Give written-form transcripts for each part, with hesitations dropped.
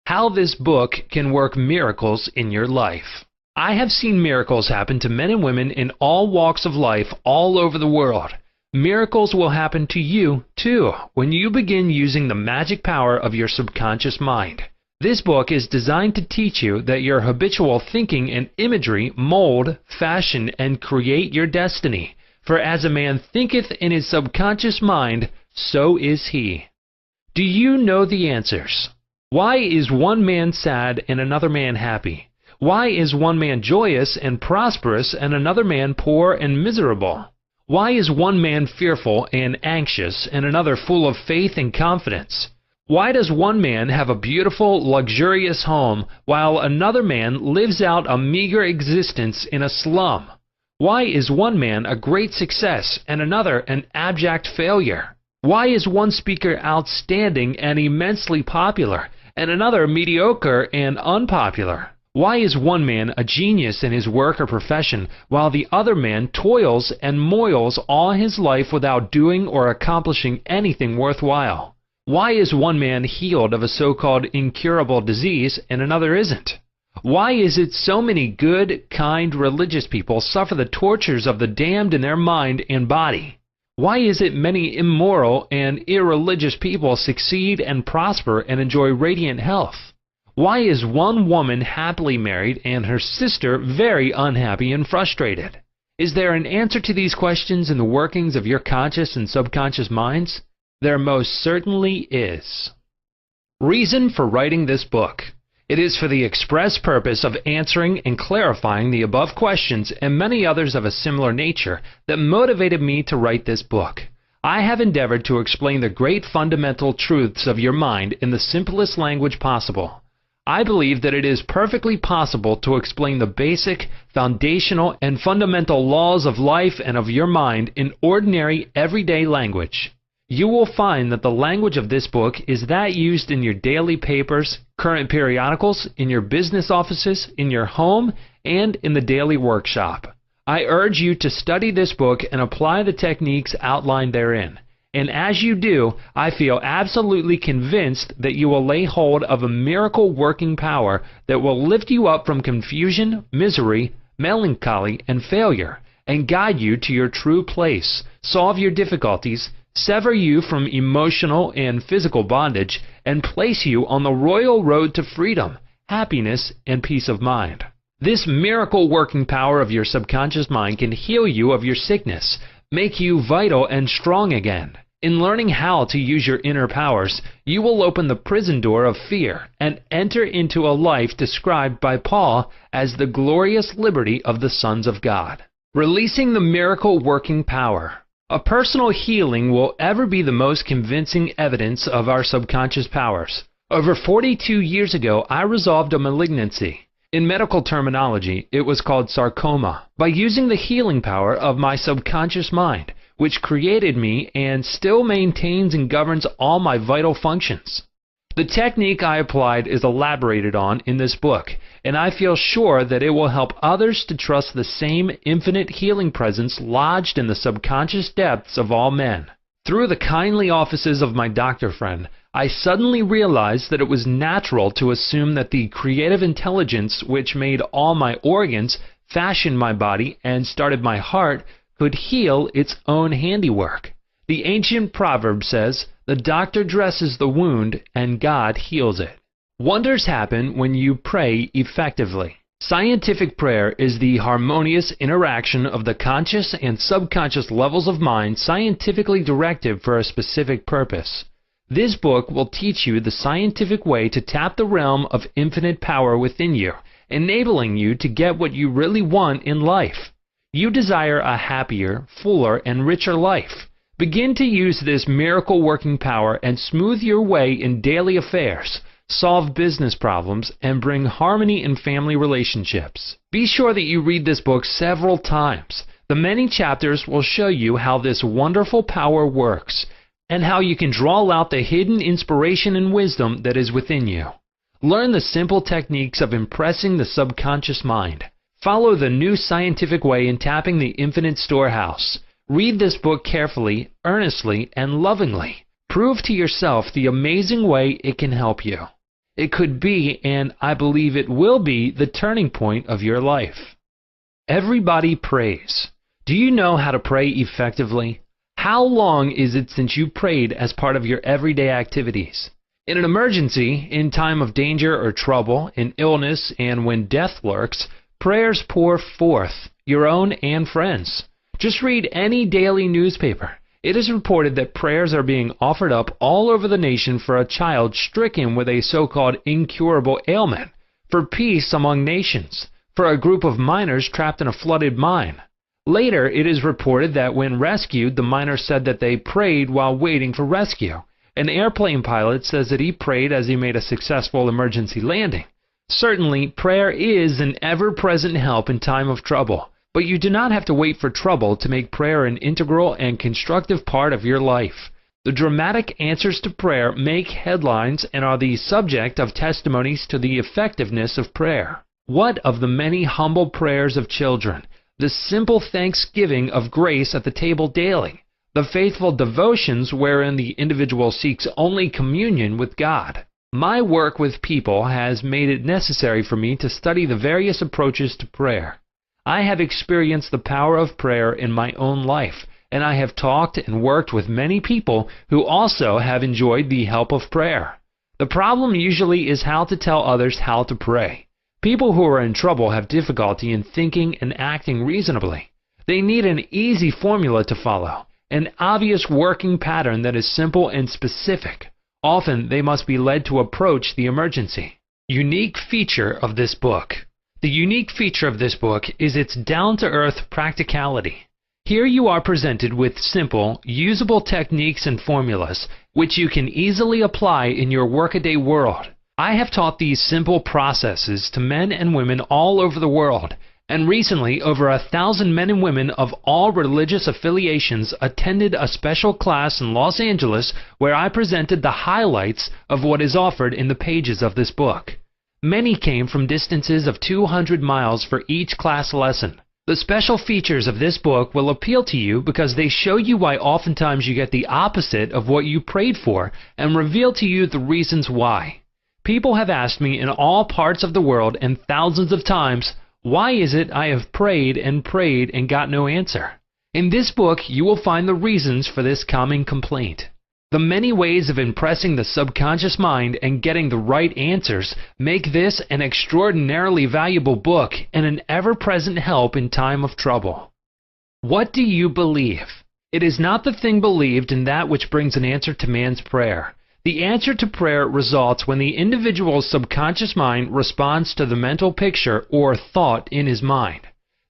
How this book can work miracles in your life. I have seen miracles happen to men and women in all walks of life all over the world. Miracles will happen to you, too, when you begin using the magic power of your subconscious mind. This book is designed to teach you that your habitual thinking and imagery mold, fashion, and create your destiny. For as a man thinketh in his subconscious mind, so is he. Do you know the answers? Why is one man sad and another man happy? Why is one man joyous and prosperous and another man poor and miserable? Why is one man fearful and anxious and another full of faith and confidence? Why does one man have a beautiful, luxurious home while another man lives out a meager existence in a slum? Why is one man a great success and another an abject failure? Why is one speaker outstanding and immensely popular and another mediocre and unpopular? Why is one man a genius in his work or profession while the other man toils and moils all his life without doing or accomplishing anything worthwhile? Why is one man healed of a so-called incurable disease and another isn't? Why is it so many good, kind, religious people suffer the tortures of the damned in their mind and body? Why is it many immoral and irreligious people succeed and prosper and enjoy radiant health? Why is one woman happily married and her sister very unhappy and frustrated? Is there an answer to these questions in the workings of your conscious and subconscious minds? There most certainly is. Reason for writing this book. It is for the express purpose of answering and clarifying the above questions and many others of a similar nature that motivated me to write this book. I have endeavored to explain the great fundamental truths of your mind in the simplest language possible. I believe that it is perfectly possible to explain the basic, foundational, and fundamental laws of life and of your mind in ordinary, everyday language. You will find that the language of this book is that used in your daily papers, current periodicals, in your business offices, in your home, and in the daily workshop. I urge you to study this book and apply the techniques outlined therein. And as you do, I feel absolutely convinced that you will lay hold of a miracle working power that will lift you up from confusion, misery, melancholy, and failure, and guide you to your true place, solve your difficulties, sever you from emotional and physical bondage, and place you on the royal road to freedom, happiness, and peace of mind. This miracle working power of your subconscious mind can heal you of your sickness, make you vital and strong again. In learning how to use your inner powers, you will open the prison door of fear and enter into a life described by Paul as the glorious liberty of the sons of God. Releasing the miracle working power. A personal healing will ever be the most convincing evidence of our subconscious powers. Over 42 years ago, I resolved a malignancy. In medical terminology, it was called sarcoma, by using the healing power of my subconscious mind, which created me and still maintains and governs all my vital functions. The technique I applied is elaborated on in this book, and I feel sure that it will help others to trust the same infinite healing presence lodged in the subconscious depths of all men. Through the kindly offices of my doctor friend, I suddenly realized that it was natural to assume that the creative intelligence which made all my organs, fashioned my body, and started my heart could heal its own handiwork. The ancient proverb says, "The doctor dresses the wound and God heals it." Wonders happen when you pray effectively. Scientific prayer is the harmonious interaction of the conscious and subconscious levels of mind scientifically directed for a specific purpose. This book will teach you the scientific way to tap the realm of infinite power within you, enabling you to get what you really want in life. You desire a happier, fuller, and richer life. Begin to use this miracle-working power and smooth your way in daily affairs, solve business problems, and bring harmony in family relationships. Be sure that you read this book several times. The many chapters will show you how this wonderful power works, and how you can draw out the hidden inspiration and wisdom that is within you. Learn the simple techniques of impressing the subconscious mind. Follow the new scientific way in tapping the infinite storehouse. Read this book carefully, earnestly, and lovingly. Prove to yourself the amazing way it can help you. It could be, and I believe it will be, the turning point of your life. Everybody prays. Do you know how to pray effectively? How long is it since you prayed as part of your everyday activities? In an emergency, in time of danger or trouble, in illness, and when death lurks, prayers pour forth, your own and friends. Just read any daily newspaper. It is reported that prayers are being offered up all over the nation for a child stricken with a so-called incurable ailment, for peace among nations, for a group of miners trapped in a flooded mine. Later, it is reported that when rescued, the miners said that they prayed while waiting for rescue. An airplane pilot says that he prayed as he made a successful emergency landing. Certainly, prayer is an ever-present help in time of trouble. But you do not have to wait for trouble to make prayer an integral and constructive part of your life. The dramatic answers to prayer make headlines and are the subject of testimonies to the effectiveness of prayer. What of the many humble prayers of children, the simple thanksgiving of grace at the table daily, the faithful devotions wherein the individual seeks only communion with God? My work with people has made it necessary for me to study the various approaches to prayer. I have experienced the power of prayer in my own life, and I have talked and worked with many people who also have enjoyed the help of prayer. The problem usually is how to tell others how to pray. People who are in trouble have difficulty in thinking and acting reasonably. They need an easy formula to follow, an obvious working pattern that is simple and specific. Often they must be led to approach the emergency. Unique feature of this book. The unique feature of this book is its down-to-earth practicality. Here you are presented with simple, usable techniques and formulas which you can easily apply in your workaday world. I have taught these simple processes to men and women all over the world, and recently over 1,000 men and women of all religious affiliations attended a special class in Los Angeles where I presented the highlights of what is offered in the pages of this book. Many came from distances of 200 miles for each class lesson. The special features of this book will appeal to you because they show you why oftentimes you get the opposite of what you prayed for and reveal to you the reasons why. People have asked me in all parts of the world and thousands of times, why is it I have prayed and got no answer? In this book you will find the reasons for this common complaint. The many ways of impressing the subconscious mind and getting the right answers make this an extraordinarily valuable book and an ever-present help in time of trouble. What do you believe? It is not the thing believed in that which brings an answer to man's prayer. The answer to prayer results when the individual's subconscious mind responds to the mental picture or thought in his mind.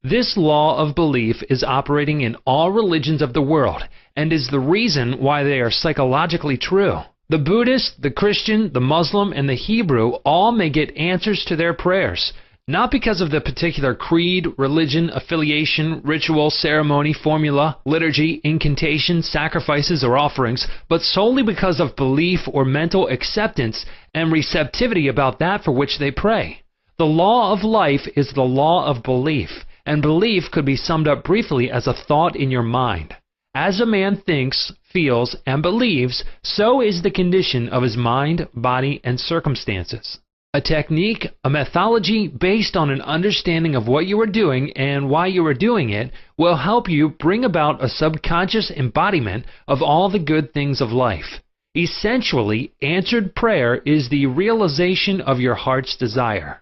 This law of belief is operating in all religions of the world and is the reason why they are psychologically true. The Buddhist, the Christian, the Muslim, and the Hebrew all may get answers to their prayers, not because of the particular creed, religion, affiliation, ritual, ceremony, formula, liturgy, incantation, sacrifices, or offerings, but solely because of belief or mental acceptance and receptivity about that for which they pray. The law of life is the law of belief, and belief could be summed up briefly as a thought in your mind. As a man thinks, feels, and believes, so is the condition of his mind, body, and circumstances. A technique, a methodology based on an understanding of what you are doing and why you are doing it will help you bring about a subconscious embodiment of all the good things of life. Essentially, answered prayer is the realization of your heart's desire.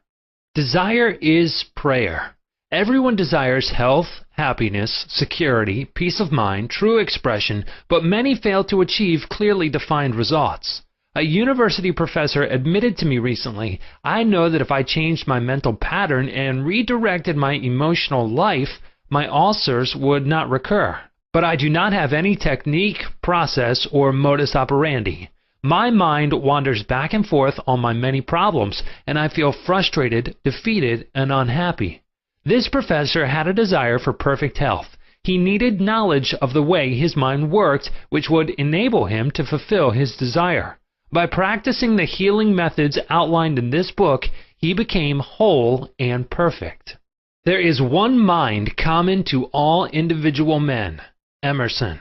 Desire is prayer. Everyone desires health, happiness, security, peace of mind, true expression, but many fail to achieve clearly defined results. A university professor admitted to me recently, I know that if I changed my mental pattern and redirected my emotional life, my ulcers would not recur. But I do not have any technique, process, or modus operandi. My mind wanders back and forth on my many problems, and I feel frustrated, defeated, and unhappy. This professor had a desire for perfect health. He needed knowledge of the way his mind worked, which would enable him to fulfill his desire. By practicing the healing methods outlined in this book, he became whole and perfect. There is one mind common to all individual men. Emerson.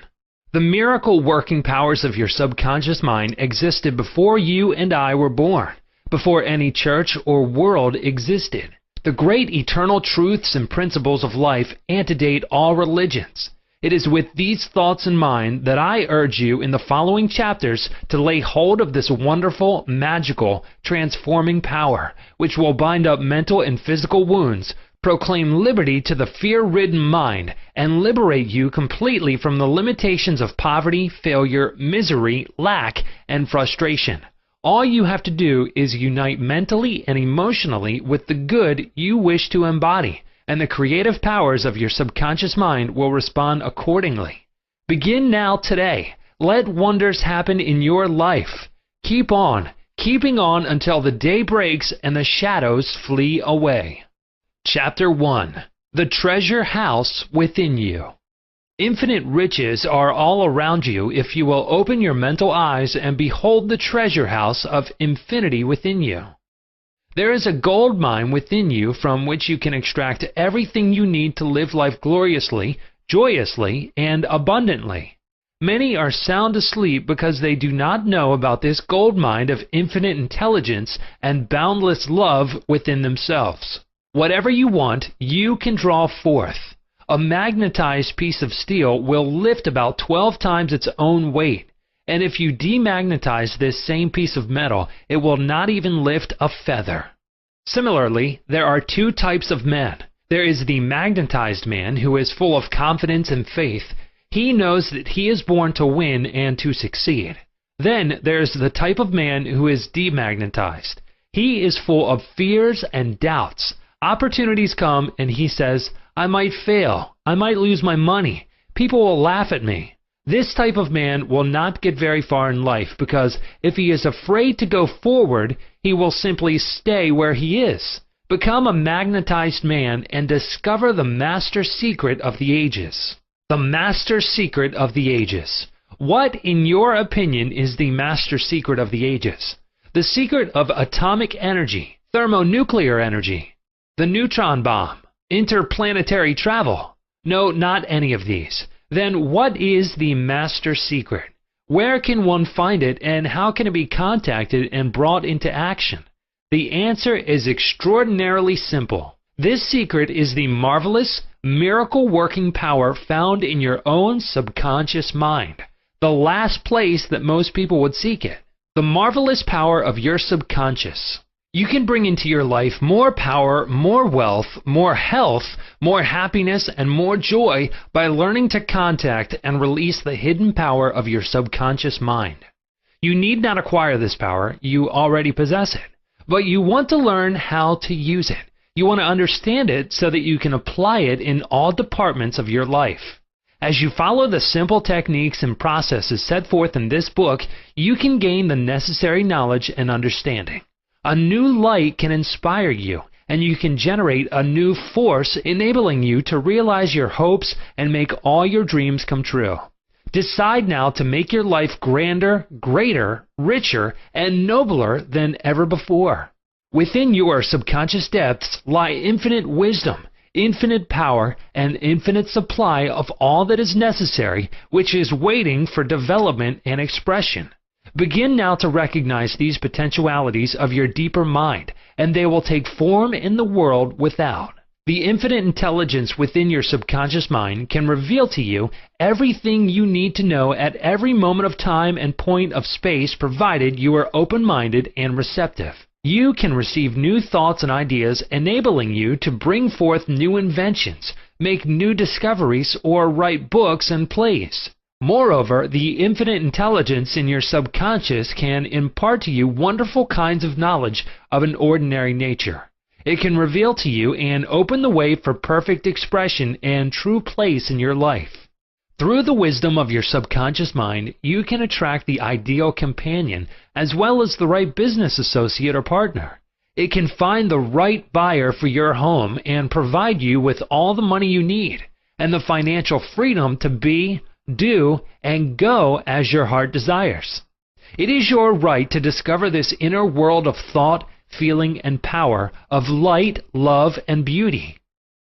The miracle working powers of your subconscious mind existed before you and I were born. before any church or world existed. The great eternal truths and principles of life antedate all religions. It is with these thoughts in mind that I urge you in the following chapters to lay hold of this wonderful, magical, transforming power, which will bind up mental and physical wounds, proclaim liberty to the fear-ridden mind, and liberate you completely from the limitations of poverty, failure, misery, lack, and frustration. All you have to do is unite mentally and emotionally with the good you wish to embody, and the creative powers of your subconscious mind will respond accordingly. Begin now today. Let wonders happen in your life. Keep on, keeping on until the day breaks and the shadows flee away. Chapter 1. The Treasure House Within You. Infinite riches are all around you if you will open your mental eyes and behold the treasure house of infinity within you. There is a gold mine within you from which you can extract everything you need to live life gloriously, joyously, and abundantly. Many are sound asleep because they do not know about this gold mine of infinite intelligence and boundless love within themselves. Whatever you want, you can draw forth. A magnetized piece of steel will lift about 12 times its own weight. And if you demagnetize this same piece of metal, it will not even lift a feather. Similarly, there are two types of men. There is the magnetized man who is full of confidence and faith. He knows that he is born to win and to succeed. Then there is the type of man who is demagnetized. He is full of fears and doubts. Opportunities come and he says, I might fail. I might lose my money. People will laugh at me. This type of man will not get very far in life because if he is afraid to go forward, he will simply stay where he is. Become a magnetized man and discover the master secret of the ages. The master secret of the ages. What, in your opinion, is the master secret of the ages? The secret of atomic energy, thermonuclear energy, the neutron bomb, interplanetary travel? No, not any of these. Then what is the master secret? Where can one find it and how can it be contacted and brought into action? The answer is extraordinarily simple. This secret is the marvelous, miracle-working power found in your own subconscious mind, the last place that most people would seek it. The marvelous power of your subconscious. You can bring into your life more power, more wealth, more health, more happiness, and more joy by learning to contact and release the hidden power of your subconscious mind. You need not acquire this power, you already possess it. But you want to learn how to use it. You want to understand it so that you can apply it in all departments of your life. As you follow the simple techniques and processes set forth in this book, you can gain the necessary knowledge and understanding. A new light can inspire you, and you can generate a new force enabling you to realize your hopes and make all your dreams come true. Decide now to make your life grander, greater, richer, and nobler than ever before. Within your subconscious depths lie infinite wisdom, infinite power, and infinite supply of all that is necessary, which is waiting for development and expression. Begin now to recognize these potentialities of your deeper mind, and they will take form in the world without. The infinite intelligence within your subconscious mind can reveal to you everything you need to know at every moment of time and point of space, provided you are open-minded and receptive. You can receive new thoughts and ideas, enabling you to bring forth new inventions, make new discoveries, or write books and plays. Moreover, the infinite intelligence in your subconscious can impart to you wonderful kinds of knowledge of an ordinary nature. It can reveal to you and open the way for perfect expression and true place in your life. Through the wisdom of your subconscious mind, you can attract the ideal companion as well as the right business associate or partner. It can find the right buyer for your home and provide you with all the money you need and the financial freedom to be, do, and go as your heart desires. It is your right to discover this inner world of thought, feeling, and power, of light, love, and beauty.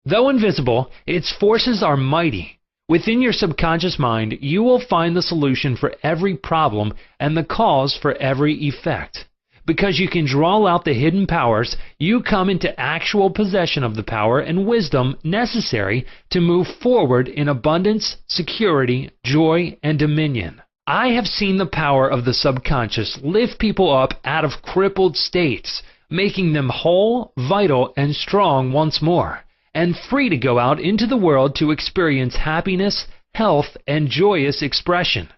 Though invisible, its forces are mighty. Within your subconscious mind, you will find the solution for every problem and the cause for every effect. Because you can draw out the hidden powers, you come into actual possession of the power and wisdom necessary to move forward in abundance, security, joy, and dominion. I have seen the power of the subconscious lift people up out of crippled states, making them whole, vital, and strong once more, and free to go out into the world to experience happiness, health, and joyous expression.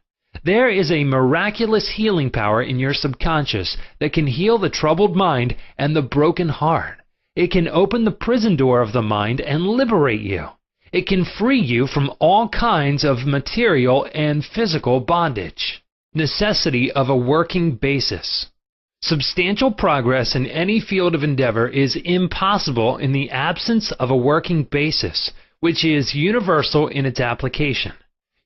There is a miraculous healing power in your subconscious that can heal the troubled mind and the broken heart. It can open the prison door of the mind and liberate you. It can free you from all kinds of material and physical bondage. Necessity of a working basis. Substantial progress in any field of endeavor is impossible in the absence of a working basis, which is universal in its application.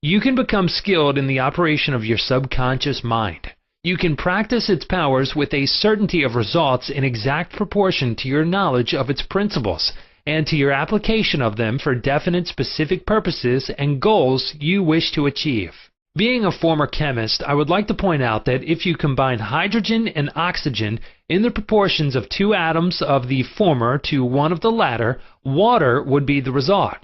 You can become skilled in the operation of your subconscious mind. You can practice its powers with a certainty of results in exact proportion to your knowledge of its principles and to your application of them for definite specific purposes and goals you wish to achieve. Being a former chemist, I would like to point out that if you combine hydrogen and oxygen in the proportions of 2 atoms of the former to 1 of the latter, water would be the result.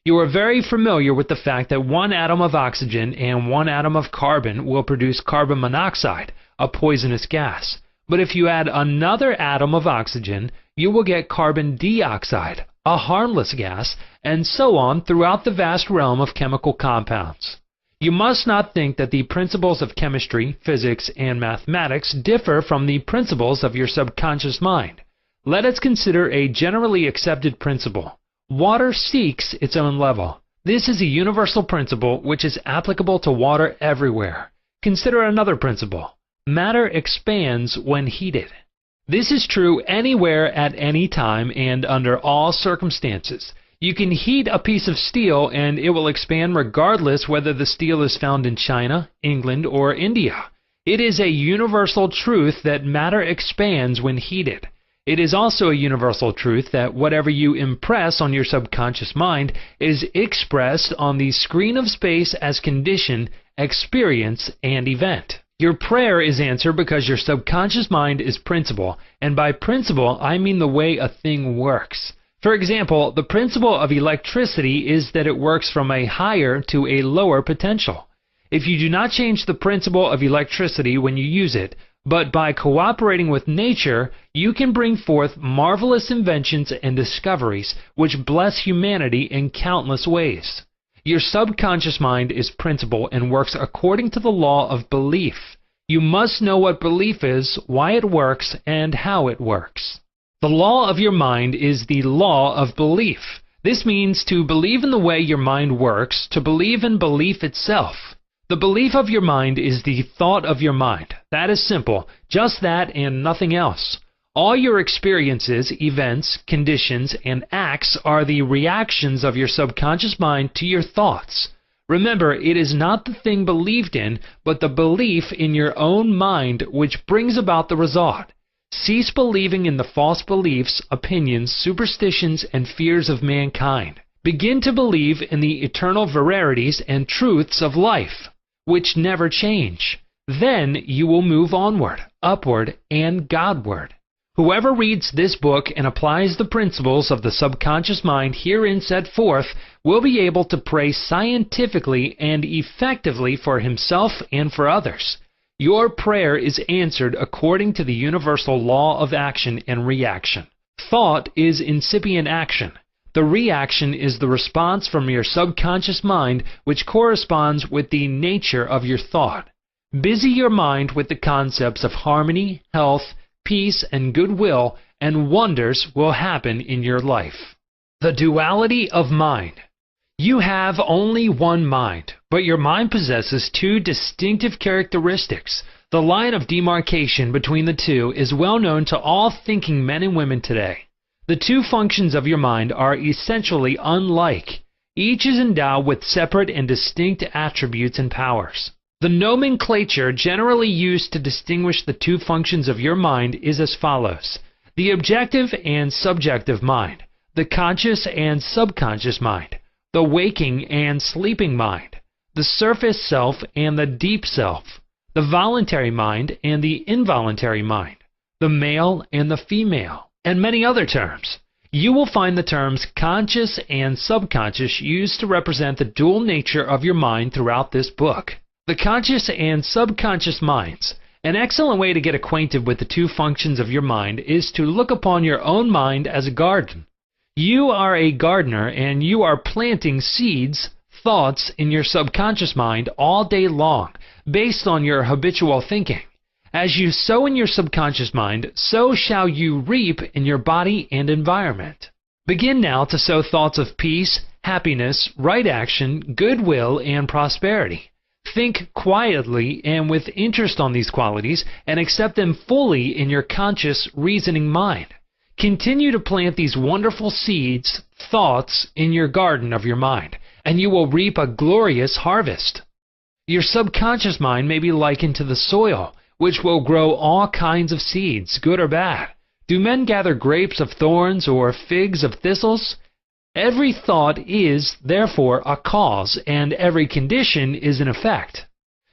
You are very familiar with the fact that 1 atom of oxygen and 1 atom of carbon will produce carbon monoxide, a poisonous gas. But if you add another atom of oxygen, you will get carbon dioxide, a harmless gas, and so on throughout the vast realm of chemical compounds. You must not think that the principles of chemistry, physics, and mathematics differ from the principles of your subconscious mind. Let us consider a generally accepted principle. Water seeks its own level. This is a universal principle which is applicable to water everywhere. Consider another principle. Matter expands when heated. This is true anywhere at any time and under all circumstances. You can heat a piece of steel and it will expand regardless whether the steel is found in China, England, or India. It is a universal truth that matter expands when heated. It is also a universal truth that whatever you impress on your subconscious mind is expressed on the screen of space as condition, experience, and event. Your prayer is answered because your subconscious mind is principle, and by principle I mean the way a thing works. For example, the principle of electricity is that it works from a higher to a lower potential. If you do not change the principle of electricity when you use it, but by cooperating with nature, you can bring forth marvelous inventions and discoveries which bless humanity in countless ways. Your subconscious mind is principle and works according to the law of belief. You must know what belief is, why it works, and how it works. The law of your mind is the law of belief. This means to believe in the way your mind works, to believe in belief itself. The belief of your mind is the thought of your mind. That is simple, just that and nothing else. All your experiences, events, conditions, and acts are the reactions of your subconscious mind to your thoughts. Remember, it is not the thing believed in, but the belief in your own mind which brings about the result. Cease believing in the false beliefs, opinions, superstitions, and fears of mankind. Begin to believe in the eternal verities and truths of life, which never change. Then you will move onward, upward, and Godward. Whoever reads this book and applies the principles of the subconscious mind herein set forth will be able to pray scientifically and effectively for himself and for others. Your prayer is answered according to the universal law of action and reaction. Thought is incipient action. The reaction is the response from your subconscious mind which corresponds with the nature of your thought. Busy your mind with the concepts of harmony, health, peace, and goodwill, and wonders will happen in your life. The duality of mind. You have only one mind, but your mind possesses 2 distinctive characteristics. The line of demarcation between the two is well known to all thinking men and women today. The 2 functions of your mind are essentially unlike. Each is endowed with separate and distinct attributes and powers. The nomenclature generally used to distinguish the 2 functions of your mind is as follows: the objective and subjective mind, the conscious and subconscious mind, the waking and sleeping mind, the surface self and the deep self, the voluntary mind and the involuntary mind, the male and the female, and many other terms. You will find the terms conscious and subconscious used to represent the dual nature of your mind throughout this book. The conscious and subconscious minds. An excellent way to get acquainted with the two functions of your mind is to look upon your own mind as a garden. You are a gardener and you are planting seeds, thoughts in your subconscious mind all day long, based on your habitual thinking. As you sow in your subconscious mind, so shall you reap in your body and environment. Begin now to sow thoughts of peace, happiness, right action, goodwill, and prosperity. Think quietly and with interest on these qualities and accept them fully in your conscious, reasoning mind. Continue to plant these wonderful seeds, thoughts, in your garden of your mind, and you will reap a glorious harvest. Your subconscious mind may be likened to the soil, which will grow all kinds of seeds, good or bad. Do men gather grapes of thorns or figs of thistles? Every thought is, therefore, a cause, and every condition is an effect.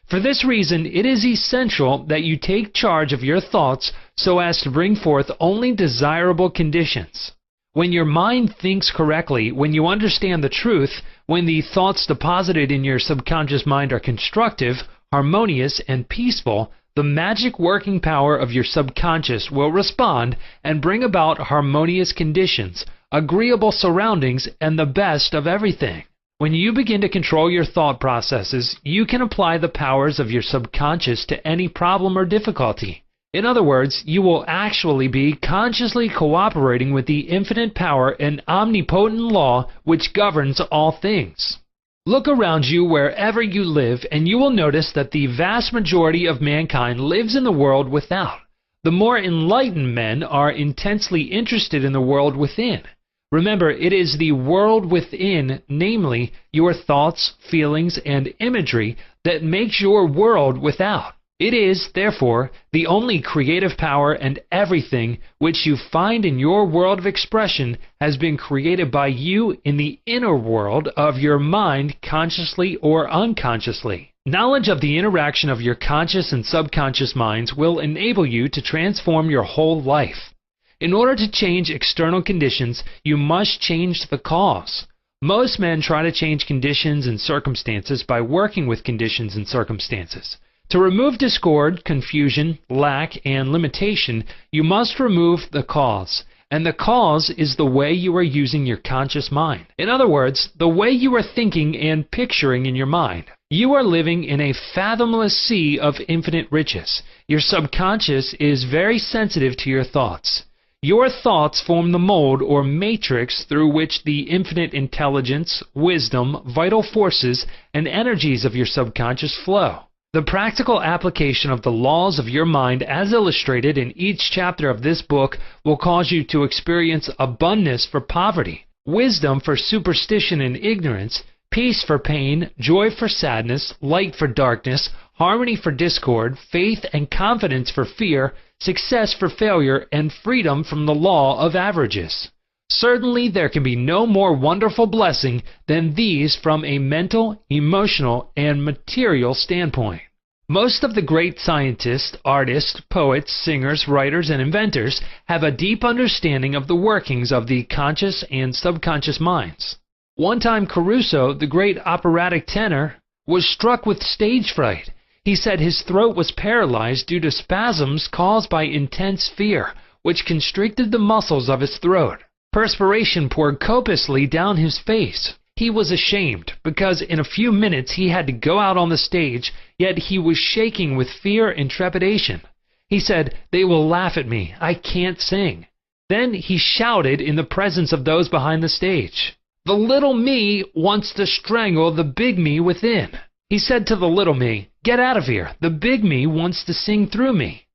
For this reason, it is essential that you take charge of your thoughts so as to bring forth only desirable conditions. When your mind thinks correctly, when you understand the truth, when the thoughts deposited in your subconscious mind are constructive, harmonious, and peaceful, the magic working power of your subconscious will respond and bring about harmonious conditions, agreeable surroundings, and the best of everything. When you begin to control your thought processes, you can apply the powers of your subconscious to any problem or difficulty. In other words, you will actually be consciously cooperating with the infinite power and omnipotent law which governs all things. Look around you wherever you live, and you will notice that the vast majority of mankind lives in the world without. The more enlightened men are intensely interested in the world within. Remember, it is the world within, namely your thoughts, feelings, and imagery, that makes your world without. It is, therefore, the only creative power, and everything which you find in your world of expression has been created by you in the inner world of your mind, consciously or unconsciously. Knowledge of the interaction of your conscious and subconscious minds will enable you to transform your whole life. In order to change external conditions, you must change the cause. Most men try to change conditions and circumstances by working with conditions and circumstances. To remove discord, confusion, lack, and limitation, you must remove the cause. And the cause is the way you are using your conscious mind. In other words, the way you are thinking and picturing in your mind. You are living in a fathomless sea of infinite riches. Your subconscious is very sensitive to your thoughts. Your thoughts form the mold or matrix through which the infinite intelligence, wisdom, vital forces, and energies of your subconscious flow. The practical application of the laws of your mind as illustrated in each chapter of this book will cause you to experience abundance for poverty, wisdom for superstition and ignorance, peace for pain, joy for sadness, light for darkness, harmony for discord, faith and confidence for fear, success for failure, and freedom from the law of averages. Certainly there can be no more wonderful blessing than these from a mental, emotional, and material standpoint. Most of the great scientists, artists, poets, singers, writers, and inventors have a deep understanding of the workings of the conscious and subconscious minds. One time Caruso, the great operatic tenor, was struck with stage fright. He said his throat was paralyzed due to spasms caused by intense fear, which constricted the muscles of his throat. Perspiration poured copiously down his face. He was ashamed, because in a few minutes he had to go out on the stage, yet he was shaking with fear and trepidation. He said, "They will laugh at me. I can't sing." Then he shouted in the presence of those behind the stage, "The little me wants to strangle the big me within." He said to the little me, "Get out of here. The big me wants to sing through me."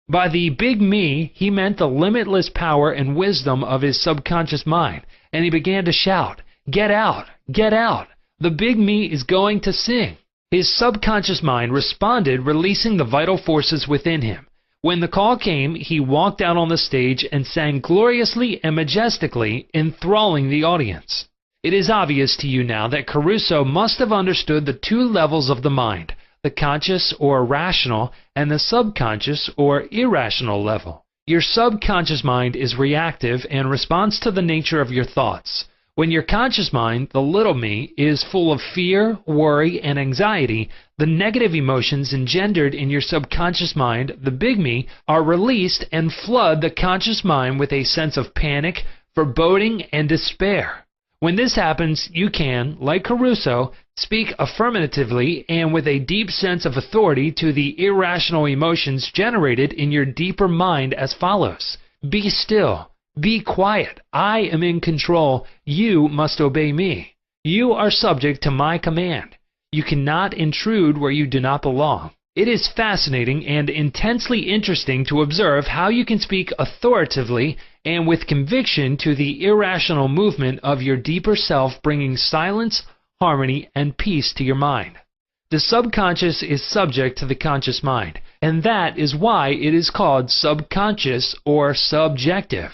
By the big me, he meant the limitless power and wisdom of his subconscious mind, and he began to shout, "Get out, get out. The big me is going to sing." His subconscious mind responded, releasing the vital forces within him. When the call came, he walked out on the stage and sang gloriously and majestically, enthralling the audience. It is obvious to you now that Caruso must have understood the two levels of the mind, the conscious or rational and the subconscious or irrational level. Your subconscious mind is reactive and responds to the nature of your thoughts. When your conscious mind, the little me, is full of fear, worry, and anxiety, the negative emotions engendered in your subconscious mind, the big me, are released and flood the conscious mind with a sense of panic, foreboding, and despair. When this happens, you can, like Caruso, speak affirmatively and with a deep sense of authority to the irrational emotions generated in your deeper mind as follows. Be still. Be quiet. I am in control. You must obey me. You are subject to my command. You cannot intrude where you do not belong. It is fascinating and intensely interesting to observe how you can speak authoritatively and with conviction to the irrational movement of your deeper self, bringing silence, harmony, and peace to your mind. The subconscious is subject to the conscious mind, and that is why it is called subconscious or subjective.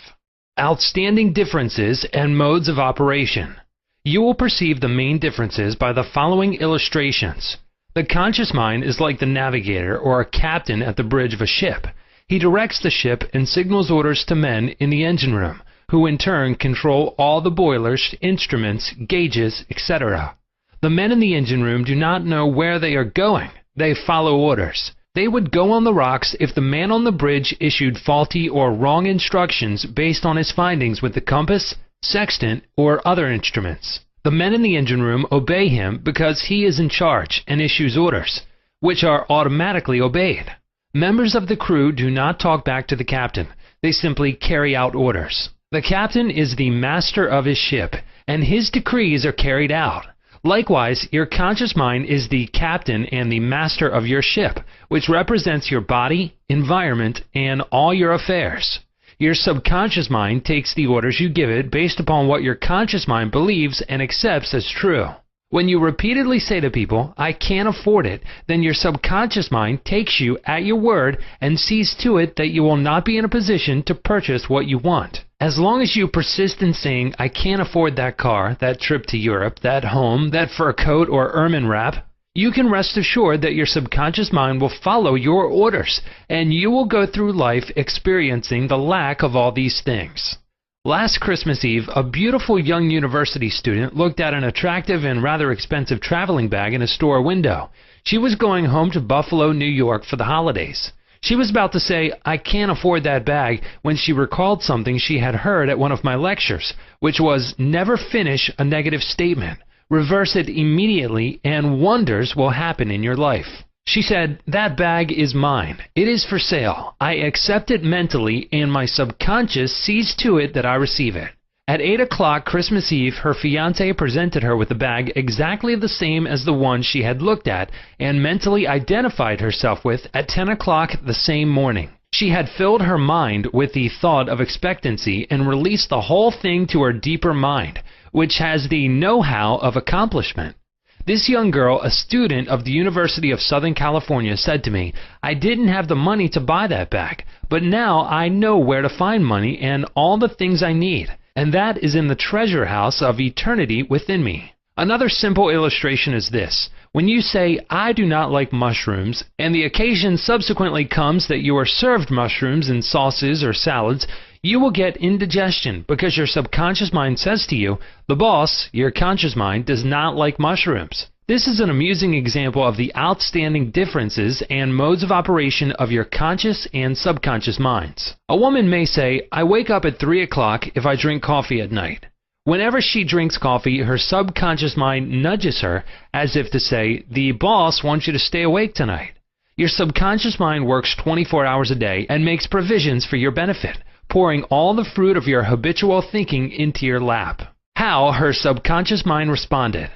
Outstanding differences and modes of operation. You will perceive the main differences by the following illustrations. The conscious mind is like the navigator or a captain at the bridge of a ship. He directs the ship and signals orders to men in the engine room, who in turn control all the boilers, instruments, gauges, etc. The men in the engine room do not know where they are going. They follow orders. They would go on the rocks if the man on the bridge issued faulty or wrong instructions based on his findings with the compass, sextant, or other instruments. The men in the engine room obey him because he is in charge and issues orders, which are automatically obeyed. Members of the crew do not talk back to the captain. They simply carry out orders. The captain is the master of his ship, and his decrees are carried out. Likewise, your conscious mind is the captain and the master of your ship, which represents your body, environment, and all your affairs. Your subconscious mind takes the orders you give it based upon what your conscious mind believes and accepts as true. When you repeatedly say to people, "I can't afford it," then your subconscious mind takes you at your word and sees to it that you will not be in a position to purchase what you want. As long as you persist in saying, "I can't afford that car, that trip to Europe, that home, that fur coat or ermine wrap," you can rest assured that your subconscious mind will follow your orders, and you will go through life experiencing the lack of all these things. Last Christmas Eve, a beautiful young university student looked at an attractive and rather expensive traveling bag in a store window. She was going home to Buffalo, New York for the holidays. She was about to say, "I can't afford that bag," when she recalled something she had heard at one of my lectures, which was, "Never finish a negative statement. Reverse it immediately and wonders will happen in your life." She said, "That bag is mine. It is for sale. I accept it mentally and my subconscious sees to it that I receive it." At 8 o'clock Christmas Eve, her fiancé presented her with a bag exactly the same as the one she had looked at and mentally identified herself with at 10 o'clock the same morning. She had filled her mind with the thought of expectancy and released the whole thing to her deeper mind, which has the know-how of accomplishment. This young girl, a student of the University of Southern California, said to me, "I didn't have the money to buy that bag, but now I know where to find money and all the things I need, and that is in the treasure house of eternity within me." Another simple illustration is this. When you say, "I do not like mushrooms," and the occasion subsequently comes that you are served mushrooms in sauces or salads, you will get indigestion because your subconscious mind says to you, "The boss, your conscious mind, does not like mushrooms." This is an amusing example of the outstanding differences and modes of operation of your conscious and subconscious minds. A woman may say, "I wake up at 3 o'clock if I drink coffee at night." Whenever she drinks coffee, her subconscious mind nudges her as if to say, "The boss wants you to stay awake tonight." Your subconscious mind works 24 hours a day and makes provisions for your benefit, pouring all the fruit of your habitual thinking into your lap. How her subconscious mind responded.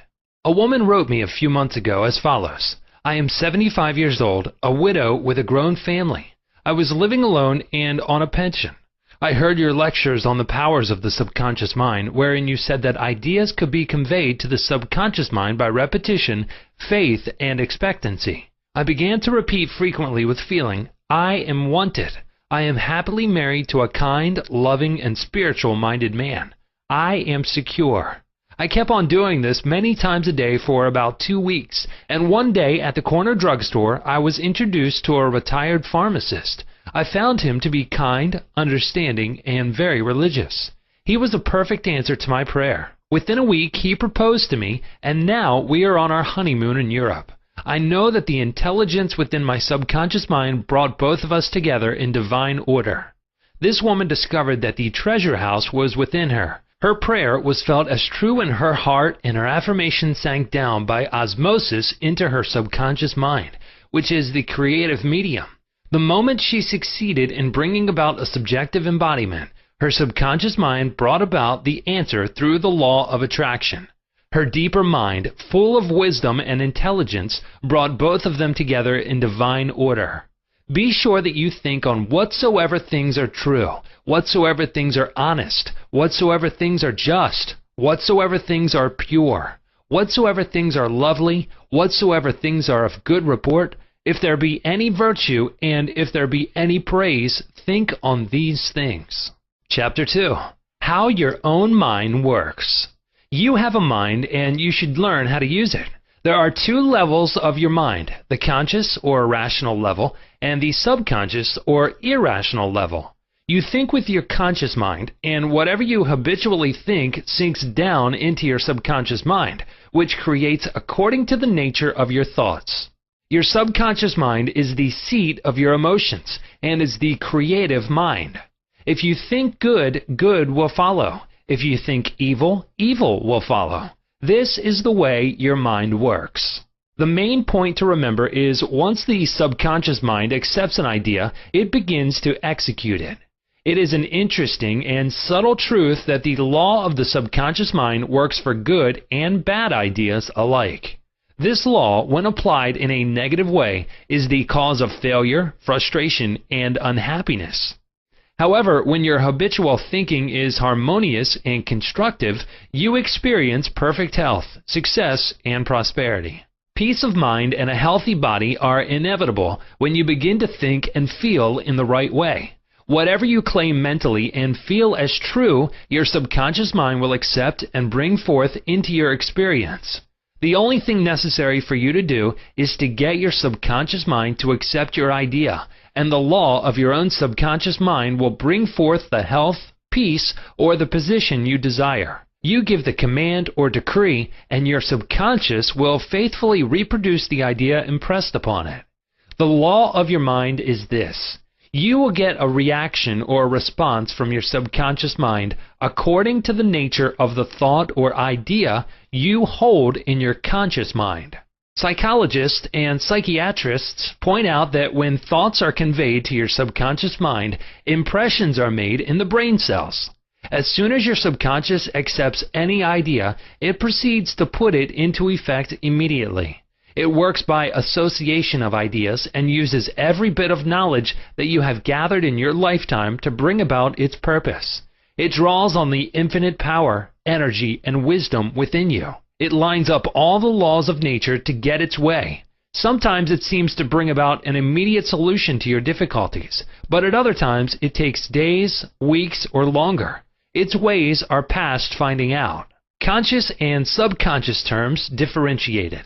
A woman wrote me a few months ago as follows. "I am 75 years old, a widow with a grown family. I was living alone and on a pension. I heard your lectures on the powers of the subconscious mind, wherein you said that ideas could be conveyed to the subconscious mind by repetition, faith, and expectancy. I began to repeat frequently with feeling, 'I am wanted. I am happily married to a kind, loving, and spiritual-minded man. I am secure.' I kept on doing this many times a day for about 2 weeks, and one day at the corner drugstore I was introduced to a retired pharmacist. I found him to be kind, understanding, and very religious. He was a perfect answer to my prayer. Within a week, he proposed to me, and now we are on our honeymoon in Europe. I know that the intelligence within my subconscious mind brought both of us together in divine order. This woman discovered that the treasure house was within her. Her prayer was felt as true in her heart, and her affirmation sank down by osmosis into her subconscious mind, which is the creative medium. The moment she succeeded in bringing about a subjective embodiment, her subconscious mind brought about the answer through the law of attraction. Her deeper mind, full of wisdom and intelligence, brought both of them together in divine order. Be sure that you think on whatsoever things are true, whatsoever things are honest, whatsoever things are just, whatsoever things are pure, whatsoever things are lovely, whatsoever things are of good report, if there be any virtue, and if there be any praise, think on these things. Chapter 2. How your own mind works. You have a mind, and you should learn how to use it. There are two levels of your mind, the conscious or rational level, and the subconscious or irrational level. You think with your conscious mind, and whatever you habitually think sinks down into your subconscious mind, which creates according to the nature of your thoughts. Your subconscious mind is the seat of your emotions, and is the creative mind. If you think good, good will follow. If you think evil, evil will follow. This is the way your mind works. The main point to remember is once the subconscious mind accepts an idea, it begins to execute it. It is an interesting and subtle truth that the law of the subconscious mind works for good and bad ideas alike. This law, when applied in a negative way, is the cause of failure, frustration, and unhappiness. However, when your habitual thinking is harmonious and constructive, you experience perfect health, success, and prosperity. Peace of mind and a healthy body are inevitable when you begin to think and feel in the right way. Whatever you claim mentally and feel as true, your subconscious mind will accept and bring forth into your experience. The only thing necessary for you to do is to get your subconscious mind to accept your idea, and the law of your own subconscious mind will bring forth the health, peace, or the position you desire. You give the command or decree, and your subconscious will faithfully reproduce the idea impressed upon it. The law of your mind is this. You will get a reaction or response from your subconscious mind according to the nature of the thought or idea you hold in your conscious mind. Psychologists and psychiatrists point out that when thoughts are conveyed to your subconscious mind, impressions are made in the brain cells. As soon as your subconscious accepts any idea, it proceeds to put it into effect immediately. It works by association of ideas and uses every bit of knowledge that you have gathered in your lifetime to bring about its purpose. It draws on the infinite power, energy, and wisdom within you. It lines up all the laws of nature to get its way. Sometimes it seems to bring about an immediate solution to your difficulties, but at other times it takes days, weeks, or longer. Its ways are past finding out. Conscious and subconscious terms differentiated.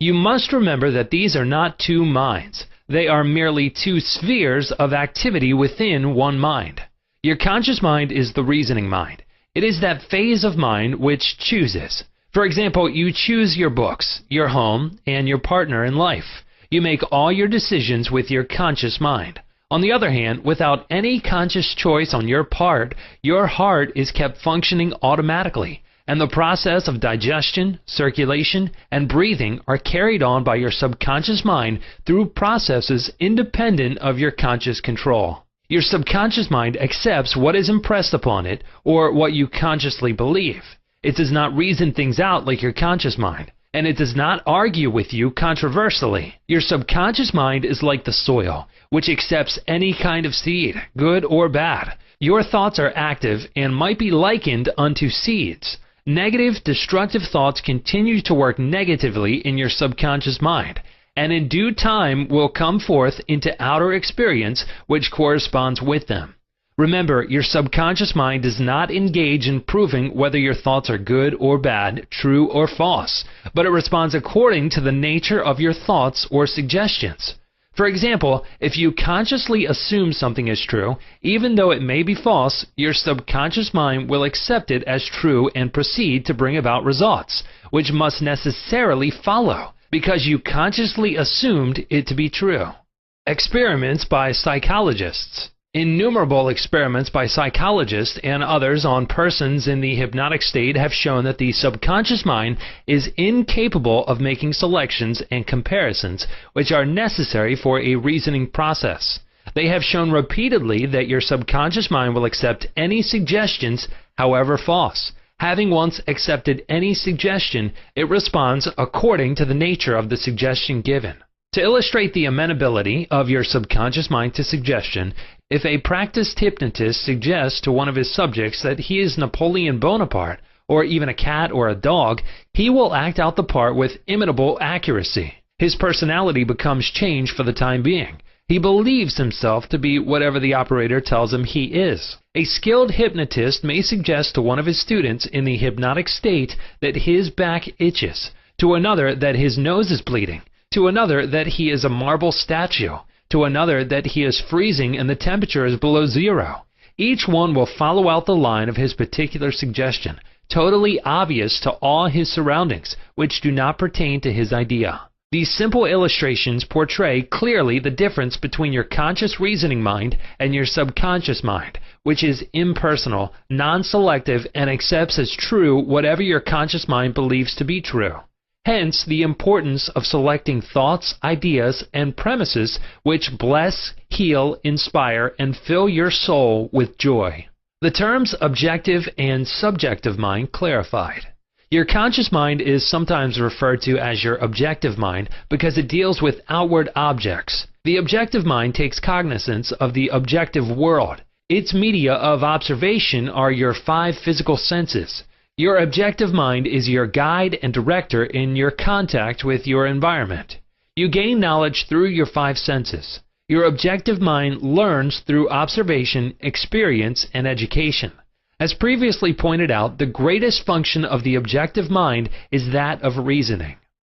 You must remember that these are not two minds. They are merely two spheres of activity within one mind. Your conscious mind is the reasoning mind. It is that phase of mind which chooses. For example, you choose your books, your home, and your partner in life. You make all your decisions with your conscious mind. On the other hand, without any conscious choice on your part, your heart is kept functioning automatically, and the process of digestion, circulation, and breathing are carried on by your subconscious mind through processes independent of your conscious control. Your subconscious mind accepts what is impressed upon it, or what you consciously believe. It does not reason things out like your conscious mind, and it does not argue with you controversially. Your subconscious mind is like the soil, which accepts any kind of seed, good or bad. Your thoughts are active and might be likened unto seeds. Negative, destructive thoughts continue to work negatively in your subconscious mind, and in due time will come forth into outer experience which corresponds with them. Remember, your subconscious mind does not engage in proving whether your thoughts are good or bad, true or false, but it responds according to the nature of your thoughts or suggestions. For example, if you consciously assume something is true, even though it may be false, your subconscious mind will accept it as true and proceed to bring about results, which must necessarily follow, because you consciously assumed it to be true. Experiments by psychologists. Innumerable experiments by psychologists and others on persons in the hypnotic state have shown that the subconscious mind is incapable of making selections and comparisons which are necessary for a reasoning process. They have shown repeatedly that your subconscious mind will accept any suggestions, however false. Having once accepted any suggestion, it responds according to the nature of the suggestion given. To illustrate the amenability of your subconscious mind to suggestion, if a practiced hypnotist suggests to one of his subjects that he is Napoleon Bonaparte, or even a cat or a dog, he will act out the part with imitable accuracy. His personality becomes changed for the time being. He believes himself to be whatever the operator tells him he is. A skilled hypnotist may suggest to one of his students in the hypnotic state that his back itches, to another that his nose is bleeding, to another that he is a marble statue, to another that he is freezing and the temperature is below zero. Each one will follow out the line of his particular suggestion, totally obvious to all his surroundings, which do not pertain to his idea. These simple illustrations portray clearly the difference between your conscious reasoning mind and your subconscious mind, which is impersonal, non-selective, and accepts as true whatever your conscious mind believes to be true. Hence, the importance of selecting thoughts, ideas, and premises which bless, heal, inspire, and fill your soul with joy. The terms objective and subjective mind clarified. Your conscious mind is sometimes referred to as your objective mind because it deals with outward objects. The objective mind takes cognizance of the objective world. Its media of observation are your 5 physical senses. Your objective mind is your guide and director in your contact with your environment. You gain knowledge through your 5 senses. Your objective mind learns through observation, experience, and education. As previously pointed out, the greatest function of the objective mind is that of reasoning.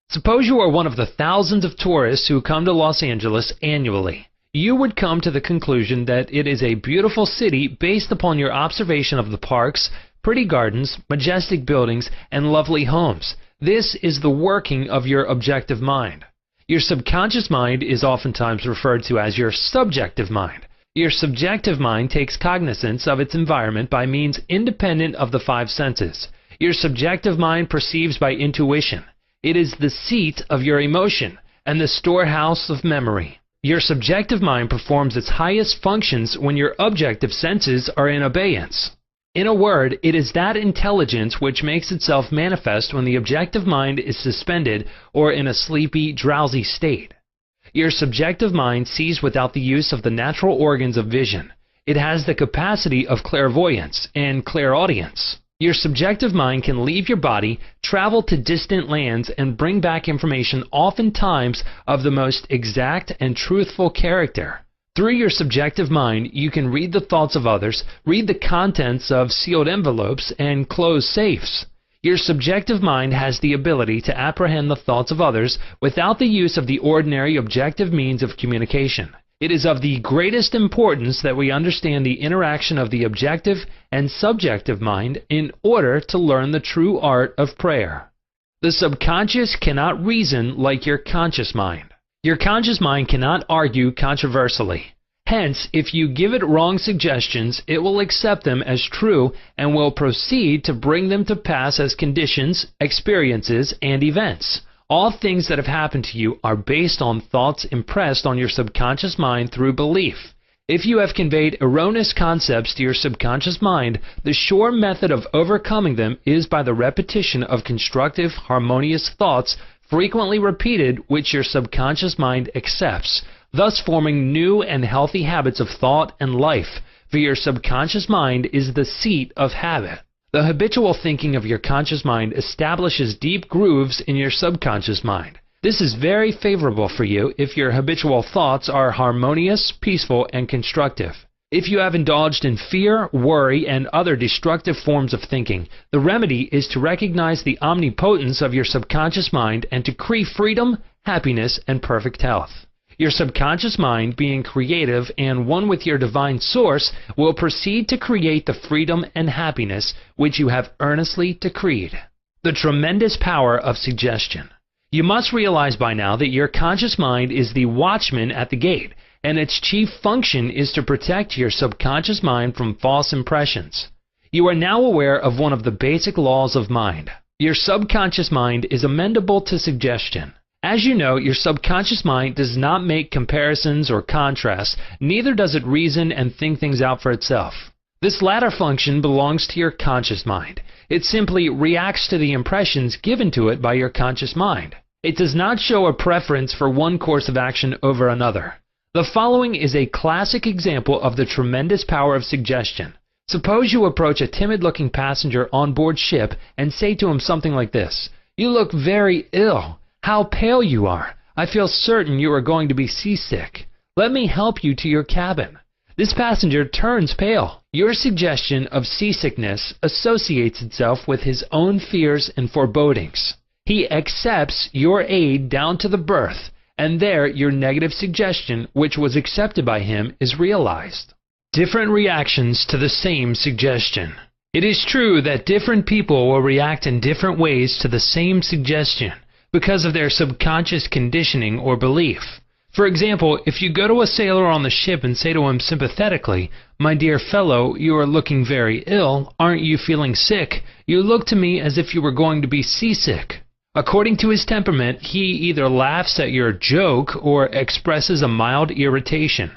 Suppose you are one of the thousands of tourists who come to Los Angeles annually. You would come to the conclusion that it is a beautiful city based upon your observation of the parks, pretty gardens, majestic buildings, and lovely homes. This is the working of your objective mind. Your subconscious mind is oftentimes referred to as your subjective mind. Your subjective mind takes cognizance of its environment by means independent of the 5 senses. Your subjective mind perceives by intuition. It is the seat of your emotion and the storehouse of memory. Your subjective mind performs its highest functions when your objective senses are in abeyance. In a word, it is that intelligence which makes itself manifest when the objective mind is suspended or in a sleepy, drowsy state. Your subjective mind sees without the use of the natural organs of vision. It has the capacity of clairvoyance and clairaudience. Your subjective mind can leave your body, travel to distant lands, and bring back information oftentimes of the most exact and truthful character. Through your subjective mind, you can read the thoughts of others, read the contents of sealed envelopes, and close safes. Your subjective mind has the ability to apprehend the thoughts of others without the use of the ordinary objective means of communication. It is of the greatest importance that we understand the interaction of the objective and subjective mind in order to learn the true art of prayer. The subconscious cannot reason like your conscious mind. Your conscious mind cannot argue controversially. Hence, if you give it wrong suggestions, it will accept them as true and will proceed to bring them to pass as conditions, experiences, and events. All things that have happened to you are based on thoughts impressed on your subconscious mind through belief. If you have conveyed erroneous concepts to your subconscious mind, the sure method of overcoming them is by the repetition of constructive, harmonious thoughts frequently repeated which your subconscious mind accepts, thus forming new and healthy habits of thought and life, for your subconscious mind is the seat of habit. The habitual thinking of your conscious mind establishes deep grooves in your subconscious mind. This is very favorable for you if your habitual thoughts are harmonious, peaceful, and constructive. If you have indulged in fear, worry, and other destructive forms of thinking, the remedy is to recognize the omnipotence of your subconscious mind and to decree freedom, happiness, and perfect health. Your subconscious mind, being creative and one with your divine source, will proceed to create the freedom and happiness which you have earnestly decreed. The tremendous power of suggestion. You must realize by now that your conscious mind is the watchman at the gate, and its chief function is to protect your subconscious mind from false impressions. You are now aware of one of the basic laws of mind. Your subconscious mind is amenable to suggestion. As you know, your subconscious mind does not make comparisons or contrasts, neither does it reason and think things out for itself. This latter function belongs to your conscious mind. It simply reacts to the impressions given to it by your conscious mind. It does not show a preference for one course of action over another. The following is a classic example of the tremendous power of suggestion. Suppose you approach a timid-looking passenger on board ship and say to him something like this: "You look very ill. How pale you are. I feel certain you are going to be seasick. Let me help you to your cabin." This passenger turns pale. Your suggestion of seasickness associates itself with his own fears and forebodings. He accepts your aid down to the berth, and there your negative suggestion, which was accepted by him, is realized. Different reactions to the same suggestion. It is true that different people will react in different ways to the same suggestion, because of their subconscious conditioning or belief. For example, if you go to a sailor on the ship and say to him sympathetically, "My dear fellow, you are looking very ill. Aren't you feeling sick? You look to me as if you were going to be seasick." According to his temperament, he either laughs at your joke or expresses a mild irritation.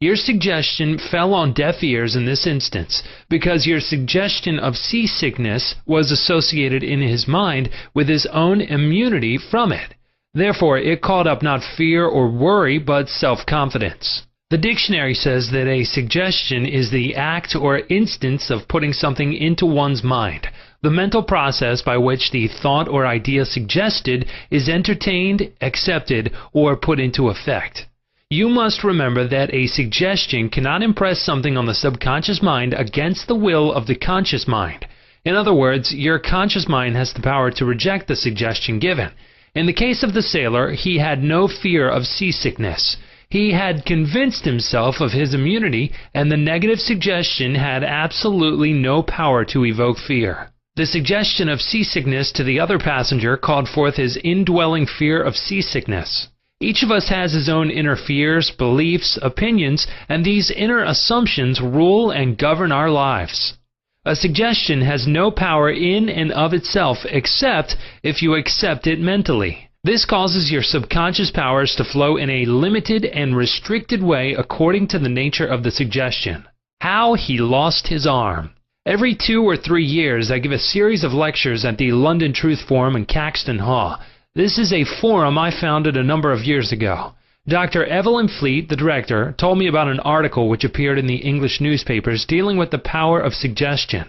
Your suggestion fell on deaf ears in this instance, because your suggestion of seasickness was associated in his mind with his own immunity from it. Therefore, it called up not fear or worry, but self-confidence. The dictionary says that a suggestion is the act or instance of putting something into one's mind, the mental process by which the thought or idea suggested is entertained, accepted, or put into effect. You must remember that a suggestion cannot impress something on the subconscious mind against the will of the conscious mind. In other words, your conscious mind has the power to reject the suggestion given. In the case of the sailor, he had no fear of seasickness. He had convinced himself of his immunity, and the negative suggestion had absolutely no power to evoke fear. The suggestion of seasickness to the other passenger called forth his indwelling fear of seasickness. Each of us has his own inner fears, beliefs, opinions, and these inner assumptions rule and govern our lives. A suggestion has no power in and of itself except if you accept it mentally. This causes your subconscious powers to flow in a limited and restricted way according to the nature of the suggestion. How he lost his arm. Every 2 or 3 years I give a series of lectures at the London Truth Forum in Caxton Hall. This is a forum I founded a number of years ago. Dr. Evelyn Fleet, the director, told me about an article which appeared in the English newspapers dealing with the power of suggestion.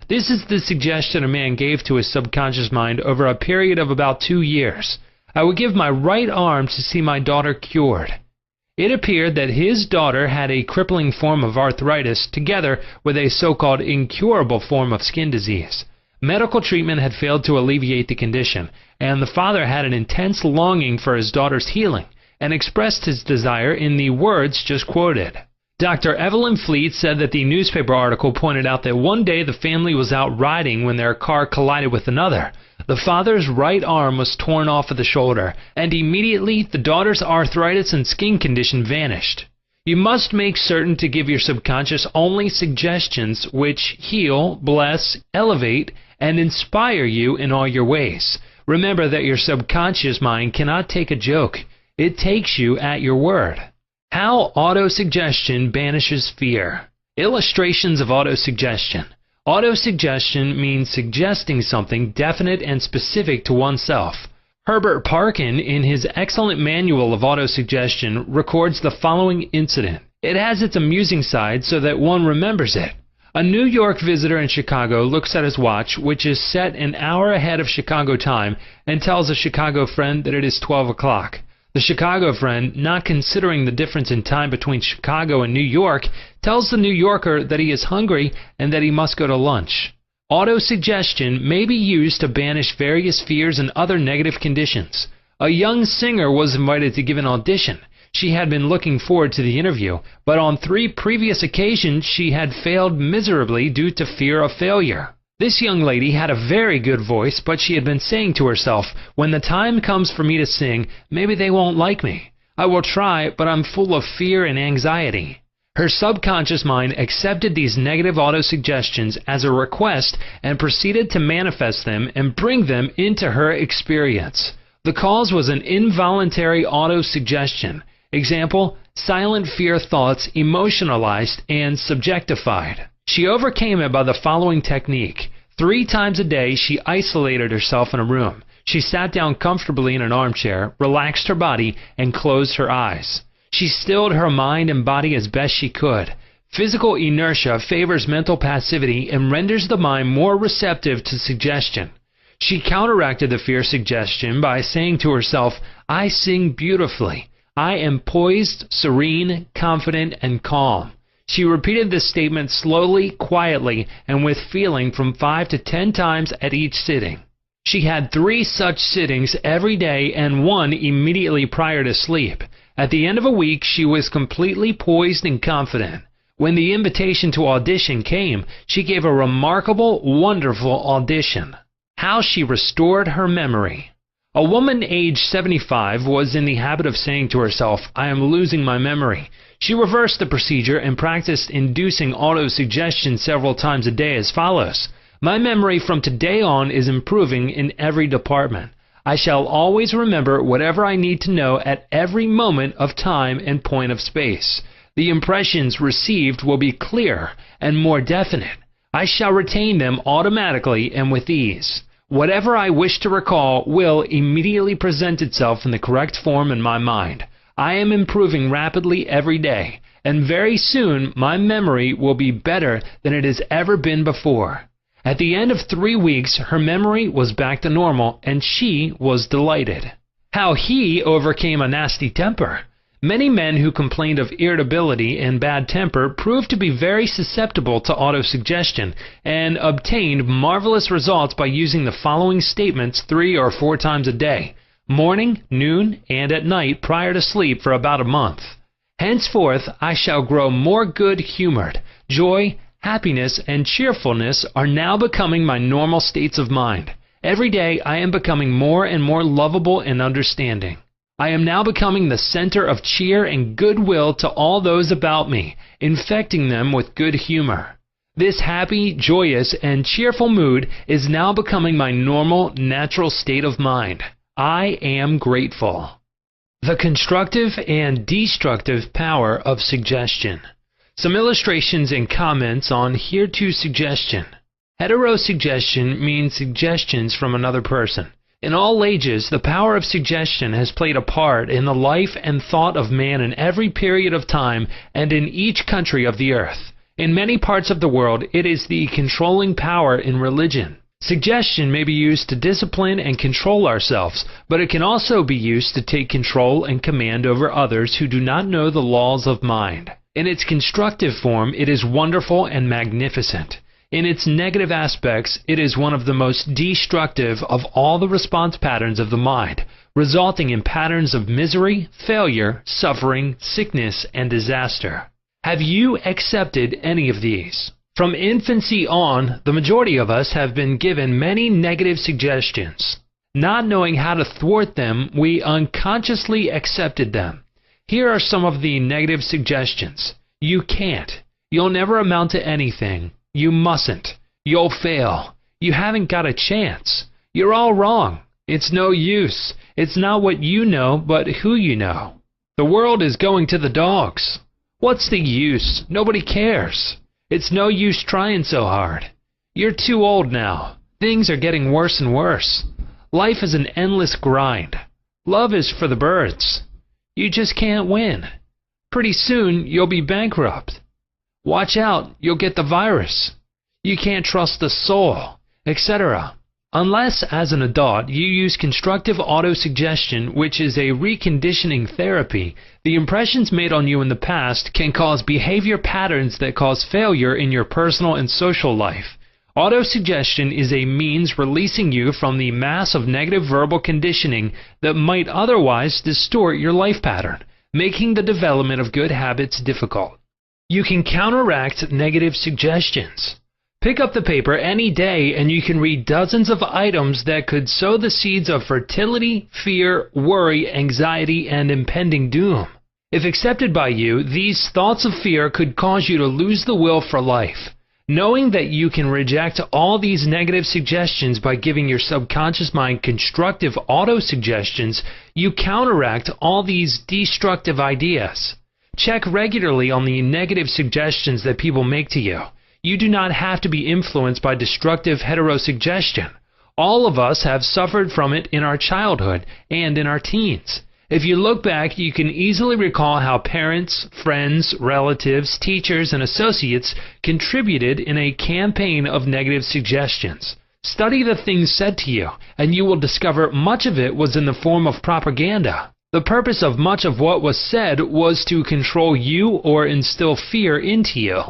This is the suggestion a man gave to his subconscious mind over a period of about 2 years. I would give my right arm to see my daughter cured. It appeared that his daughter had a crippling form of arthritis together with a so-called incurable form of skin disease. Medical treatment had failed to alleviate the condition, and the father had an intense longing for his daughter's healing, and expressed his desire in the words just quoted. Dr. Evelyn Fleet said that the newspaper article pointed out that one day the family was out riding when their car collided with another. The father's right arm was torn off of the shoulder, and immediately the daughter's arthritis and skin condition vanished. You must make certain to give your subconscious only suggestions which heal, bless, elevate, and inspire you in all your ways. Remember that your subconscious mind cannot take a joke. It takes you at your word. How autosuggestion banishes fear. Illustrations of autosuggestion. Autosuggestion means suggesting something definite and specific to oneself. Herbert Parkin, in his excellent manual of autosuggestion, records the following incident. It has its amusing side so that one remembers it. A New York visitor in Chicago looks at his watch, which is set an hour ahead of Chicago time, and tells a Chicago friend that it is 12 o'clock. The Chicago friend, not considering the difference in time between Chicago and New York, tells the New Yorker that he is hungry and that he must go to lunch. Autosuggestion may be used to banish various fears and other negative conditions. A young singer was invited to give an audition. She had been looking forward to the interview, but on 3 previous occasions she had failed miserably due to fear of failure. This young lady had a very good voice, but she had been saying to herself, when the time comes for me to sing, maybe they won't like me. I will try, but I'm full of fear and anxiety. Her subconscious mind accepted these negative autosuggestions as a request and proceeded to manifest them and bring them into her experience. The cause was an involuntary autosuggestion. Example, silent fear thoughts emotionalized and subjectified. She overcame it by the following technique. 3 times a day, she isolated herself in a room. She sat down comfortably in an armchair, relaxed her body, and closed her eyes. She stilled her mind and body as best she could. Physical inertia favors mental passivity and renders the mind more receptive to suggestion. She counteracted the fear suggestion by saying to herself, I sing beautifully. I am poised, serene, confident, and calm. She repeated this statement slowly, quietly, and with feeling from 5 to 10 times at each sitting. She had 3 such sittings every day and 1 immediately prior to sleep. At the end of a week, she was completely poised and confident. When the invitation to audition came, she gave a remarkable, wonderful audition. How she restored her memory. A woman aged 75 was in the habit of saying to herself, I am losing my memory. She reversed the procedure and practiced inducing autosuggestion several times a day as follows. My memory from today on is improving in every department. I shall always remember whatever I need to know at every moment of time and point of space. The impressions received will be clearer and more definite. I shall retain them automatically and with ease. Whatever I wish to recall will immediately present itself in the correct form in my mind. I am improving rapidly every day, and very soon my memory will be better than it has ever been before. At the end of 3 weeks, her memory was back to normal, and she was delighted. How he overcame a nasty temper. Many men who complained of irritability and bad temper proved to be very susceptible to autosuggestion and obtained marvelous results by using the following statements 3 or 4 times a day, morning, noon, and at night prior to sleep for about a month. Henceforth I shall grow more good-humored. Joy, happiness, and cheerfulness are now becoming my normal states of mind. Every day I am becoming more and more lovable and understanding. I am now becoming the center of cheer and goodwill to all those about me, infecting them with good humor. This happy, joyous, and cheerful mood is now becoming my normal, natural state of mind. I am grateful. The constructive and destructive power of suggestion. Some illustrations and comments on hereto suggestion. Heterosuggestion means suggestions from another person. In all ages, the power of suggestion has played a part in the life and thought of man in every period of time and in each country of the earth. In many parts of the world, it is the controlling power in religion. Suggestion may be used to discipline and control ourselves, but it can also be used to take control and command over others who do not know the laws of mind. In its constructive form, it is wonderful and magnificent. In its negative aspects, it is one of the most destructive of all the response patterns of the mind, resulting in patterns of misery, failure, suffering, sickness, and disaster. Have you accepted any of these? From infancy on, the majority of us have been given many negative suggestions. Not knowing how to thwart them, we unconsciously accepted them. Here are some of the negative suggestions. You can't. You'll never amount to anything. You mustn't. You'll fail. You haven't got a chance. You're all wrong. It's no use. It's not what you know, but who you know. The world is going to the dogs. What's the use? Nobody cares. It's no use trying so hard. You're too old now. Things are getting worse and worse. Life is an endless grind. Love is for the birds. You just can't win. Pretty soon you'll be bankrupt. Watch out, you'll get the virus. You can't trust the soul, etc. Unless, as an adult, you use constructive autosuggestion, which is a reconditioning therapy, the impressions made on you in the past can cause behavior patterns that cause failure in your personal and social life. Autosuggestion is a means releasing you from the mass of negative verbal conditioning that might otherwise distort your life pattern. making the development of good habits difficult. You can counteract negative suggestions. Pick up the paper any day and you can read dozens of items that could sow the seeds of fertility, fear, worry, anxiety, and impending doom. If accepted by you, these thoughts of fear could cause you to lose the will for life. Knowing that you can reject all these negative suggestions by giving your subconscious mind constructive auto-suggestions, you counteract all these destructive ideas. Check regularly on the negative suggestions that people make to you. You do not have to be influenced by destructive heterosuggestion. All of us have suffered from it in our childhood and in our teens. If you look back, you can easily recall how parents, friends, relatives, teachers, and associates contributed in a campaign of negative suggestions. Study the things said to you, and you will discover much of it was in the form of propaganda. The purpose of much of what was said was to control you or instill fear into you.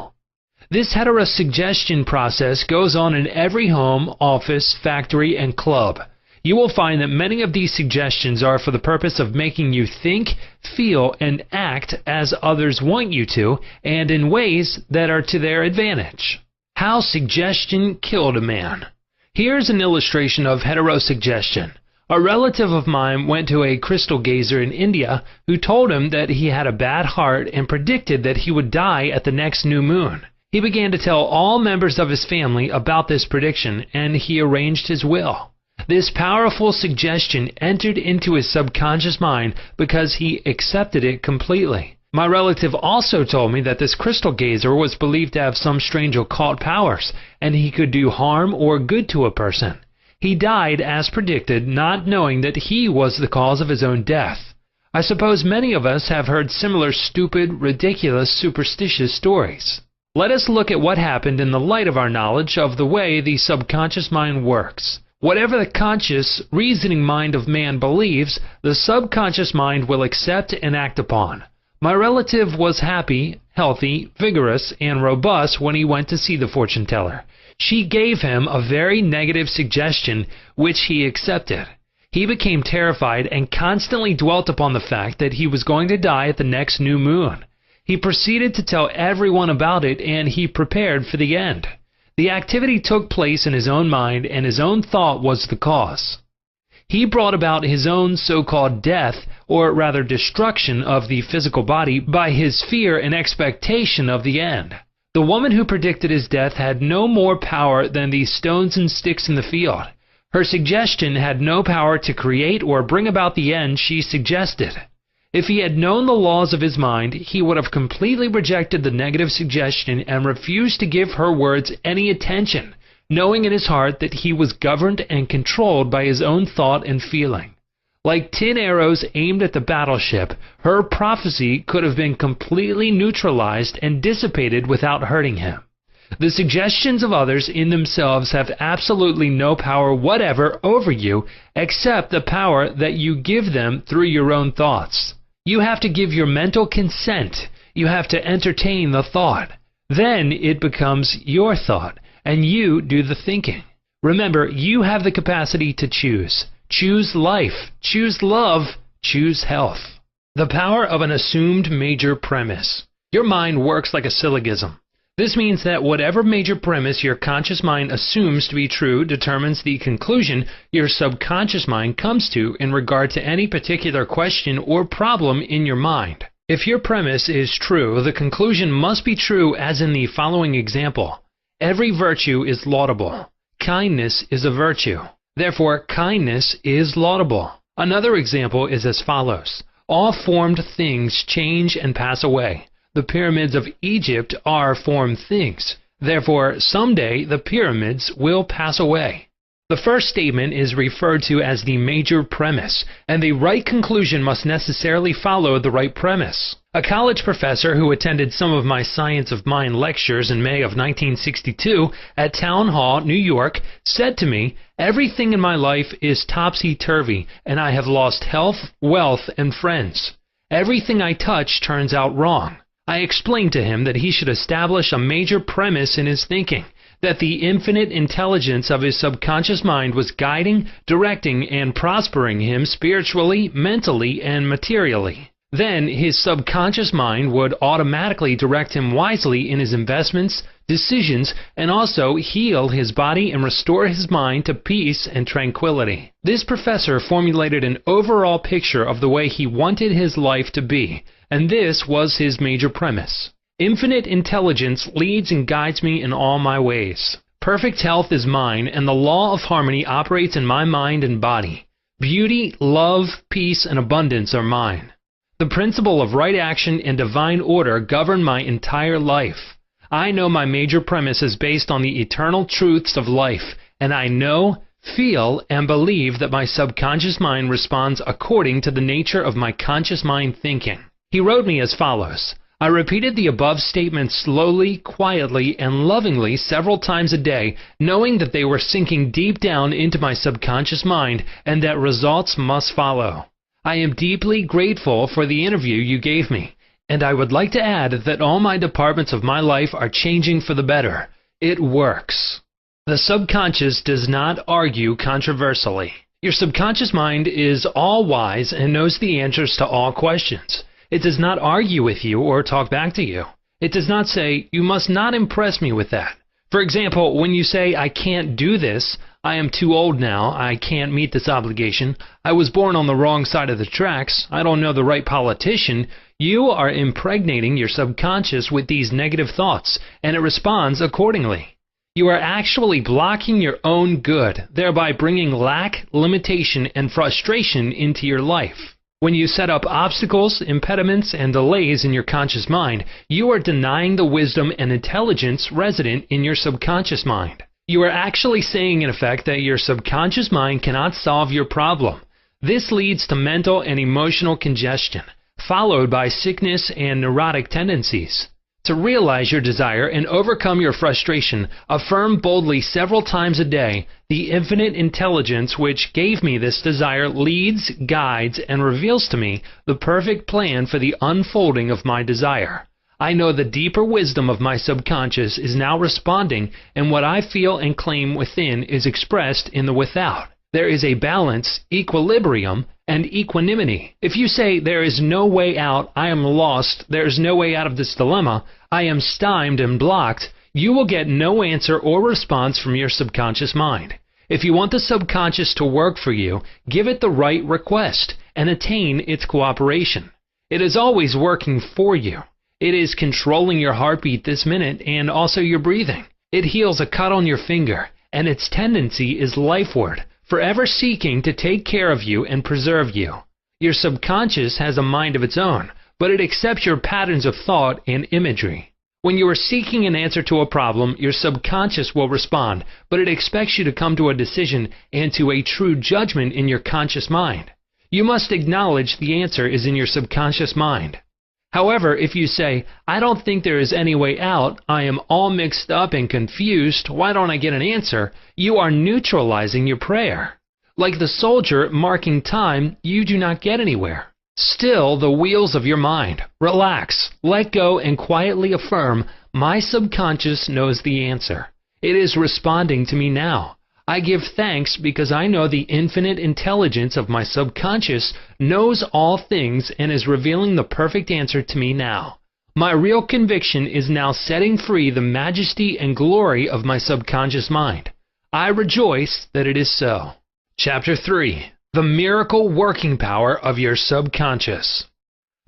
This heterosuggestion process goes on in every home, office, factory, and club. You will find that many of these suggestions are for the purpose of making you think, feel, and act as others want you to, and in ways that are to their advantage. How suggestion killed a man. Here's an illustration of heterosuggestion. A relative of mine went to a crystal gazer in India who told him that he had a bad heart and predicted that he would die at the next new moon. He began to tell all members of his family about this prediction, and he arranged his will. This powerful suggestion entered into his subconscious mind because he accepted it completely. My relative also told me that this crystal gazer was believed to have some strange occult powers, and he could do harm or good to a person. He died as predicted, not knowing that he was the cause of his own death. I suppose many of us have heard similar stupid, ridiculous, superstitious stories. Let us look at what happened in the light of our knowledge of the way the subconscious mind works. Whatever the conscious, reasoning mind of man believes, the subconscious mind will accept and act upon. My relative was happy, healthy, vigorous, and robust when he went to see the fortune teller. She gave him a very negative suggestion, which he accepted. He became terrified and constantly dwelt upon the fact that he was going to die at the next new moon. He proceeded to tell everyone about it, and he prepared for the end. The activity took place in his own mind, and his own thought was the cause. He brought about his own so-called death, or rather destruction of the physical body, by his fear and expectation of the end. The woman who predicted his death had no more power than the stones and sticks in the field. Her suggestion had no power to create or bring about the end she suggested. If he had known the laws of his mind, he would have completely rejected the negative suggestion and refused to give her words any attention, knowing in his heart that he was governed and controlled by his own thought and feeling. Like tin arrows aimed at the battleship, her prophecy could have been completely neutralized and dissipated without hurting him. The suggestions of others in themselves have absolutely no power whatever over you except the power that you give them through your own thoughts. You have to give your mental consent. You have to entertain the thought. Then it becomes your thought, and you do the thinking. Remember, you have the capacity to choose. Choose life. Choose love. Choose health. The power of an assumed major premise. Your mind works like a syllogism. This means that whatever major premise your conscious mind assumes to be true determines the conclusion your subconscious mind comes to in regard to any particular question or problem in your mind. If your premise is true, the conclusion must be true, as in the following example. Every virtue is laudable. Kindness is a virtue. Therefore, kindness is laudable. Another example is as follows. All formed things change and pass away. The pyramids of Egypt are formed things. Therefore, someday the pyramids will pass away. The first statement is referred to as the major premise, and the right conclusion must necessarily follow the right premise. A college professor who attended some of my Science of Mind lectures in May of 1962 at Town Hall, New York, said to me, "Everything in my life is topsy-turvy, and I have lost health, wealth, and friends. Everything I touch turns out wrong." I explained to him that he should establish a major premise in his thinking, that the infinite intelligence of his subconscious mind was guiding, directing, and prospering him spiritually, mentally, and materially. Then his subconscious mind would automatically direct him wisely in his investments, decisions, and also heal his body and restore his mind to peace and tranquility. This professor formulated an overall picture of the way he wanted his life to be, and this was his major premise. Infinite intelligence leads and guides me in all my ways. Perfect health is mine, and the law of harmony operates in my mind and body. Beauty, love, peace, and abundance are mine. The principle of right action and divine order govern my entire life. I know my major premise is based on the eternal truths of life, and I know, feel, and believe that my subconscious mind responds according to the nature of my conscious mind thinking. He wrote me as follows. I repeated the above statements slowly, quietly, and lovingly several times a day, knowing that they were sinking deep down into my subconscious mind and that results must follow. I am deeply grateful for the interview you gave me, and I would like to add that all my departments of my life are changing for the better. It works. The subconscious does not argue controversially. Your subconscious mind is all-wise and knows the answers to all questions. It does not argue with you or talk back to you. It does not say, "You must not impress me with that." For example, when you say, "I can't do this," "I am too old now," "I can't meet this obligation," "I was born on the wrong side of the tracks," "I don't know the right politician," you are impregnating your subconscious with these negative thoughts, and it responds accordingly. You are actually blocking your own good, thereby bringing lack, limitation, and frustration into your life. When you set up obstacles, impediments, and delays in your conscious mind, you are denying the wisdom and intelligence resident in your subconscious mind. You are actually saying, in effect, that your subconscious mind cannot solve your problem. This leads to mental and emotional congestion, followed by sickness and neurotic tendencies. To realize your desire and overcome your frustration, affirm boldly several times a day, "The infinite intelligence which gave me this desire leads, guides, and reveals to me the perfect plan for the unfolding of my desire. I know the deeper wisdom of my subconscious is now responding, and what I feel and claim within is expressed in the without. There is a balance, equilibrium, and equanimity. If you say, 'There is no way out, I am lost, there is no way out of this dilemma, I am stymied and blocked,' you will get no answer or response from your subconscious mind. If you want the subconscious to work for you, give it the right request and attain its cooperation. It is always working for you. It is controlling your heartbeat this minute and also your breathing. It heals a cut on your finger, and its tendency is lifeward, forever seeking to take care of you and preserve you. Your subconscious has a mind of its own, but it accepts your patterns of thought and imagery. When you are seeking an answer to a problem, your subconscious will respond, but it expects you to come to a decision and to a true judgment in your conscious mind. You must acknowledge the answer is in your subconscious mind. However, if you say, "I don't think there is any way out, I am all mixed up and confused, why don't I get an answer?" you are neutralizing your prayer. Like the soldier marking time, you do not get anywhere. Still the wheels of your mind. Relax, let go, and quietly affirm, "My subconscious knows the answer. It is responding to me now. I give thanks because I know the infinite intelligence of my subconscious knows all things and is revealing the perfect answer to me now. My real conviction is now setting free the majesty and glory of my subconscious mind. I rejoice that it is so." Chapter 3. The Miracle Working Power of Your Subconscious.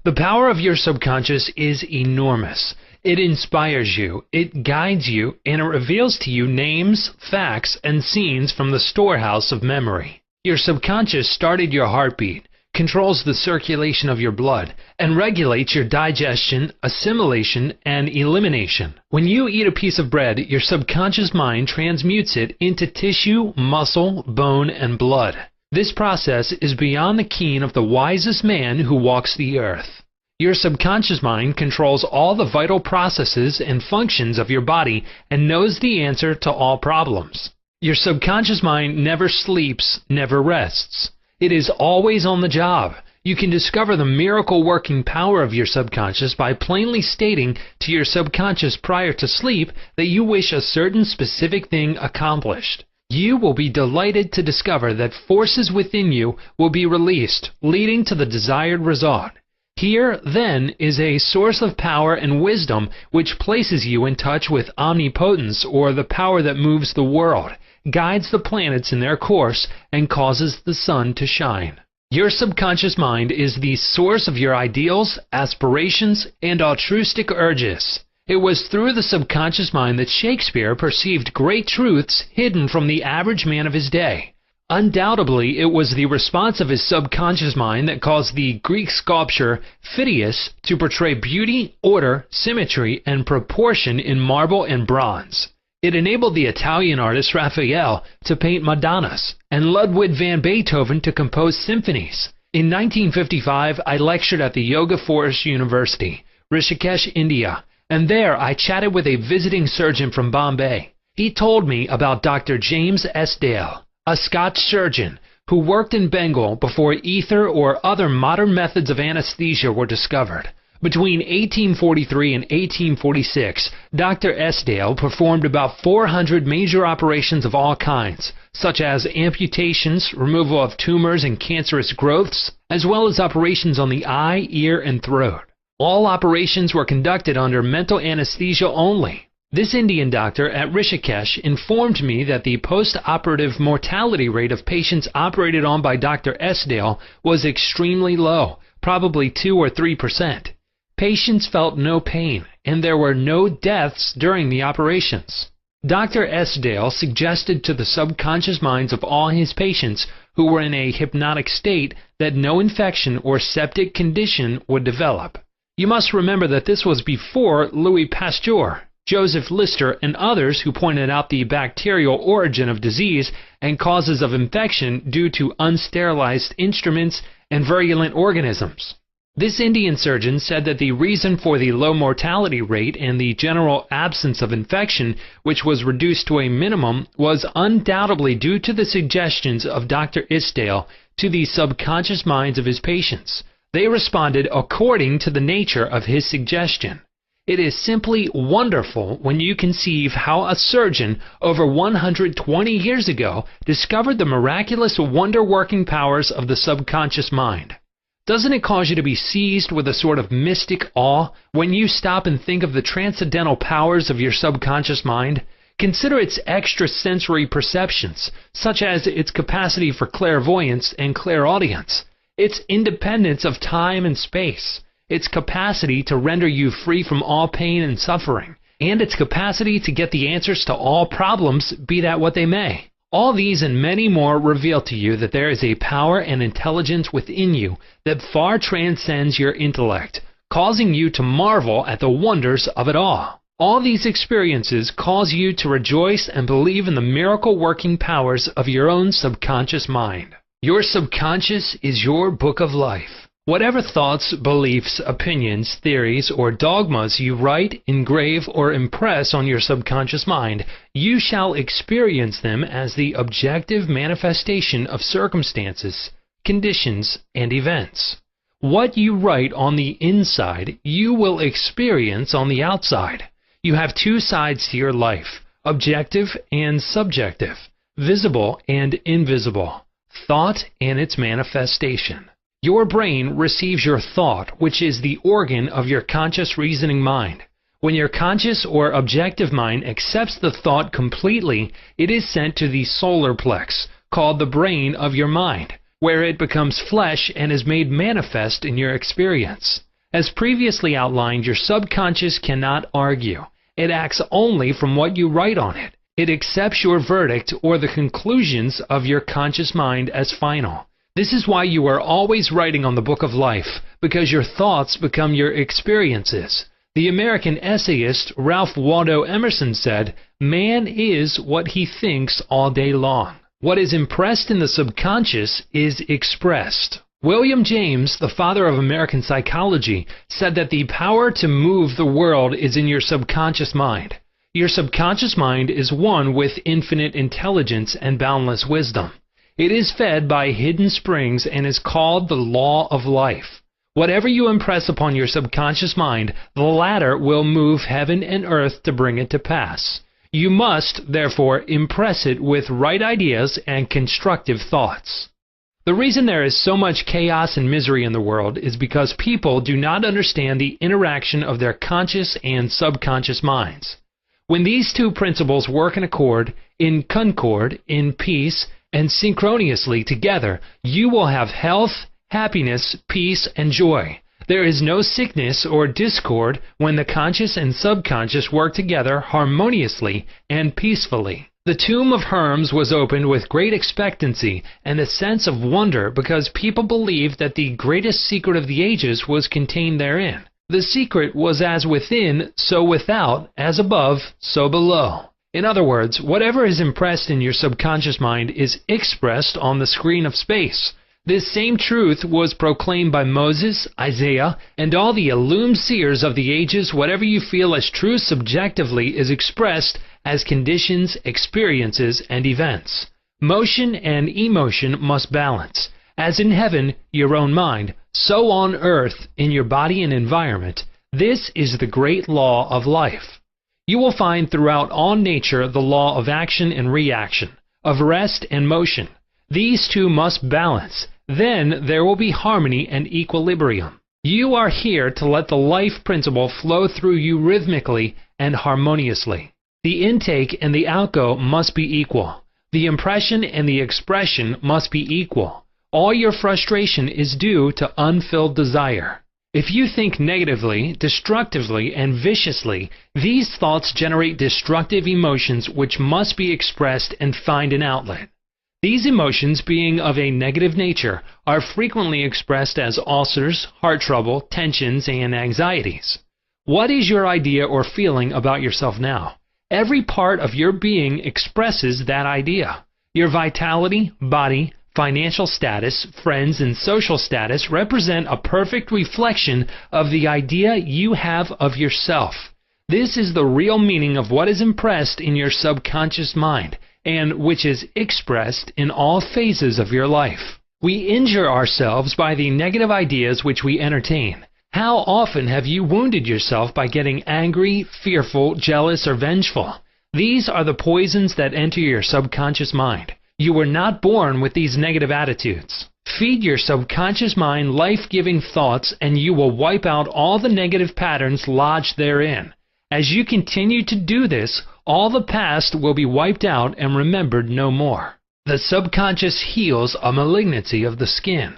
The power of your subconscious is enormous. It inspires you, it guides you, and it reveals to you names, facts, and scenes from the storehouse of memory. Your subconscious started your heartbeat, controls the circulation of your blood, and regulates your digestion, assimilation, and elimination. When you eat a piece of bread, your subconscious mind transmutes it into tissue, muscle, bone, and blood. This process is beyond the ken of the wisest man who walks the earth. Your subconscious mind controls all the vital processes and functions of your body and knows the answer to all problems. Your subconscious mind never sleeps, never rests. It is always on the job. You can discover the miracle-working power of your subconscious by plainly stating to your subconscious prior to sleep that you wish a certain specific thing accomplished. You will be delighted to discover that forces within you will be released, leading to the desired result. Here, then, is a source of power and wisdom which places you in touch with omnipotence, or the power that moves the world, guides the planets in their course, and causes the sun to shine. Your subconscious mind is the source of your ideals, aspirations, and altruistic urges. It was through the subconscious mind that Shakespeare perceived great truths hidden from the average man of his day. Undoubtedly, it was the response of his subconscious mind that caused the Greek sculptor Phidias to portray beauty, order, symmetry, and proportion in marble and bronze. It enabled the Italian artist Raphael to paint Madonnas, and Ludwig van Beethoven to compose symphonies. In 1955, I lectured at the Yoga Forest University, Rishikesh, India, and there I chatted with a visiting surgeon from Bombay. He told me about Dr. James S. Dale, a Scotch surgeon who worked in Bengal before ether or other modern methods of anesthesia were discovered. Between 1843 and 1846, Dr. S. Dale performed about 400 major operations of all kinds, such as amputations, removal of tumors and cancerous growths, as well as operations on the eye, ear, and throat. All operations were conducted under mental anesthesia only. This Indian doctor at Rishikesh informed me that the post-operative mortality rate of patients operated on by Dr. S. Dale was extremely low, probably 2 or 3%. Patients felt no pain, and there were no deaths during the operations. Dr. S. Dale suggested to the subconscious minds of all his patients who were in a hypnotic state that no infection or septic condition would develop. You must remember that this was before Louis Pasteur, Joseph Lister, and others who pointed out the bacterial origin of disease and causes of infection due to unsterilized instruments and virulent organisms. This Indian surgeon said that the reason for the low mortality rate and the general absence of infection, which was reduced to a minimum, was undoubtedly due to the suggestions of Dr. Isdale to the subconscious minds of his patients. They responded according to the nature of his suggestion. It is simply wonderful when you conceive how a surgeon over 120 years ago discovered the miraculous wonder-working powers of the subconscious mind. Doesn't it cause you to be seized with a sort of mystic awe when you stop and think of the transcendental powers of your subconscious mind? Consider its extrasensory perceptions, such as its capacity for clairvoyance and clairaudience, its independence of time and space, its capacity to render you free from all pain and suffering, and its capacity to get the answers to all problems, be that what they may. All these and many more reveal to you that there is a power and intelligence within you that far transcends your intellect, causing you to marvel at the wonders of it all. All these experiences cause you to rejoice and believe in the miracle-working powers of your own subconscious mind. Your subconscious is your book of life. Whatever thoughts, beliefs, opinions, theories, or dogmas you write, engrave, or impress on your subconscious mind, you shall experience them as the objective manifestation of circumstances, conditions, and events. What you write on the inside, you will experience on the outside. You have two sides to your life, objective and subjective, visible and invisible, thought and its manifestation. Your brain receives your thought, which is the organ of your conscious reasoning mind. When your conscious or objective mind accepts the thought completely, it is sent to the solar plex, called the brain of your mind, where it becomes flesh and is made manifest in your experience. As previously outlined, your subconscious cannot argue. It acts only from what you write on it. It accepts your verdict or the conclusions of your conscious mind as final. This is why you are always writing on the book of life, because your thoughts become your experiences. The American essayist Ralph Waldo Emerson said, "Man is what he thinks all day long." What is impressed in the subconscious is expressed. William James, the father of American psychology, said that the power to move the world is in your subconscious mind. Your subconscious mind is one with infinite intelligence and boundless wisdom. It is fed by hidden springs and is called the law of life. Whatever you impress upon your subconscious mind, the latter will move heaven and earth to bring it to pass. You must, therefore, impress it with right ideas and constructive thoughts. The reason there is so much chaos and misery in the world is because people do not understand the interaction of their conscious and subconscious minds. When these two principles work in accord, in concord, in peace, and synchronously together, you will have health, happiness, peace, and joy. There is no sickness or discord when the conscious and subconscious work together harmoniously and peacefully. The tomb of Hermes was opened with great expectancy and a sense of wonder because people believed that the greatest secret of the ages was contained therein. The secret was as within, so without, as above, so below. In other words, whatever is impressed in your subconscious mind is expressed on the screen of space. This same truth was proclaimed by Moses, Isaiah, and all the illumined seers of the ages. Whatever you feel as true subjectively is expressed as conditions, experiences, and events. Motion and emotion must balance. As in heaven, your own mind, so on earth, in your body and environment. This is the great law of life. You will find throughout all nature the law of action and reaction, of rest and motion. These two must balance. Then there will be harmony and equilibrium. You are here to let the life principle flow through you rhythmically and harmoniously. The intake and the outgo must be equal. The impression and the expression must be equal. All your frustration is due to unfilled desire. If you think negatively, destructively, and viciously, these thoughts generate destructive emotions which must be expressed and find an outlet. These emotions, being of a negative nature, are frequently expressed as ulcers, heart trouble, tensions, and anxieties. What is your idea or feeling about yourself now? Every part of your being expresses that idea. Your vitality, body, financial status, friends, and social status represent a perfect reflection of the idea you have of yourself. This is the real meaning of what is impressed in your subconscious mind, and which is expressed in all phases of your life. We injure ourselves by the negative ideas which we entertain. How often have you wounded yourself by getting angry, fearful, jealous, or vengeful? These are the poisons that enter your subconscious mind. You were not born with these negative attitudes. Feed your subconscious mind life-giving thoughts and you will wipe out all the negative patterns lodged therein. As you continue to do this, all the past will be wiped out and remembered no more. The subconscious heals a malignancy of the skin.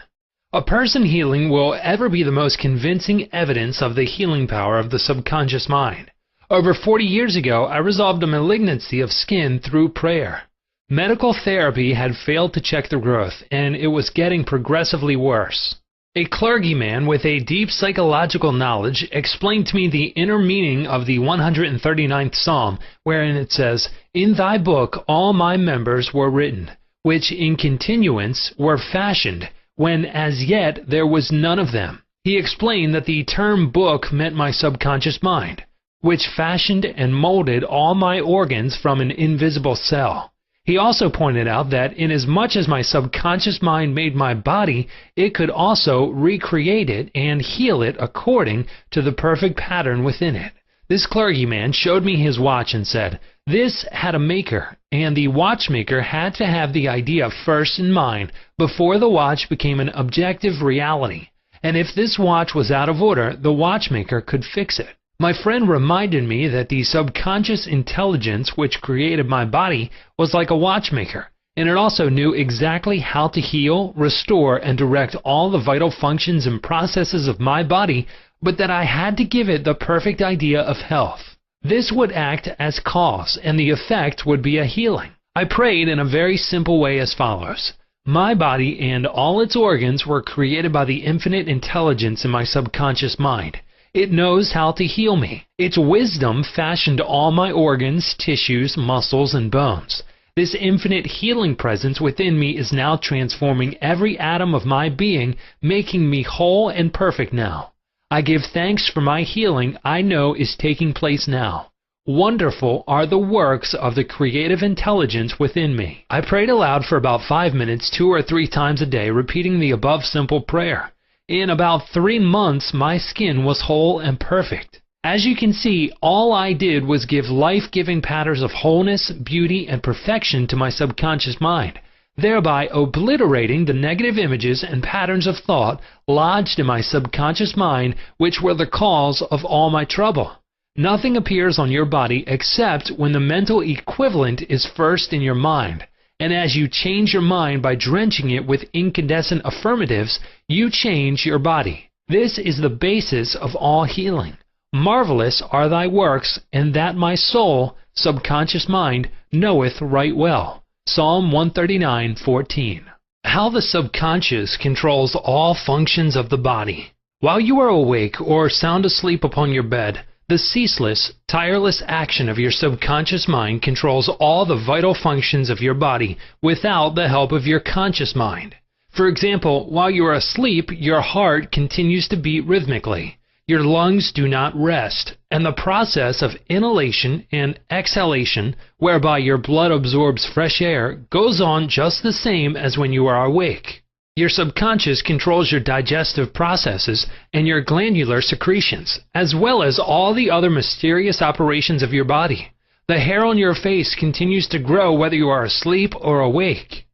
A person healing will ever be the most convincing evidence of the healing power of the subconscious mind. Over 40 years ago, I resolved a malignancy of skin through prayer. Medical therapy had failed to check the growth, and it was getting progressively worse. A clergyman with a deep psychological knowledge explained to me the inner meaning of the 139th Psalm, wherein it says, "In thy book all my members were written, which in continuance were fashioned, when as yet there was none of them." He explained that the term book meant my subconscious mind, which fashioned and molded all my organs from an invisible cell. He also pointed out that inasmuch as my subconscious mind made my body, it could also recreate it and heal it according to the perfect pattern within it. This clergyman showed me his watch and said, "This had a maker, and the watchmaker had to have the idea first in mind before the watch became an objective reality. And if this watch was out of order, the watchmaker could fix it." My friend reminded me that the subconscious intelligence which created my body was like a watchmaker, and it also knew exactly how to heal, restore, and direct all the vital functions and processes of my body, but that I had to give it the perfect idea of health. This would act as cause, and the effect would be a healing. I prayed in a very simple way as follows. My body and all its organs were created by the infinite intelligence in my subconscious mind. It knows how to heal me. Its wisdom fashioned all my organs, tissues, muscles, and bones. This infinite healing presence within me is now transforming every atom of my being, making me whole and perfect now. I give thanks for my healing I know is taking place now. Wonderful are the works of the creative intelligence within me. I prayed aloud for about 5 minutes 2 or 3 times a day, repeating the above simple prayer. In about 3 months, my skin was whole and perfect. As you can see, all I did was give life-giving patterns of wholeness, beauty, and perfection to my subconscious mind. thereby obliterating the negative images and patterns of thought lodged in my subconscious mind, which were the cause of all my trouble. Nothing appears on your body except when the mental equivalent is first in your mind, and as you change your mind by drenching it with incandescent affirmatives, you change your body. This is the basis of all healing. Marvelous are thy works, and that my soul, subconscious mind, knoweth right well. Psalm 139:14. How the subconscious controls all functions of the body. While you are awake or sound asleep upon your bed, the ceaseless, tireless action of your subconscious mind controls all the vital functions of your body without the help of your conscious mind. For example, while you are asleep, your heart continues to beat rhythmically. Your lungs do not rest, and the process of inhalation and exhalation, whereby your blood absorbs fresh air, goes on just the same as when you are awake. Your subconscious controls your digestive processes and your glandular secretions, as well as all the other mysterious operations of your body. The hair on your face continues to grow whether you are asleep or awake.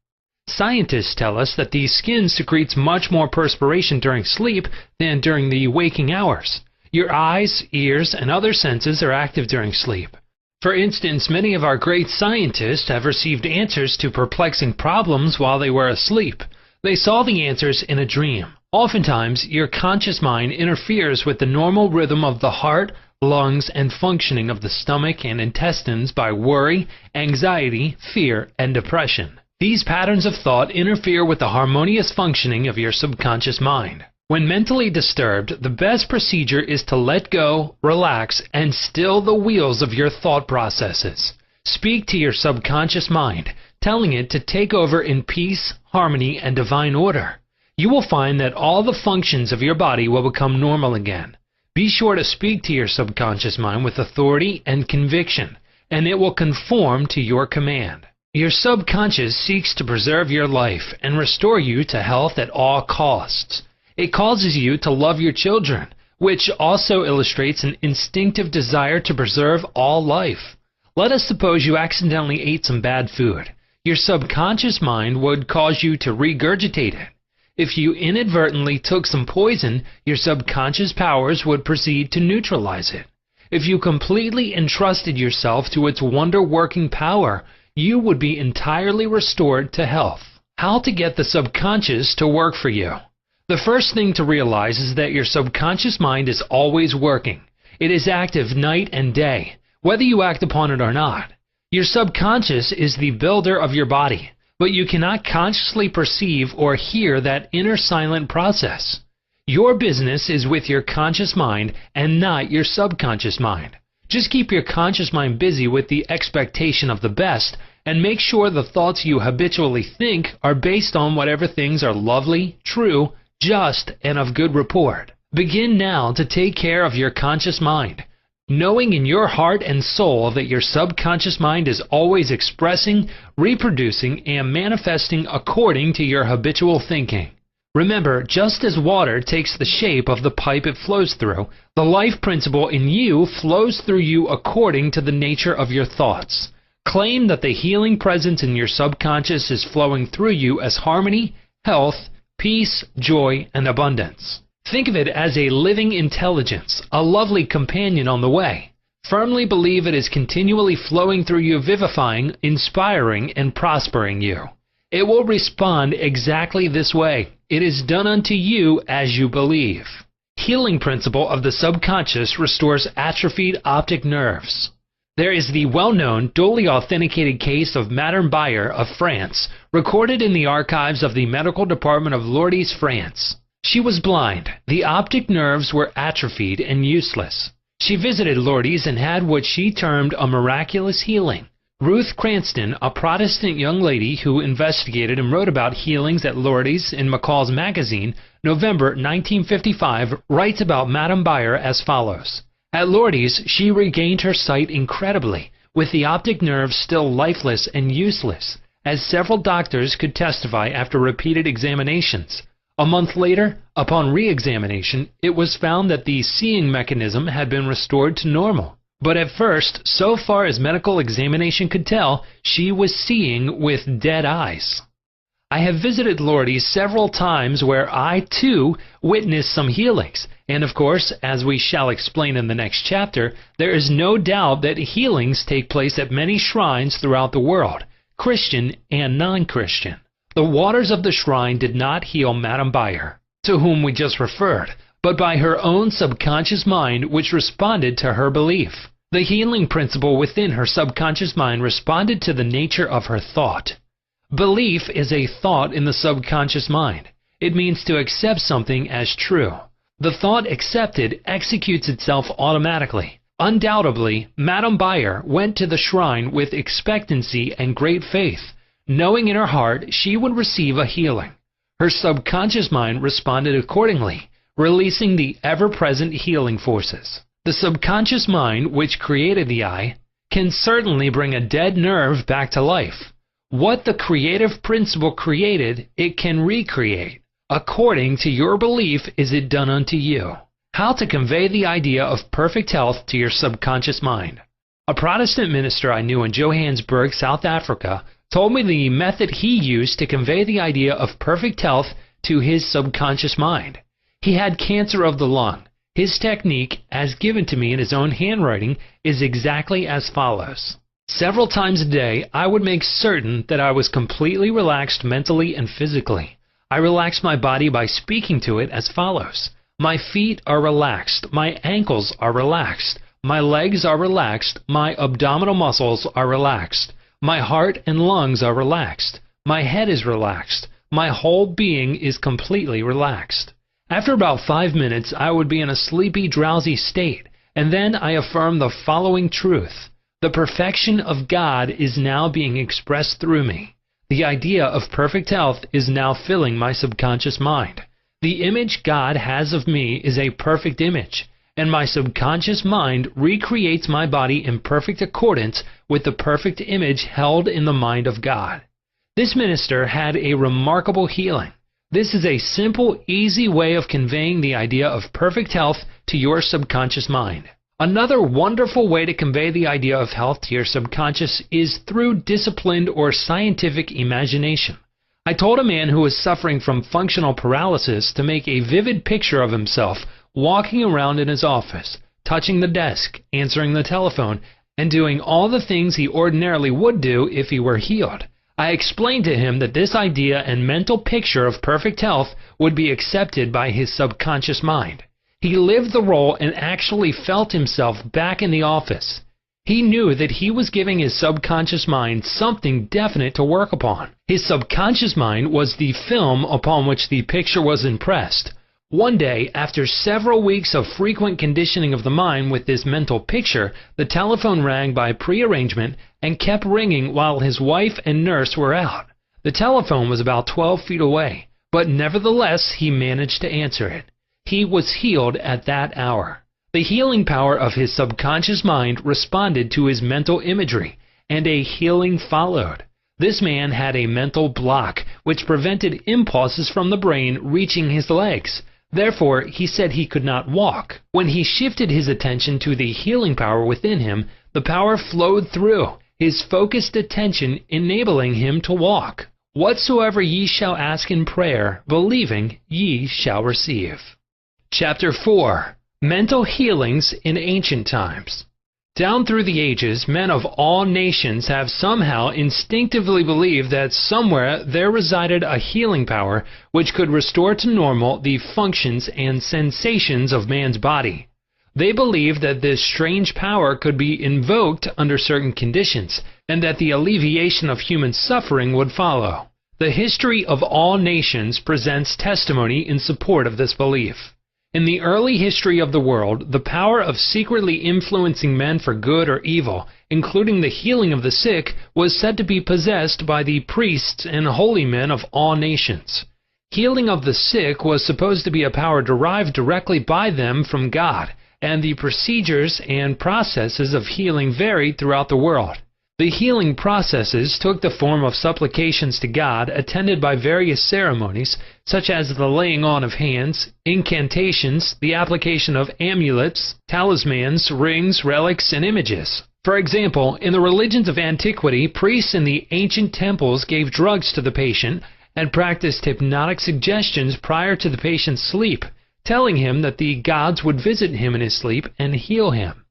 Scientists tell us that the skin secretes much more perspiration during sleep than during the waking hours. Your eyes, ears, and other senses are active during sleep. For instance, many of our great scientists have received answers to perplexing problems while they were asleep. They saw the answers in a dream. Oftentimes, your conscious mind interferes with the normal rhythm of the heart, lungs, and functioning of the stomach and intestines by worry, anxiety, fear, and depression. These patterns of thought interfere with the harmonious functioning of your subconscious mind. When mentally disturbed, the best procedure is to let go, relax, and still the wheels of your thought processes. Speak to your subconscious mind, telling it to take over in peace, harmony, and divine order. You will find that all the functions of your body will become normal again. Be sure to speak to your subconscious mind with authority and conviction, and it will conform to your command. Your subconscious seeks to preserve your life and restore you to health at all costs. It causes you to love your children, which also illustrates an instinctive desire to preserve all life. Let us suppose you accidentally ate some bad food. Your subconscious mind would cause you to regurgitate it. If you inadvertently took some poison, your subconscious powers would proceed to neutralize it. If you completely entrusted yourself to its wonder-working power, you would be entirely restored to health. How to get the subconscious to work for you? The first thing to realize is that your subconscious mind is always working. It is active night and day, whether you act upon it or not. Your subconscious is the builder of your body, but you cannot consciously perceive or hear that inner silent process. Your business is with your conscious mind and not your subconscious mind. Just keep your conscious mind busy with the expectation of the best, and make sure the thoughts you habitually think are based on whatever things are lovely, true, just, and of good report. Begin now to take care of your conscious mind, knowing in your heart and soul that your subconscious mind is always expressing, reproducing, and manifesting according to your habitual thinking. Remember, just as water takes the shape of the pipe it flows through, the life principle in you flows through you according to the nature of your thoughts. Claim that the healing presence in your subconscious is flowing through you as harmony, health, peace, joy, and abundance. Think of it as a living intelligence, a lovely companion on the way. Firmly believe it is continually flowing through you, vivifying, inspiring, and prospering you. It will respond exactly this way. It is done unto you as you believe. Healing principle of the subconscious restores atrophied optic nerves. There is the well-known, duly authenticated case of Madame Bayer of France, recorded in the archives of the medical department of Lourdes, France. She was blind. The optic nerves were atrophied and useless. She visited Lourdes and had what she termed a miraculous healing. Ruth Cranston, a Protestant young lady who investigated and wrote about healings at Lourdes in McCall's magazine, November 1955, writes about Madame Bayer as follows. At Lourdes, she regained her sight incredibly, with the optic nerves still lifeless and useless, as several doctors could testify after repeated examinations. A month later, upon re-examination, it was found that the seeing mechanism had been restored to normal. But at first, so far as medical examination could tell, she was seeing with dead eyes. I have visited Lourdes several times where I, too, witnessed some healings. And of course, as we shall explain in the next chapter, there is no doubt that healings take place at many shrines throughout the world, Christian and non-Christian. The waters of the shrine did not heal Madame Bayer, to whom we just referred, but by her own subconscious mind which responded to her belief. The healing principle within her subconscious mind responded to the nature of her thought. Belief is a thought in the subconscious mind. It means to accept something as true. The thought accepted executes itself automatically. Undoubtedly, Madame Bayer went to the shrine with expectancy and great faith, knowing in her heart she would receive a healing. Her subconscious mind responded accordingly, releasing the ever-present healing forces. The subconscious mind, which created the eye, can certainly bring a dead nerve back to life. What the creative principle created, it can recreate. According to your belief is it done unto you. How to convey the idea of perfect health to your subconscious mind. A Protestant minister I knew in Johannesburg, South Africa, told me the method he used to convey the idea of perfect health to his subconscious mind. He had cancer of the lung. His technique, as given to me in his own handwriting, is exactly as follows. Several times a day, I would make certain that I was completely relaxed mentally and physically. I relaxed my body by speaking to it as follows. My feet are relaxed. My ankles are relaxed. My legs are relaxed. My abdominal muscles are relaxed. My heart and lungs are relaxed. My head is relaxed. My whole being is completely relaxed. After about 5 minutes, I would be in a sleepy, drowsy state, and then I affirmed the following truth. The perfection of God is now being expressed through me. The idea of perfect health is now filling my subconscious mind. The image God has of me is a perfect image, and my subconscious mind recreates my body in perfect accordance with the perfect image held in the mind of God. This minister had a remarkable healing. This is a simple, easy way of conveying the idea of perfect health to your subconscious mind. Another wonderful way to convey the idea of health to your subconscious is through disciplined or scientific imagination. I told a man who was suffering from functional paralysis to make a vivid picture of himself walking around in his office, touching the desk, answering the telephone, and doing all the things he ordinarily would do if he were healed. I explained to him that this idea and mental picture of perfect health would be accepted by his subconscious mind. He lived the role and actually felt himself back in the office. He knew that he was giving his subconscious mind something definite to work upon. His subconscious mind was the film upon which the picture was impressed. One day, after several weeks of frequent conditioning of the mind with this mental picture, the telephone rang by prearrangement and kept ringing while his wife and nurse were out. The telephone was about 12 feet away, but nevertheless he managed to answer it. He was healed at that hour. The healing power of his subconscious mind responded to his mental imagery, and a healing followed. This man had a mental block which prevented impulses from the brain reaching his legs. Therefore, he said he could not walk. When he shifted his attention to the healing power within him, the power flowed through, his focused attention enabling him to walk. Whatsoever ye shall ask in prayer, believing, ye shall receive. Chapter 4. Mental Healings in Ancient Times. Down through the ages, men of all nations have somehow instinctively believed that somewhere there resided a healing power which could restore to normal the functions and sensations of man's body. They believed that this strange power could be invoked under certain conditions, and that the alleviation of human suffering would follow. The history of all nations presents testimony in support of this belief. In the early history of the world, the power of secretly influencing men for good or evil, including the healing of the sick, was said to be possessed by the priests and holy men of all nations. Healing of the sick was supposed to be a power derived directly by them from God, and the procedures and processes of healing varied throughout the world. The healing processes took the form of supplications to God attended by various ceremonies, such as the laying on of hands, incantations, the application of amulets, talismans, rings, relics, and images. For example, in the religions of antiquity, priests in the ancient temples gave drugs to the patient, and practiced hypnotic suggestions prior to the patient's sleep, telling him that the gods would visit him in his sleep and heal him.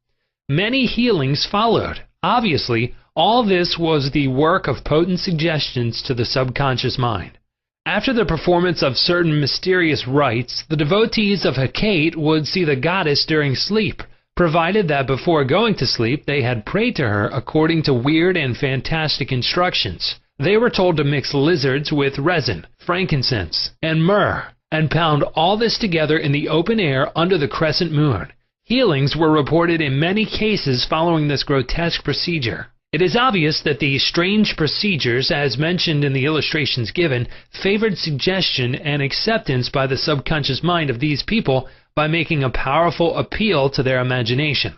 Many healings followed. Obviously, all this was the work of potent suggestions to the subconscious mind. After the performance of certain mysterious rites, the devotees of Hecate would see the goddess during sleep, provided that before going to sleep they had prayed to her according to weird and fantastic instructions. They were told to mix lizards with resin, frankincense, and myrrh, and pound all this together in the open air under the crescent moon. Healings were reported in many cases following this grotesque procedure. It is obvious that the strange procedures, as mentioned in the illustrations given, favored suggestion and acceptance by the subconscious mind of these people by making a powerful appeal to their imagination.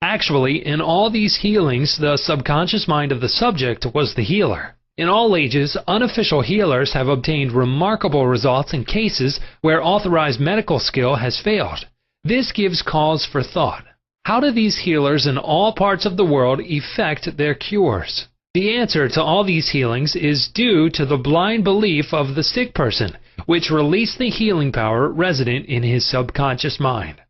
Actually, in all these healings, the subconscious mind of the subject was the healer. In all ages, unofficial healers have obtained remarkable results in cases where authorized medical skill has failed. This gives cause for thought. How do these healers in all parts of the world effect their cures? The answer to all these healings is due to the blind belief of the sick person, which released the healing power resident in his subconscious mind.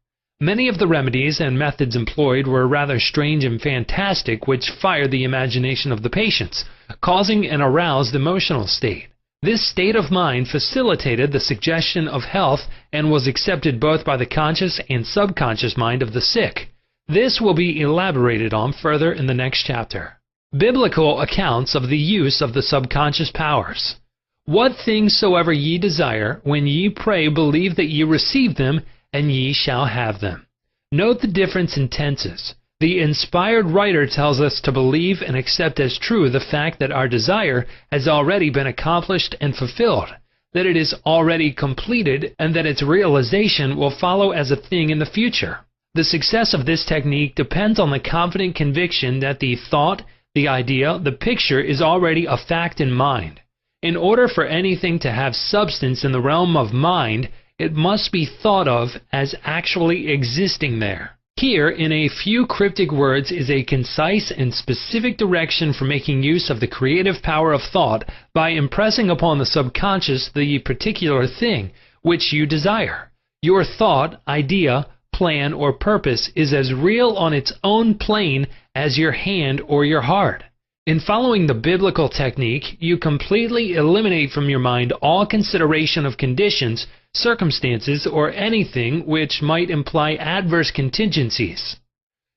Many of the remedies and methods employed were rather strange and fantastic, which fired the imagination of the patients, causing an aroused emotional state. This state of mind facilitated the suggestion of health and was accepted both by the conscious and subconscious mind of the sick. This will be elaborated on further in the next chapter. Biblical accounts of the use of the subconscious powers. What things soever ye desire, when ye pray, believe that ye receive them, and ye shall have them. Note the difference in tenses. The inspired writer tells us to believe and accept as true the fact that our desire has already been accomplished and fulfilled, that it is already completed, and that its realization will follow as a thing in the future. The success of this technique depends on the confident conviction that the thought, the idea, the picture is already a fact in mind. In order for anything to have substance in the realm of mind, it must be thought of as actually existing there. Here, in a few cryptic words, is a concise and specific direction for making use of the creative power of thought by impressing upon the subconscious the particular thing which you desire. Your thought, idea, plan, or purpose is as real on its own plane as your hand or your heart. In following the biblical technique, you completely eliminate from your mind all consideration of conditions, circumstances, or anything which might imply adverse contingencies.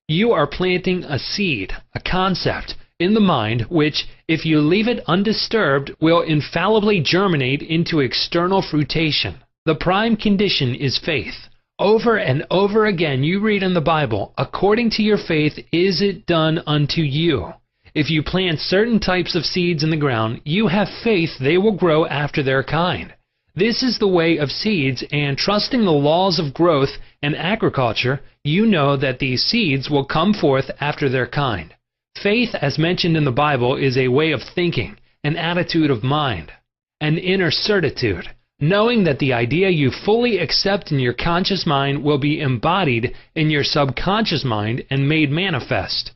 You are planting a seed, a concept, in the mind which, if you leave it undisturbed, will infallibly germinate into external fruition. The prime condition is faith. Over and over again you read in the Bible, according to your faith is it done unto you. If you plant certain types of seeds in the ground, you have faith they will grow after their kind. This is the way of seeds, and trusting the laws of growth and agriculture, you know that these seeds will come forth after their kind. Faith, as mentioned in the Bible, is a way of thinking, an attitude of mind, an inner certitude, knowing that the idea you fully accept in your conscious mind will be embodied in your subconscious mind and made manifest.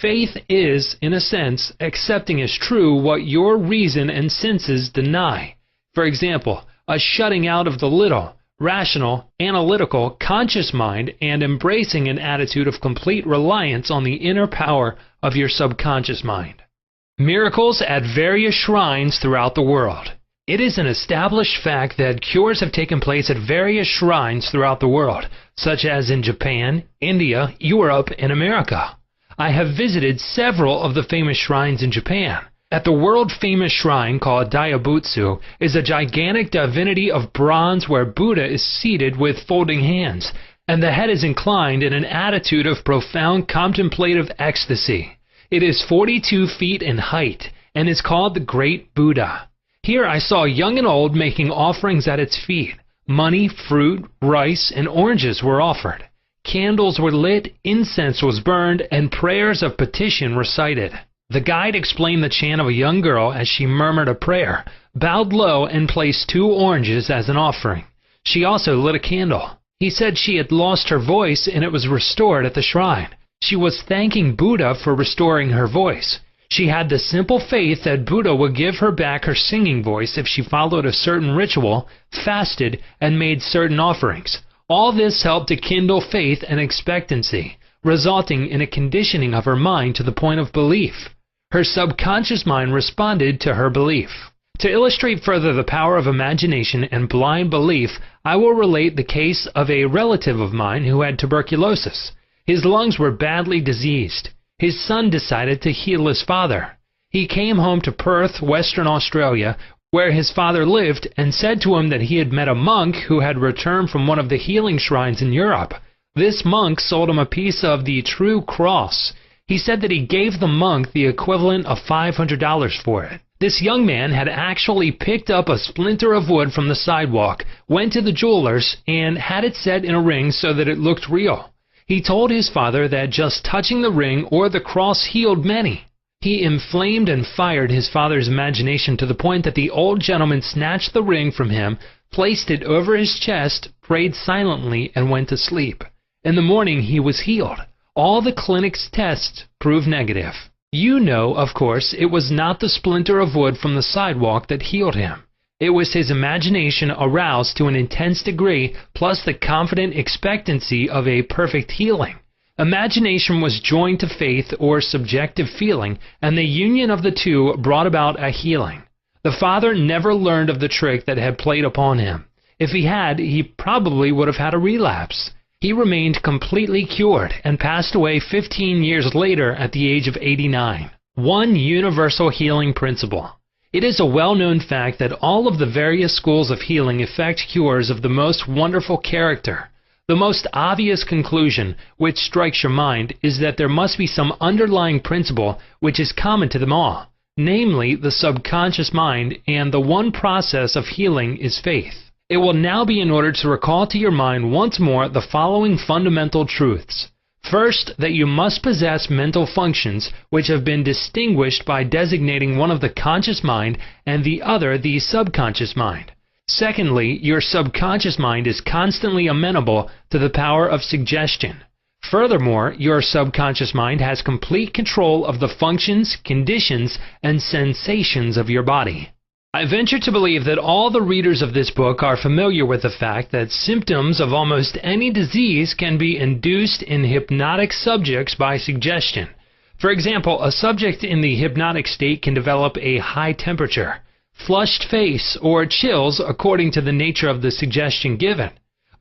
Faith is, in a sense, accepting as true what your reason and senses deny. For example, a shutting out of the little, rational, analytical, conscious mind and embracing an attitude of complete reliance on the inner power of your subconscious mind. Miracles at various shrines throughout the world. It is an established fact that cures have taken place at various shrines throughout the world, such as in Japan, India, Europe, and America. I have visited several of the famous shrines in Japan. At the world-famous shrine called Daibutsu is a gigantic divinity of bronze where Buddha is seated with folding hands, and the head is inclined in an attitude of profound contemplative ecstasy. It is 42 feet in height and is called the Great Buddha. Here I saw young and old making offerings at its feet. Money, fruit, rice, and oranges were offered. Candles were lit, incense was burned, and prayers of petition recited. The guide explained the chant of a young girl as she murmured a prayer, bowed low, and placed 2 oranges as an offering. She also lit a candle. He said she had lost her voice and it was restored at the shrine. She was thanking Buddha for restoring her voice. She had the simple faith that Buddha would give her back her singing voice if she followed a certain ritual, fasted, and made certain offerings. All this helped to kindle faith and expectancy, resulting in a conditioning of her mind to the point of belief. Her subconscious mind responded to her belief. To illustrate further the power of imagination and blind belief, I will relate the case of a relative of mine who had tuberculosis. His lungs were badly diseased. His son decided to heal his father. He came home to Perth, Western Australia, where his father lived, and said to him that he had met a monk who had returned from one of the healing shrines in Europe. This monk sold him a piece of the true cross. He said that he gave the monk the equivalent of $500 for it. This young man had actually picked up a splinter of wood from the sidewalk, went to the jeweler's, and had it set in a ring so that it looked real. He told his father that just touching the ring or the cross healed many. He inflamed and fired his father's imagination to the point that the old gentleman snatched the ring from him, placed it over his chest, prayed silently, and went to sleep. In the morning he was healed. All the clinic's tests proved negative. You know, of course, it was not the splinter of wood from the sidewalk that healed him. It was his imagination aroused to an intense degree, plus the confident expectancy of a perfect healing. Imagination was joined to faith or subjective feeling, and the union of the two brought about a healing. The father never learned of the trick that had played upon him. If he had, he probably would have had a relapse. He remained completely cured and passed away 15 years later at the age of 89. One universal healing principle. It is a well-known fact that all of the various schools of healing effect cures of the most wonderful character. The most obvious conclusion, which strikes your mind, is that there must be some underlying principle which is common to them all, namely the subconscious mind, and the one process of healing is faith. It will now be in order to recall to your mind once more the following fundamental truths. First, that you must possess mental functions which have been distinguished by designating one of the conscious mind and the other the subconscious mind. Secondly, your subconscious mind is constantly amenable to the power of suggestion. Furthermore, your subconscious mind has complete control of the functions, conditions, and sensations of your body. I venture to believe that all the readers of this book are familiar with the fact that symptoms of almost any disease can be induced in hypnotic subjects by suggestion. For example, a subject in the hypnotic state can develop a high temperature, flushed face, or chills according to the nature of the suggestion given.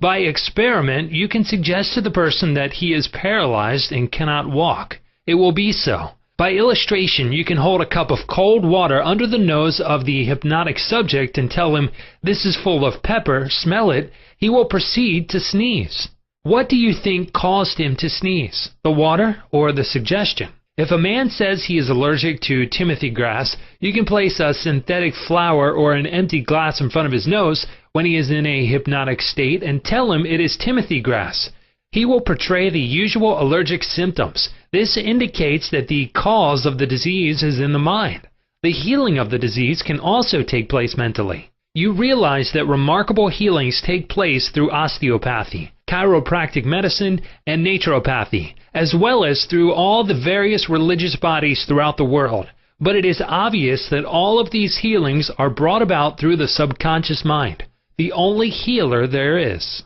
By experiment, you can suggest to the person that he is paralyzed and cannot walk. It will be so. By illustration, you can hold a cup of cold water under the nose of the hypnotic subject and tell him, "This is full of pepper, smell it." He will proceed to sneeze. What do you think caused him to sneeze? The water or the suggestion? If a man says he is allergic to Timothy grass, you can place a synthetic flower or an empty glass in front of his nose when he is in a hypnotic state and tell him it is Timothy grass. He will portray the usual allergic symptoms. This indicates that the cause of the disease is in the mind. The healing of the disease can also take place mentally. You realize that remarkable healings take place through osteopathy, chiropractic medicine, and naturopathy, as well as through all the various religious bodies throughout the world. But it is obvious that all of these healings are brought about through the subconscious mind, the only healer there is.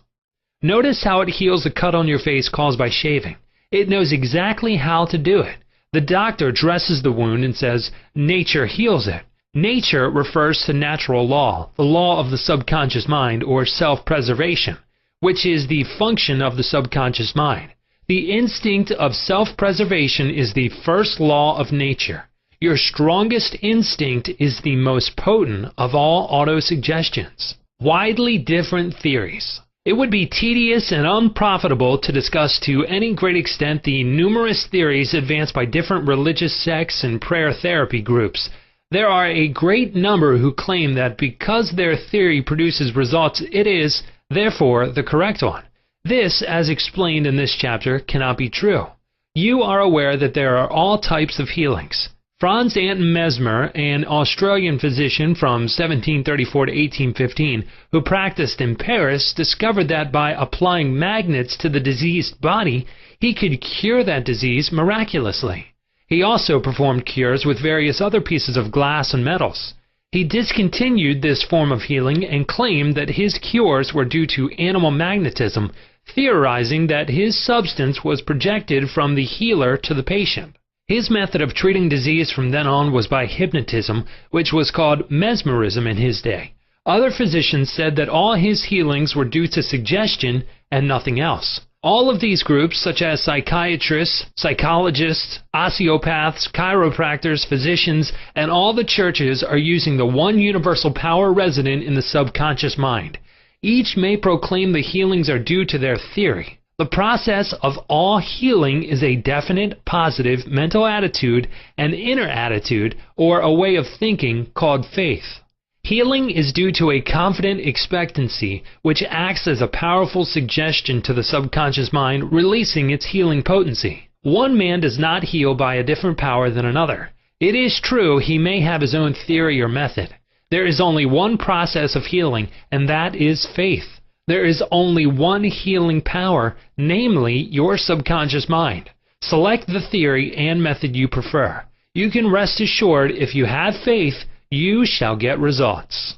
Notice how it heals a cut on your face caused by shaving. It knows exactly how to do it. The doctor dresses the wound and says, "Nature heals it." Nature refers to natural law, the law of the subconscious mind, or self-preservation, which is the function of the subconscious mind. The instinct of self-preservation is the first law of nature. Your strongest instinct is the most potent of all autosuggestions. Widely different theories. It would be tedious and unprofitable to discuss to any great extent the numerous theories advanced by different religious sects and prayer therapy groups. There are a great number who claim that because their theory produces results, it is, therefore, the correct one. This, as explained in this chapter, cannot be true. You are aware that there are all types of healings. Franz Anton Mesmer, an Australian physician from 1734 to 1815, who practiced in Paris, discovered that by applying magnets to the diseased body, he could cure that disease miraculously. He also performed cures with various other pieces of glass and metals. He discontinued this form of healing and claimed that his cures were due to animal magnetism, theorizing that his substance was projected from the healer to the patient. His method of treating disease from then on was by hypnotism, which was called mesmerism in his day. Other physicians said that all his healings were due to suggestion and nothing else. All of these groups, such as psychiatrists, psychologists, osteopaths, chiropractors, physicians, and all the churches are using the one universal power resident in the subconscious mind. Each may proclaim the healings are due to their theory. The process of all healing is a definite, positive mental attitude, an inner attitude, or a way of thinking called faith. Healing is due to a confident expectancy, which acts as a powerful suggestion to the subconscious mind, releasing its healing potency. One man does not heal by a different power than another. It is true he may have his own theory or method. There is only one process of healing, and that is faith. There is only one healing power, namely your subconscious mind. Select the theory and method you prefer. You can rest assured if you have faith, you shall get results.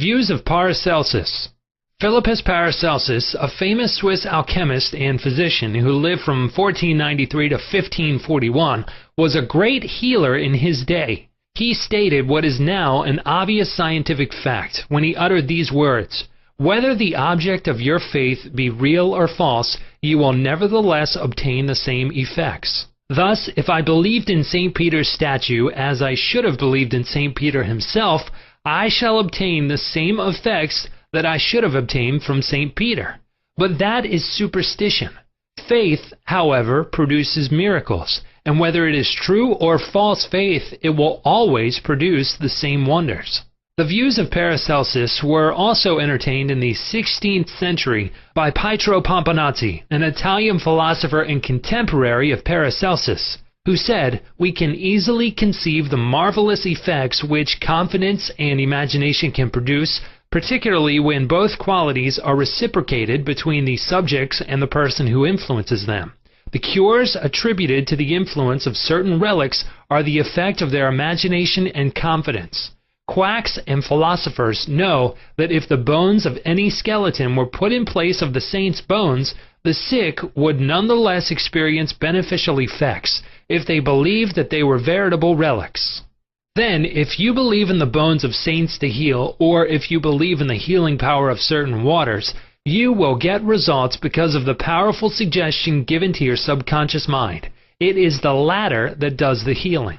Views of Paracelsus. Philippus Paracelsus, a famous Swiss alchemist and physician who lived from 1493 to 1541, was a great healer in his day. He stated what is now an obvious scientific fact when he uttered these words: "Whether the object of your faith be real or false, you will nevertheless obtain the same effects." Thus, if I believed in St. Peter's statue as I should have believed in St. Peter himself, I shall obtain the same effects that I should have obtained from St. Peter. But that is superstition. Faith, however, produces miracles, and whether it is true or false faith, it will always produce the same wonders. The views of Paracelsus were also entertained in the 16th century by Pietro Pomponazzi, an Italian philosopher and contemporary of Paracelsus, who said, "We can easily conceive the marvelous effects which confidence and imagination can produce, particularly when both qualities are reciprocated between the subjects and the person who influences them. The cures attributed to the influence of certain relics are the effect of their imagination and confidence. Quacks and philosophers know that if the bones of any skeleton were put in place of the saint's bones, the sick would nonetheless experience beneficial effects if they believed that they were veritable relics. Then, if you believe in the bones of saints to heal, or if you believe in the healing power of certain waters, you will get results because of the powerful suggestion given to your subconscious mind. It is the latter that does the healing."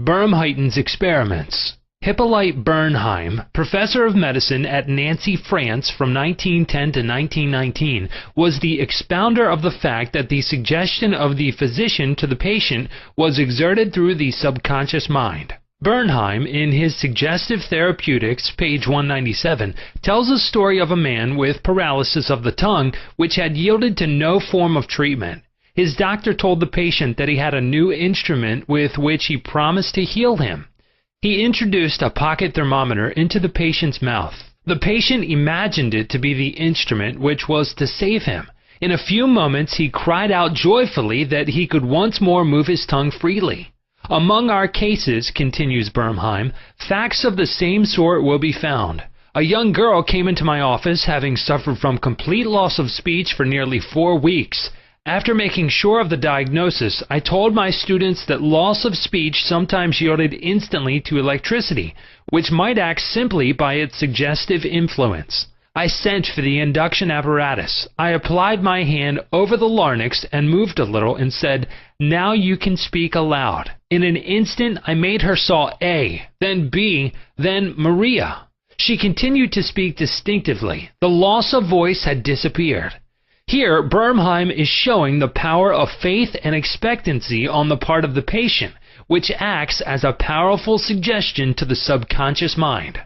Bernheim's experiments. Hippolyte Bernheim, professor of medicine at Nancy, France from 1910 to 1919, was the expounder of the fact that the suggestion of the physician to the patient was exerted through the subconscious mind. Bernheim, in his Suggestive Therapeutics, page 197, tells a story of a man with paralysis of the tongue which had yielded to no form of treatment. His doctor told the patient that he had a new instrument with which he promised to heal him. He introduced a pocket thermometer into the patient's mouth. The patient imagined it to be the instrument which was to save him. In a few moments he cried out joyfully that he could once more move his tongue freely. "Among our cases," continues Bernheim, "facts of the same sort will be found. A young girl came into my office having suffered from complete loss of speech for nearly 4 weeks. After making sure of the diagnosis, I told my students that loss of speech sometimes yielded instantly to electricity, which might act simply by its suggestive influence. I sent for the induction apparatus. I applied my hand over the larynx and moved a little and said, 'Now you can speak aloud.' In an instant I made her saw A, then B, then Maria. She continued to speak distinctively. The loss of voice had disappeared." Here, Bernheim is showing the power of faith and expectancy on the part of the patient, which acts as a powerful suggestion to the subconscious mind.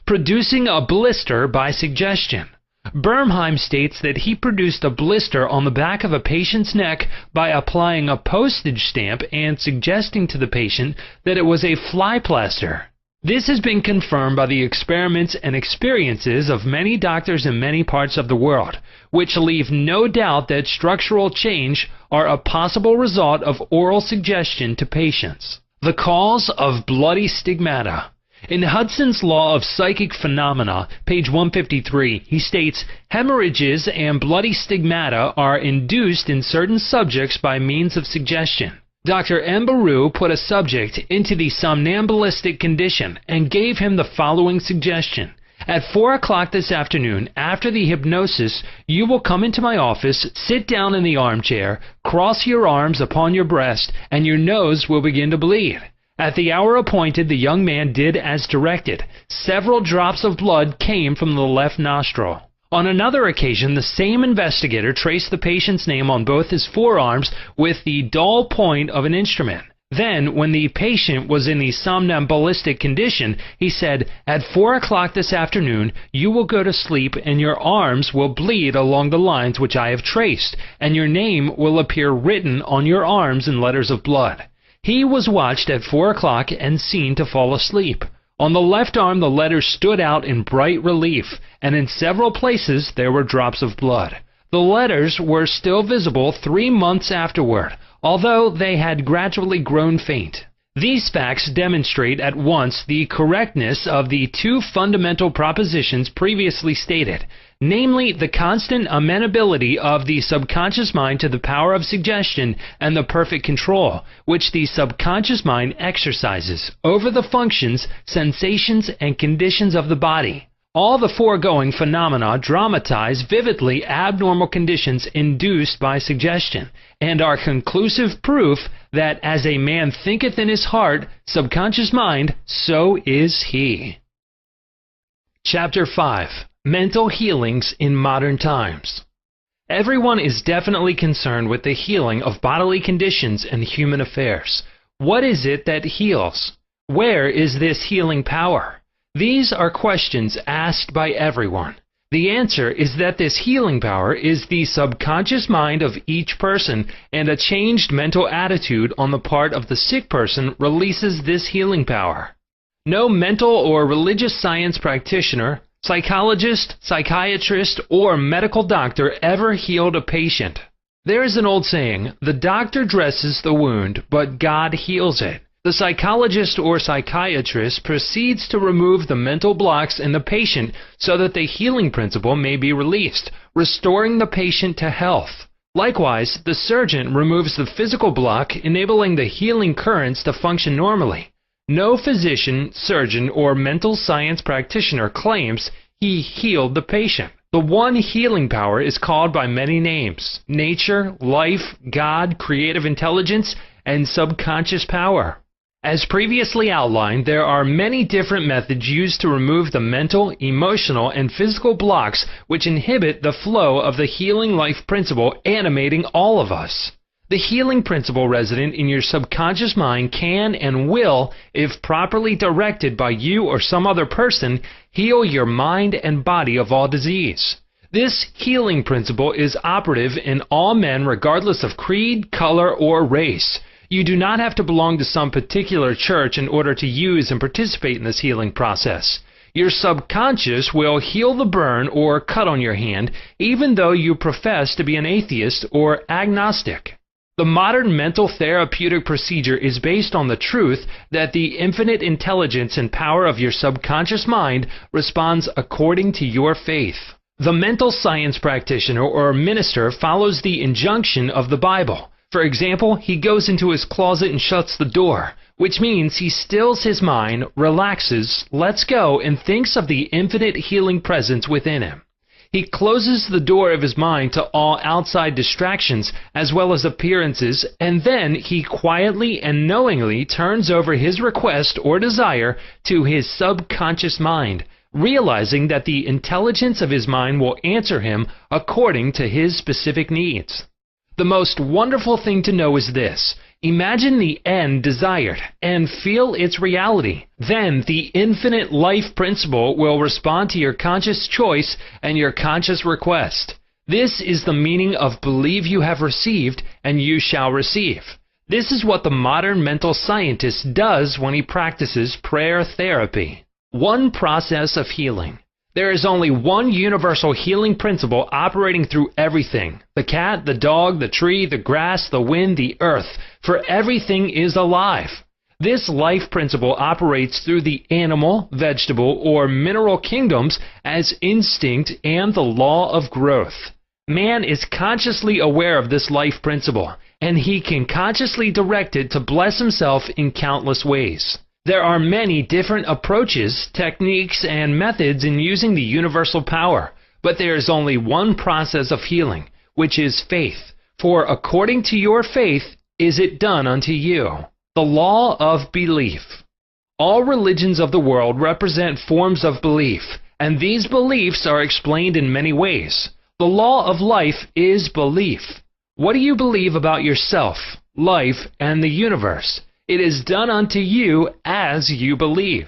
Producing a blister by suggestion. Bernheim states that he produced a blister on the back of a patient's neck by applying a postage stamp and suggesting to the patient that it was a fly plaster. This has been confirmed by the experiments and experiences of many doctors in many parts of the world, which leave no doubt that structural change are a possible result of oral suggestion to patients. The cause of bloody stigmata. In Hudson's Law of Psychic Phenomena, page 153, he states, hemorrhages and bloody stigmata are induced in certain subjects by means of suggestion. Dr. M. Baru put a subject into the somnambulistic condition and gave him the following suggestion. At 4 o'clock this afternoon, after the hypnosis, you will come into my office, sit down in the armchair, cross your arms upon your breast, and your nose will begin to bleed. At the hour appointed, the young man did as directed. Several drops of blood came from the left nostril. On another occasion, the same investigator traced the patient's name on both his forearms with the dull point of an instrument. Then, when the patient was in the somnambulistic condition, he said, at 4 o'clock this afternoon, you will go to sleep and your arms will bleed along the lines which I have traced, and your name will appear written on your arms in letters of blood. He was watched at 4 o'clock and seen to fall asleep. On the left arm the letters stood out in bright relief, and in several places there were drops of blood. The letters were still visible 3 months afterward, although they had gradually grown faint. These facts demonstrate at once the correctness of the two fundamental propositions previously stated, namely the constant amenability of the subconscious mind to the power of suggestion and the perfect control which the subconscious mind exercises over the functions, sensations, and conditions of the body. All the foregoing phenomena dramatize vividly abnormal conditions induced by suggestion, and are conclusive proof that as a man thinketh in his heart, subconscious mind, so is he. Chapter 5. Mental Healings in Modern Times. Everyone is definitely concerned with the healing of bodily conditions and human affairs. What is it that heals? Where is this healing power? These are questions asked by everyone. The answer is that this healing power is the subconscious mind of each person, and a changed mental attitude on the part of the sick person releases this healing power. No mental or religious science practitioner, psychologist, psychiatrist, or medical doctor ever healed a patient. There is an old saying, the doctor dresses the wound, but God heals it. The psychologist or psychiatrist proceeds to remove the mental blocks in the patient so that the healing principle may be released, restoring the patient to health. Likewise, the surgeon removes the physical block, enabling the healing currents to function normally. No physician, surgeon, or mental science practitioner claims he healed the patient. The one healing power is called by many names: nature, life, God, creative intelligence, and subconscious power. As previously outlined, there are many different methods used to remove the mental, emotional, and physical blocks which inhibit the flow of the healing life principle animating all of us. The healing principle resident in your subconscious mind can and will, if properly directed by you or some other person, heal your mind and body of all disease. This healing principle is operative in all men regardless of creed, color, or race. You do not have to belong to some particular church in order to use and participate in this healing process. Your subconscious will heal the burn or cut on your hand, even though you profess to be an atheist or agnostic. The modern mental therapeutic procedure is based on the truth that the infinite intelligence and power of your subconscious mind responds according to your faith. The mental science practitioner or minister follows the injunction of the Bible. For example, he goes into his closet and shuts the door, which means he stills his mind, relaxes, lets go, and thinks of the infinite healing presence within him. He closes the door of his mind to all outside distractions as well as appearances, and then he quietly and knowingly turns over his request or desire to his subconscious mind, realizing that the intelligence of his mind will answer him according to his specific needs. The most wonderful thing to know is this: imagine the end desired and feel its reality. Then the infinite life principle will respond to your conscious choice and your conscious request. This is the meaning of believe you have received and you shall receive. This is what the modern mental scientist does when he practices prayer therapy. One process of healing. There is only one universal healing principle operating through everything. The cat, the dog, the tree, the grass, the wind, the earth. For everything is alive. This life principle operates through the animal, vegetable, or mineral kingdoms as instinct and the law of growth. Man is consciously aware of this life principle, and he can consciously direct it to bless himself in countless ways. There are many different approaches, techniques, and methods in using the universal power, but there is only one process of healing, which is faith. For according to your faith is it done unto you. The law of belief. All religions of the world represent forms of belief, and these beliefs are explained in many ways. The law of life is belief. What do you believe about yourself, life, and the universe? It is done unto you as you believe.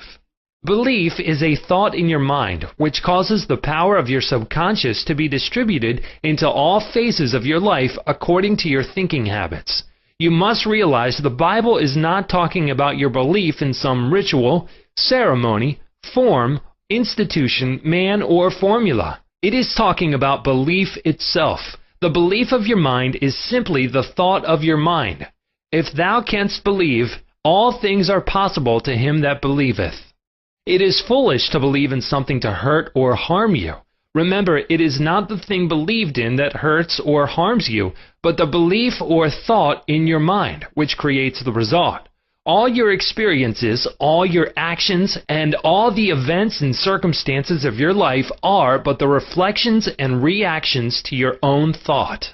Belief is a thought in your mind which causes the power of your subconscious to be distributed into all phases of your life according to your thinking habits. You must realize the Bible is not talking about your belief in some ritual, ceremony, form, institution, man, or formula. It is talking about belief itself. The belief of your mind is simply the thought of your mind. If thou canst believe, all things are possible to him that believeth. It is foolish to believe in something to hurt or harm you. Remember, it is not the thing believed in that hurts or harms you, but the belief or thought in your mind, which creates the result. All your experiences, all your actions, and all the events and circumstances of your life are but the reflections and reactions to your own thought.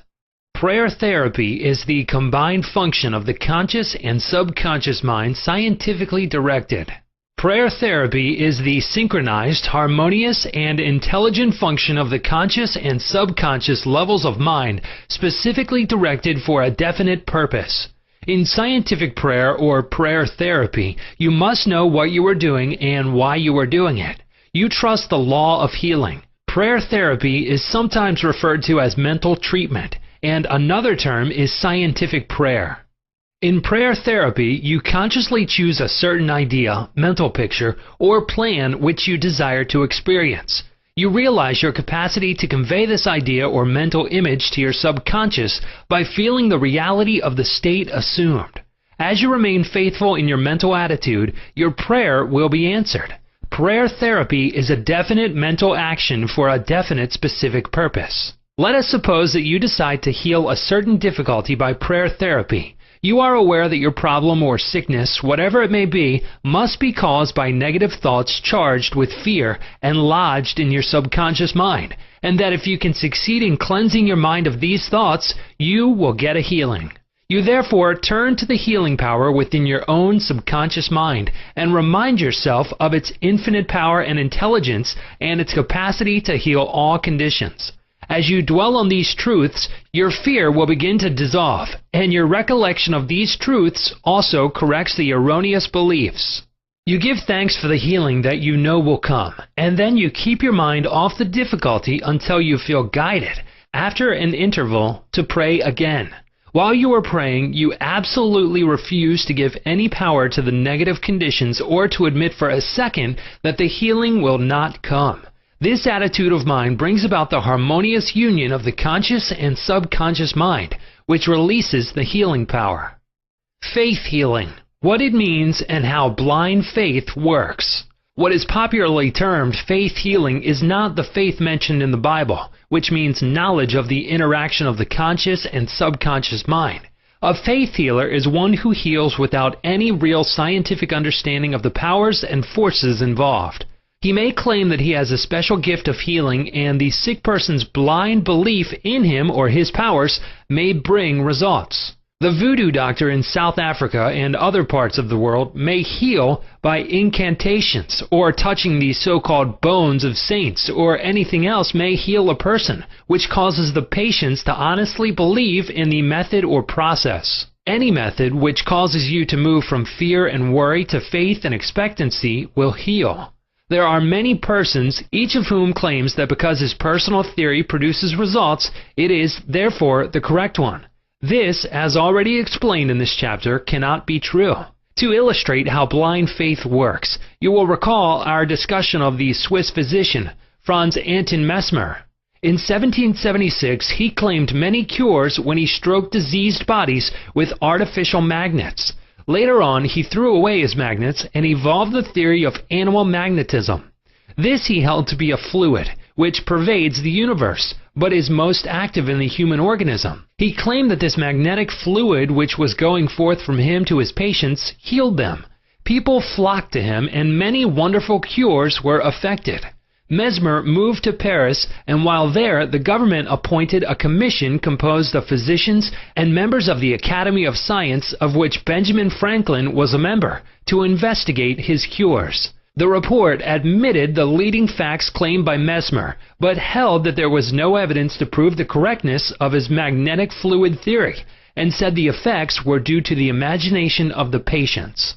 Prayer therapy is the combined function of the conscious and subconscious mind scientifically directed. Prayer therapy is the synchronized, harmonious, and intelligent function of the conscious and subconscious levels of mind specifically directed for a definite purpose. In scientific prayer or prayer therapy, you must know what you are doing and why you are doing it. You trust the law of healing. Prayer therapy is sometimes referred to as mental treatment, and another term is scientific prayer. In prayer therapy, you consciously choose a certain idea, mental picture, or plan which you desire to experience. You realize your capacity to convey this idea or mental image to your subconscious by feeling the reality of the state assumed. As you remain faithful in your mental attitude, your prayer will be answered. Prayer therapy is a definite mental action for a definite specific purpose. Let us suppose that you decide to heal a certain difficulty by prayer therapy. You are aware that your problem or sickness, whatever it may be, must be caused by negative thoughts charged with fear and lodged in your subconscious mind, and that if you can succeed in cleansing your mind of these thoughts, you will get a healing. You therefore turn to the healing power within your own subconscious mind and remind yourself of its infinite power and intelligence and its capacity to heal all conditions. As you dwell on these truths, your fear will begin to dissolve, and your recollection of these truths also corrects the erroneous beliefs. You give thanks for the healing that you know will come, and then you keep your mind off the difficulty until you feel guided, after an interval, to pray again. While you are praying, you absolutely refuse to give any power to the negative conditions or to admit for a second that the healing will not come. This attitude of mind brings about the harmonious union of the conscious and subconscious mind, which releases the healing power. Faith healing. What it means and how blind faith works. What is popularly termed faith healing is not the faith mentioned in the Bible, which means knowledge of the interaction of the conscious and subconscious mind. A faith healer is one who heals without any real scientific understanding of the powers and forces involved. He may claim that he has a special gift of healing, and the sick person's blind belief in him or his powers may bring results. The voodoo doctor in South Africa and other parts of the world may heal by incantations, or touching the so-called bones of saints, or anything else may heal a person, which causes the patients to honestly believe in the method or process. Any method which causes you to move from fear and worry to faith and expectancy will heal. There are many persons, each of whom claims that because his personal theory produces results, it is, therefore, the correct one. This, as already explained in this chapter, cannot be true. To illustrate how blind faith works, you will recall our discussion of the Swiss physician, Franz Anton Mesmer. In 1776, he claimed many cures when he stroked diseased bodies with artificial magnets. Later on, he threw away his magnets and evolved the theory of animal magnetism. This he held to be a fluid, which pervades the universe, but is most active in the human organism. He claimed that this magnetic fluid which was going forth from him to his patients healed them. People flocked to him, and many wonderful cures were effected. Mesmer moved to Paris, and while there, the government appointed a commission composed of physicians and members of the Academy of Science, of which Benjamin Franklin was a member, to investigate his cures. The report admitted the leading facts claimed by Mesmer, but held that there was no evidence to prove the correctness of his magnetic fluid theory, and said the effects were due to the imagination of the patients.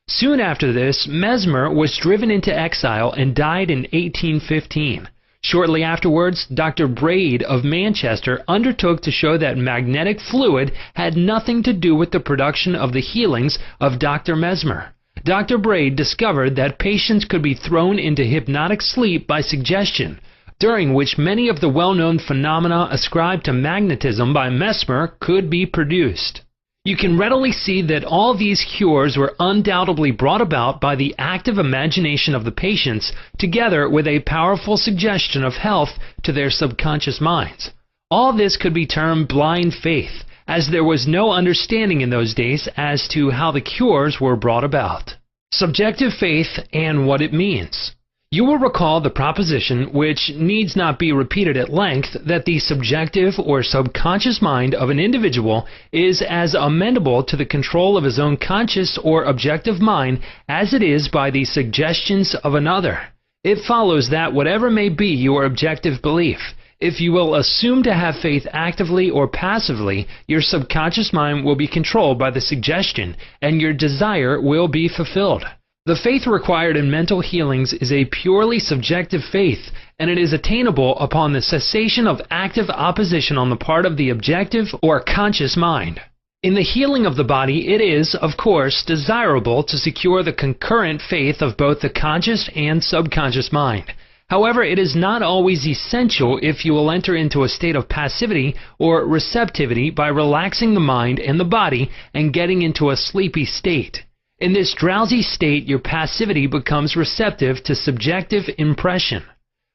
Soon after this, Mesmer was driven into exile and died in 1815. Shortly afterwards, Dr. Braid of Manchester undertook to show that magnetic fluid had nothing to do with the production of the healings of Dr. Mesmer. Dr. Braid discovered that patients could be thrown into hypnotic sleep by suggestion, during which many of the well-known phenomena ascribed to magnetism by Mesmer could be produced. You can readily see that all these cures were undoubtedly brought about by the active imagination of the patients, together with a powerful suggestion of health to their subconscious minds. All this could be termed blind faith, as there was no understanding in those days as to how the cures were brought about. Subjective faith and what it means. You will recall the proposition, which needs not be repeated at length, that the subjective or subconscious mind of an individual is as amenable to the control of his own conscious or objective mind as it is by the suggestions of another. It follows that whatever may be your objective belief, if you will assume to have faith actively or passively, your subconscious mind will be controlled by the suggestion, and your desire will be fulfilled. The faith required in mental healings is a purely subjective faith, and it is attainable upon the cessation of active opposition on the part of the objective or conscious mind. In the healing of the body, it is, of course, desirable to secure the concurrent faith of both the conscious and subconscious mind. However, it is not always essential if you will enter into a state of passivity or receptivity by relaxing the mind and the body and getting into a sleepy state. In this drowsy state, your passivity becomes receptive to subjective impression.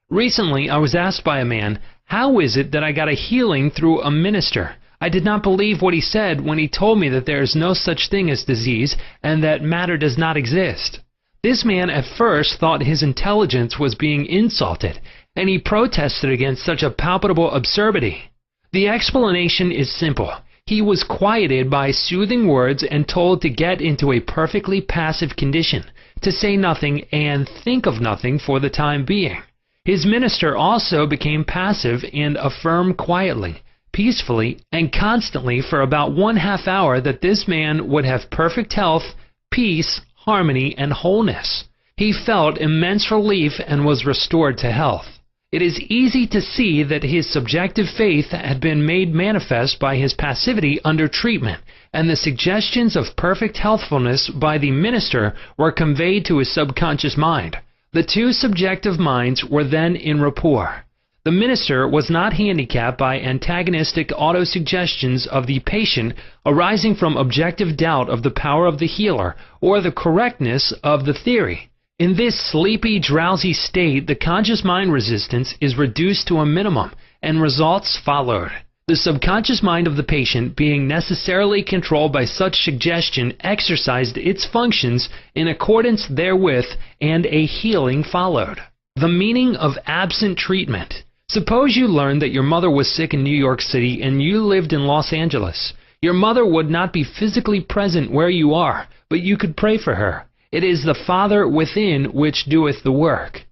Recently, I was asked by a man, "How is it that I got a healing through a minister? I did not believe what he said when he told me that there is no such thing as disease and that matter does not exist." This man at first thought his intelligence was being insulted, and he protested against such a palpable absurdity. The explanation is simple. He was quieted by soothing words and told to get into a perfectly passive condition, to say nothing and think of nothing for the time being. His minister also became passive and affirmed quietly, peacefully, and constantly for about 1/2 hour that this man would have perfect health, peace, harmony, and wholeness. He felt immense relief and was restored to health. It is easy to see that his subjective faith had been made manifest by his passivity under treatment, and the suggestions of perfect healthfulness by the minister were conveyed to his subconscious mind. The two subjective minds were then in rapport. The minister was not handicapped by antagonistic autosuggestions of the patient arising from objective doubt of the power of the healer or the correctness of the theory. In this sleepy, drowsy state, the conscious mind resistance is reduced to a minimum, and results followed. The subconscious mind of the patient, being necessarily controlled by such suggestion, exercised its functions in accordance therewith, and a healing followed. The meaning of absent treatment. Suppose you learned that your mother was sick in New York City and you lived in Los Angeles. Your mother would not be physically present where you are, but you could pray for her. It is the Father within which doeth the work.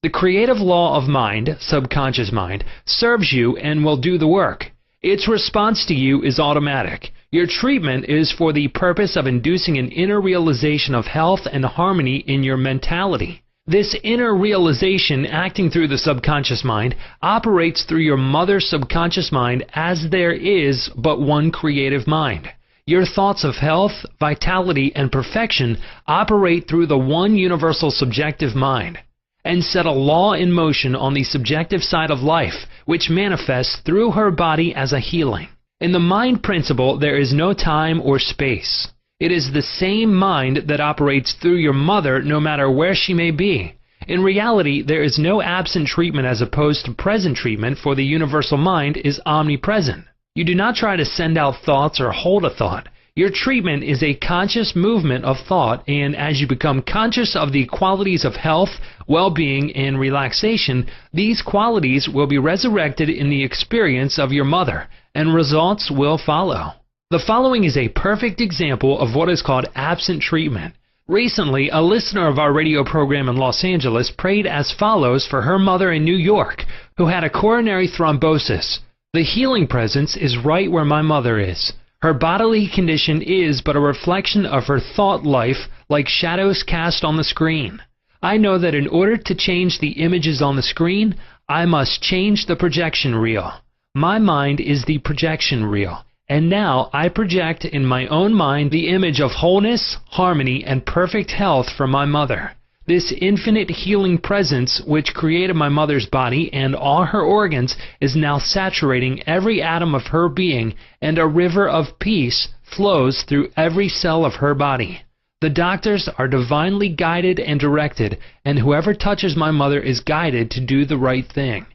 The creative law of mind, subconscious mind, serves you and will do the work. Its response to you is automatic. Your treatment is for the purpose of inducing an inner realization of health and harmony in your mentality. This inner realization acting through the subconscious mind operates through your mother's subconscious mind, as there is but one creative mind. Your thoughts of health, vitality, and perfection operate through the one universal subjective mind, and set a law in motion on the subjective side of life, which manifests through her body as a healing. In the mind principle, there is no time or space. It is the same mind that operates through your mother no matter where she may be. In reality, there is no absent treatment as opposed to present treatment, for the universal mind is omnipresent. You do not try to send out thoughts or hold a thought. Your treatment is a conscious movement of thought, and as you become conscious of the qualities of health, well-being, and relaxation, these qualities will be resurrected in the experience of your mother, and results will follow. The following is a perfect example of what is called absent treatment. Recently, a listener of our radio program in Los Angeles prayed as follows for her mother in New York, who had a coronary thrombosis. The healing presence is right where my mother is. Her bodily condition is but a reflection of her thought life, like shadows cast on the screen. I know that in order to change the images on the screen, I must change the projection reel. My mind is the projection reel. And now I project in my own mind the image of wholeness, harmony, and perfect health for my mother. This infinite healing presence which created my mother's body and all her organs is now saturating every atom of her being, and a river of peace flows through every cell of her body. The doctors are divinely guided and directed, and whoever touches my mother is guided to do the right thing.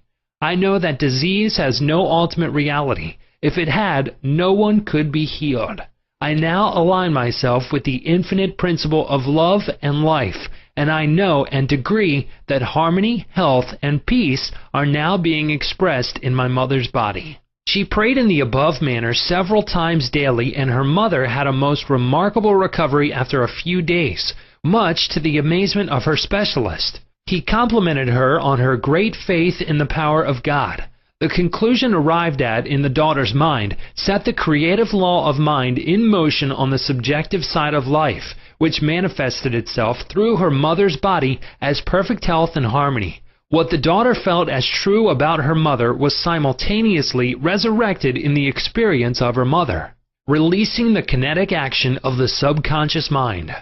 I know that disease has no ultimate reality. If it had, no one could be healed. I now align myself with the infinite principle of love and life, and I know and agree that harmony, health, and peace are now being expressed in my mother's body. She prayed in the above manner several times daily, and her mother had a most remarkable recovery after a few days, much to the amazement of her specialist. He complimented her on her great faith in the power of God. The conclusion arrived at in the daughter's mind set the creative law of mind in motion on the subjective side of life, which manifested itself through her mother's body as perfect health and harmony. What the daughter felt as true about her mother was simultaneously resurrected in the experience of her mother, releasing the kinetic action of the subconscious mind.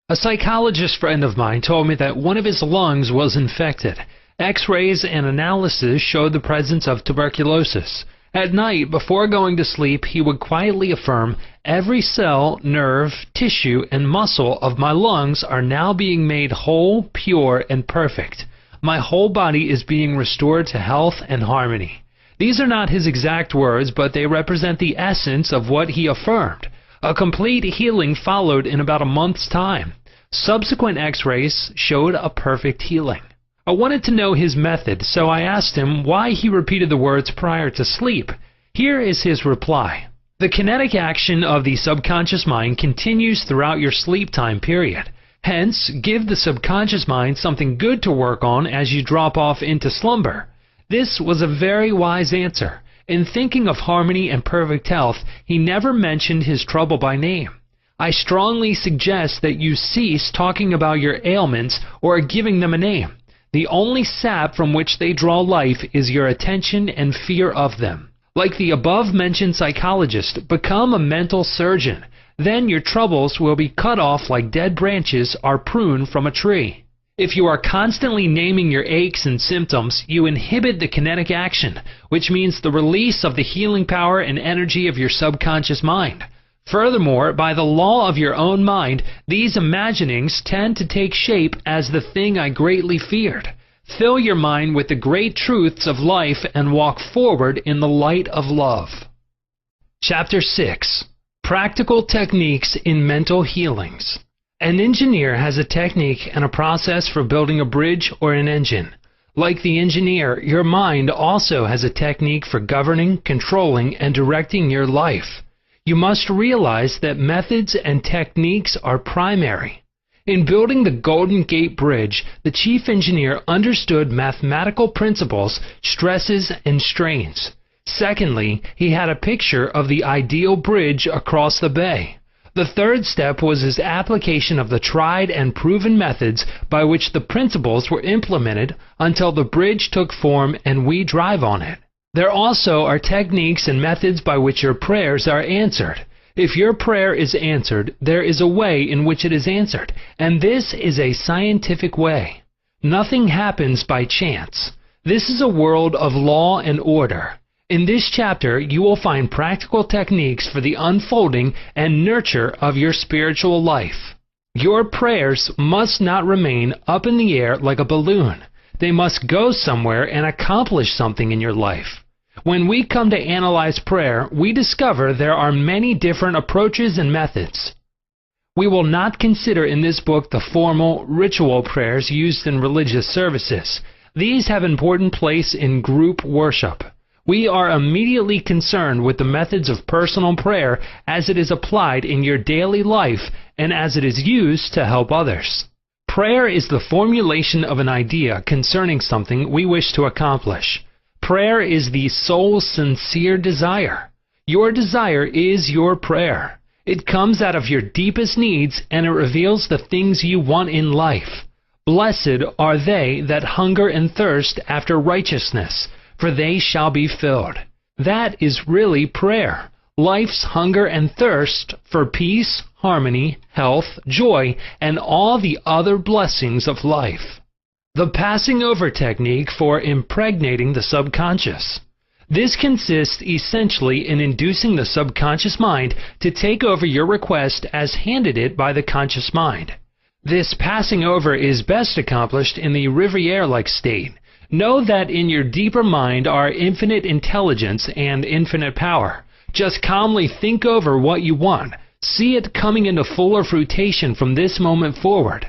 A psychologist friend of mine told me that one of his lungs was infected. X-rays and analysis showed the presence of tuberculosis. At night, before going to sleep, he would quietly affirm, "Every cell, nerve, tissue, and muscle of my lungs are now being made whole, pure, and perfect. My whole body is being restored to health and harmony." These are not his exact words, but they represent the essence of what he affirmed. A complete healing followed in about a month's time. Subsequent X-rays showed a perfect healing. I wanted to know his method, so I asked him why he repeated the words prior to sleep. Here is his reply. The kinetic action of the subconscious mind continues throughout your sleep time period. Hence, give the subconscious mind something good to work on as you drop off into slumber. This was a very wise answer. In thinking of harmony and perfect health, he never mentioned his trouble by name. I strongly suggest that you cease talking about your ailments or giving them a name. The only sap from which they draw life is your attention and fear of them. Like the above-mentioned psychologist, become a mental surgeon. Then your troubles will be cut off like dead branches are pruned from a tree. If you are constantly naming your aches and symptoms, you inhibit the kinetic action, which means the release of the healing power and energy of your subconscious mind. Furthermore, by the law of your own mind, these imaginings tend to take shape as the thing I greatly feared. Fill your mind with the great truths of life and walk forward in the light of love. Chapter 6. Practical Techniques in Mental Healings. An engineer has a technique and a process for building a bridge or an engine. Like the engineer, your mind also has a technique for governing, controlling, and directing your life. You must realize that methods and techniques are primary. In building the Golden Gate Bridge, the chief engineer understood mathematical principles, stresses, and strains. Secondly, he had a picture of the ideal bridge across the bay. The third step was his application of the tried and proven methods by which the principles were implemented until the bridge took form and we drive on it. There also are techniques and methods by which your prayers are answered. If your prayer is answered, there is a way in which it is answered, and this is a scientific way. Nothing happens by chance. This is a world of law and order. In this chapter, you will find practical techniques for the unfolding and nurture of your spiritual life. Your prayers must not remain up in the air like a balloon. They must go somewhere and accomplish something in your life. When we come to analyze prayer, we discover there are many different approaches and methods. We will not consider in this book the formal, ritual prayers used in religious services. These have important place in group worship. We are immediately concerned with the methods of personal prayer as it is applied in your daily life and as it is used to help others. Prayer is the formulation of an idea concerning something we wish to accomplish. Prayer is the soul's sincere desire. Your desire is your prayer. It comes out of your deepest needs and it reveals the things you want in life. Blessed are they that hunger and thirst after righteousness, for they shall be filled. That is really prayer. Life's hunger and thirst for peace, harmony, health, joy, and all the other blessings of life. The passing over technique for impregnating the subconscious. This consists essentially in inducing the subconscious mind to take over your request as handed it by the conscious mind. This passing over is best accomplished in the Riviere-like state. Know that in your deeper mind are infinite intelligence and infinite power. Just calmly think over what you want. See it coming into fuller fruition from this moment forward.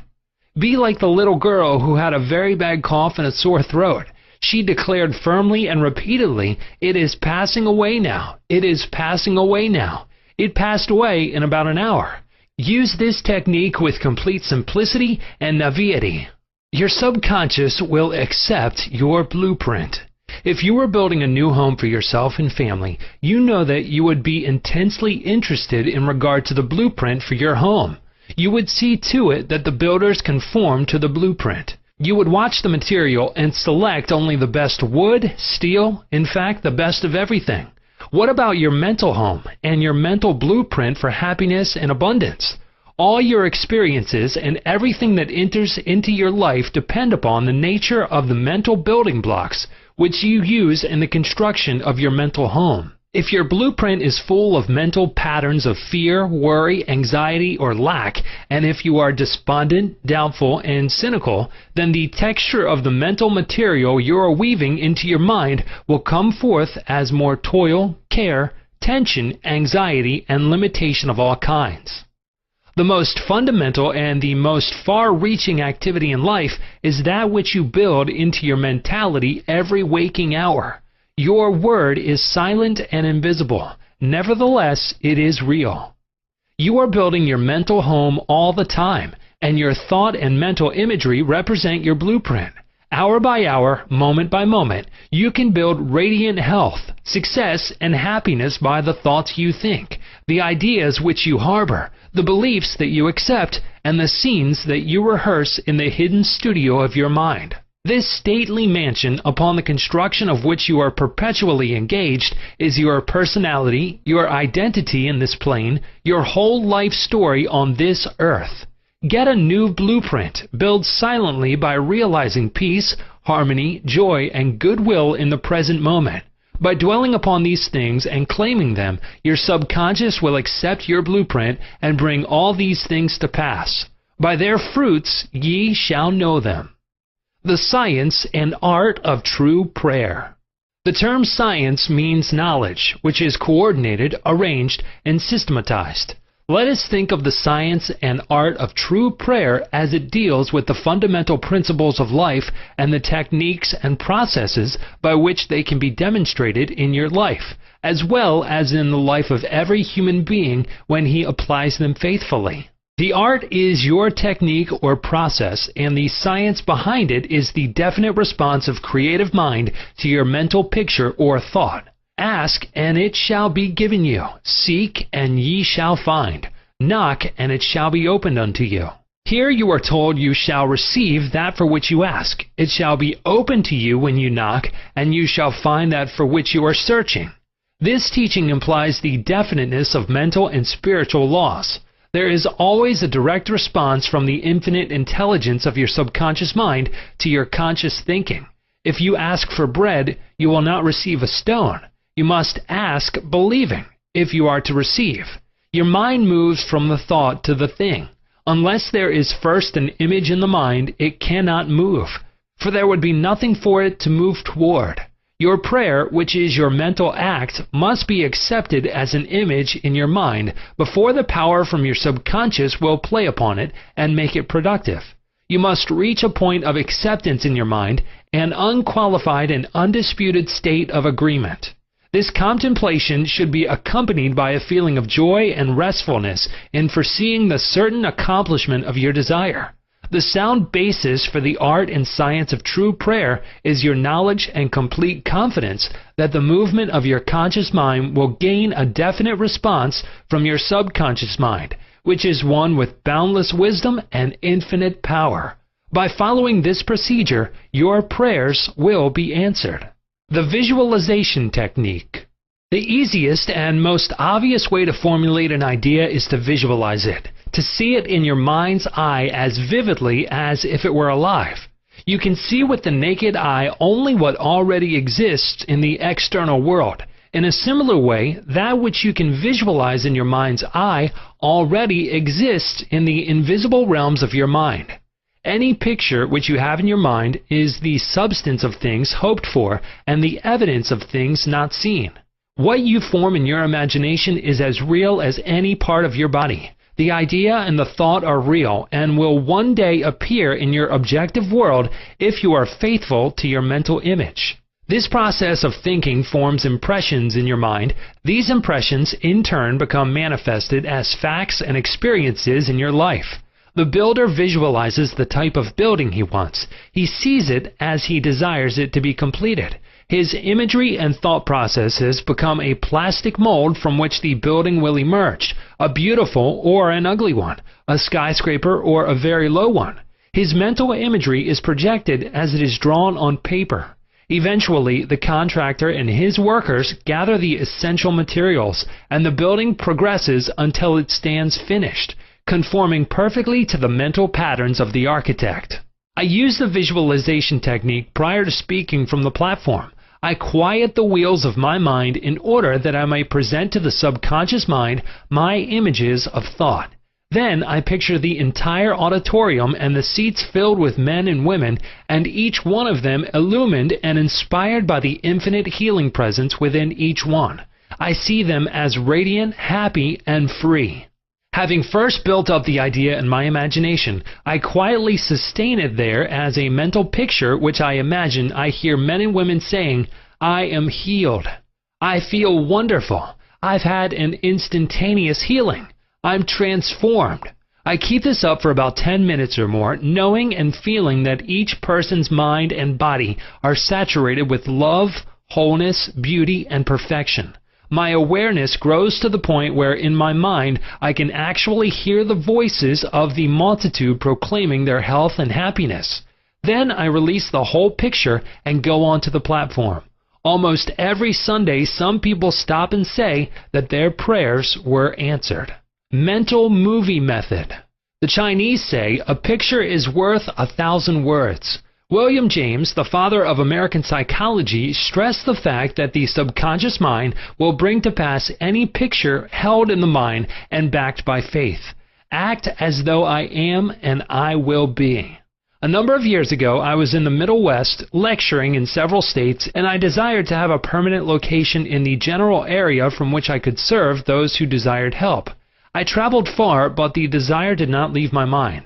Be like the little girl who had a very bad cough and a sore throat. She declared firmly and repeatedly, "It is passing away now. It is passing away now." It passed away in about an hour. Use this technique with complete simplicity and naivety. Your subconscious will accept your blueprint. If you were building a new home for yourself and family, you know that you would be intensely interested in regard to the blueprint for your home. You would see to it that the builders conform to the blueprint. You would watch the material and select only the best wood, steel, in fact, the best of everything. What about your mental home and your mental blueprint for happiness and abundance? All your experiences and everything that enters into your life depend upon the nature of the mental building blocks which you use in the construction of your mental home. If your blueprint is full of mental patterns of fear, worry, anxiety, or lack, and if you are despondent, doubtful, and cynical, then the texture of the mental material you are weaving into your mind will come forth as more toil, care, tension, anxiety, and limitation of all kinds. The most fundamental and the most far-reaching activity in life is that which you build into your mentality every waking hour. Your word is silent and invisible. Nevertheless, it is real. You are building your mental home all the time, and your thought and mental imagery represent your blueprint. Hour by hour, moment by moment, you can build radiant health, success, and happiness by the thoughts you think, the ideas which you harbor, the beliefs that you accept, and the scenes that you rehearse in the hidden studio of your mind. This stately mansion, upon the construction of which you are perpetually engaged, is your personality, your identity in this plane, your whole life story on this earth. Get a new blueprint. Build silently by realizing peace, harmony, joy, and goodwill in the present moment. By dwelling upon these things and claiming them, your subconscious will accept your blueprint and bring all these things to pass. By their fruits ye shall know them. The science and art of true prayer. The term science means knowledge, which is coordinated, arranged, and systematized. Let us think of the science and art of true prayer as it deals with the fundamental principles of life and the techniques and processes by which they can be demonstrated in your life, as well as in the life of every human being when he applies them faithfully. The art is your technique or process, and the science behind it is the definite response of creative mind to your mental picture or thought. Ask, and it shall be given you. Seek, and ye shall find. Knock, and it shall be opened unto you. Here you are told you shall receive that for which you ask. It shall be opened to you when you knock, and you shall find that for which you are searching. This teaching implies the definiteness of mental and spiritual laws. There is always a direct response from the infinite intelligence of your subconscious mind to your conscious thinking. If you ask for bread, you will not receive a stone. You must ask believing, if you are to receive. Your mind moves from the thought to the thing. Unless there is first an image in the mind, it cannot move, for there would be nothing for it to move toward. Your prayer, which is your mental act, must be accepted as an image in your mind before the power from your subconscious will play upon it and make it productive. You must reach a point of acceptance in your mind, an unqualified and undisputed state of agreement. This contemplation should be accompanied by a feeling of joy and restfulness in foreseeing the certain accomplishment of your desire. The sound basis for the art and science of true prayer is your knowledge and complete confidence that the movement of your conscious mind will gain a definite response from your subconscious mind, which is one with boundless wisdom and infinite power. By following this procedure, your prayers will be answered. The visualization technique. The easiest and most obvious way to formulate an idea is to visualize it, to see it in your mind's eye as vividly as if it were alive. You can see with the naked eye only what already exists in the external world. In a similar way, that which you can visualize in your mind's eye already exists in the invisible realms of your mind. Any picture which you have in your mind is the substance of things hoped for and the evidence of things not seen. What you form in your imagination is as real as any part of your body. The idea and the thought are real and will one day appear in your objective world if you are faithful to your mental image. This process of thinking forms impressions in your mind. These impressions in turn become manifested as facts and experiences in your life. The builder visualizes the type of building he wants. He sees it as he desires it to be completed. His imagery and thought processes become a plastic mold from which the building will emerge, a beautiful or an ugly one, a skyscraper or a very low one. His mental imagery is projected as it is drawn on paper. Eventually, the contractor and his workers gather the essential materials, and the building progresses until it stands finished, conforming perfectly to the mental patterns of the architect. I use the visualization technique prior to speaking from the platform. I quiet the wheels of my mind in order that I may present to the subconscious mind my images of thought. Then I picture the entire auditorium and the seats filled with men and women, and each one of them illumined and inspired by the infinite healing presence within each one. I see them as radiant, happy, and free. Having first built up the idea in my imagination, I quietly sustain it there as a mental picture which I imagine I hear men and women saying, "I am healed. I feel wonderful. I've had an instantaneous healing. I'm transformed." I keep this up for about 10 minutes or more, knowing and feeling that each person's mind and body are saturated with love, wholeness, beauty, and perfection. My awareness grows to the point where in my mind I can actually hear the voices of the multitude proclaiming their health and happiness. Then I release the whole picture and go on to the platform. Almost every Sunday some people stop and say that their prayers were answered. Mental movie method. The Chinese say a picture is worth 1,000 words. William James, the father of American psychology, stressed the fact that the subconscious mind will bring to pass any picture held in the mind and backed by faith. Act as though I am and I will be. A number of years ago, I was in the Middle West lecturing in several states, and I desired to have a permanent location in the general area from which I could serve those who desired help. I traveled far, but the desire did not leave my mind.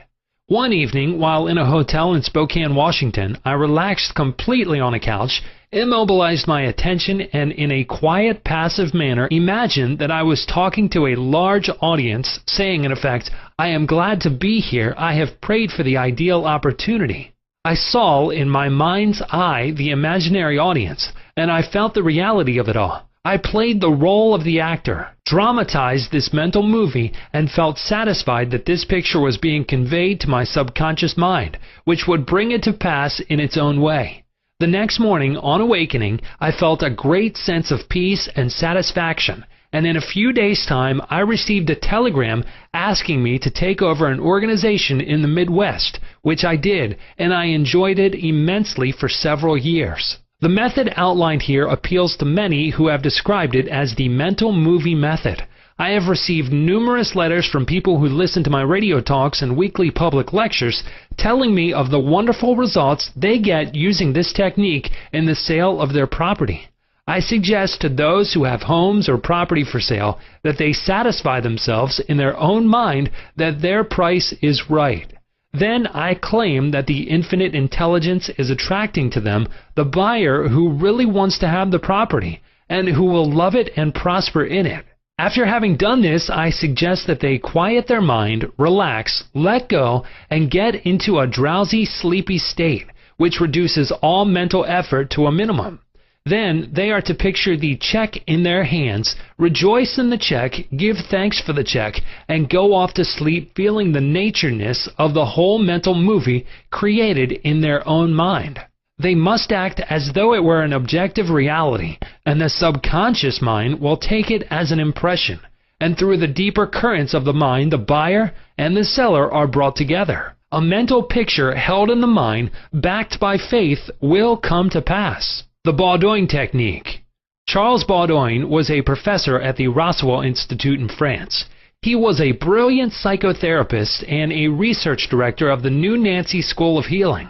One evening, while in a hotel in Spokane, Washington, I relaxed completely on a couch, immobilized my attention, and in a quiet, passive manner imagined that I was talking to a large audience, saying in effect, "I am glad to be here. I have prayed for the ideal opportunity." I saw in my mind's eye the imaginary audience, and I felt the reality of it all. I played the role of the actor, dramatized this mental movie, and felt satisfied that this picture was being conveyed to my subconscious mind, which would bring it to pass in its own way. The next morning, on awakening, I felt a great sense of peace and satisfaction, and in a few days' time I received a telegram asking me to take over an organization in the Midwest, which I did, and I enjoyed it immensely for several years. The method outlined here appeals to many who have described it as the mental movie method. I have received numerous letters from people who listen to my radio talks and weekly public lectures telling me of the wonderful results they get using this technique in the sale of their property. I suggest to those who have homes or property for sale that they satisfy themselves in their own mind that their price is right. Then I claim that the infinite intelligence is attracting to them the buyer who really wants to have the property and who will love it and prosper in it. After having done this, I suggest that they quiet their mind, relax, let go, and get into a drowsy, sleepy state, which reduces all mental effort to a minimum. Then they are to picture the check in their hands, rejoice in the check, give thanks for the check, and go off to sleep feeling the natureness of the whole mental movie created in their own mind. They must act as though it were an objective reality, and the subconscious mind will take it as an impression, and through the deeper currents of the mind the buyer and the seller are brought together. A mental picture held in the mind, backed by faith, will come to pass. The Baudouin Technique. Charles Baudouin was a professor at the Roswell Institute in France. He was a brilliant psychotherapist and a research director of the New Nancy School of Healing,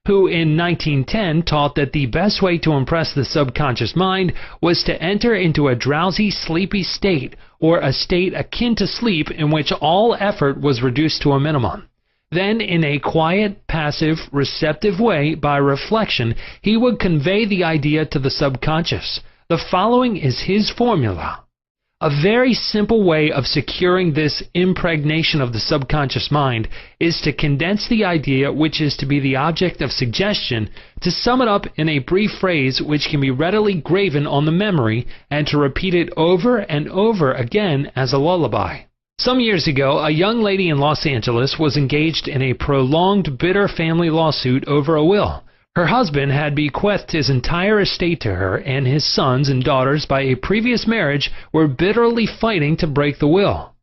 who in 1910 taught that the best way to impress the subconscious mind was to enter into a drowsy, sleepy state, or a state akin to sleep in which all effort was reduced to a minimum. Then, in a quiet, passive, receptive way, by reflection, he would convey the idea to the subconscious. The following is his formula. A very simple way of securing this impregnation of the subconscious mind is to condense the idea which is to be the object of suggestion, to sum it up in a brief phrase which can be readily graven on the memory, and to repeat it over and over again as a lullaby. Some years ago, a young lady in Los Angeles was engaged in a prolonged, bitter family lawsuit over a will. Her husband had bequeathed his entire estate to her, and his sons and daughters by a previous marriage were bitterly fighting to break the will.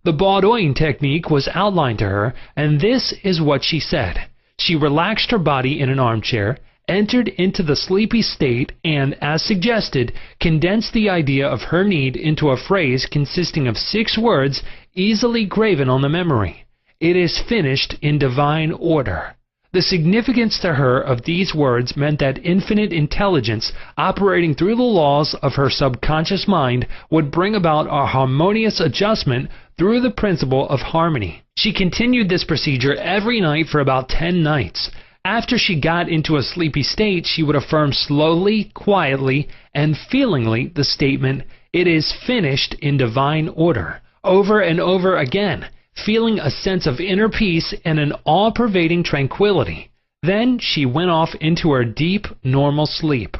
The Baudouin technique was outlined to her, and this is what she said. She relaxed her body in an armchair, entered into the sleepy state, and, as suggested, condensed the idea of her need into a phrase consisting of 6 words easily graven on the memory. It is finished in divine order. The significance to her of these words meant that infinite intelligence, operating through the laws of her subconscious mind, would bring about a harmonious adjustment through the principle of harmony. She continued this procedure every night for about 10 nights. After she got into a sleepy state, she would affirm slowly, quietly, and feelingly the statement, "It is finished in divine order," over and over again, feeling a sense of inner peace and an all-pervading tranquility. Then she went off into her deep, normal sleep.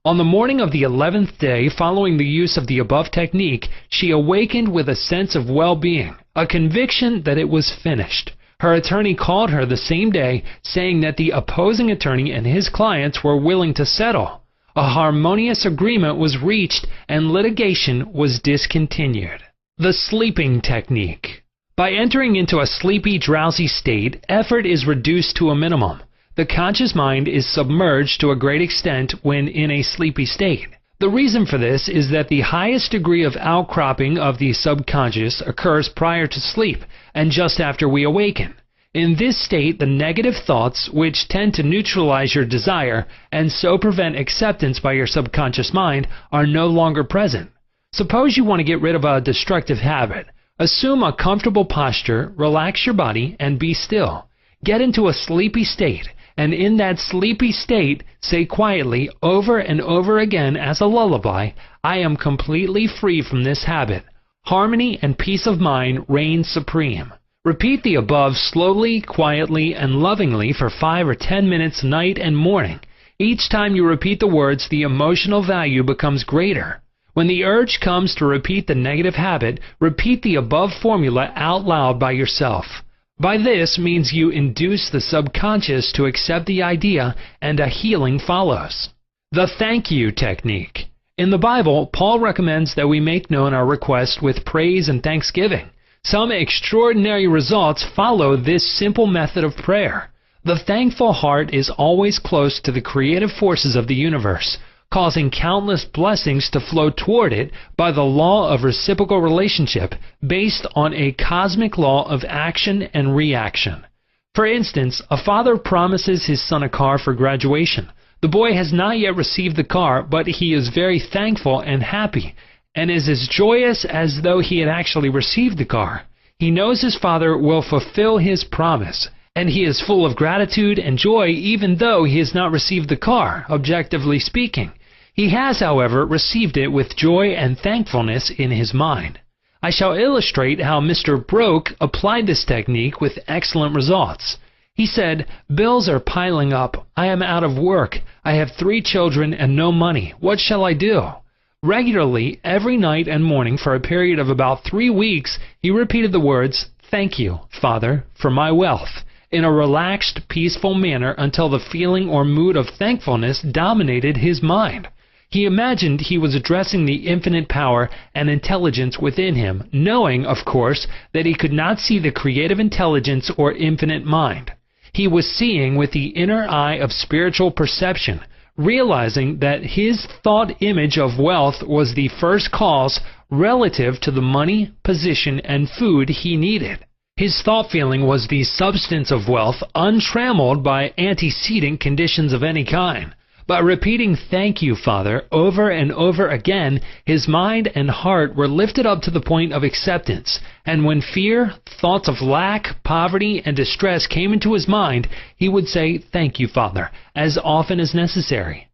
On the morning of the 11th day following the use of the above technique, she awakened with a sense of well-being, a conviction that it was finished. Her attorney called her the same day, saying that the opposing attorney and his clients were willing to settle. A harmonious agreement was reached and litigation was discontinued. The sleeping technique. By entering into a sleepy, drowsy state, effort is reduced to a minimum. The conscious mind is submerged to a great extent when in a sleepy state. The reason for this is that the highest degree of outcropping of the subconscious occurs prior to sleep and just after we awaken. In this state, the negative thoughts, which tend to neutralize your desire and so prevent acceptance by your subconscious mind, are no longer present. Suppose you want to get rid of a destructive habit. Assume a comfortable posture, relax your body, and be still. Get into a sleepy state, and in that sleepy state, say quietly, over and over again as a lullaby, "I am completely free from this habit. Harmony and peace of mind reign supreme." Repeat the above slowly, quietly, and lovingly for 5 or 10 minutes night and morning. Each time you repeat the words, the emotional value becomes greater. When the urge comes to repeat the negative habit, repeat the above formula out loud by yourself. By this means you induce the subconscious to accept the idea, and a healing follows. The thank you technique. In the Bible, Paul recommends that we make known our request with praise and thanksgiving. Some extraordinary results follow this simple method of prayer. The thankful heart is always close to the creative forces of the universe, causing countless blessings to flow toward it by the law of reciprocal relationship based on a cosmic law of action and reaction. For instance, a father promises his son a car for graduation. The boy has not yet received the car, but he is very thankful and happy, and is as joyous as though he had actually received the car. He knows his father will fulfill his promise, and he is full of gratitude and joy even though he has not received the car, objectively speaking. He has, however, received it with joy and thankfulness in his mind. I shall illustrate how Mr. Broke applied this technique with excellent results. He said, "Bills are piling up. I am out of work. I have 3 children and no money. What shall I do?" Regularly, every night and morning for a period of about 3 weeks, he repeated the words, "Thank you, Father, for my wealth," in a relaxed, peaceful manner until the feeling or mood of thankfulness dominated his mind. He imagined he was addressing the infinite power and intelligence within him, knowing, of course, that he could not see the creative intelligence or infinite mind. He was seeing with the inner eye of spiritual perception, realizing that his thought image of wealth was the first cause relative to the money, position, and food he needed. His thought feeling was the substance of wealth, untrammeled by antecedent conditions of any kind. By repeating "Thank you, Father," over and over again, his mind and heart were lifted up to the point of acceptance, and when fear, thoughts of lack, poverty, and distress came into his mind, he would say, "Thank you, Father," as often as necessary.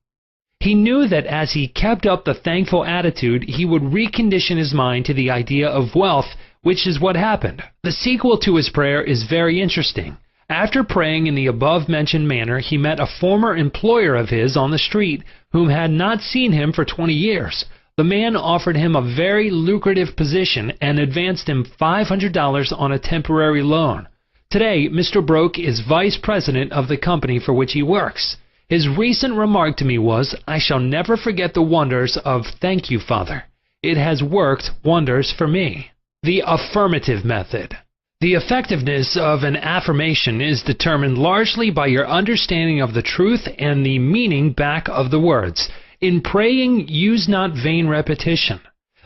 He knew that as he kept up the thankful attitude, he would recondition his mind to the idea of wealth, which is what happened. The sequel to his prayer is very interesting. After praying in the above-mentioned manner, he met a former employer of his on the street whom had not seen him for 20 years. The man offered him a very lucrative position and advanced him $500 on a temporary loan. Today, Mr. Broke is vice president of the company for which he works. His recent remark to me was, "I shall never forget the wonders of 'Thank you, Father.' It has worked wonders for me." The affirmative method. The effectiveness of an affirmation is determined largely by your understanding of the truth and the meaning back of the words. In praying, use not vain repetition.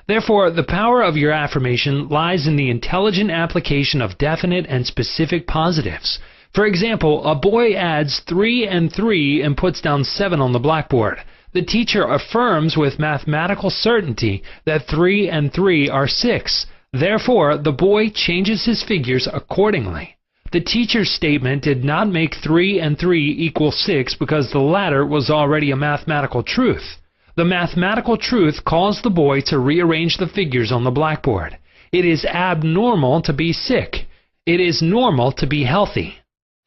Therefore, the power of your affirmation lies in the intelligent application of definite and specific positives. For example, a boy adds 3 and 3 and puts down 7 on the blackboard. The teacher affirms with mathematical certainty that 3 and 3 are 6. Therefore, the boy changes his figures accordingly. The teacher's statement did not make 3 and 3 equal 6 because the latter was already a mathematical truth. The mathematical truth caused the boy to rearrange the figures on the blackboard. It is abnormal to be sick. It is normal to be healthy.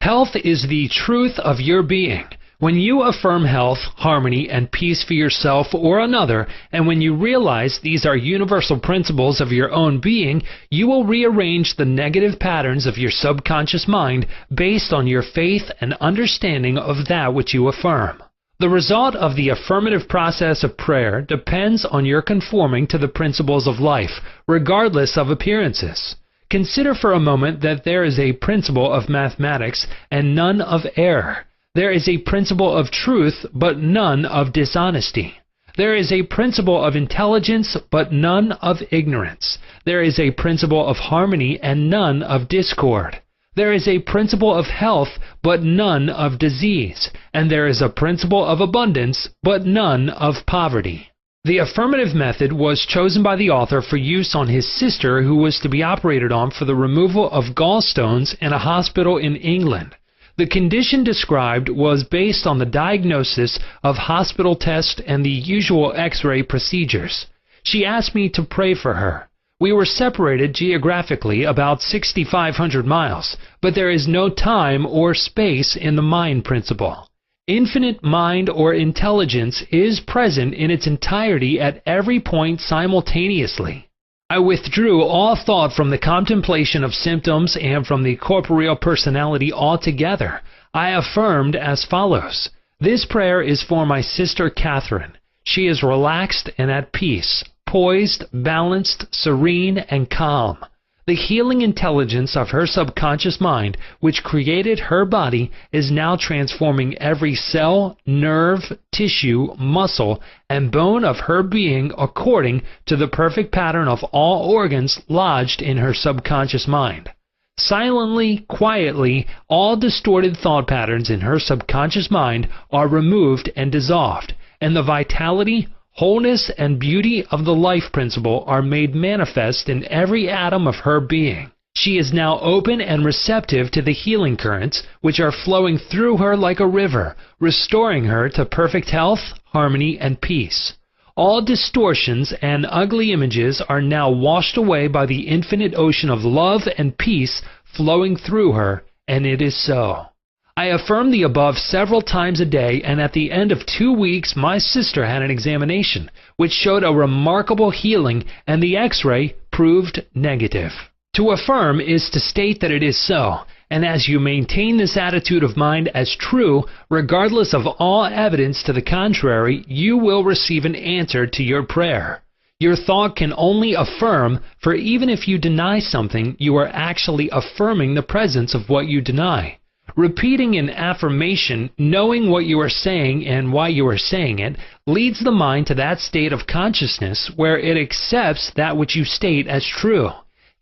Health is the truth of your being. When you affirm health, harmony, and peace for yourself or another, and when you realize these are universal principles of your own being, you will rearrange the negative patterns of your subconscious mind based on your faith and understanding of that which you affirm. The result of the affirmative process of prayer depends on your conforming to the principles of life, regardless of appearances. Consider for a moment that there is a principle of mathematics and none of error. There is a principle of truth, but none of dishonesty. There is a principle of intelligence, but none of ignorance. There is a principle of harmony and none of discord. There is a principle of health, but none of disease. And there is a principle of abundance, but none of poverty. The affirmative method was chosen by the author for use on his sister, who was to be operated on for the removal of gallstones in a hospital in England. The condition described was based on the diagnosis of hospital tests and the usual X-ray procedures. She asked me to pray for her. We were separated geographically about 6,500 miles, but there is no time or space in the mind principle. Infinite mind or intelligence is present in its entirety at every point simultaneously. I withdrew all thought from the contemplation of symptoms and from the corporeal personality altogether. I affirmed as follows: this prayer is for my sister Catherine. She is relaxed and at peace, poised, balanced, serene, and calm. The healing intelligence of her subconscious mind, which created her body, is now transforming every cell, nerve, tissue, muscle, and bone of her being according to the perfect pattern of all organs lodged in her subconscious mind. Silently, quietly, all distorted thought patterns in her subconscious mind are removed and dissolved, and the vitality, wholeness, and beauty of the life principle are made manifest in every atom of her being. She is now open and receptive to the healing currents which are flowing through her like a river, restoring her to perfect health, harmony, and peace. All distortions and ugly images are now washed away by the infinite ocean of love and peace flowing through her, and it is so. I affirm the above several times a day, and at the end of 2 weeks my sister had an examination, which showed a remarkable healing, and the X-ray proved negative. To affirm is to state that it is so, and as you maintain this attitude of mind as true, regardless of all evidence to the contrary, you will receive an answer to your prayer. Your thought can only affirm, for even if you deny something, you are actually affirming the presence of what you deny. Repeating an affirmation, knowing what you are saying and why you are saying it, leads the mind to that state of consciousness where it accepts that which you state as true.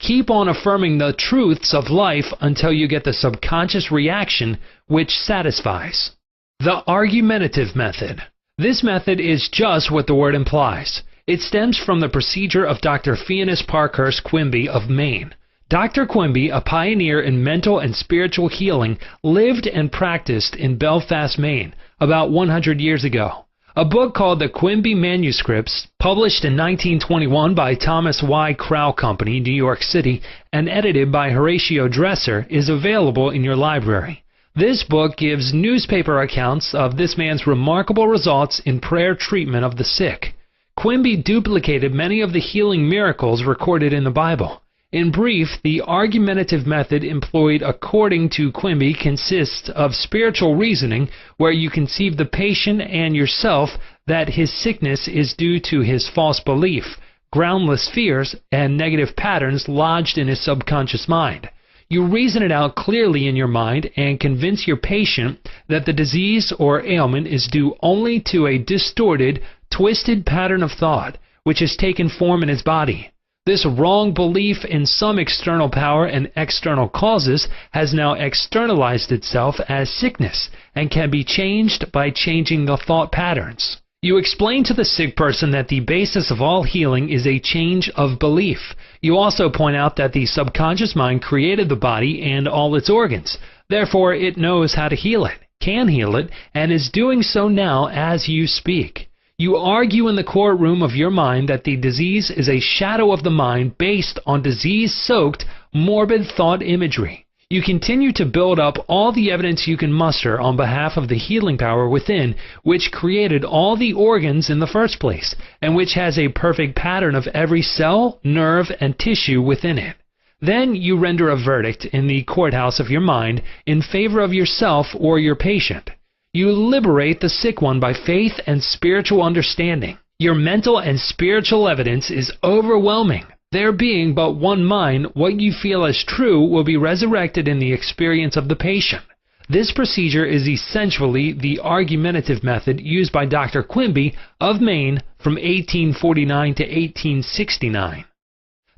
Keep on affirming the truths of life until you get the subconscious reaction which satisfies. The argumentative method. This method is just what the word implies. It stems from the procedure of Dr. Phineas Parkhurst Quimby of Maine. Dr. Quimby, a pioneer in mental and spiritual healing, lived and practiced in Belfast, Maine, about 100 years ago. A book called The Quimby Manuscripts, published in 1921 by Thomas Y. Crow Company, New York City, and edited by Horatio Dresser, is available in your library. This book gives newspaper accounts of this man's remarkable results in prayer treatment of the sick. Quimby duplicated many of the healing miracles recorded in the Bible. In brief, the argumentative method employed according to Quimby consists of spiritual reasoning, where you conceive the patient and yourself that his sickness is due to his false belief, groundless fears, and negative patterns lodged in his subconscious mind. You reason it out clearly in your mind and convince your patient that the disease or ailment is due only to a distorted, twisted pattern of thought, which has taken form in his body. This wrong belief in some external power and external causes has now externalized itself as sickness and can be changed by changing the thought patterns. You explain to the sick person that the basis of all healing is a change of belief. You also point out that the subconscious mind created the body and all its organs. Therefore, it knows how to heal it, can heal it, and is doing so now as you speak. You argue in the courtroom of your mind that the disease is a shadow of the mind based on disease-soaked, morbid thought imagery. You continue to build up all the evidence you can muster on behalf of the healing power within, which created all the organs in the first place, and which has a perfect pattern of every cell, nerve, and tissue within it. Then you render a verdict in the courthouse of your mind in favor of yourself or your patient. You liberate the sick one by faith and spiritual understanding. Your mental and spiritual evidence is overwhelming. There being but one mind, what you feel as true will be resurrected in the experience of the patient. This procedure is essentially the argumentative method used by Dr. Quimby of Maine from 1849 to 1869.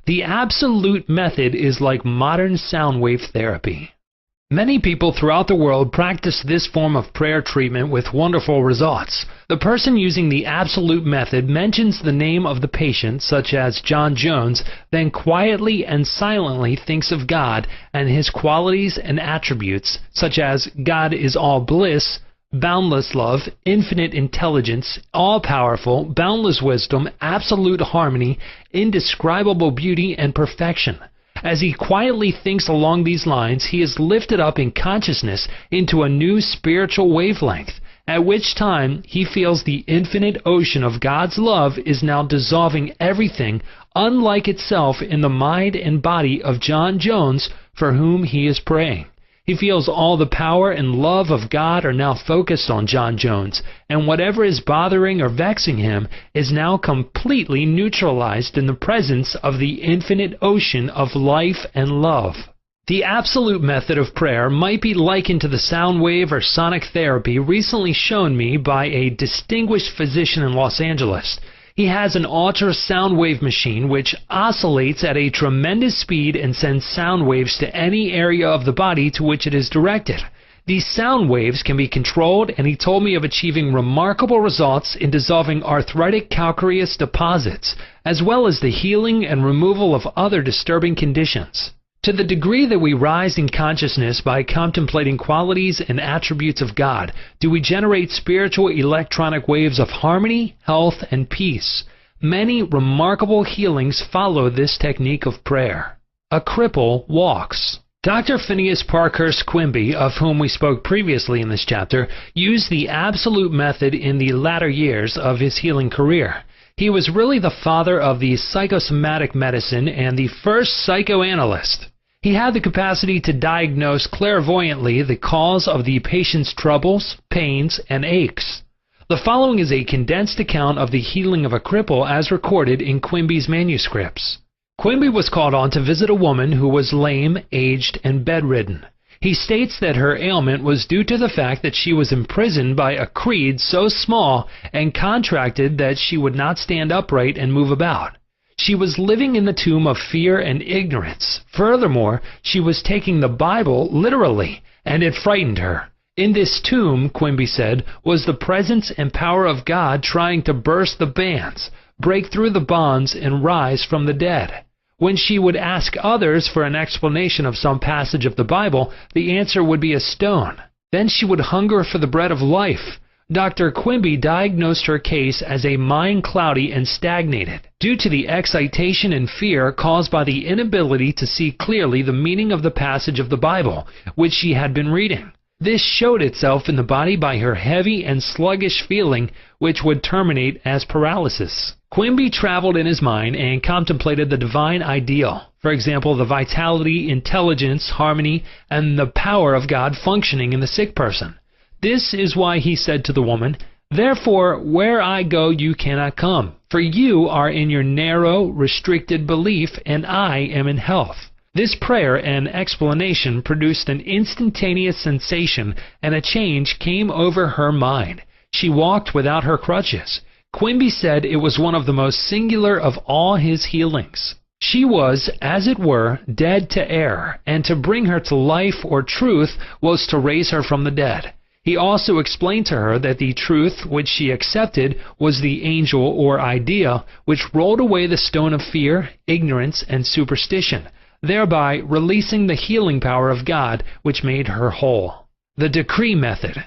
The absolute method is like modern sound wave therapy. Many people throughout the world practice this form of prayer treatment with wonderful results. The person using the absolute method mentions the name of the patient, such as John Jones, then quietly and silently thinks of God and his qualities and attributes, such as God is all bliss, boundless love, infinite intelligence, all-powerful, boundless wisdom, absolute harmony, indescribable beauty, and perfection. As he quietly thinks along these lines, he is lifted up in consciousness into a new spiritual wavelength, at which time he feels the infinite ocean of God's love is now dissolving everything unlike itself in the mind and body of John Jones, for whom he is praying. He feels all the power and love of God are now focused on John Jones, and whatever is bothering or vexing him is now completely neutralized in the presence of the infinite ocean of life and love. The absolute method of prayer might be likened to the sound wave or sonic therapy recently shown me by a distinguished physician in Los Angeles. He has an ultrasound wave machine which oscillates at a tremendous speed and sends sound waves to any area of the body to which it is directed. These sound waves can be controlled, and he told me of achieving remarkable results in dissolving arthritic calcareous deposits, as well as the healing and removal of other disturbing conditions. To the degree that we rise in consciousness by contemplating qualities and attributes of God, do we generate spiritual electronic waves of harmony, health, and peace. Many remarkable healings follow this technique of prayer. A cripple walks. Dr. Phineas Parkhurst Quimby, of whom we spoke previously in this chapter, used the absolute method in the latter years of his healing career. He was really the father of the psychosomatic medicine and the first psychoanalyst. He had the capacity to diagnose clairvoyantly the cause of the patient's troubles, pains, and aches. The following is a condensed account of the healing of a cripple as recorded in Quimby's manuscripts. Quimby was called on to visit a woman who was lame, aged, and bedridden. He states that her ailment was due to the fact that she was imprisoned by a creed so small and contracted that she would not stand upright and move about. She was living in the tomb of fear and ignorance. Furthermore, she was taking the Bible literally, and it frightened her. In this tomb, Quimby said, was the presence and power of God trying to burst the bands, break through the bonds, and rise from the dead. When she would ask others for an explanation of some passage of the Bible, the answer would be a stone. Then she would hunger for the bread of life. Dr. Quimby diagnosed her case as a mind cloudy and stagnated, due to the excitation and fear caused by the inability to see clearly the meaning of the passage of the Bible, which she had been reading. This showed itself in the body by her heavy and sluggish feeling, which would terminate as paralysis. Quimby traveled in his mind and contemplated the divine ideal. For example, the vitality, intelligence, harmony, and the power of God functioning in the sick person. This is why he said to the woman, "Therefore, where I go you cannot come, for you are in your narrow, restricted belief, and I am in health." This prayer and explanation produced an instantaneous sensation, and a change came over her mind. She walked without her crutches. Quimby said it was one of the most singular of all his healings. She was, as it were, dead to error, and to bring her to life or truth was to raise her from the dead. He also explained to her that the truth which she accepted was the angel or idea which rolled away the stone of fear, ignorance, and superstition, thereby releasing the healing power of God which made her whole. The decree method.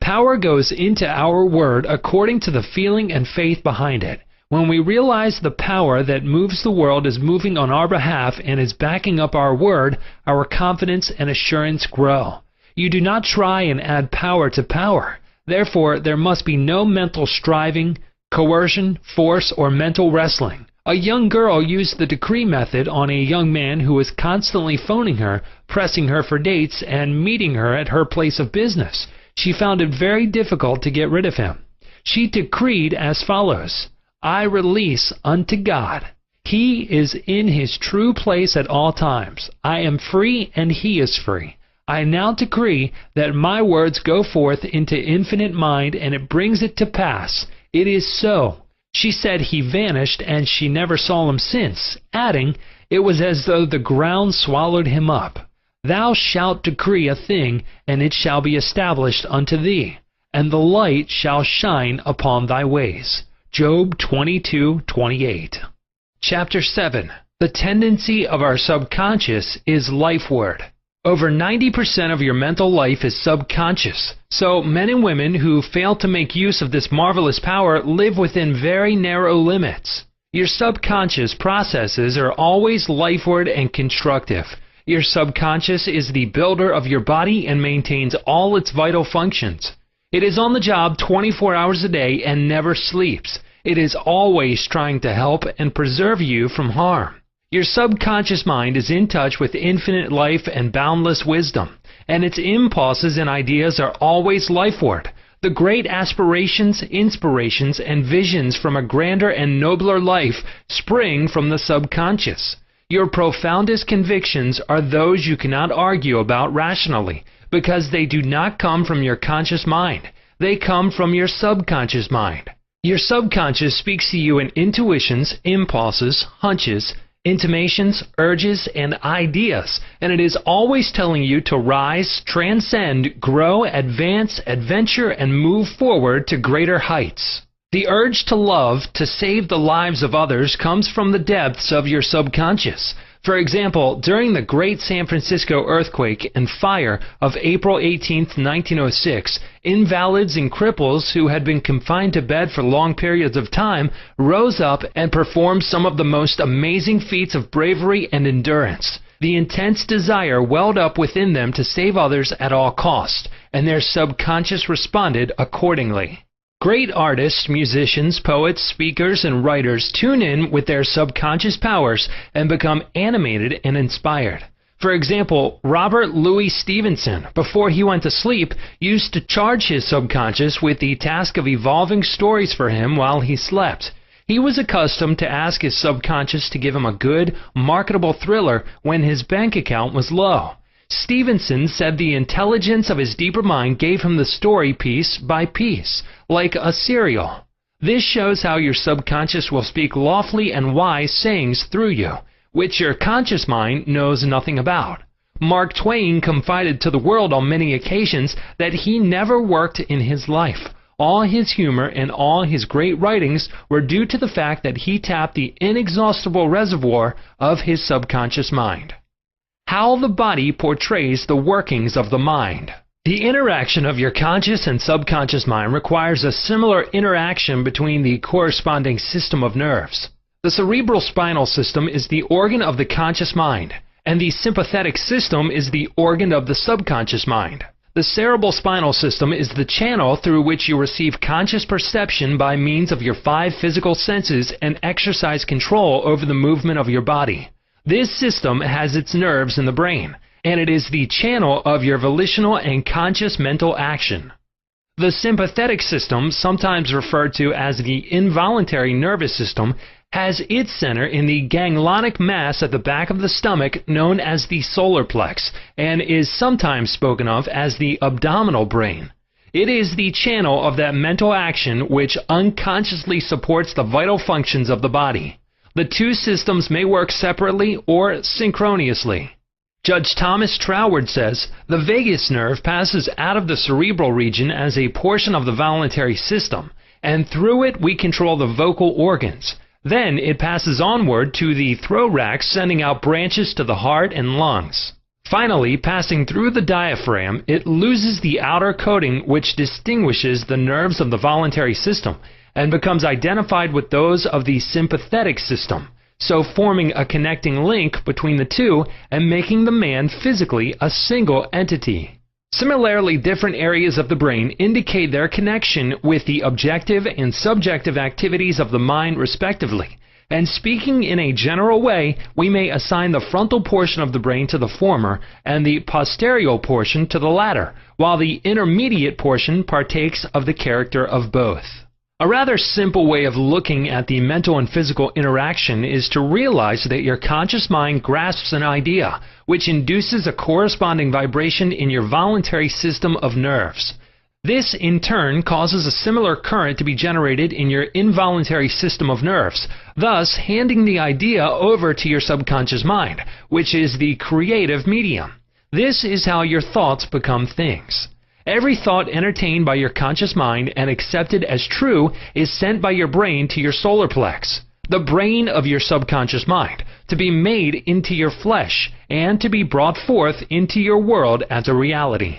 Power goes into our word according to the feeling and faith behind it. When we realize the power that moves the world is moving on our behalf and is backing up our word, our confidence and assurance grow. You do not try and add power to power. Therefore, there must be no mental striving, coercion, force, or mental wrestling. A young girl used the decree method on a young man who was constantly phoning her, pressing her for dates, and meeting her at her place of business. She found it very difficult to get rid of him. She decreed as follows, "I release unto God. He is in his true place at all times. I am free and he is free. I now decree that my words go forth into infinite mind, and it brings it to pass. It is so." She said he vanished, and she never saw him since, adding, "It was as though the ground swallowed him up. Thou shalt decree a thing, and it shall be established unto thee, and the light shall shine upon thy ways." Job 22:28. Chapter 7. The tendency of our subconscious is life word. Over 90% of your mental life is subconscious. So men and women who fail to make use of this marvelous power live within very narrow limits. Your subconscious processes are always lifeward and constructive. Your subconscious is the builder of your body and maintains all its vital functions. It is on the job 24 hours a day and never sleeps. It is always trying to help and preserve you from harm. Your subconscious mind is in touch with infinite life and boundless wisdom, and its impulses and ideas are always lifeward. The great aspirations, inspirations, and visions from a grander and nobler life spring from the subconscious. Your profoundest convictions are those you cannot argue about rationally, because they do not come from your conscious mind. They come from your subconscious mind. Your subconscious speaks to you in intuitions, impulses, hunches, intimations, urges, and ideas, and it is always telling you to rise, transcend, grow, advance, adventure, and move forward to greater heights. The urge to love, to save the lives of others, comes from the depths of your subconscious. For example, during the Great San Francisco earthquake and fire of April 18, 1906, invalids and cripples who had been confined to bed for long periods of time rose up and performed some of the most amazing feats of bravery and endurance. The intense desire welled up within them to save others at all cost, and their subconscious responded accordingly. Great artists, musicians, poets, speakers, and writers tune in with their subconscious powers and become animated and inspired. For example, Robert Louis Stevenson, before he went to sleep, used to charge his subconscious with the task of evolving stories for him while he slept. He was accustomed to ask his subconscious to give him a good, marketable thriller when his bank account was low. Stevenson said the intelligence of his deeper mind gave him the story piece by piece, like a serial. This shows how your subconscious will speak lofty and wise sayings through you, which your conscious mind knows nothing about. Mark Twain confided to the world on many occasions that he never worked in his life. All his humor and all his great writings were due to the fact that he tapped the inexhaustible reservoir of his subconscious mind. How the body portrays the workings of the mind. The interaction of your conscious and subconscious mind requires a similar interaction between the corresponding system of nerves. The cerebral spinal system is the organ of the conscious mind, and the sympathetic system is the organ of the subconscious mind. The cerebral spinal system is the channel through which you receive conscious perception by means of your 5 physical senses and exercise control over the movement of your body. This system has its nerves in the brain, and it is the channel of your volitional and conscious mental action. The sympathetic system, sometimes referred to as the involuntary nervous system, has its center in the ganglionic mass at the back of the stomach known as the solar plex, and is sometimes spoken of as the abdominal brain. It is the channel of that mental action which unconsciously supports the vital functions of the body. The two systems may work separately or synchronously. Judge Thomas Troward says, the vagus nerve passes out of the cerebral region as a portion of the voluntary system, and through it we control the vocal organs. Then it passes onward to the thorax, sending out branches to the heart and lungs. Finally, passing through the diaphragm, it loses the outer coating which distinguishes the nerves of the voluntary system, and becomes identified with those of the sympathetic system, so forming a connecting link between the two and making the man physically a single entity. Similarly, different areas of the brain indicate their connection with the objective and subjective activities of the mind respectively, and speaking in a general way, we may assign the frontal portion of the brain to the former and the posterior portion to the latter, while the intermediate portion partakes of the character of both. A rather simple way of looking at the mental and physical interaction is to realize that your conscious mind grasps an idea, which induces a corresponding vibration in your voluntary system of nerves. This, in turn, causes a similar current to be generated in your involuntary system of nerves, thus handing the idea over to your subconscious mind, which is the creative medium. This is how your thoughts become things. Every thought entertained by your conscious mind and accepted as true is sent by your brain to your solar plex, the brain of your subconscious mind, to be made into your flesh and to be brought forth into your world as a reality.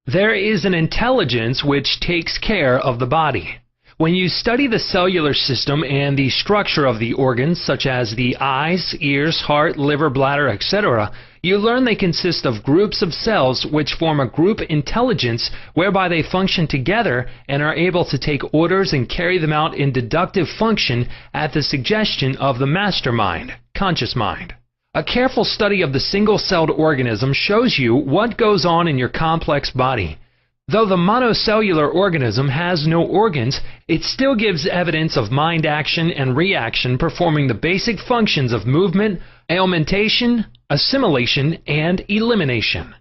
There is an intelligence which takes care of the body. When you study the cellular system and the structure of the organs, such as the eyes, ears, heart, liver, bladder, etc., you learn they consist of groups of cells which form a group intelligence whereby they function together and are able to take orders and carry them out in deductive function at the suggestion of the mastermind, conscious mind. A careful study of the single-celled organism shows you what goes on in your complex body. Though the monocellular organism has no organs, it still gives evidence of mind action and reaction performing the basic functions of movement, alimentation, assimilation, and elimination.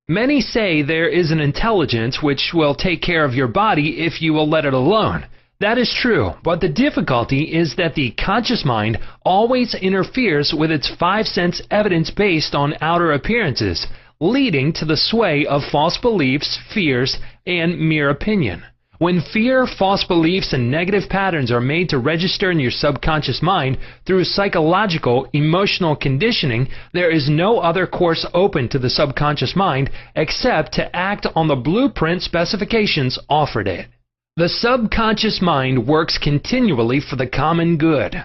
Many say there is an intelligence which will take care of your body if you will let it alone. That is true, but the difficulty is that the conscious mind always interferes with its five-sense evidence based on outer appearances, leading to the sway of false beliefs, fears, and mere opinion. When fear, false beliefs, and negative patterns are made to register in your subconscious mind through psychological, emotional conditioning, there is no other course open to the subconscious mind except to act on the blueprint specifications offered it. The subconscious mind works continually for the common good.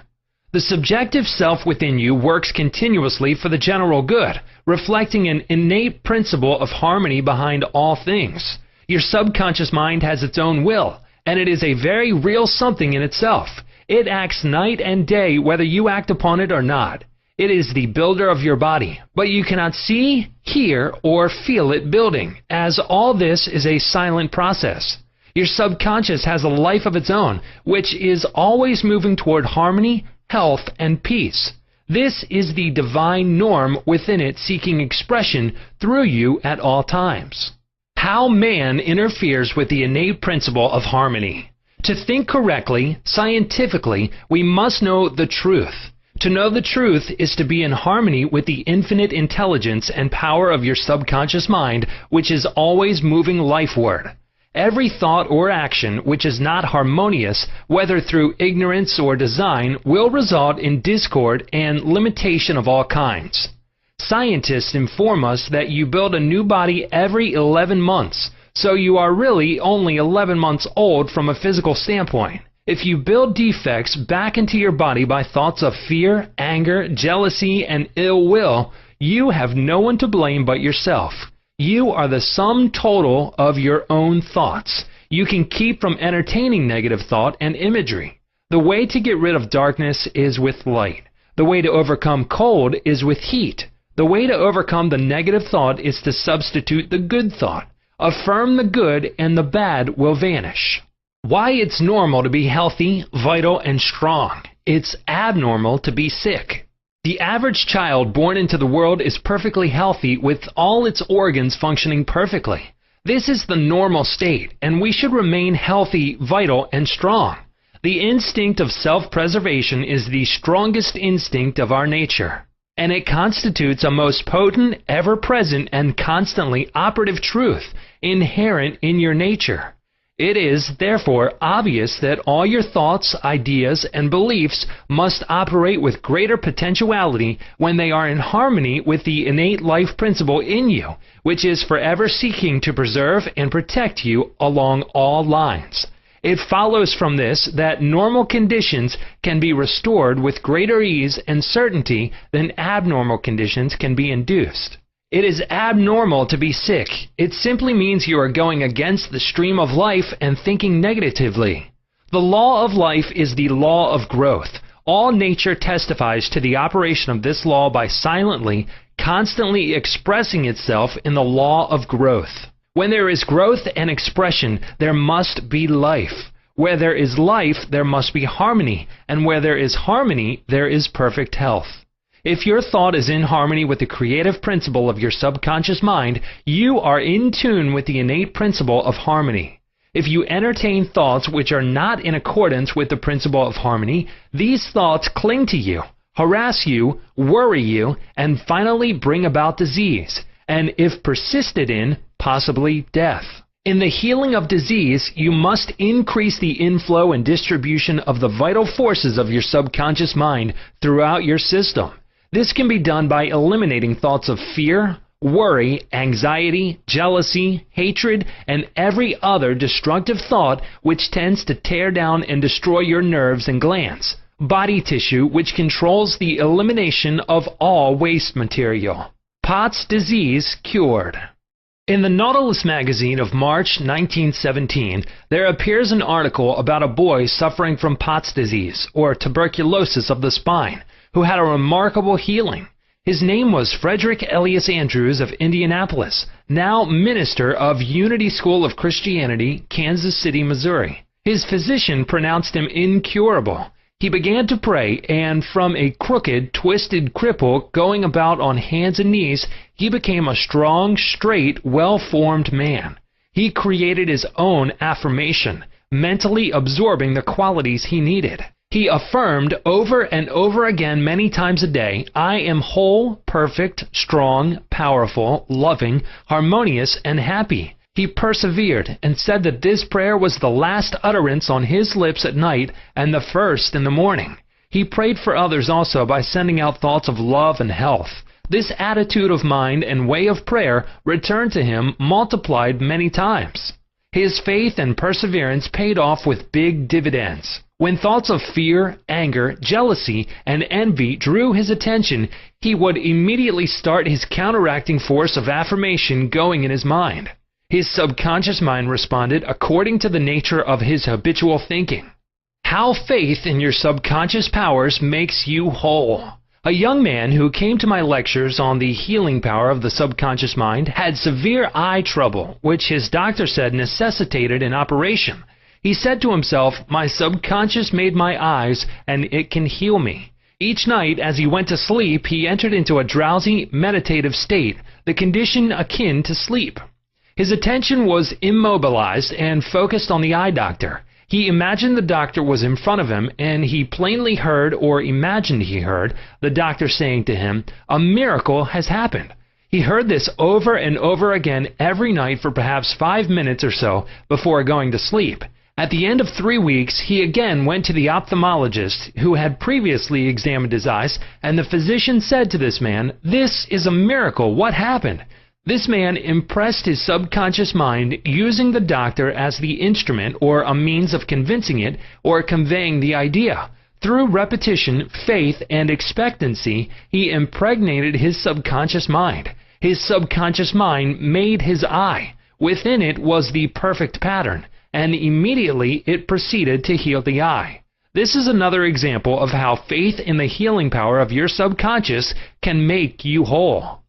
The subjective self within you works continuously for the general good, reflecting an innate principle of harmony behind all things. Your subconscious mind has its own will, and it is a very real something in itself. It acts night and day whether you act upon it or not. It is the builder of your body, but you cannot see, hear, or feel it building, as all this is a silent process. Your subconscious has a life of its own, which is always moving toward harmony, health, and peace. This is the divine norm within it seeking expression through you at all times. How man interferes with the innate principle of harmony. To think correctly, scientifically, we must know the truth. To know the truth is to be in harmony with the infinite intelligence and power of your subconscious mind, which is always moving lifeward. Every thought or action which is not harmonious, whether through ignorance or design, will result in discord and limitation of all kinds. Scientists inform us that you build a new body every 11 months, so you are really only 11 months old from a physical standpoint. If you build defects back into your body by thoughts of fear, anger, jealousy, and ill will, you have no one to blame but yourself. You are the sum total of your own thoughts. You can keep from entertaining negative thought and imagery. The way to get rid of darkness is with light. The way to overcome cold is with heat. The way to overcome the negative thought is to substitute the good thought. Affirm the good and the bad will vanish. Why it's normal to be healthy, vital, and strong. It's abnormal to be sick. The average child born into the world is perfectly healthy with all its organs functioning perfectly. This is the normal state, and we should remain healthy, vital, and strong. The instinct of self-preservation is the strongest instinct of our nature, and it constitutes a most potent, ever-present, and constantly operative truth inherent in your nature. It is, therefore, obvious that all your thoughts, ideas, and beliefs must operate with greater potentiality when they are in harmony with the innate life principle in you, which is forever seeking to preserve and protect you along all lines. It follows from this that normal conditions can be restored with greater ease and certainty than abnormal conditions can be induced. It is abnormal to be sick. It simply means you are going against the stream of life and thinking negatively. The law of life is the law of growth. All nature testifies to the operation of this law by silently, constantly expressing itself in the law of growth. When there is growth and expression, there must be life. Where there is life, there must be harmony, and where there is harmony, there is perfect health. If your thought is in harmony with the creative principle of your subconscious mind, you are in tune with the innate principle of harmony. If you entertain thoughts which are not in accordance with the principle of harmony, these thoughts cling to you, harass you, worry you, and finally bring about disease, and if persisted in, possibly death. In the healing of disease, you must increase the inflow and distribution of the vital forces of your subconscious mind throughout your system. This can be done by eliminating thoughts of fear, worry, anxiety, jealousy, hatred, and every other destructive thought which tends to tear down and destroy your nerves and glands, body tissue which controls the elimination of all waste material. Pott's disease cured. In the Nautilus magazine of March 1917, there appears an article about a boy suffering from Pott's disease, or tuberculosis of the spine, who had a remarkable healing. His name was Frederick Elias Andrews of Indianapolis, now minister of Unity School of Christianity, Kansas City, Missouri. His physician pronounced him incurable. He began to pray, and from a crooked, twisted cripple going about on hands and knees, he became a strong, straight, well-formed man. He created his own affirmation, mentally absorbing the qualities he needed. He affirmed over and over again many times a day, "I am whole, perfect, strong, powerful, loving, harmonious, and happy." He persevered and said that this prayer was the last utterance on his lips at night and the first in the morning. He prayed for others also by sending out thoughts of love and health. This attitude of mind and way of prayer returned to him multiplied many times. His faith and perseverance paid off with big dividends. When thoughts of fear, anger, jealousy, and envy drew his attention, he would immediately start his counteracting force of affirmation going in his mind. His subconscious mind responded according to the nature of his habitual thinking. How faith in your subconscious powers makes you whole. A young man who came to my lectures on the healing power of the subconscious mind had severe eye trouble, which his doctor said necessitated an operation. He said to himself, "My subconscious made my eyes, and it can heal me." Each night as he went to sleep, he entered into a drowsy, meditative state, the condition akin to sleep. His attention was immobilized and focused on the eye doctor. He imagined the doctor was in front of him, and he plainly heard, or imagined he heard, the doctor saying to him, "A miracle has happened." He heard this over and over again every night for perhaps 5 minutes or so before going to sleep. At the end of 3 weeks, he again went to the ophthalmologist who had previously examined his eyes, and the physician said to this man, "This is a miracle. What happened?" This man impressed his subconscious mind using the doctor as the instrument or a means of convincing it or conveying the idea. Through repetition, faith, and expectancy, he impregnated his subconscious mind. His subconscious mind made his eye. Within it was the perfect pattern, and immediately it proceeded to heal the eye. This is another example of how faith in the healing power of your subconscious can make you whole.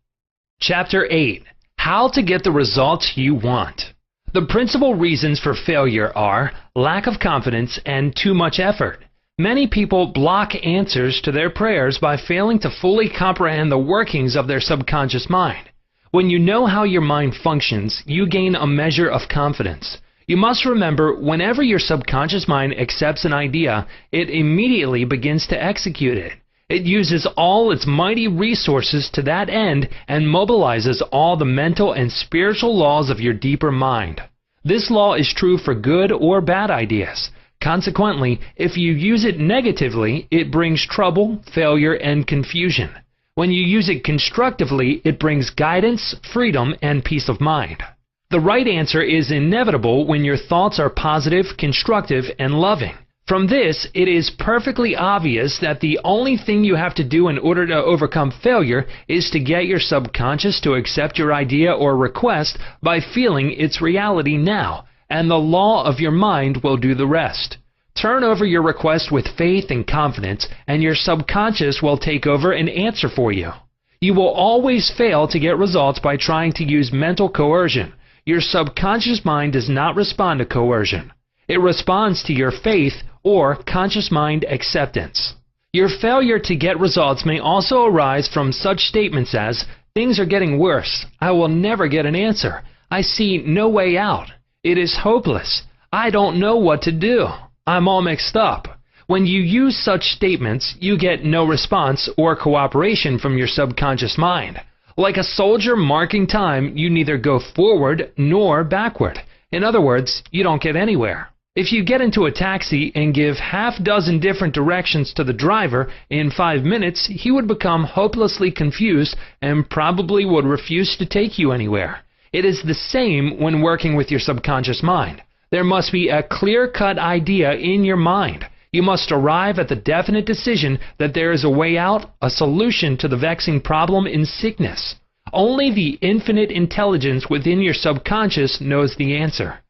Chapter 8. How to get the results you want. The principal reasons for failure are lack of confidence and too much effort. Many people block answers to their prayers by failing to fully comprehend the workings of their subconscious mind. When you know how your mind functions, you gain a measure of confidence. You must remember, whenever your subconscious mind accepts an idea, it immediately begins to execute it. It uses all its mighty resources to that end and mobilizes all the mental and spiritual laws of your deeper mind. This law is true for good or bad ideas. Consequently, if you use it negatively, it brings trouble, failure, and confusion. When you use it constructively, it brings guidance, freedom, and peace of mind. The right answer is inevitable when your thoughts are positive, constructive, and loving. From this, it is perfectly obvious that the only thing you have to do in order to overcome failure is to get your subconscious to accept your idea or request by feeling its reality now, and the law of your mind will do the rest. Turn over your request with faith and confidence, and your subconscious will take over and answer for you. You will always fail to get results by trying to use mental coercion. Your subconscious mind does not respond to coercion. It responds to your faith or conscious mind acceptance. Your failure to get results may also arise from such statements as, "Things are getting worse. I will never get an answer. I see no way out. It is hopeless. I don't know what to do. I'm all mixed up." When you use such statements, you get no response or cooperation from your subconscious mind. Like a soldier marking time, you neither go forward nor backward. In other words, you don't get anywhere. If you get into a taxi and give half-dozen different directions to the driver, in 5 minutes he would become hopelessly confused and probably would refuse to take you anywhere. It is the same when working with your subconscious mind. There must be a clear-cut idea in your mind. You must arrive at the definite decision that there is a way out, a solution to the vexing problem in sickness. Only the infinite intelligence within your subconscious knows the answer.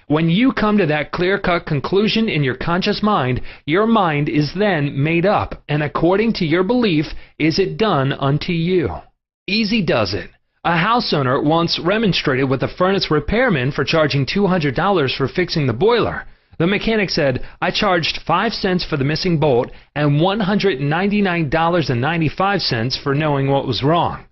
When you come to that clear-cut conclusion in your conscious mind, your mind is then made up, and according to your belief is it done unto you. Easy does it. A house owner once remonstrated with a furnace repairman for charging $200 for fixing the boiler. The mechanic said, "I charged 5 cents for the missing bolt and $199.95 for knowing what was wrong."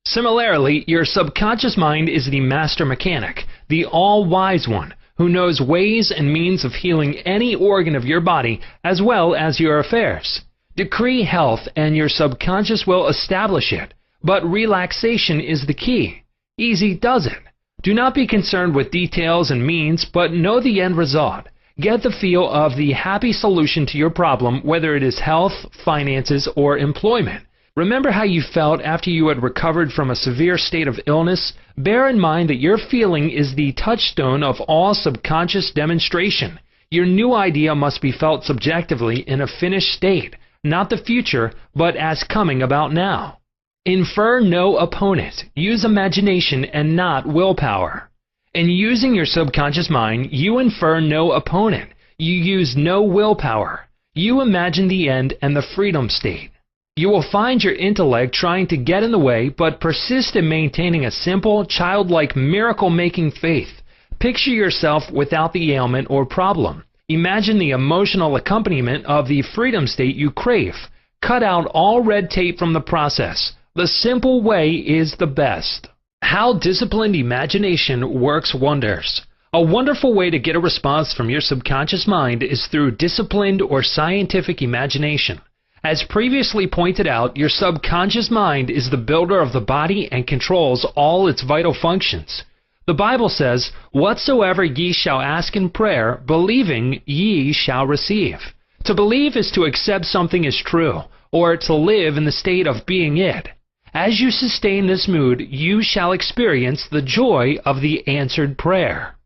Similarly, your subconscious mind is the master mechanic, the all-wise one, who knows ways and means of healing any organ of your body as well as your affairs. Decree health and your subconscious will establish it. But relaxation is the key. Easy does it. Do not be concerned with details and means, but know the end result. Get the feel of the happy solution to your problem, whether it is health, finances, or employment. Remember how you felt after you had recovered from a severe state of illness? Bear in mind that your feeling is the touchstone of all subconscious demonstration. Your new idea must be felt subjectively in a finished state, not the future, but as coming about now. Infer no opponent. Use imagination and not willpower. In using your subconscious mind, you infer no opponent. You use no willpower. You imagine the end and the freedom state. You will find your intellect trying to get in the way, but persist in maintaining a simple, childlike, miracle-making faith. Picture yourself without the ailment or problem. Imagine the emotional accompaniment of the freedom state you crave. Cut out all red tape from the process. The simple way is the best. How disciplined imagination works wonders. A wonderful way to get a response from your subconscious mind is through disciplined or scientific imagination. As previously pointed out, your subconscious mind is the builder of the body and controls all its vital functions. The Bible says, "Whatsoever ye shall ask in prayer, believing ye shall receive." To believe is to accept something as true, or to live in the state of being it. As you sustain this mood, you shall experience the joy of the answered prayer.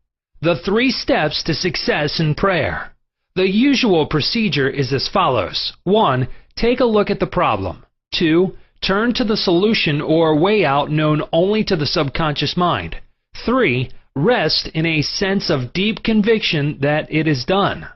The 3 steps to success in prayer. The usual procedure is as follows. 1. Take a look at the problem. 2. Turn to the solution or way out known only to the subconscious mind. 3. Rest in a sense of deep conviction that it is done.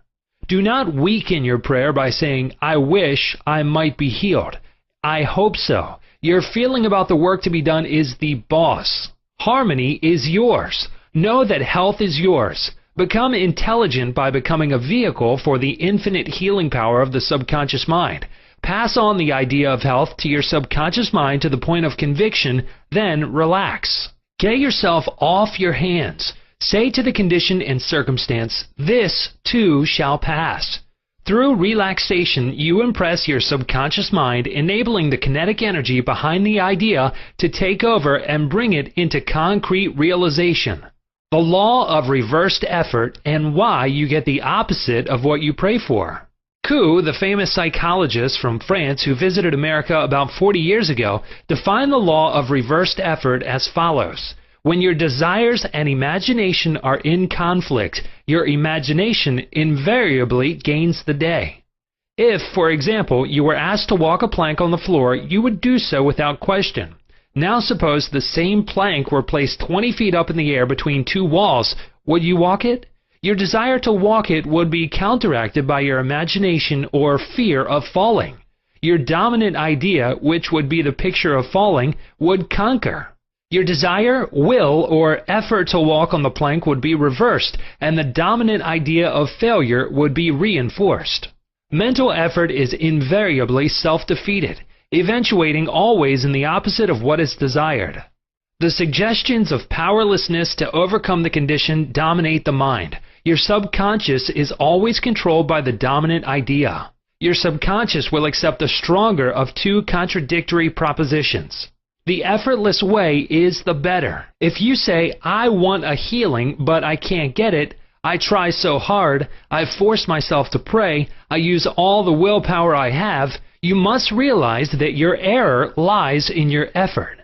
Do not weaken your prayer by saying, "I wish I might be healed. I hope so." Your feeling about the work to be done is the boss. Harmony is yours. Know that health is yours. Become intelligent by becoming a vehicle for the infinite healing power of the subconscious mind. Pass on the idea of health to your subconscious mind to the point of conviction, then relax. Get yourself off your hands. Say to the condition and circumstance, "This too shall pass." Through relaxation, you impress your subconscious mind, enabling the kinetic energy behind the idea to take over and bring it into concrete realization. The law of reversed effort and why you get the opposite of what you pray for. Kuhn, the famous psychologist from France who visited America about 40 years ago, defined the law of reversed effort as follows. When your desires and imagination are in conflict, your imagination invariably gains the day. If, for example, you were asked to walk a plank on the floor, you would do so without question. Now suppose the same plank were placed 20 feet up in the air between 2 walls. Would you walk it? Your desire to walk it would be counteracted by your imagination or fear of falling. Your dominant idea, which would be the picture of falling, would conquer. Your desire, will, or effort to walk on the plank would be reversed, and the dominant idea of failure would be reinforced. Mental effort is invariably self-defeated, eventuating always in the opposite of what is desired. The suggestions of powerlessness to overcome the condition dominate the mind. Your subconscious is always controlled by the dominant idea. Your subconscious will accept the stronger of 2 contradictory propositions. The effortless way is the better. If you say, "I want a healing, but I can't get it," I try so hard. I force myself to pray. I use all the willpower I have. You must realize that your error lies in your effort.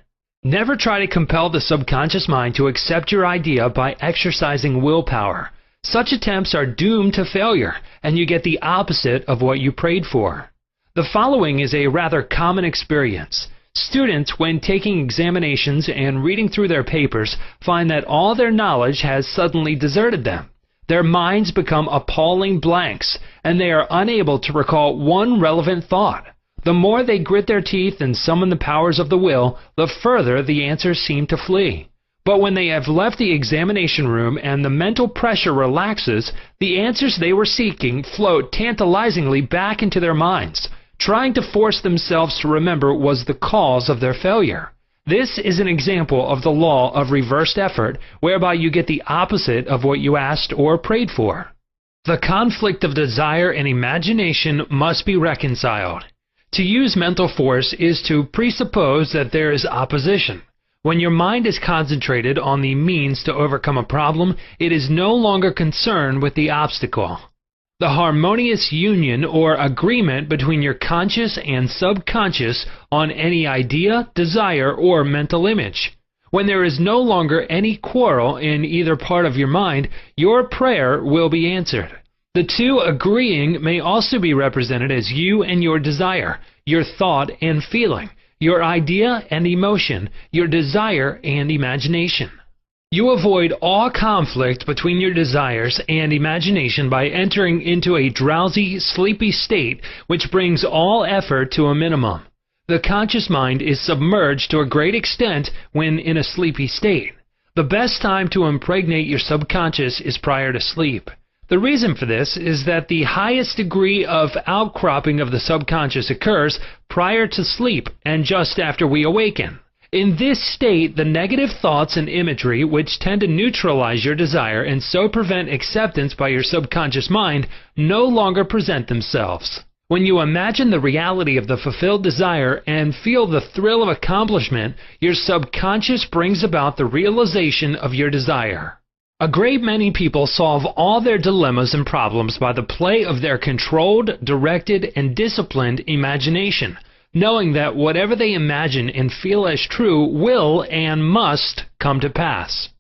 Never try to compel the subconscious mind to accept your idea by exercising willpower. Such attempts are doomed to failure, and you get the opposite of what you prayed for. The following is a rather common experience. Students, when taking examinations and reading through their papers, find that all their knowledge has suddenly deserted them. Their minds become appalling blanks, and they are unable to recall one relevant thought. The more they grit their teeth and summon the powers of the will, the further the answers seem to flee. But when they have left the examination room and the mental pressure relaxes, the answers they were seeking float tantalizingly back into their minds. Trying to force themselves to remember was the cause of their failure. This is an example of the law of reversed effort, whereby you get the opposite of what you asked or prayed for. The conflict of desire and imagination must be reconciled. To use mental force is to presuppose that there is opposition. When your mind is concentrated on the means to overcome a problem, it is no longer concerned with the obstacle. The harmonious union or agreement between your conscious and subconscious on any idea, desire, or mental image. When there is no longer any quarrel in either part of your mind, your prayer will be answered. The two agreeing may also be represented as you and your desire, your thought and feeling, your idea and emotion, your desire and imagination. You avoid all conflict between your desires and imagination by entering into a drowsy, sleepy state which brings all effort to a minimum. The conscious mind is submerged to a great extent when in a sleepy state. The best time to impregnate your subconscious is prior to sleep. The reason for this is that the highest degree of outcropping of the subconscious occurs prior to sleep and just after we awaken. In this state, the negative thoughts and imagery which tend to neutralize your desire and so prevent acceptance by your subconscious mind no longer present themselves. When you imagine the reality of the fulfilled desire and feel the thrill of accomplishment, your subconscious brings about the realization of your desire. A great many people solve all their dilemmas and problems by the play of their controlled, directed, and disciplined imagination, knowing that whatever they imagine and feel as true will and must come to pass.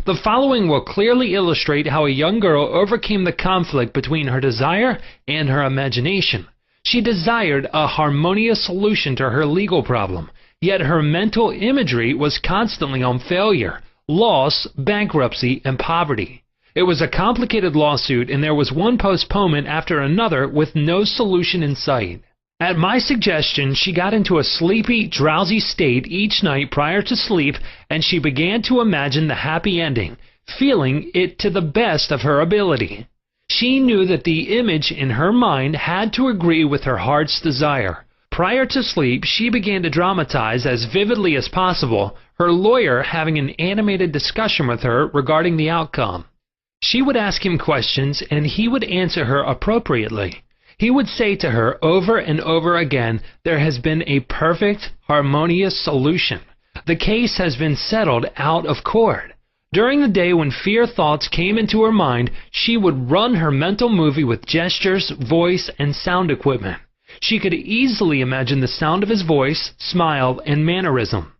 The following will clearly illustrate how a young girl overcame the conflict between her desire and her imagination. She desired a harmonious solution to her legal problem, yet her mental imagery was constantly on failure, loss, bankruptcy, and poverty. It was a complicated lawsuit, and there was one postponement after another with no solution in sight. At my suggestion, she got into a sleepy, drowsy state each night prior to sleep, and she began to imagine the happy ending, feeling it to the best of her ability. She knew that the image in her mind had to agree with her heart's desire. Prior to sleep, she began to dramatize as vividly as possible, her lawyer having an animated discussion with her regarding the outcome. She would ask him questions, and he would answer her appropriately. He would say to her over and over again, "There has been a perfect, harmonious solution. The case has been settled out of court." During the day when fear thoughts came into her mind, she would run her mental movie with gestures, voice, and sound equipment. She could easily imagine the sound of his voice, smile, and mannerism.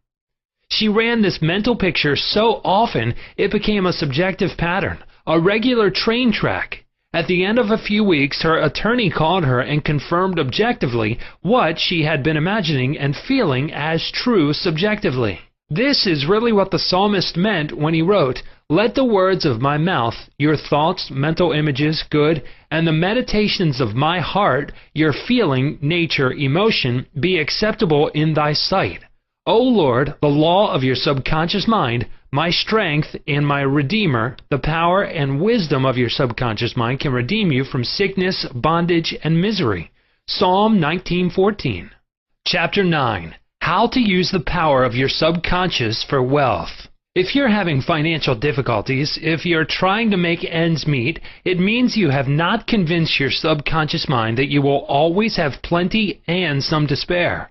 She ran this mental picture so often it became a subjective pattern, a regular train track. At the end of a few weeks, her attorney called her and confirmed objectively what she had been imagining and feeling as true subjectively. This is really what the psalmist meant when he wrote, "Let the words of my mouth, your thoughts, mental images, good, and the meditations of my heart, your feeling, nature, emotion, be acceptable in thy sight. O Lord, the law of your subconscious mind, my strength and my Redeemer, the power and wisdom of your subconscious mind can redeem you from sickness, bondage, and misery." Psalm 19:14. Chapter 9. How to use the power of your subconscious for wealth. If you're having financial difficulties, if you're trying to make ends meet, it means you have not convinced your subconscious mind that you will always have plenty and some to spare.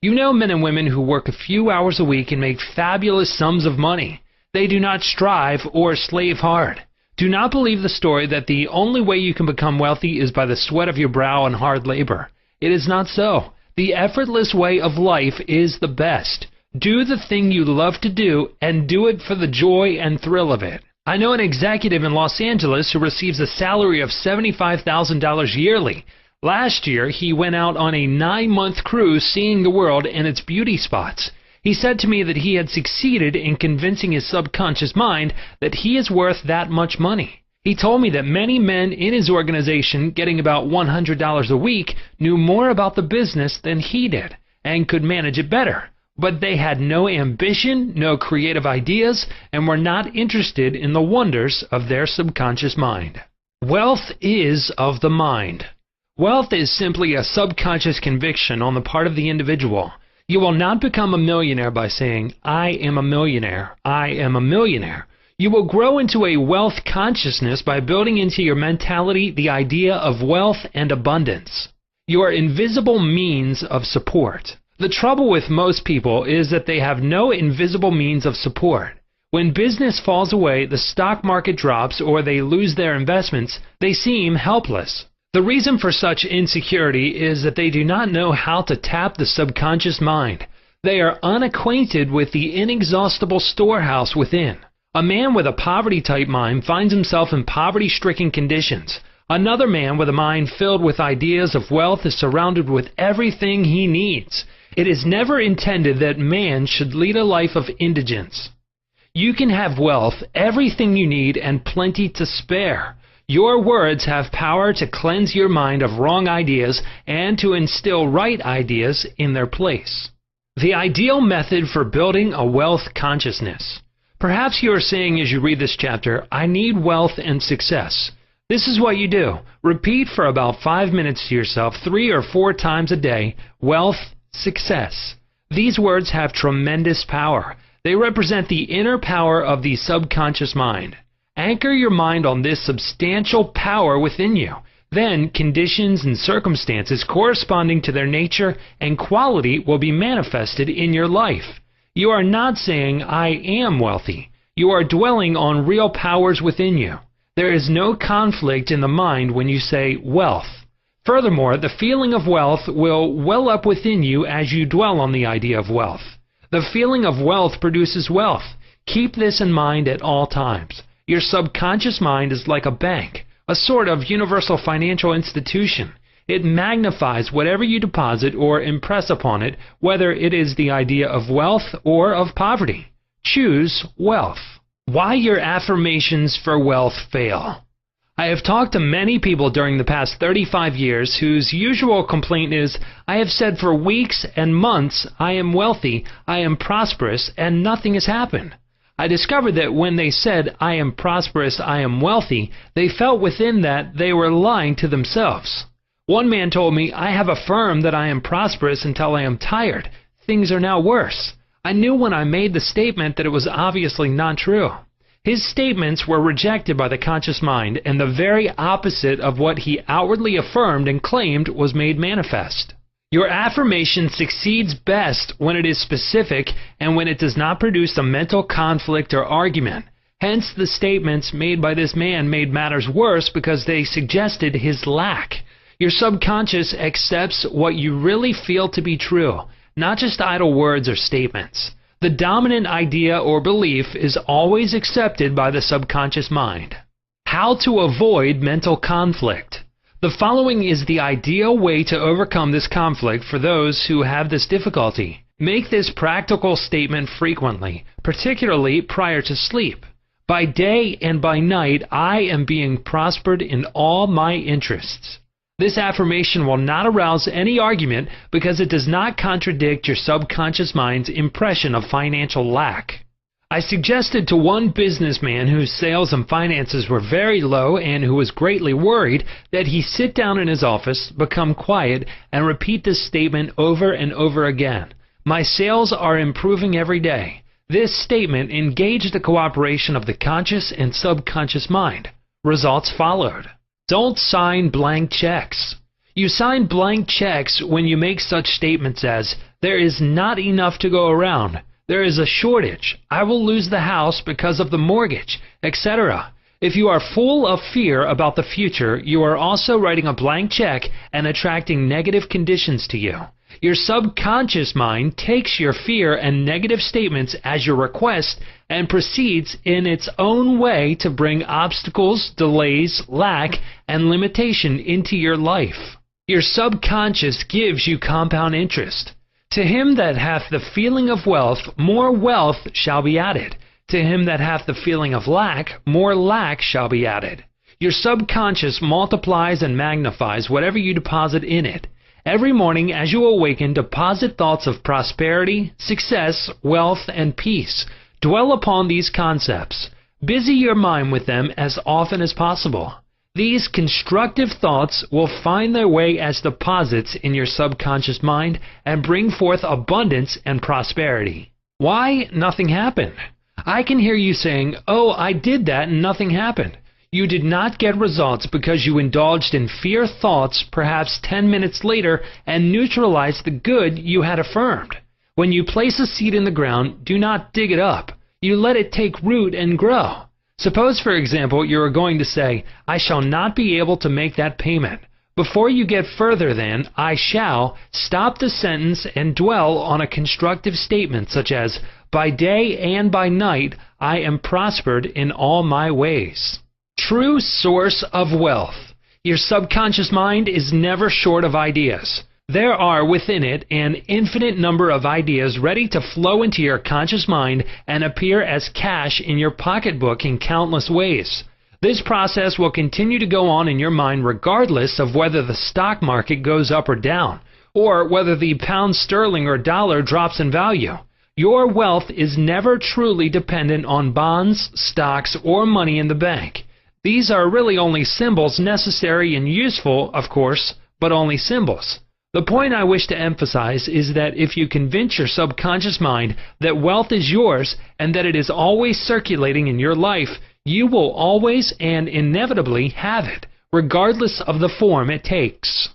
You know men and women who work a few hours a week and make fabulous sums of money. They do not strive or slave hard. Do not believe the story that the only way you can become wealthy is by the sweat of your brow and hard labor. It is not so. The effortless way of life is the best. Do the thing you love to do, and do it for the joy and thrill of it. I know an executive in Los Angeles who receives a salary of $75,000 yearly. Last year, he went out on a 9-month cruise seeing the world and its beauty spots. He said to me that he had succeeded in convincing his subconscious mind that he is worth that much money. He told me that many men in his organization, getting about $100 a week, knew more about the business than he did and could manage it better. But they had no ambition, no creative ideas, and were not interested in the wonders of their subconscious mind. Wealth is of the mind. Wealth is simply a subconscious conviction on the part of the individual. You will not become a millionaire by saying, "I am a millionaire, I am a millionaire." You will grow into a wealth consciousness by building into your mentality the idea of wealth and abundance. Your invisible means of support. The trouble with most people is that they have no invisible means of support. When business falls away, the stock market drops, or they lose their investments, they seem helpless. The reason for such insecurity is that they do not know how to tap the subconscious mind. They are unacquainted with the inexhaustible storehouse within. A man with a poverty-type mind finds himself in poverty-stricken conditions. Another man with a mind filled with ideas of wealth is surrounded with everything he needs. It is never intended that man should lead a life of indigence. You can have wealth, everything you need, and plenty to spare. Your words have power to cleanse your mind of wrong ideas and to instill right ideas in their place. The ideal method for building a wealth consciousness. Perhaps you are saying as you read this chapter, "I need wealth and success." This is what you do. Repeat for about 5 minutes to yourself 3 or 4 times a day, wealth, success. These words have tremendous power. They represent the inner power of the subconscious mind. Anchor your mind on this substantial power within you. Then conditions and circumstances corresponding to their nature and quality will be manifested in your life. You are not saying, "I am wealthy." You are dwelling on real powers within you. There is no conflict in the mind when you say wealth. Furthermore, the feeling of wealth will well up within you as you dwell on the idea of wealth. The feeling of wealth produces wealth. Keep this in mind at all times. Your subconscious mind is like a bank, a sort of universal financial institution. It magnifies whatever you deposit or impress upon it, whether it is the idea of wealth or of poverty. Choose wealth. Why your affirmations for wealth fail. I have talked to many people during the past 35 years whose usual complaint is, "I have said for weeks and months, I am wealthy, I am prosperous, and nothing has happened." I discovered that when they said, "I am prosperous, I am wealthy," they felt within that they were lying to themselves. One man told me, "I have affirmed that I am prosperous until I am tired. Things are now worse." I knew when I made the statement that it was obviously not true. His statements were rejected by the conscious mind, and the very opposite of what he outwardly affirmed and claimed was made manifest. Your affirmation succeeds best when it is specific and when it does not produce a mental conflict or argument. Hence, the statements made by this man made matters worse because they suggested his lack. Your subconscious accepts what you really feel to be true, not just idle words or statements. The dominant idea or belief is always accepted by the subconscious mind. How to avoid mental conflict. The following is the ideal way to overcome this conflict for those who have this difficulty. Make this practical statement frequently, particularly prior to sleep. By day and by night, I am being prospered in all my interests. This affirmation will not arouse any argument because it does not contradict your subconscious mind's impression of financial lack. I suggested to one businessman whose sales and finances were very low and who was greatly worried that he sit down in his office, become quiet, and repeat this statement over and over again. "My sales are improving every day." This statement engaged the cooperation of the conscious and subconscious mind. Results followed. Don't sign blank checks. You sign blank checks when you make such statements as, "There is not enough to go around," "There is a shortage," "I will lose the house because of the mortgage," etc. If you are full of fear about the future, you are also writing a blank check and attracting negative conditions to you. Your subconscious mind takes your fear and negative statements as your request and proceeds in its own way to bring obstacles, delays, lack, and limitation into your life. Your subconscious gives you compound interest. To him that hath the feeling of wealth, more wealth shall be added. To him that hath the feeling of lack, more lack shall be added. Your subconscious multiplies and magnifies whatever you deposit in it. Every morning as you awaken, deposit thoughts of prosperity, success, wealth, and peace. Dwell upon these concepts. Busy your mind with them as often as possible. These constructive thoughts will find their way as deposits in your subconscious mind and bring forth abundance and prosperity. Why nothing happened? I can hear you saying, "Oh, I did that and nothing happened." You did not get results because you indulged in fear thoughts perhaps 10 minutes later and neutralized the good you had affirmed. When you place a seed in the ground, do not dig it up. You let it take root and grow. Suppose, for example, you are going to say, "I shall not be able to make that payment." Before you get further than "I shall," stop the sentence and dwell on a constructive statement such as, "By day and by night I am prospered in all my ways." True source of wealth. Your subconscious mind is never short of ideas. There are within it an infinite number of ideas ready to flow into your conscious mind and appear as cash in your pocketbook in countless ways. This process will continue to go on in your mind regardless of whether the stock market goes up or down, or whether the pound sterling or dollar drops in value. Your wealth is never truly dependent on bonds, stocks, or money in the bank. These are really only symbols, necessary and useful, of course, but only symbols. The point I wish to emphasize is that if you convince your subconscious mind that wealth is yours and that it is always circulating in your life, you will always and inevitably have it, regardless of the form it takes.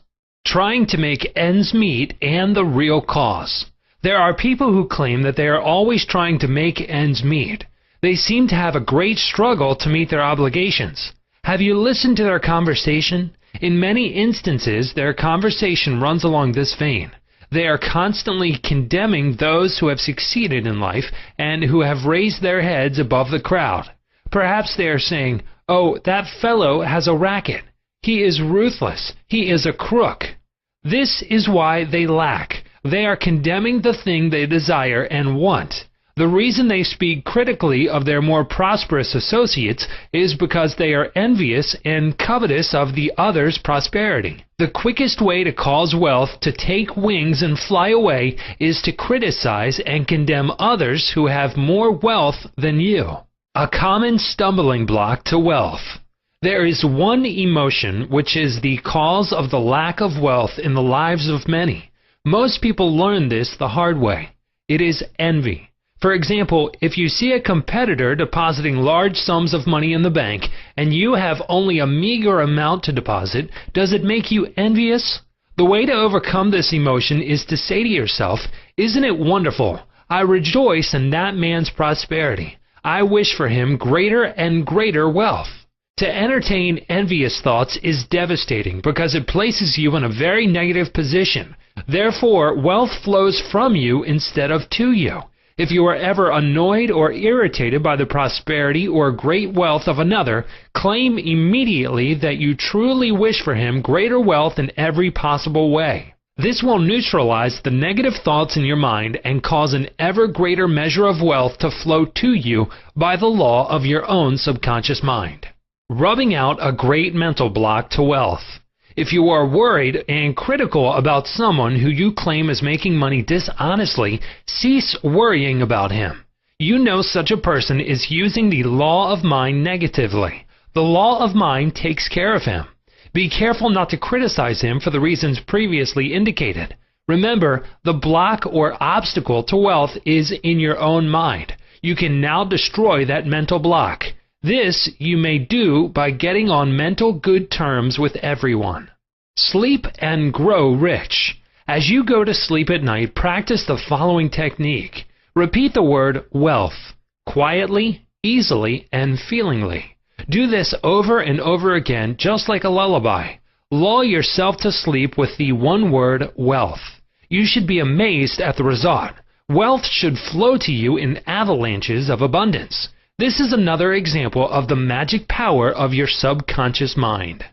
Trying to make ends meet and the real cause. There are people who claim that they are always trying to make ends meet. They seem to have a great struggle to meet their obligations. Have you listened to their conversation? In many instances, their conversation runs along this vein. They are constantly condemning those who have succeeded in life and who have raised their heads above the crowd. Perhaps they are saying, "Oh, that fellow has a racket. He is ruthless. He is a crook." This is why they lack. They are condemning the thing they desire and want. The reason they speak critically of their more prosperous associates is because they are envious and covetous of the other's prosperity. The quickest way to cause wealth to take wings and fly away is to criticize and condemn others who have more wealth than you. A common stumbling block to wealth. There is one emotion which is the cause of the lack of wealth in the lives of many. Most people learn this the hard way. It is envy. For example, if you see a competitor depositing large sums of money in the bank and you have only a meager amount to deposit, does it make you envious? The way to overcome this emotion is to say to yourself, "Isn't it wonderful? I rejoice in that man's prosperity. I wish for him greater and greater wealth." To entertain envious thoughts is devastating because it places you in a very negative position. Therefore, wealth flows from you instead of to you. If you are ever annoyed or irritated by the prosperity or great wealth of another, claim immediately that you truly wish for him greater wealth in every possible way. This will neutralize the negative thoughts in your mind and cause an ever greater measure of wealth to flow to you by the law of your own subconscious mind. Rubbing out a great mental block to wealth. If you are worried and critical about someone who you claim is making money dishonestly, cease worrying about him. You know such a person is using the law of mind negatively. The law of mind takes care of him. Be careful not to criticize him for the reasons previously indicated. Remember, the block or obstacle to wealth is in your own mind. You can now destroy that mental block. This you may do by getting on mental good terms with everyone. Sleep and grow rich. As you go to sleep at night, practice the following technique. Repeat the word wealth quietly, easily, and feelingly. Do this over and over again, just like a lullaby. Lull yourself to sleep with the one word, wealth. You should be amazed at the result. Wealth should flow to you in avalanches of abundance. This is another example of the magic power of your subconscious mind.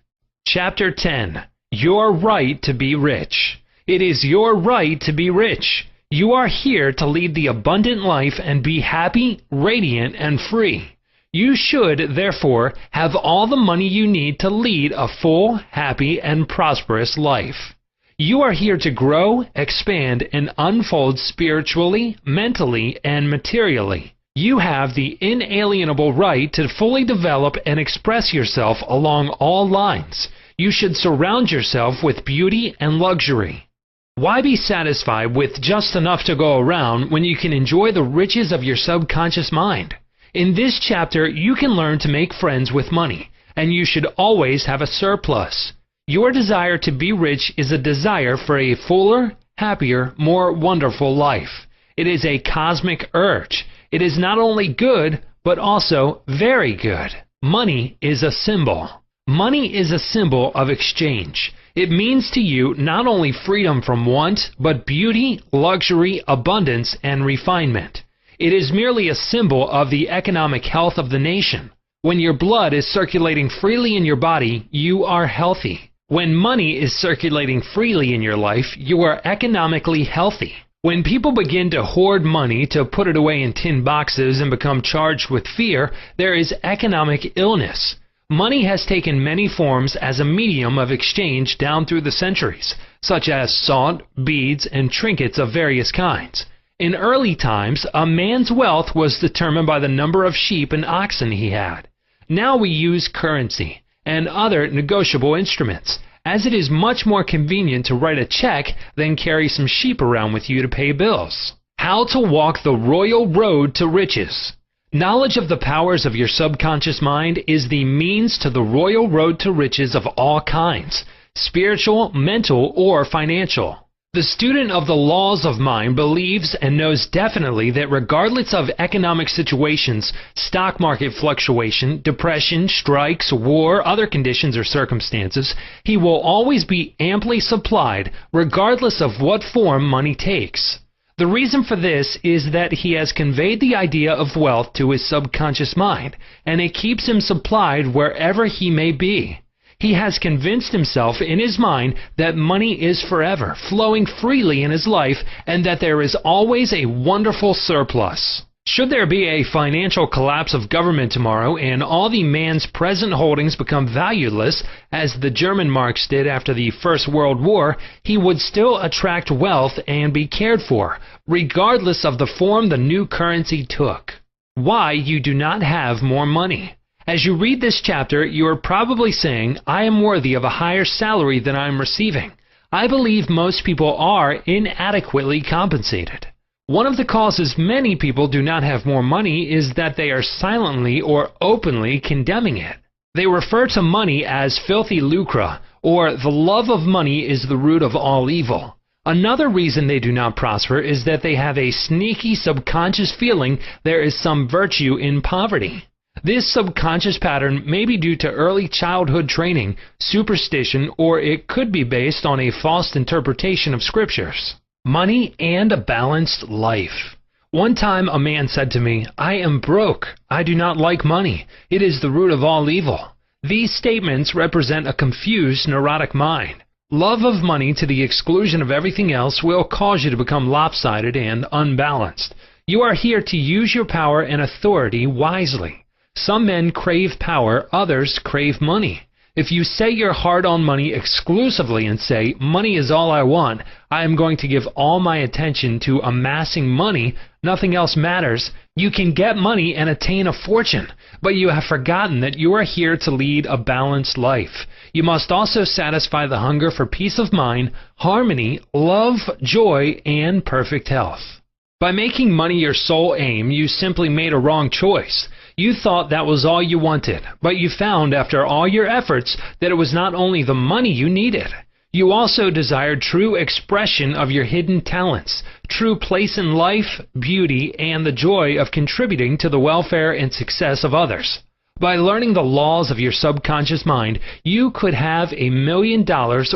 Chapter 10. Your right to be rich. It is your right to be rich. You are here to lead the abundant life and be happy, radiant, and free. You should, therefore, have all the money you need to lead a full, happy, and prosperous life. You are here to grow, expand, and unfold spiritually, mentally, and materially. You have the inalienable right to fully develop and express yourself along all lines. You should surround yourself with beauty and luxury. Why be satisfied with just enough to go around when you can enjoy the riches of your subconscious mind? In this chapter, you can learn to make friends with money, and you should always have a surplus. Your desire to be rich is a desire for a fuller, happier, more wonderful life. It is a cosmic urge. It is not only good, but also very good. Money is a symbol. Money is a symbol of exchange. It means to you not only freedom from want, but beauty, luxury, abundance, and refinement. It is merely a symbol of the economic health of the nation. When your blood is circulating freely in your body, you are healthy. When money is circulating freely in your life, you are economically healthy. When people begin to hoard money to put it away in tin boxes and become charged with fear, there is economic illness. Money has taken many forms as a medium of exchange down through the centuries, such as salt, beads, and trinkets of various kinds. In early times, a man's wealth was determined by the number of sheep and oxen he had. Now we use currency and other negotiable instruments, as it is much more convenient to write a check than carry some sheep around with you to pay bills. How to walk the royal road to riches. Knowledge of the powers of your subconscious mind is the means to the royal road to riches of all kinds, spiritual, mental, or financial. The student of the laws of mind believes and knows definitely that regardless of economic situations, stock market fluctuation, depression, strikes, war, other conditions or circumstances, he will always be amply supplied regardless of what form money takes. The reason for this is that he has conveyed the idea of wealth to his subconscious mind, and it keeps him supplied wherever he may be. He has convinced himself in his mind that money is forever, flowing freely in his life, and that there is always a wonderful surplus. Should there be a financial collapse of government tomorrow and all the man's present holdings become valueless, as the German marks did after the First World War, he would still attract wealth and be cared for, regardless of the form the new currency took. Why you do not have more money. As you read this chapter, you are probably saying, I am worthy of a higher salary than I am receiving. I believe most people are inadequately compensated. One of the causes many people do not have more money is that they are silently or openly condemning it. They refer to money as filthy lucre, or the love of money is the root of all evil. Another reason they do not prosper is that they have a sneaky subconscious feeling there is some virtue in poverty. This subconscious pattern may be due to early childhood training, superstition, or it could be based on a false interpretation of scriptures. Money and a balanced life. One time a man said to me, I am broke. I do not like money. It is the root of all evil. These statements represent a confused, neurotic mind. Love of money to the exclusion of everything else will cause you to become lopsided and unbalanced. You are here to use your power and authority wisely. Some men crave power, others crave money. If you set your heart on money exclusively and say, money is all I want, I am going to give all my attention to amassing money, nothing else matters, you can get money and attain a fortune, but you have forgotten that you are here to lead a balanced life. You must also satisfy the hunger for peace of mind, harmony, love, joy, and perfect health. By making money your sole aim, you simply made a wrong choice. You thought that was all you wanted, but you found after all your efforts that it was not only the money you needed. You also desired true expression of your hidden talents, true place in life, beauty, and the joy of contributing to the welfare and success of others. By learning the laws of your subconscious mind, you could have $1 million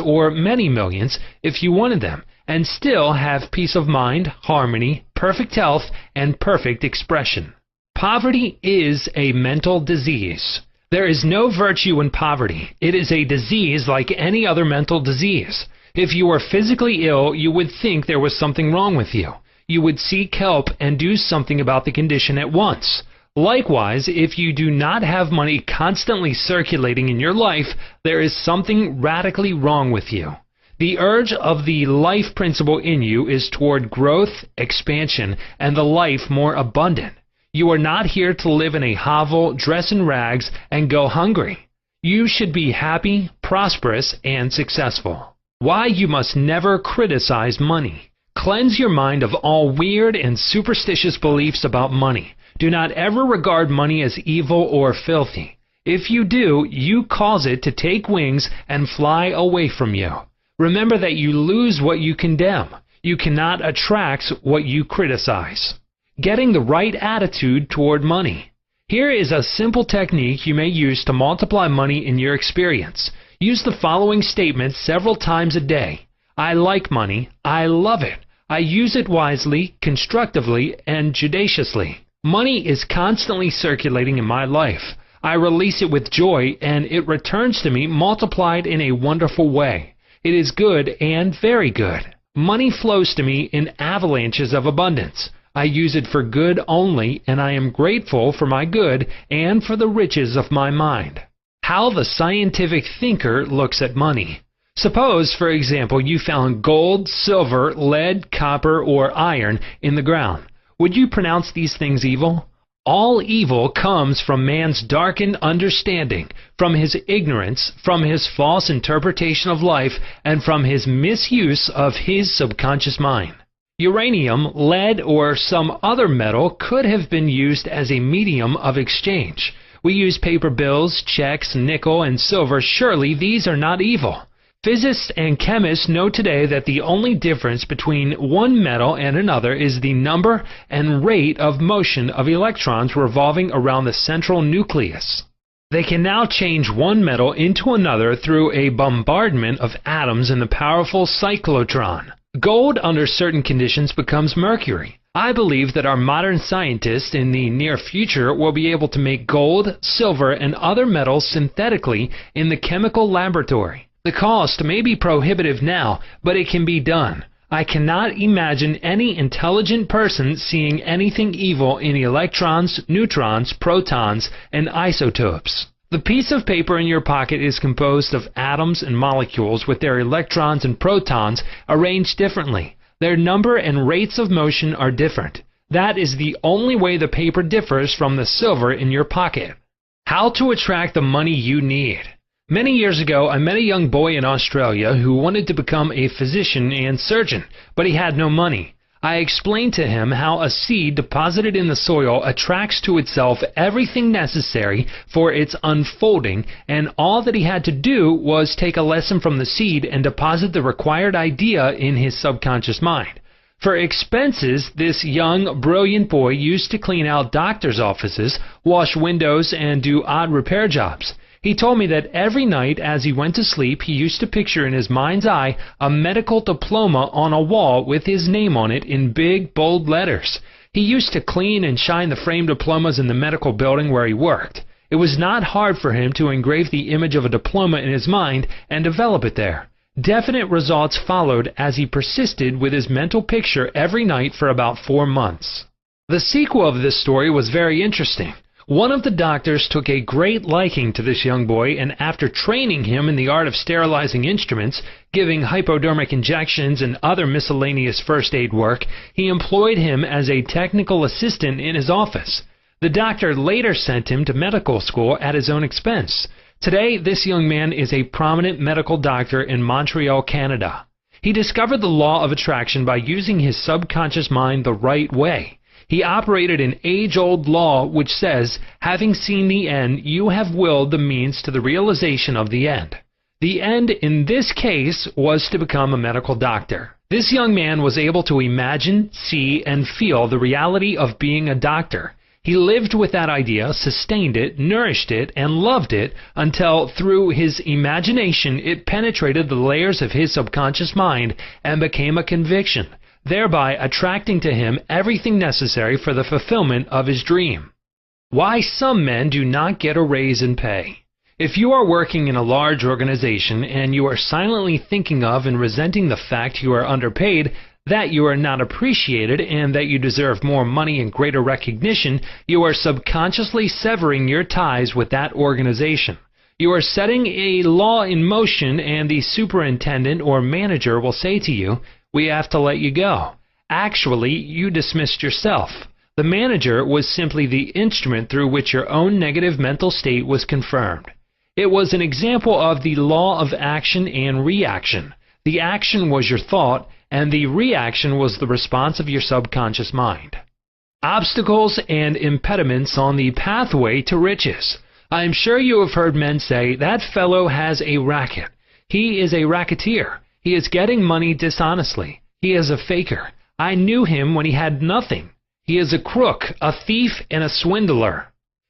or many millions if you wanted them, and still have peace of mind, harmony, perfect health, and perfect expression. Poverty is a mental disease. There is no virtue in poverty. It is a disease like any other mental disease. If you were physically ill, you would think there was something wrong with you. You would seek help and do something about the condition at once. Likewise, if you do not have money constantly circulating in your life, there is something radically wrong with you. The urge of the life principle in you is toward growth, expansion, and the life more abundant. You are not here to live in a hovel, dress in rags, and go hungry. You should be happy, prosperous, and successful. Why you must never criticize money. Cleanse your mind of all weird and superstitious beliefs about money. Do not ever regard money as evil or filthy. If you do, you cause it to take wings and fly away from you. Remember that you lose what you condemn. You cannot attract what you criticize. Getting the right attitude toward money. Here is a simple technique you may use to multiply money in your experience. Use the following statements several times a day. I like money. I love it. I use it wisely, constructively, and judiciously. Money is constantly circulating in my life. I release it with joy, and it returns to me multiplied in a wonderful way. It is good and very good. Money flows to me in avalanches of abundance. I use it for good only, and I am grateful for my good and for the riches of my mind. How the scientific thinker looks at money. Suppose, for example, you found gold, silver, lead, copper, or iron in the ground. Would you pronounce these things evil? All evil comes from man's darkened understanding, from his ignorance, from his false interpretation of life, and from his misuse of his subconscious mind. Uranium, lead, or some other metal could have been used as a medium of exchange. We use paper bills, checks, nickel, and silver. Surely these are not evil. Physicists and chemists know today that the only difference between one metal and another is the number and rate of motion of electrons revolving around the central nucleus. They can now change one metal into another through a bombardment of atoms in the powerful cyclotron. Gold, under certain conditions, becomes mercury. I believe that our modern scientists in the near future will be able to make gold, silver, and other metals synthetically in the chemical laboratory. The cost may be prohibitive now, but it can be done. I cannot imagine any intelligent person seeing anything evil in electrons, neutrons, protons, and isotopes. The piece of paper in your pocket is composed of atoms and molecules with their electrons and protons arranged differently. Their number and rates of motion are different. That is the only way the paper differs from the silver in your pocket. How to attract the money you need. Many years ago, I met a young boy in Australia who wanted to become a physician and surgeon, but he had no money. I explained to him how a seed deposited in the soil attracts to itself everything necessary for its unfolding, and all that he had to do was take a lesson from the seed and deposit the required idea in his subconscious mind. For expenses, this young, brilliant boy used to clean out doctors' offices, wash windows, and do odd repair jobs. He told me that every night as he went to sleep, he used to picture in his mind's eye a medical diploma on a wall with his name on it in big, bold letters. He used to clean and shine the framed diplomas in the medical building where he worked. It was not hard for him to engrave the image of a diploma in his mind and develop it there. Definite results followed as he persisted with his mental picture every night for about 4 months. The sequel of this story was very interesting. One of the doctors took a great liking to this young boy, and after training him in the art of sterilizing instruments, giving hypodermic injections and other miscellaneous first aid work, he employed him as a technical assistant in his office. The doctor later sent him to medical school at his own expense. Today, this young man is a prominent medical doctor in Montreal, Canada. He discovered the law of attraction by using his subconscious mind the right way. He operated an age-old law which says, having seen the end, you have willed the means to the realization of the end. The end in this case was to become a medical doctor. This young man was able to imagine, see, and feel the reality of being a doctor. He lived with that idea, sustained it, nourished it, and loved it until, through his imagination, it penetrated the layers of his subconscious mind and became a conviction, thereby attracting to him everything necessary for the fulfillment of his dream. Why some men do not get a raise in pay. If you are working in a large organization and you are silently thinking of and resenting the fact you are underpaid, that you are not appreciated, and that you deserve more money and greater recognition, you are subconsciously severing your ties with that organization. You are setting a law in motion, and the superintendent or manager will say to you, "We have to let you go." Actually, you dismissed yourself. The manager was simply the instrument through which your own negative mental state was confirmed. It was an example of the law of action and reaction. The action was your thought, and the reaction was the response of your subconscious mind. Obstacles and impediments on the pathway to riches. I am sure you have heard men say, "That fellow has a racket. He is a racketeer. He is getting money dishonestly. He is a faker. I knew him when he had nothing. He is a crook, a thief, and a swindler."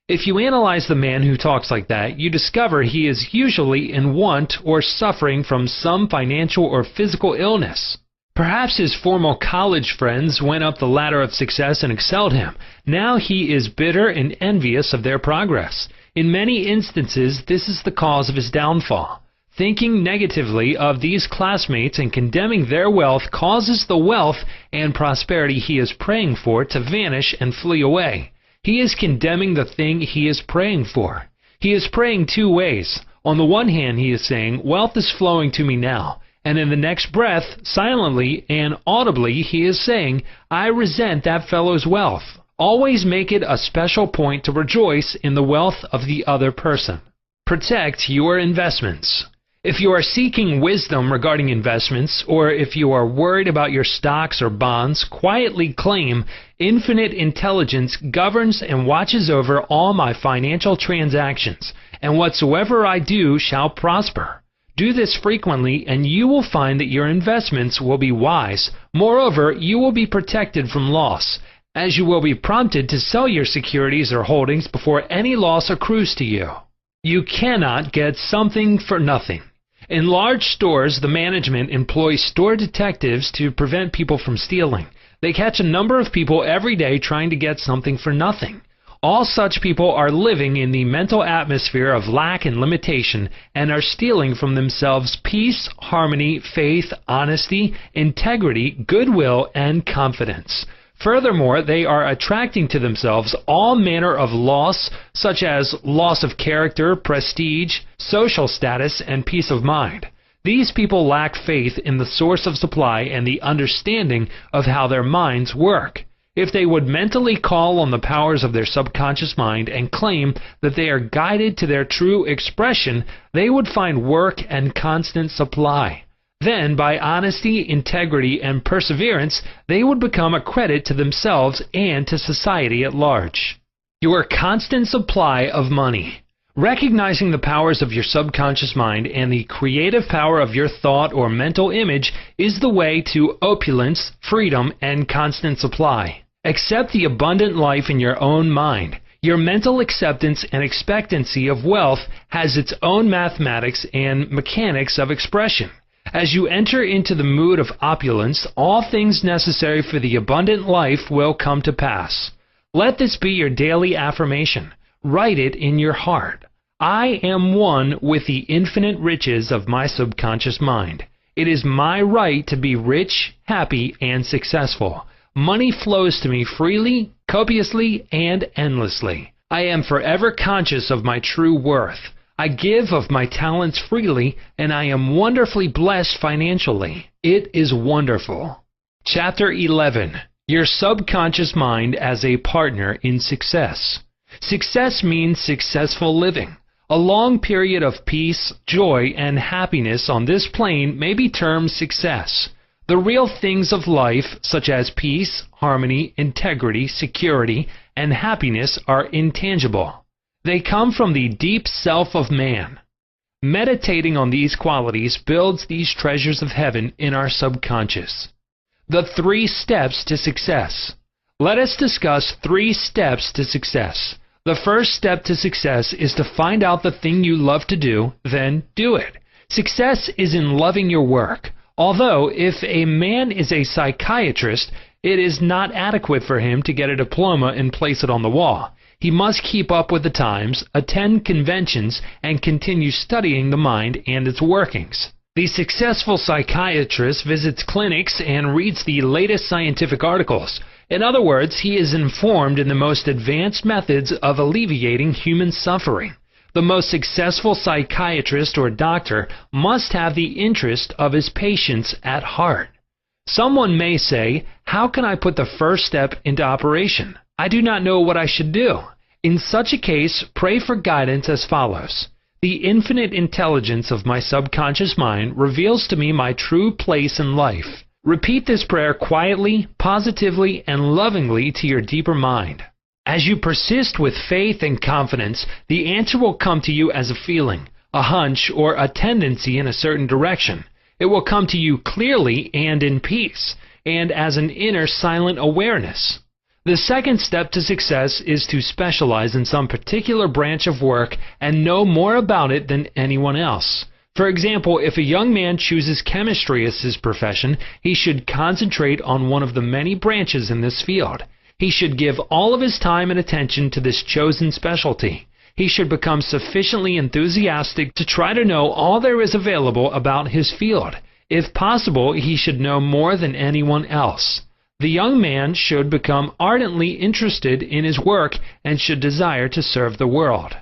If you analyze the man who talks like that, you discover he is usually in want or suffering from some financial or physical illness. Perhaps his former college friends went up the ladder of success and excelled him. Now he is bitter and envious of their progress. In many instances, this is the cause of his downfall. Thinking negatively of these classmates and condemning their wealth causes the wealth and prosperity he is praying for to vanish and flee away. He is condemning the thing he is praying for. He is praying two ways. On the one hand, he is saying, "Wealth is flowing to me now." And in the next breath, silently and audibly, he is saying, "I resent that fellow's wealth." Always make it a special point to rejoice in the wealth of the other person. Protect your investments. If you are seeking wisdom regarding investments, or if you are worried about your stocks or bonds, quietly claim, "Infinite intelligence governs and watches over all my financial transactions, and whatsoever I do shall prosper." Do this frequently, and you will find that your investments will be wise. Moreover, you will be protected from loss, as you will be prompted to sell your securities or holdings before any loss accrues to you. You cannot get something for nothing. In large stores, the management employs store detectives to prevent people from stealing. They catch a number of people every day trying to get something for nothing. All such people are living in the mental atmosphere of lack and limitation, and are stealing from themselves peace, harmony, faith, honesty, integrity, goodwill, and confidence. Furthermore, they are attracting to themselves all manner of loss, such as loss of character, prestige, social status, and peace of mind. These people lack faith in the source of supply and the understanding of how their minds work. If they would mentally call on the powers of their subconscious mind and claim that they are guided to their true expression, they would find work and constant supply. Then, by honesty, integrity, and perseverance, they would become a credit to themselves and to society at large. Your constant supply of money. Recognizing the powers of your subconscious mind and the creative power of your thought or mental image is the way to opulence, freedom, and constant supply. Accept the abundant life in your own mind. Your mental acceptance and expectancy of wealth has its own mathematics and mechanics of expression. As you enter into the mood of opulence, all things necessary for the abundant life will come to pass. Let this be your daily affirmation. Write it in your heart. I am one with the infinite riches of my subconscious mind. It is my right to be rich, happy, and successful. Money flows to me freely, copiously, and endlessly. I am forever conscious of my true worth. I give of my talents freely, and I am wonderfully blessed financially. It is wonderful. Chapter 11. Your subconscious mind as a partner in success. Success means successful living. A long period of peace, joy, and happiness on this plane may be termed success. The real things of life, such as peace, harmony, integrity, security, and happiness, are intangible. They come from the deep self of man. Meditating on these qualities builds these treasures of heaven in our subconscious. The 3 steps to success. Let us discuss 3 steps to success. The first step to success is to find out the thing you love to do, then do it. Success is in loving your work. Although, if a man is a psychiatrist, it is not adequate for him to get a diploma and place it on the wall. He must keep up with the times, attend conventions, and continue studying the mind and its workings. The successful psychiatrist visits clinics and reads the latest scientific articles. In other words, he is informed in the most advanced methods of alleviating human suffering. The most successful psychiatrist or doctor must have the interest of his patients at heart. Someone may say, "How can I put the first step into operation? I do not know what I should do." In such a case, pray for guidance as follows. The infinite intelligence of my subconscious mind reveals to me my true place in life. Repeat this prayer quietly, positively, and lovingly to your deeper mind. As you persist with faith and confidence, the answer will come to you as a feeling, a hunch, or a tendency in a certain direction. It will come to you clearly and in peace, and as an inner silent awareness. The second step to success is to specialize in some particular branch of work and know more about it than anyone else. For example, if a young man chooses chemistry as his profession, he should concentrate on one of the many branches in this field. He should give all of his time and attention to this chosen specialty. He should become sufficiently enthusiastic to try to know all there is available about his field. If possible, he should know more than anyone else. The young man should become ardently interested in his work and should desire to serve the world.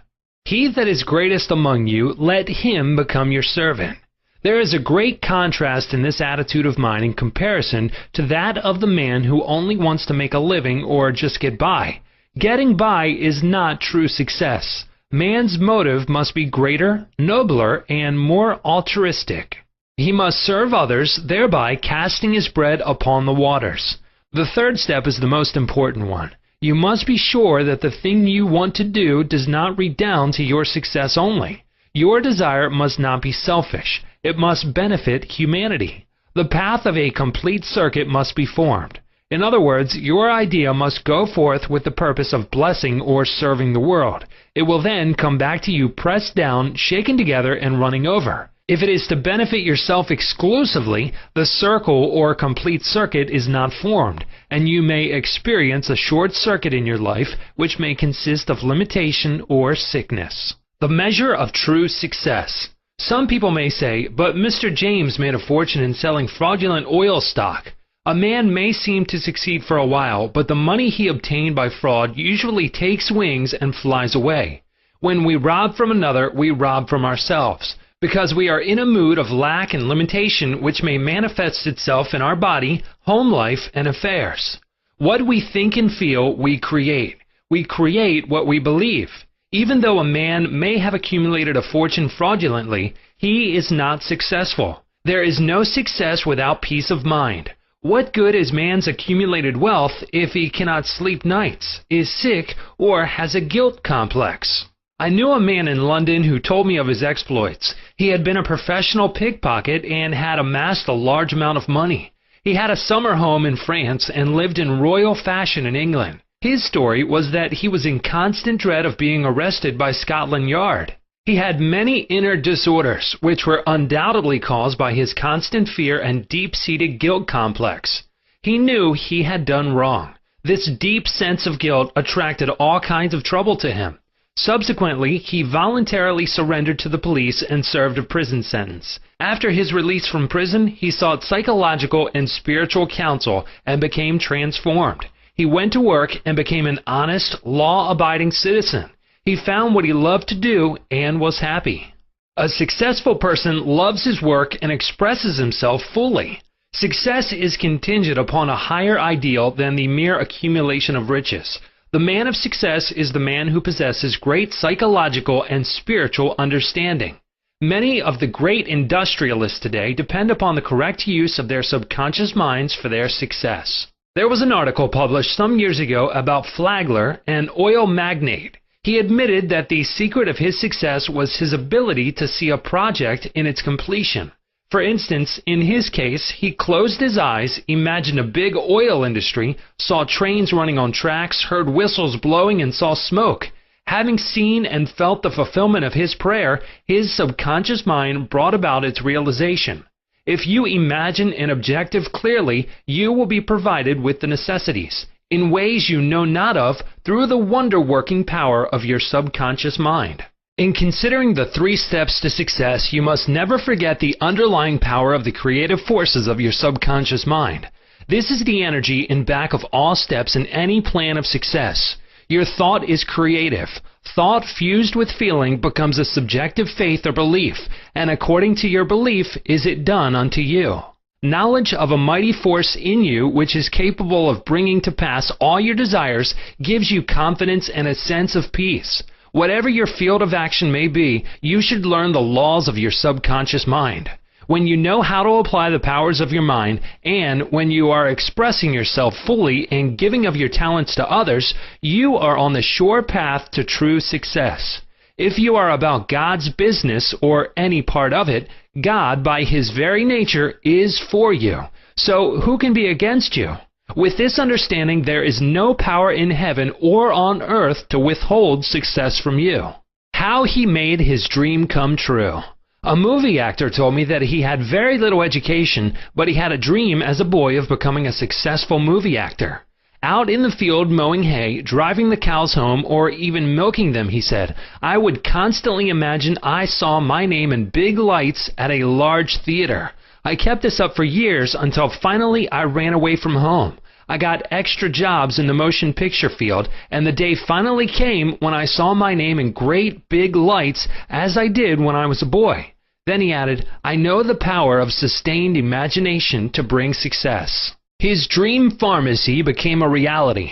He that is greatest among you, let him become your servant. There is a great contrast in this attitude of mind in comparison to that of the man who only wants to make a living or just get by. Getting by is not true success. Man's motive must be greater, nobler, and more altruistic. He must serve others, thereby casting his bread upon the waters. The third step is the most important one. You must be sure that the thing you want to do does not redound to your success only. Your desire must not be selfish. It must benefit humanity. The path of a complete circuit must be formed. In other words, your idea must go forth with the purpose of blessing or serving the world. It will then come back to you pressed down, shaken together, and running over. If it is to benefit yourself exclusively, the circle or complete circuit is not formed, and you may experience a short circuit in your life, which may consist of limitation or sickness. The measure of true success. Some people may say, "But Mr. James made a fortune in selling fraudulent oil stock." A man may seem to succeed for a while, but the money he obtained by fraud usually takes wings and flies away. When we rob from another, we rob from ourselves, because we are in a mood of lack and limitation which may manifest itself in our body, home life, and affairs. What we think and feel, we create. We create what we believe. Even though a man may have accumulated a fortune fraudulently, he is not successful. There is no success without peace of mind. What good is man's accumulated wealth if he cannot sleep nights, is sick, or has a guilt complex? I knew a man in London who told me of his exploits. He had been a professional pickpocket and had amassed a large amount of money. He had a summer home in France and lived in royal fashion in England. His story was that he was in constant dread of being arrested by Scotland Yard. He had many inner disorders, which were undoubtedly caused by his constant fear and deep-seated guilt complex. He knew he had done wrong. This deep sense of guilt attracted all kinds of trouble to him. Subsequently, he voluntarily surrendered to the police and served a prison sentence. After his release from prison, he sought psychological and spiritual counsel and became transformed. He went to work and became an honest, law-abiding citizen. He found what he loved to do and was happy. A successful person loves his work and expresses himself fully. Success is contingent upon a higher ideal than the mere accumulation of riches. The man of success is the man who possesses great psychological and spiritual understanding. Many of the great industrialists today depend upon the correct use of their subconscious minds for their success. There was an article published some years ago about Flagler, an oil magnate. He admitted that the secret of his success was his ability to see a project in its completion. For instance, in his case, he closed his eyes, imagined a big oil industry, saw trains running on tracks, heard whistles blowing, and saw smoke. Having seen and felt the fulfillment of his prayer, his subconscious mind brought about its realization. If you imagine an objective clearly, you will be provided with the necessities, in ways you know not of, through the wonder-working power of your subconscious mind. In considering the 3 steps to success, you must never forget the underlying power of the creative forces of your subconscious mind. This is the energy in back of all steps in any plan of success. Your thought is creative. Thought fused with feeling becomes a subjective faith or belief, and according to your belief is it done unto you. Knowledge of a mighty force in you which is capable of bringing to pass all your desires gives you confidence and a sense of peace. Whatever your field of action may be, you should learn the laws of your subconscious mind. When you know how to apply the powers of your mind, and when you are expressing yourself fully and giving of your talents to others, you are on the sure path to true success. If you are about God's business or any part of it, God, by His very nature, is for you. So who can be against you? With this understanding, there is no power in heaven or on earth to withhold success from you. How he made his dream come true. A movie actor told me that he had very little education, but he had a dream as a boy of becoming a successful movie actor. Out in the field mowing hay, driving the cows home, or even milking them, he said, I would constantly imagine I saw my name in big lights at a large theater. I kept this up for years until finally I ran away from home. I got extra jobs in the motion picture field, and the day finally came when I saw my name in great big lights as I did when I was a boy. Then he added, I know the power of sustained imagination to bring success. His dream pharmacy became a reality.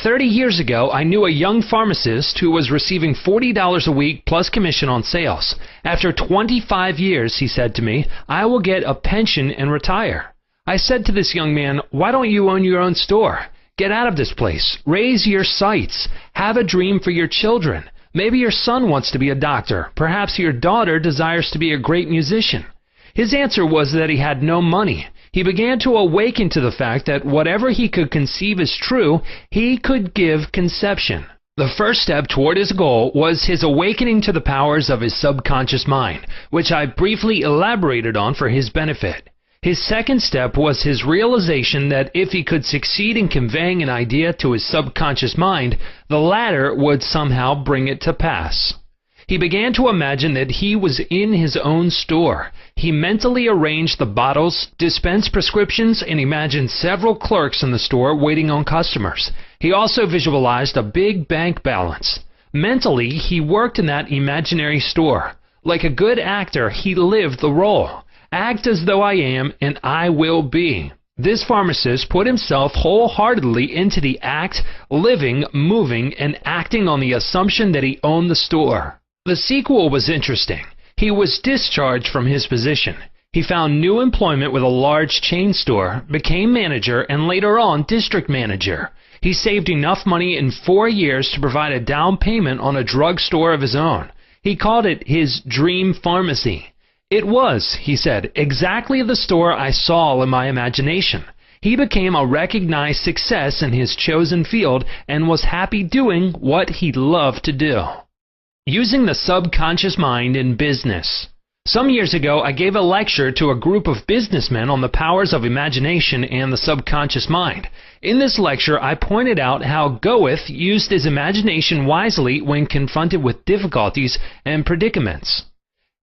30 years ago, I knew a young pharmacist who was receiving $40 a week plus commission on sales. After 25 years, he said to me, I will get a pension and retire. I said to this young man, why don't you own your own store? Get out of this place. Raise your sights. Have a dream for your children. Maybe your son wants to be a doctor. Perhaps your daughter desires to be a great musician. His answer was that he had no money. He began to awaken to the fact that whatever he could conceive as true, he could give conception. The first step toward his goal was his awakening to the powers of his subconscious mind, which I briefly elaborated on for his benefit. His second step was his realization that if he could succeed in conveying an idea to his subconscious mind, the latter would somehow bring it to pass. He began to imagine that he was in his own store. He mentally arranged the bottles, dispensed prescriptions, and imagined several clerks in the store waiting on customers. He also visualized a big bank balance. Mentally, he worked in that imaginary store. Like a good actor, he lived the role. Act as though I am, and I will be. This pharmacist put himself wholeheartedly into the act, living, moving, and acting on the assumption that he owned the store. The sequel was interesting. He was discharged from his position. He found new employment with a large chain store, became manager, and later on district manager. He saved enough money in 4 years to provide a down payment on a drug store of his own. He called it his dream pharmacy. It was, he said, exactly the store I saw in my imagination. He became a recognized success in his chosen field and was happy doing what he loved to do. Using the subconscious mind in business. Some years ago, I gave a lecture to a group of businessmen on the powers of imagination and the subconscious mind. In this lecture, I pointed out how Goethe used his imagination wisely when confronted with difficulties and predicaments.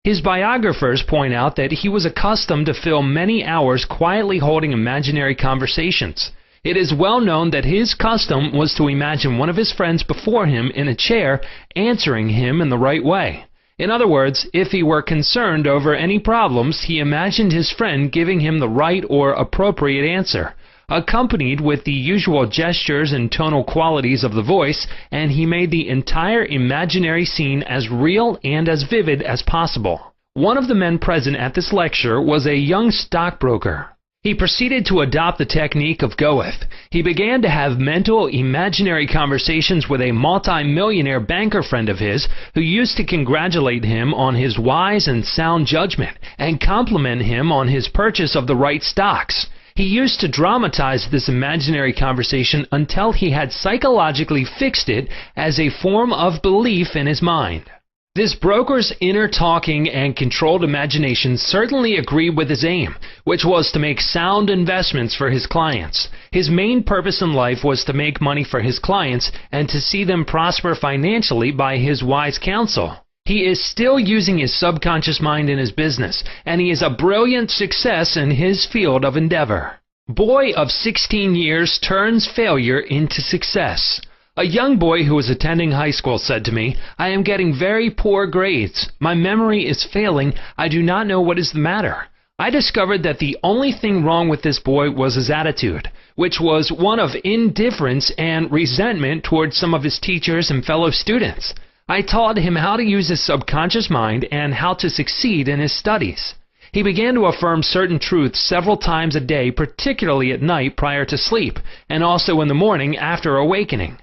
His biographers point out that he was accustomed to fill many hours quietly holding imaginary conversations. It is well known that his custom was to imagine one of his friends before him in a chair answering him in the right way. In other words, if he were concerned over any problems, he imagined his friend giving him the right or appropriate answer, accompanied with the usual gestures and tonal qualities of the voice, and he made the entire imaginary scene as real and as vivid as possible. One of the men present at this lecture was a young stockbroker. He proceeded to adopt the technique of Goethe. He began to have mental, imaginary conversations with a multi-millionaire banker friend of his who used to congratulate him on his wise and sound judgment and compliment him on his purchase of the right stocks. He used to dramatize this imaginary conversation until he had psychologically fixed it as a form of belief in his mind. This broker's inner talking and controlled imagination certainly agreed with his aim, which was to make sound investments for his clients. His main purpose in life was to make money for his clients and to see them prosper financially by his wise counsel. He is still using his subconscious mind in his business, and he is a brilliant success in his field of endeavor. Boy of 16 years turns failure into success. A young boy who was attending high school said to me, "I am getting very poor grades. My memory is failing. I do not know what is the matter." I discovered that the only thing wrong with this boy was his attitude, which was one of indifference and resentment towards some of his teachers and fellow students. I taught him how to use his subconscious mind and how to succeed in his studies. He began to affirm certain truths several times a day, particularly at night prior to sleep, and also in the morning after awakening.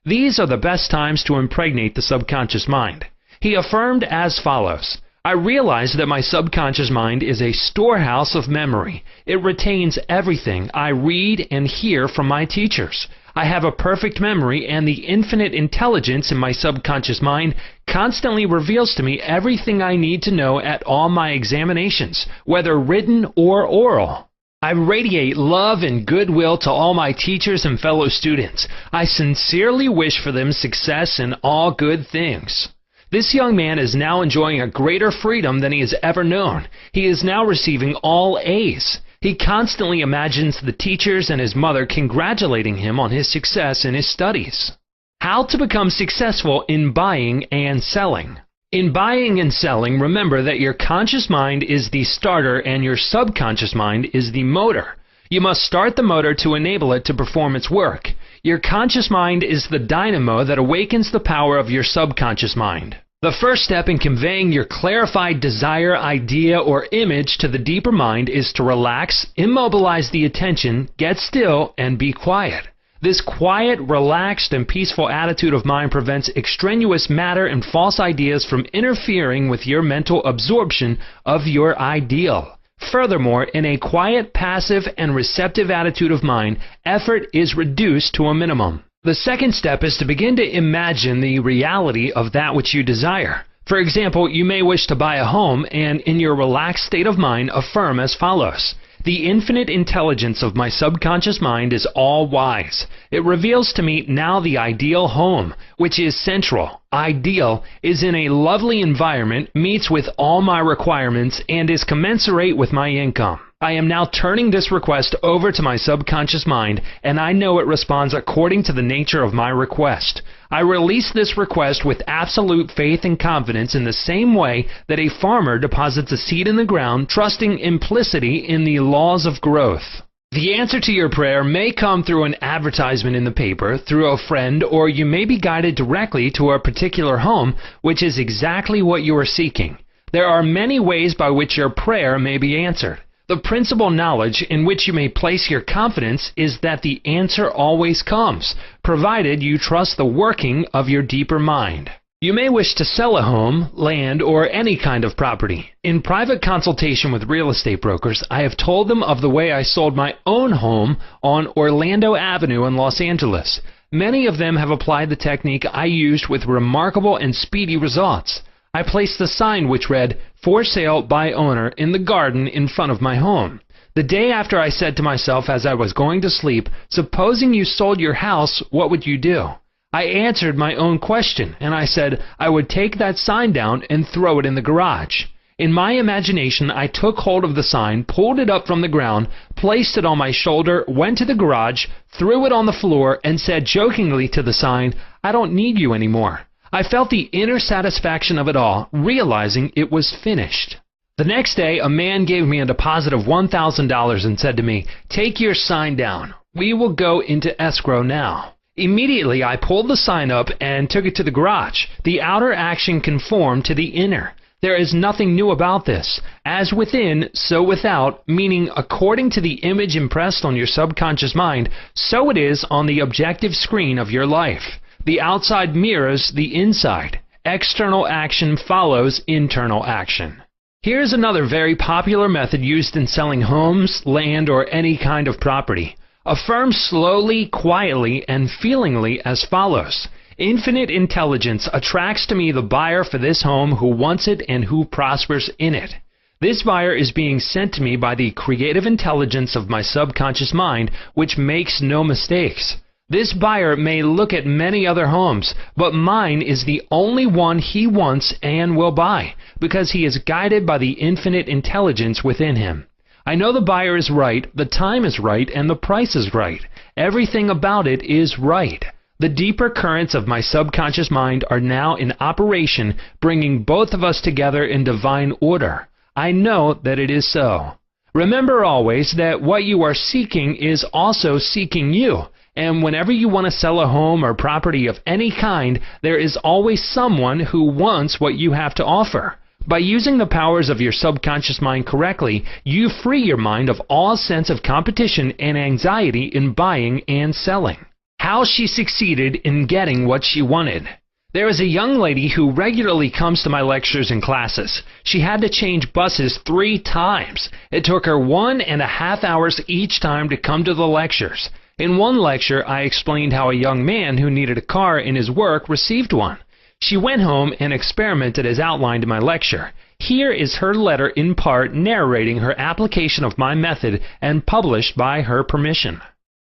These are the best times to impregnate the subconscious mind. He affirmed as follows: "I realize that my subconscious mind is a storehouse of memory. It retains everything I read and hear from my teachers. I have a perfect memory, and the infinite intelligence in my subconscious mind constantly reveals to me everything I need to know at all my examinations, whether written or oral. I radiate love and goodwill to all my teachers and fellow students. I sincerely wish for them success in all good things." This young man is now enjoying a greater freedom than he has ever known. He is now receiving all A's. He constantly imagines the teachers and his mother congratulating him on his success in his studies. How to become successful in buying and selling. In buying and selling, remember that your conscious mind is the starter and your subconscious mind is the motor. You must start the motor to enable it to perform its work. Your conscious mind is the dynamo that awakens the power of your subconscious mind. The first step in conveying your clarified desire, idea, or image to the deeper mind is to relax, immobilize the attention, get still, and be quiet. This quiet, relaxed, and peaceful attitude of mind prevents extraneous matter and false ideas from interfering with your mental absorption of your ideal. Furthermore, in a quiet, passive, and receptive attitude of mind, effort is reduced to a minimum. The second step is to begin to imagine the reality of that which you desire. For example, you may wish to buy a home, and in your relaxed state of mind, affirm as follows: "The infinite intelligence of my subconscious mind is all-wise. It reveals to me now the ideal home, which is central, ideal, is in a lovely environment, meets with all my requirements, and is commensurate with my income. I am now turning this request over to my subconscious mind, and I know it responds according to the nature of my request. I release this request with absolute faith and confidence in the same way that a farmer deposits a seed in the ground, trusting implicitly in the laws of growth." The answer to your prayer may come through an advertisement in the paper, through a friend, or you may be guided directly to a particular home, which is exactly what you are seeking. There are many ways by which your prayer may be answered. The principal knowledge in which you may place your confidence is that the answer always comes, provided you trust the working of your deeper mind. You may wish to sell a home, land, or any kind of property. In private consultation with real estate brokers, I have told them of the way I sold my own home on Orlando Avenue in Los Angeles. Many of them have applied the technique I used with remarkable and speedy results. I placed a sign which read, "For sale by owner," in the garden in front of my home. The day after, I said to myself as I was going to sleep, "Supposing you sold your house, what would you do?" I answered my own question, and I said I would take that sign down and throw it in the garage. In my imagination, I took hold of the sign, pulled it up from the ground, placed it on my shoulder, went to the garage, threw it on the floor, and said jokingly to the sign, "I don't need you anymore." I felt the inner satisfaction of it all, realizing it was finished. The next day, a man gave me a deposit of $1,000 and said to me, "Take your sign down. We will go into escrow now." Immediately, I pulled the sign up and took it to the garage. The outer action conformed to the inner. There is nothing new about this. As within, so without, meaning according to the image impressed on your subconscious mind, so it is on the objective screen of your life. The outside mirrors the inside. External action follows internal action. Here's another very popular method used in selling homes, land, or any kind of property. Affirm slowly, quietly, and feelingly as follows. Infinite intelligence attracts to me the buyer for this home who wants it and who prospers in it. This buyer is being sent to me by the creative intelligence of my subconscious mind, which makes no mistakes. This buyer may look at many other homes, but mine is the only one he wants and will buy, because he is guided by the infinite intelligence within him. I know the buyer is right, the time is right, and the price is right. Everything about it is right. The deeper currents of my subconscious mind are now in operation, bringing both of us together in divine order. I know that it is so. Remember always that what you are seeking is also seeking you. And whenever you want to sell a home or property of any kind, there is always someone who wants what you have to offer. By using the powers of your subconscious mind correctly, you free your mind of all sense of competition and anxiety in buying and selling. How she succeeded in getting what she wanted. There is a young lady who regularly comes to my lectures and classes. She had to change buses 3 times. It took her 1.5 hours each time to come to the lectures. In one lecture, I explained how a young man who needed a car in his work received one. She went home and experimented as outlined in my lecture. Here is her letter in part narrating her application of my method and published by her permission.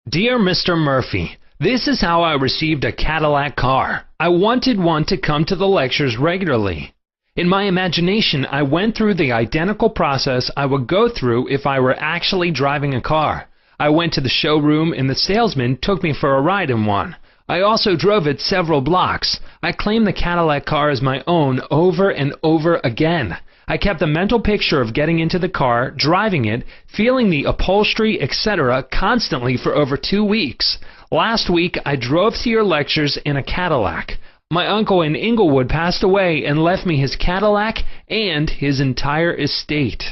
Dear Mr. Murphy, this is how I received a Cadillac car. I wanted one to come to the lectures regularly. In my imagination, I went through the identical process I would go through if I were actually driving a car. I went to the showroom and the salesman took me for a ride in one. I also drove it several blocks. I claimed the Cadillac car as my own over and over again. I kept a mental picture of getting into the car, driving it, feeling the upholstery, etc. constantly for over 2 weeks. Last week, I drove to your lectures in a Cadillac. My uncle in Inglewood passed away and left me his Cadillac and his entire estate.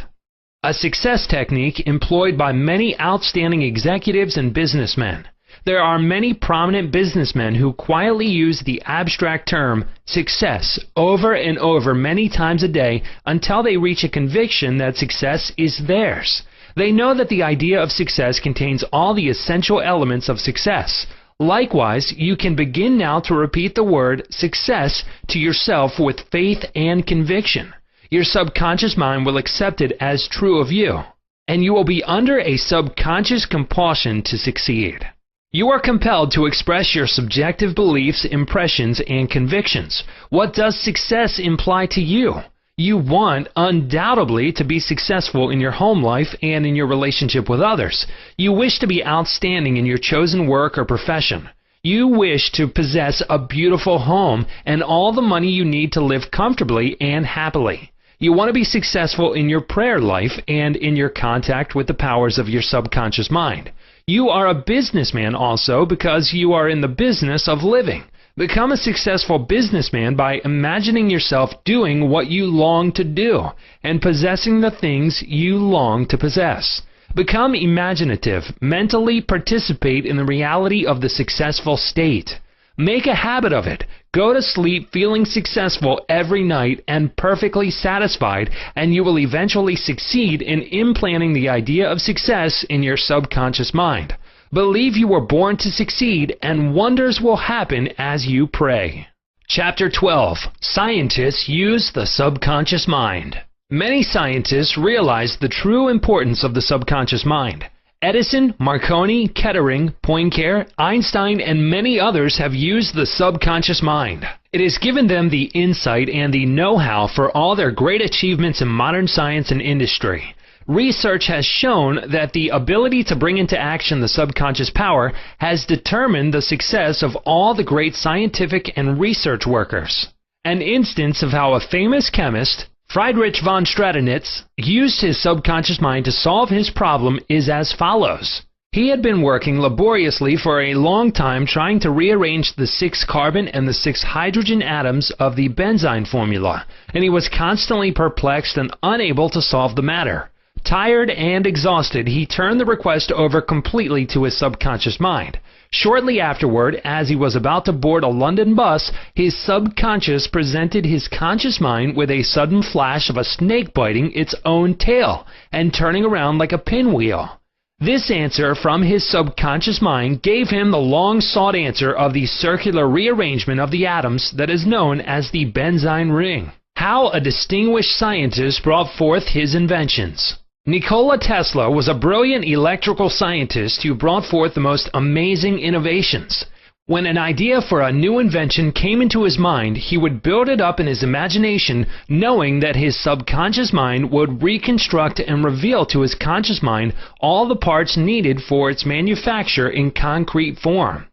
A success technique employed by many outstanding executives and businessmen. There are many prominent businessmen who quietly use the abstract term success over and over many times a day until they reach a conviction that success is theirs. They know that the idea of success contains all the essential elements of success. Likewise, you can begin now to repeat the word success to yourself with faith and conviction. Your subconscious mind will accept it as true of you, and you will be under a subconscious compulsion to succeed. You are compelled to express your subjective beliefs, impressions, and convictions. What does success imply to you? You want, undoubtedly, to be successful in your home life and in your relationship with others. You wish to be outstanding in your chosen work or profession. You wish to possess a beautiful home and all the money you need to live comfortably and happily. You want to be successful in your prayer life and in your contact with the powers of your subconscious mind. You are a businessman also because you are in the business of living. Become a successful businessman by imagining yourself doing what you long to do and possessing the things you long to possess. Become imaginative. Mentally participate in the reality of the successful state. Make a habit of it. Go to sleep feeling successful every night and perfectly satisfied, and you will eventually succeed in implanting the idea of success in your subconscious mind. Believe you were born to succeed, and wonders will happen as you pray. Chapter 12. Scientists use the subconscious mind. Many scientists realize the true importance of the subconscious mind. Edison, Marconi, Kettering, Poincare, Einstein, and many others have used the subconscious mind. It has given them the insight and the know-how for all their great achievements in modern science and industry. Research has shown that the ability to bring into action the subconscious power has determined the success of all the great scientific and research workers. An instance of how a famous chemist, Friedrich von Stradonitz, used his subconscious mind to solve his problem is as follows. He had been working laboriously for a long time trying to rearrange the 6 carbon and the 6 hydrogen atoms of the benzene formula, and he was constantly perplexed and unable to solve the matter. Tired and exhausted, he turned the request over completely to his subconscious mind. Shortly afterward, as he was about to board a London bus, his subconscious presented his conscious mind with a sudden flash of a snake biting its own tail and turning around like a pinwheel. This answer from his subconscious mind gave him the long-sought answer of the circular rearrangement of the atoms that is known as the benzene ring. How a distinguished scientist brought forth his inventions. Nikola Tesla was a brilliant electrical scientist who brought forth the most amazing innovations. When an idea for a new invention came into his mind, he would build it up in his imagination, knowing that his subconscious mind would reconstruct and reveal to his conscious mind all the parts needed for its manufacture in concrete form.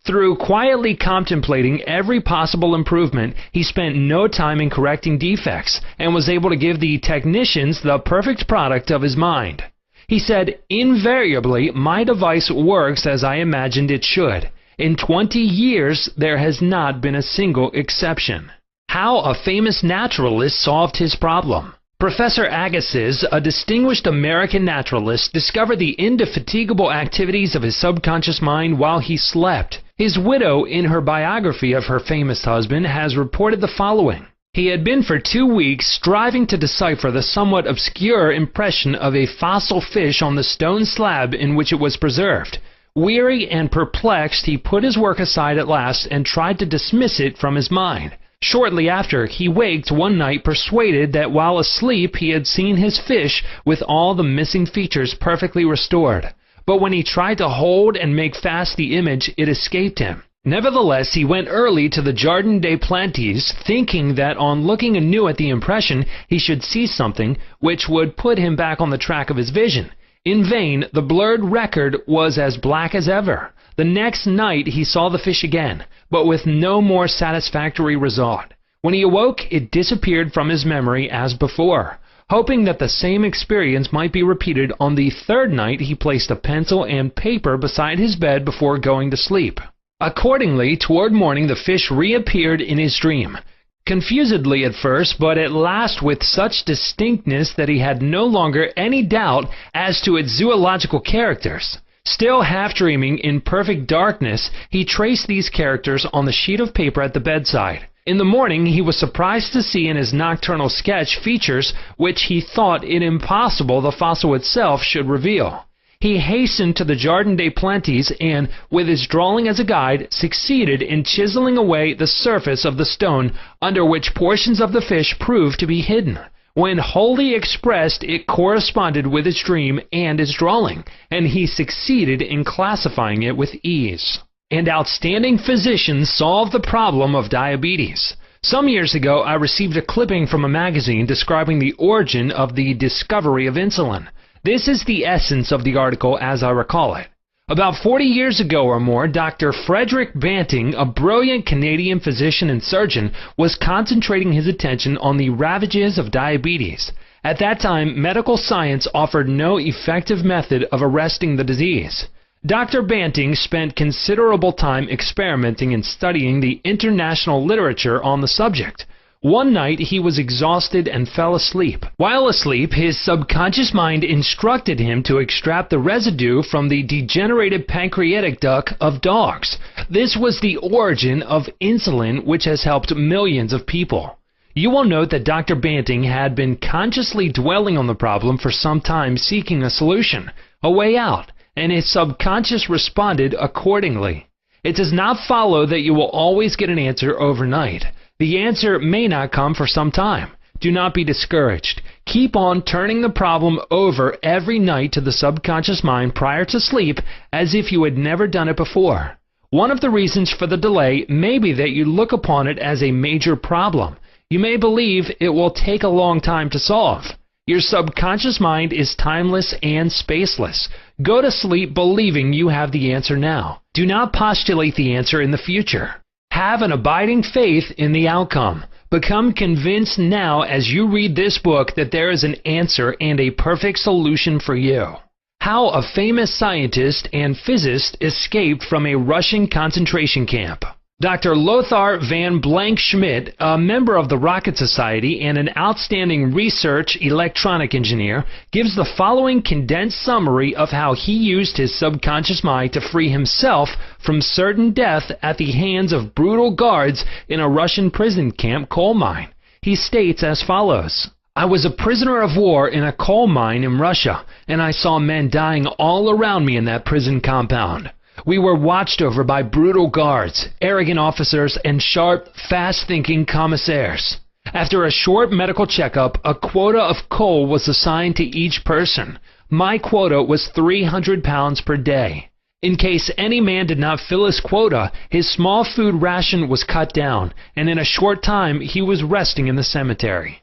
Through quietly contemplating every possible improvement, he spent no time in correcting defects, and was able to give the technicians the perfect product of his mind. He said, "Invariably, my device works as I imagined it should. In 20 years, there has not been a single exception." How a famous naturalist solved his problem. Professor Agassiz, a distinguished American naturalist, discovered the indefatigable activities of his subconscious mind while he slept. His widow, in her biography of her famous husband, has reported the following. He had been for 2 weeks striving to decipher the somewhat obscure impression of a fossil fish on the stone slab in which it was preserved. Weary and perplexed, he put his work aside at last and tried to dismiss it from his mind. Shortly after, he waked one night persuaded that while asleep he had seen his fish with all the missing features perfectly restored. But when he tried to hold and make fast the image, it escaped him. Nevertheless, he went early to the Jardin des Plantes, thinking that on looking anew at the impression, he should see something which would put him back on the track of his vision. In vain, the blurred record was as black as ever. The next night he saw the fish again, but with no more satisfactory result. When he awoke, it disappeared from his memory as before. Hoping that the same experience might be repeated on the 3rd night, he placed a pencil and paper beside his bed before going to sleep. Accordingly, toward morning the fish reappeared in his dream. Confusedly at first, but at last with such distinctness that he had no longer any doubt as to its zoological characters. Still half dreaming, in perfect darkness, he traced these characters on the sheet of paper at the bedside. In the morning he was surprised to see in his nocturnal sketch features which he thought it impossible the fossil itself should reveal. He hastened to the Jardin des Plantes and, with his drawing as a guide, succeeded in chiseling away the surface of the stone under which portions of the fish proved to be hidden. When wholly expressed, it corresponded with his dream and his drawing, and he succeeded in classifying it with ease. And outstanding physicians solved the problem of diabetes. Some years ago, I received a clipping from a magazine describing the origin of the discovery of insulin. This is the essence of the article as I recall it. About 40 years ago or more, Dr. Frederick Banting, a brilliant Canadian physician and surgeon, was concentrating his attention on the ravages of diabetes. At that time, medical science offered no effective method of arresting the disease. Dr. Banting spent considerable time experimenting and studying the international literature on the subject. One night he was exhausted and fell asleep. While asleep, his subconscious mind instructed him to extract the residue from the degenerated pancreatic duct of dogs. This was the origin of insulin, which has helped millions of people. You will note that Dr. Banting had been consciously dwelling on the problem for some time, seeking a solution, a way out, and his subconscious responded accordingly. It does not follow that you will always get an answer overnight. The answer may not come for some time. Do not be discouraged. Keep on turning the problem over every night to the subconscious mind prior to sleep as if you had never done it before. One of the reasons for the delay may be that you look upon it as a major problem. You may believe it will take a long time to solve. Your subconscious mind is timeless and spaceless. Go to sleep believing you have the answer now. Do not postulate the answer in the future. Have an abiding faith in the outcome. Become convinced now as you read this book that there is an answer and a perfect solution for you. How a famous scientist and physicist escaped from a Russian concentration camp. Dr. Lothar van Blank-Schmidt, a member of the Rocket Society and an outstanding research electronic engineer, gives the following condensed summary of how he used his subconscious mind to free himself from certain death at the hands of brutal guards in a Russian prison camp coal mine. He states as follows: I was a prisoner of war in a coal mine in Russia, and I saw men dying all around me in that prison compound. We were watched over by brutal guards, arrogant officers, and sharp, fast-thinking commissaires. After a short medical checkup, a quota of coal was assigned to each person. My quota was 300 pounds per day. In case any man did not fill his quota, his small food ration was cut down, and in a short time he was resting in the cemetery.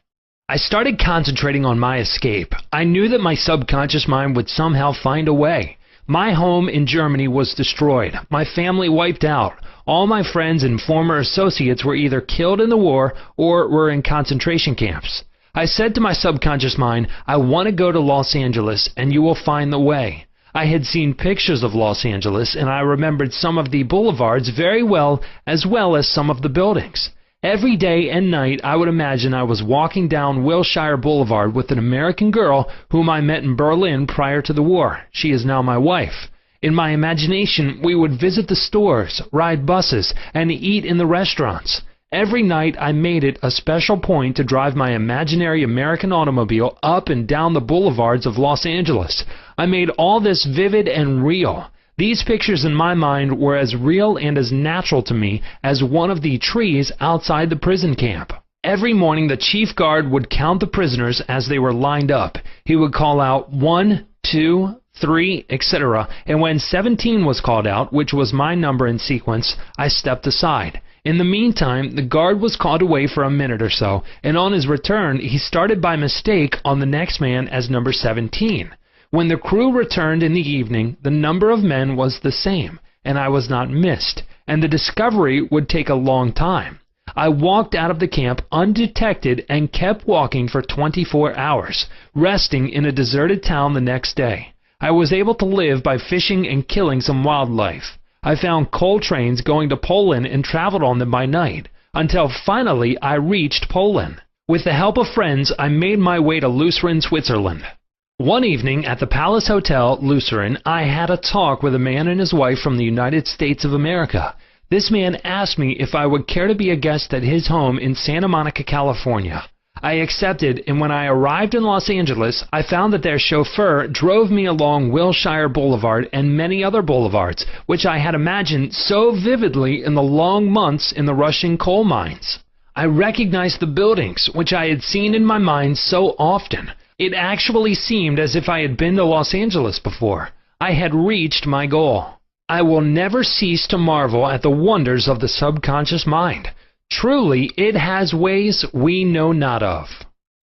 I started concentrating on my escape. I knew that my subconscious mind would somehow find a way. My home in Germany was destroyed, my family wiped out. All my friends and former associates were either killed in the war or were in concentration camps. I said to my subconscious mind, I want to go to Los Angeles and you will find the way. I had seen pictures of Los Angeles and I remembered some of the boulevards very well as some of the buildings. Every day and night I would imagine I was walking down Wilshire Boulevard with an American girl whom I met in Berlin prior to the war. She is now my wife. In my imagination, we would visit the stores, ride buses, and eat in the restaurants. Every night I made it a special point to drive my imaginary American automobile up and down the boulevards of Los Angeles. I made all this vivid and real. These pictures in my mind were as real and as natural to me as one of the trees outside the prison camp. Every morning the chief guard would count the prisoners as they were lined up. He would call out 1, 2, 3, etc. And when 17 was called out, which was my number in sequence, I stepped aside. In the meantime, the guard was called away for a minute or so, and on his return, he started by mistake on the next man as number 17. When the crew returned in the evening, the number of men was the same, and I was not missed, and the discovery would take a long time. I walked out of the camp undetected and kept walking for 24 hours, resting in a deserted town the next day. I was able to live by fishing and killing some wildlife. I found coal trains going to Poland and traveled on them by night, until finally I reached Poland. With the help of friends, I made my way to Lucerne, Switzerland. One evening at the Palace Hotel, Lucerne, I had a talk with a man and his wife from the United States of America. This man asked me if I would care to be a guest at his home in Santa Monica, California. I accepted, and when I arrived in Los Angeles, I found that their chauffeur drove me along Wilshire Boulevard and many other boulevards, which I had imagined so vividly in the long months in the Russian coal mines. I recognized the buildings, which I had seen in my mind so often. It actually seemed as if I had been to Los Angeles before. I had reached my goal. I will never cease to marvel at the wonders of the subconscious mind. Truly, it has ways we know not of.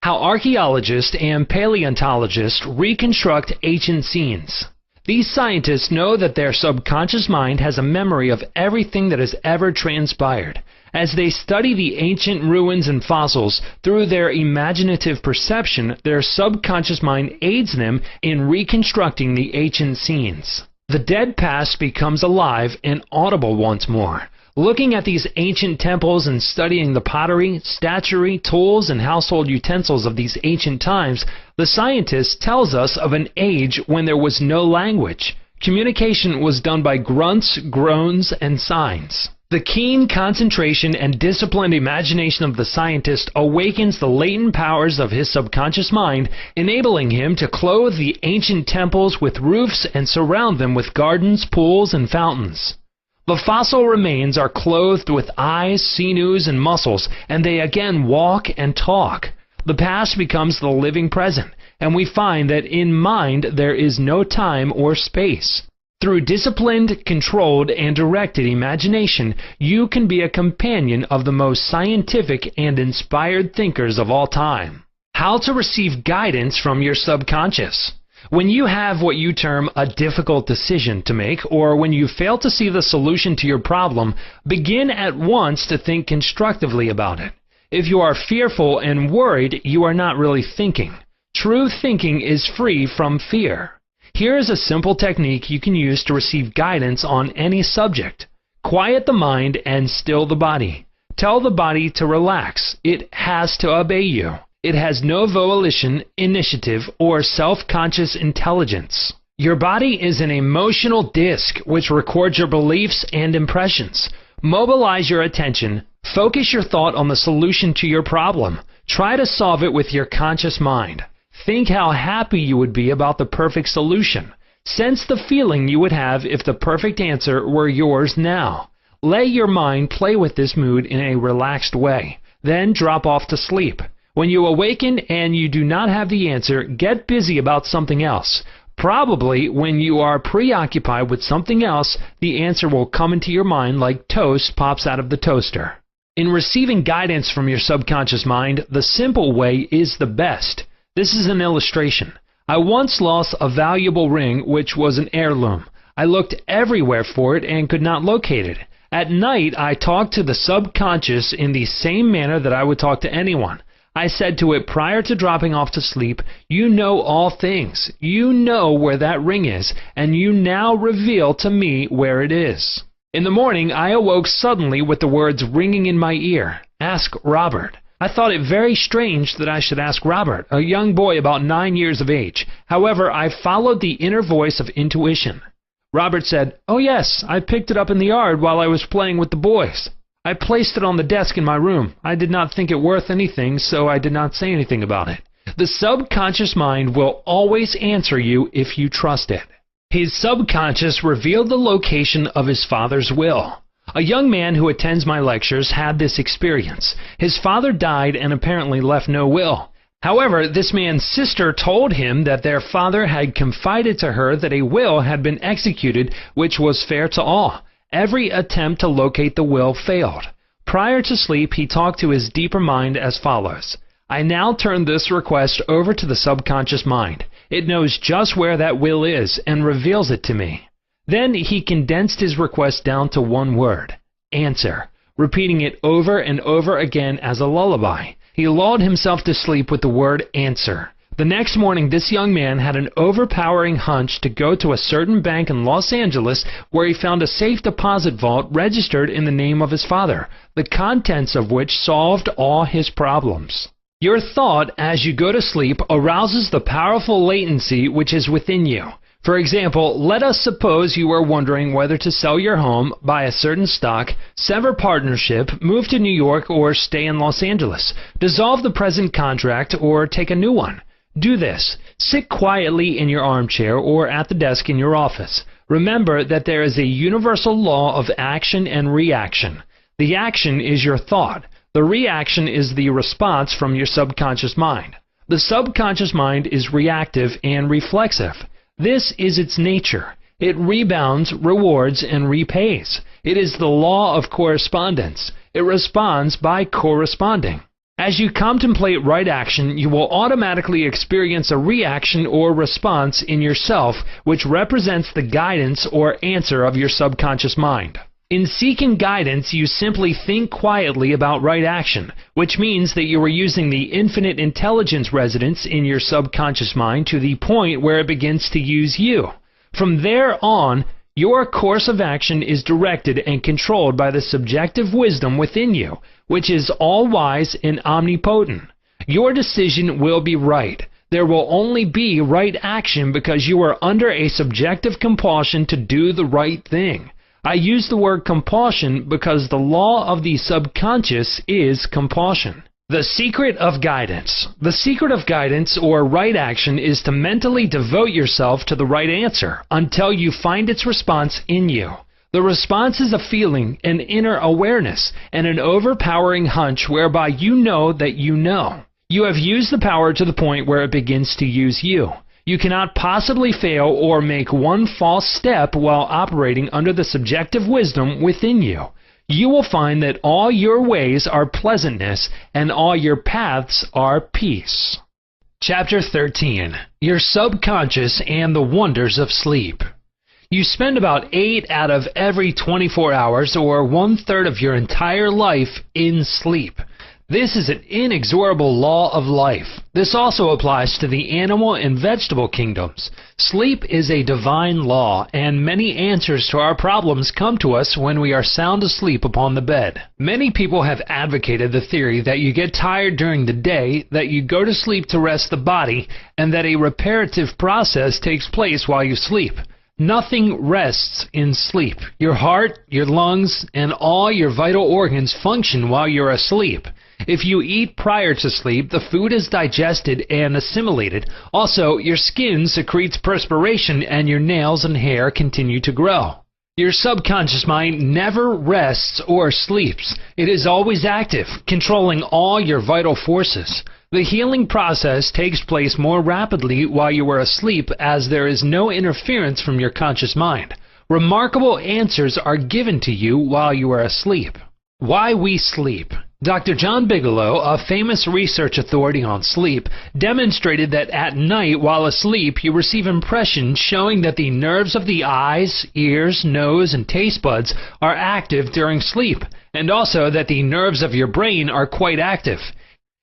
How archaeologists and paleontologists reconstruct ancient scenes. These scientists know that their subconscious mind has a memory of everything that has ever transpired. As they study the ancient ruins and fossils through their imaginative perception, their subconscious mind aids them in reconstructing the ancient scenes. The dead past becomes alive and audible once more. Looking at these ancient temples and studying the pottery, statuary, tools, and household utensils of these ancient times, the scientist tells us of an age when there was no language. Communication was done by grunts, groans, and signs. The keen concentration and disciplined imagination of the scientist awakens the latent powers of his subconscious mind, enabling him to clothe the ancient temples with roofs and surround them with gardens, pools, and fountains. The fossil remains are clothed with eyes, sinews, and muscles, and they again walk and talk. The past becomes the living present, and we find that in mind there is no time or space. Through disciplined, controlled, and directed imagination, you can be a companion of the most scientific and inspired thinkers of all time. How to receive guidance from your subconscious. When you have what you term a difficult decision to make, or when you fail to see the solution to your problem, begin at once to think constructively about it. If you are fearful and worried, you are not really thinking. True thinking is free from fear. Here is a simple technique you can use to receive guidance on any subject. Quiet the mind and still the body. Tell the body to relax. It has to obey you. It has no volition, initiative, or self-conscious intelligence. Your body is an emotional disk which records your beliefs and impressions. Mobilize your attention. Focus your thought on the solution to your problem. Try to solve it with your conscious mind. Think how happy you would be about the perfect solution. Sense the feeling you would have if the perfect answer were yours now. Let your mind play with this mood in a relaxed way. Then drop off to sleep. When you awaken and you do not have the answer, get busy about something else. Probably when you are preoccupied with something else, the answer will come into your mind like toast pops out of the toaster. In receiving guidance from your subconscious mind, the simple way is the best. This is an illustration. I once lost a valuable ring which was an heirloom. I looked everywhere for it and could not locate it. At night, I talked to the subconscious in the same manner that I would talk to anyone. I said to it prior to dropping off to sleep, "You know all things. You know where that ring is, and you now reveal to me where it is." In the morning, I awoke suddenly with the words ringing in my ear, "Ask Robert." I thought it very strange that I should ask Robert, a young boy about 9 years of age. However, I followed the inner voice of intuition. Robert said, "Oh yes, I picked it up in the yard while I was playing with the boys. I placed it on the desk in my room. I did not think it worth anything, so I did not say anything about it." The subconscious mind will always answer you if you trust it. His subconscious revealed the location of his father's will. A young man who attends my lectures had this experience. His father died and apparently left no will. However, this man's sister told him that their father had confided to her that a will had been executed which was fair to all. Every attempt to locate the will failed. Prior to sleep, he talked to his deeper mind as follows. I now turn this request over to the subconscious mind. It knows just where that will is and reveals it to me. Then he condensed his request down to one word, answer, repeating it over and over again as a lullaby. He lulled himself to sleep with the word answer. The next morning, this young man had an overpowering hunch to go to a certain bank in Los Angeles where he found a safe deposit vault registered in the name of his father, the contents of which solved all his problems. Your thought as you go to sleep arouses the powerful latency which is within you. For example, let us suppose you are wondering whether to sell your home, buy a certain stock, sever partnership, move to New York, or stay in Los Angeles, dissolve the present contract, or take a new one. Do this. Sit quietly in your armchair or at the desk in your office. Remember that there is a universal law of action and reaction. The action is your thought. The reaction is the response from your subconscious mind. The subconscious mind is reactive and reflexive. This is its nature. It rebounds, rewards, and repays. It is the law of correspondence. It responds by corresponding. As you contemplate right action, you will automatically experience a reaction or response in yourself, which represents the guidance or answer of your subconscious mind. In seeking guidance, you simply think quietly about right action, which means that you are using the infinite intelligence residence in your subconscious mind to the point where it begins to use you. From there on, your course of action is directed and controlled by the subjective wisdom within you, which is all-wise and omnipotent. Your decision will be right. There will only be right action because you are under a subjective compulsion to do the right thing. I use the word compulsion because the law of the subconscious is compulsion. The secret of guidance. The secret of guidance or right action is to mentally devote yourself to the right answer until you find its response in you. The response is a feeling, an inner awareness, and an overpowering hunch whereby you know that you know. You have used the power to the point where it begins to use you. You cannot possibly fail or make one false step while operating under the subjective wisdom within you. You will find that all your ways are pleasantness and all your paths are peace. Chapter 13. Your Subconscious and the Wonders of Sleep. You spend about 8 out of every 24 hours, or 1/3 of your entire life, in sleep. This is an inexorable law of life. This also applies to the animal and vegetable kingdoms. Sleep is a divine law, and many answers to our problems come to us when we are sound asleep upon the bed. Many people have advocated the theory that you get tired during the day, that you go to sleep to rest the body, and that a reparative process takes place while you sleep. Nothing rests in sleep. Your heart, your lungs, and all your vital organs function while you're asleep. If you eat prior to sleep, the food is digested and assimilated. Also, your skin secretes perspiration and your nails and hair continue to grow. Your subconscious mind never rests or sleeps. It is always active, controlling all your vital forces. The healing process takes place more rapidly while you are asleep, as there is no interference from your conscious mind. Remarkable answers are given to you while you are asleep. Why we sleep. Dr. John Bigelow, a famous research authority on sleep, demonstrated that at night while asleep you receive impressions showing that the nerves of the eyes, ears, nose, and taste buds are active during sleep, and also that the nerves of your brain are quite active.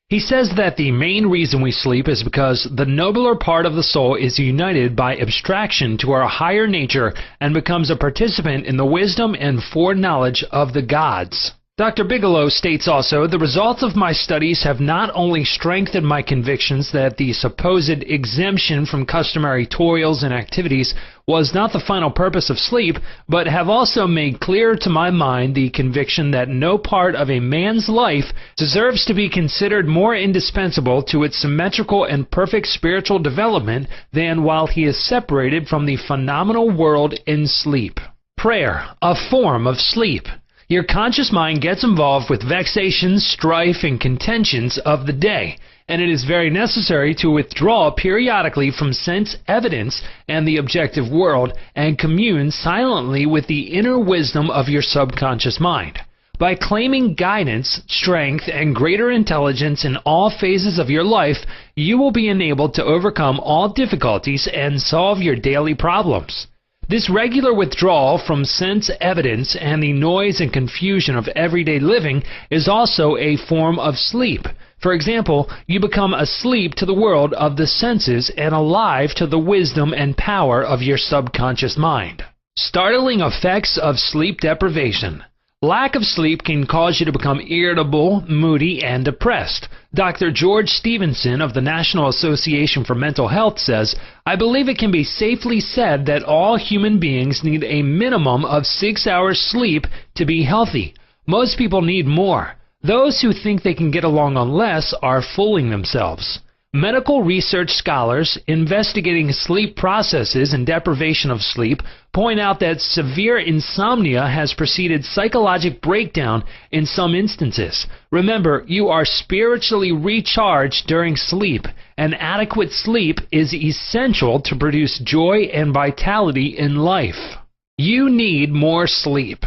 He says that the main reason we sleep is because the nobler part of the soul is united by abstraction to our higher nature and becomes a participant in the wisdom and foreknowledge of the gods. Dr. Bigelow states also, the results of my studies have not only strengthened my convictions that the supposed exemption from customary toils and activities was not the final purpose of sleep, but have also made clear to my mind the conviction that no part of a man's life deserves to be considered more indispensable to its symmetrical and perfect spiritual development than while he is separated from the phenomenal world in sleep. Prayer, a form of sleep. Your conscious mind gets involved with vexations, strife, and contentions of the day, and it is very necessary to withdraw periodically from sense evidence and the objective world and commune silently with the inner wisdom of your subconscious mind. By claiming guidance, strength, and greater intelligence in all phases of your life, you will be enabled to overcome all difficulties and solve your daily problems. This regular withdrawal from sense evidence and the noise and confusion of everyday living is also a form of sleep. For example, you become asleep to the world of the senses and alive to the wisdom and power of your subconscious mind. Startling effects of sleep deprivation. Lack of sleep can cause you to become irritable, moody, and depressed. Dr. George Stevenson of the National Association for Mental Health says, I believe it can be safely said that all human beings need a minimum of 6 hours sleep to be healthy. Most people need more. Those who think they can get along on less are fooling themselves. Medical research scholars investigating sleep processes and deprivation of sleep point out that severe insomnia has preceded psychologic breakdown in some instances. Remember, you are spiritually recharged during sleep, and adequate sleep is essential to produce joy and vitality in life. You need more sleep.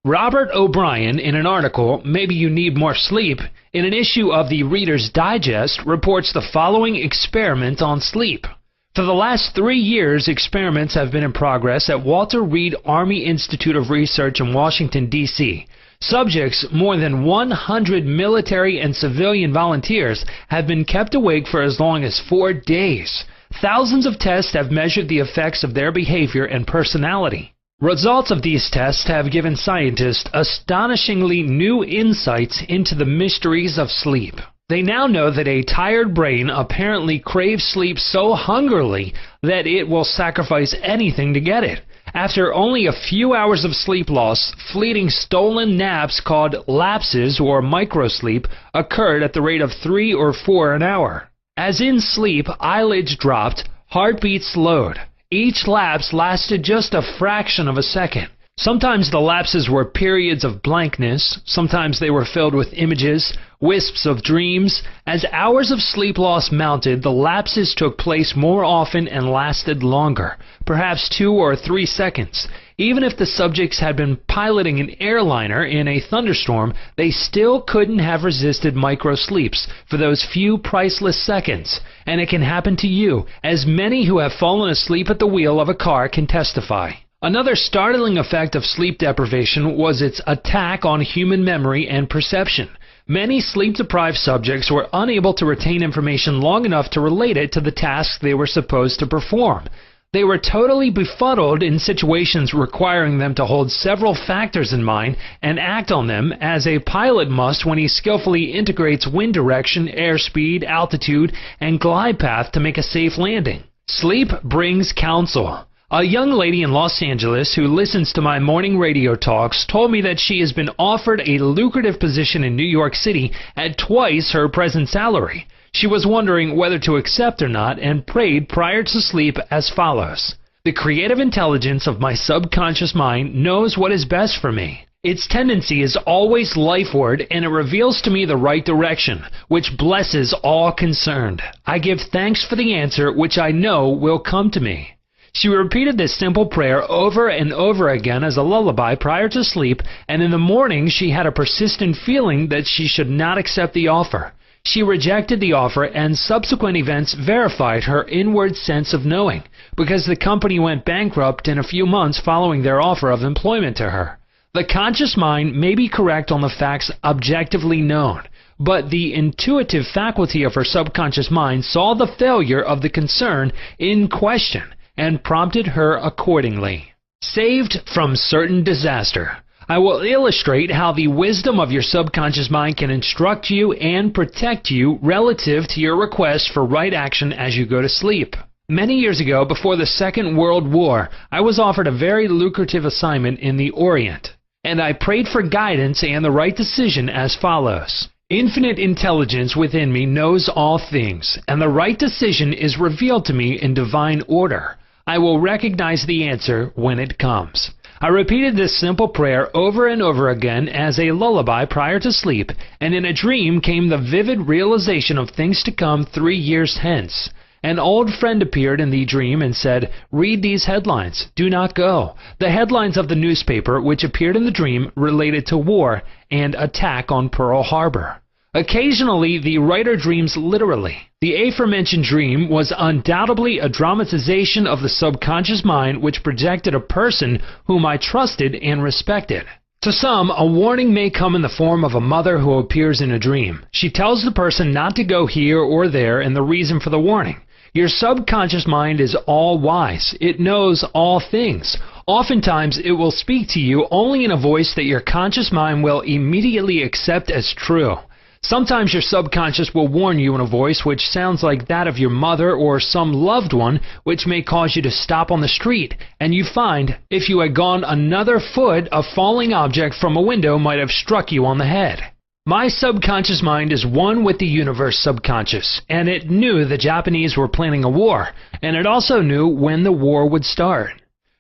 Robert O'Brien, in an article, Maybe You Need More Sleep, in an issue of the Reader's Digest, reports the following experiment on sleep. For the last 3 years, experiments have been in progress at Walter Reed Army Institute of Research in Washington, D.C. Subjects, more than 100 military and civilian volunteers, have been kept awake for as long as 4 days. Thousands of tests have measured the effects of their behavior and personality. Results of these tests have given scientists astonishingly new insights into the mysteries of sleep. They now know that a tired brain apparently craves sleep so hungrily that it will sacrifice anything to get it. After only a few hours of sleep loss, fleeting stolen naps called lapses or microsleep occurred at the rate of 3 or 4 an hour. As in sleep, eyelids dropped, heartbeat slowed. Each lapse lasted just a fraction of a second. Sometimes the lapses were periods of blankness, sometimes they were filled with images, wisps of dreams. As hours of sleep loss mounted, the lapses took place more often and lasted longer, perhaps 2 or 3 seconds. Even if the subjects had been piloting an airliner in a thunderstorm, they still couldn't have resisted microsleeps for those few priceless seconds. And it can happen to you, as many who have fallen asleep at the wheel of a car can testify. Another startling effect of sleep deprivation was its attack on human memory and perception. Many sleep-deprived subjects were unable to retain information long enough to relate it to the tasks they were supposed to perform. They were totally befuddled in situations requiring them to hold several factors in mind and act on them as a pilot must when he skillfully integrates wind direction, airspeed, altitude, and glide path to make a safe landing. Sleep brings counsel. A young lady in Los Angeles who listens to my morning radio talks told me that she has been offered a lucrative position in New York City at twice her present salary. She was wondering whether to accept or not and prayed prior to sleep as follows. The creative intelligence of my subconscious mind knows what is best for me. Its tendency is always lifeward, and it reveals to me the right direction, which blesses all concerned. I give thanks for the answer which I know will come to me. She repeated this simple prayer over and over again as a lullaby prior to sleep, and in the morning she had a persistent feeling that she should not accept the offer. She rejected the offer, and subsequent events verified her inward sense of knowing, because the company went bankrupt in a few months following their offer of employment to her. The conscious mind may be correct on the facts objectively known, but the intuitive faculty of her subconscious mind saw the failure of the concern in question and prompted her accordingly. Saved from certain disaster. I will illustrate how the wisdom of your subconscious mind can instruct you and protect you relative to your request for right action as you go to sleep. Many years ago, before the Second World War, I was offered a very lucrative assignment in the Orient, and I prayed for guidance and the right decision as follows. Infinite intelligence within me knows all things, and the right decision is revealed to me in divine order. I will recognize the answer when it comes. I repeated this simple prayer over and over again as a lullaby prior to sleep, and in a dream came the vivid realization of things to come 3 years hence. An old friend appeared in the dream and said, "Read these headlines. Do not go." The headlines of the newspaper which appeared in the dream related to war and attack on Pearl Harbor. Occasionally, the writer dreams literally. The aforementioned dream was undoubtedly a dramatization of the subconscious mind which projected a person whom I trusted and respected. To some, a warning may come in the form of a mother who appears in a dream. She tells the person not to go here or there and the reason for the warning. Your subconscious mind is all-wise. It knows all things. Oftentimes, it will speak to you only in a voice that your conscious mind will immediately accept as true. Sometimes your subconscious will warn you in a voice which sounds like that of your mother or some loved one, which may cause you to stop on the street, and you find, if you had gone another foot, a falling object from a window might have struck you on the head. My subconscious mind is one with the universe subconscious, and it knew the Japanese were planning a war, and it also knew when the war would start.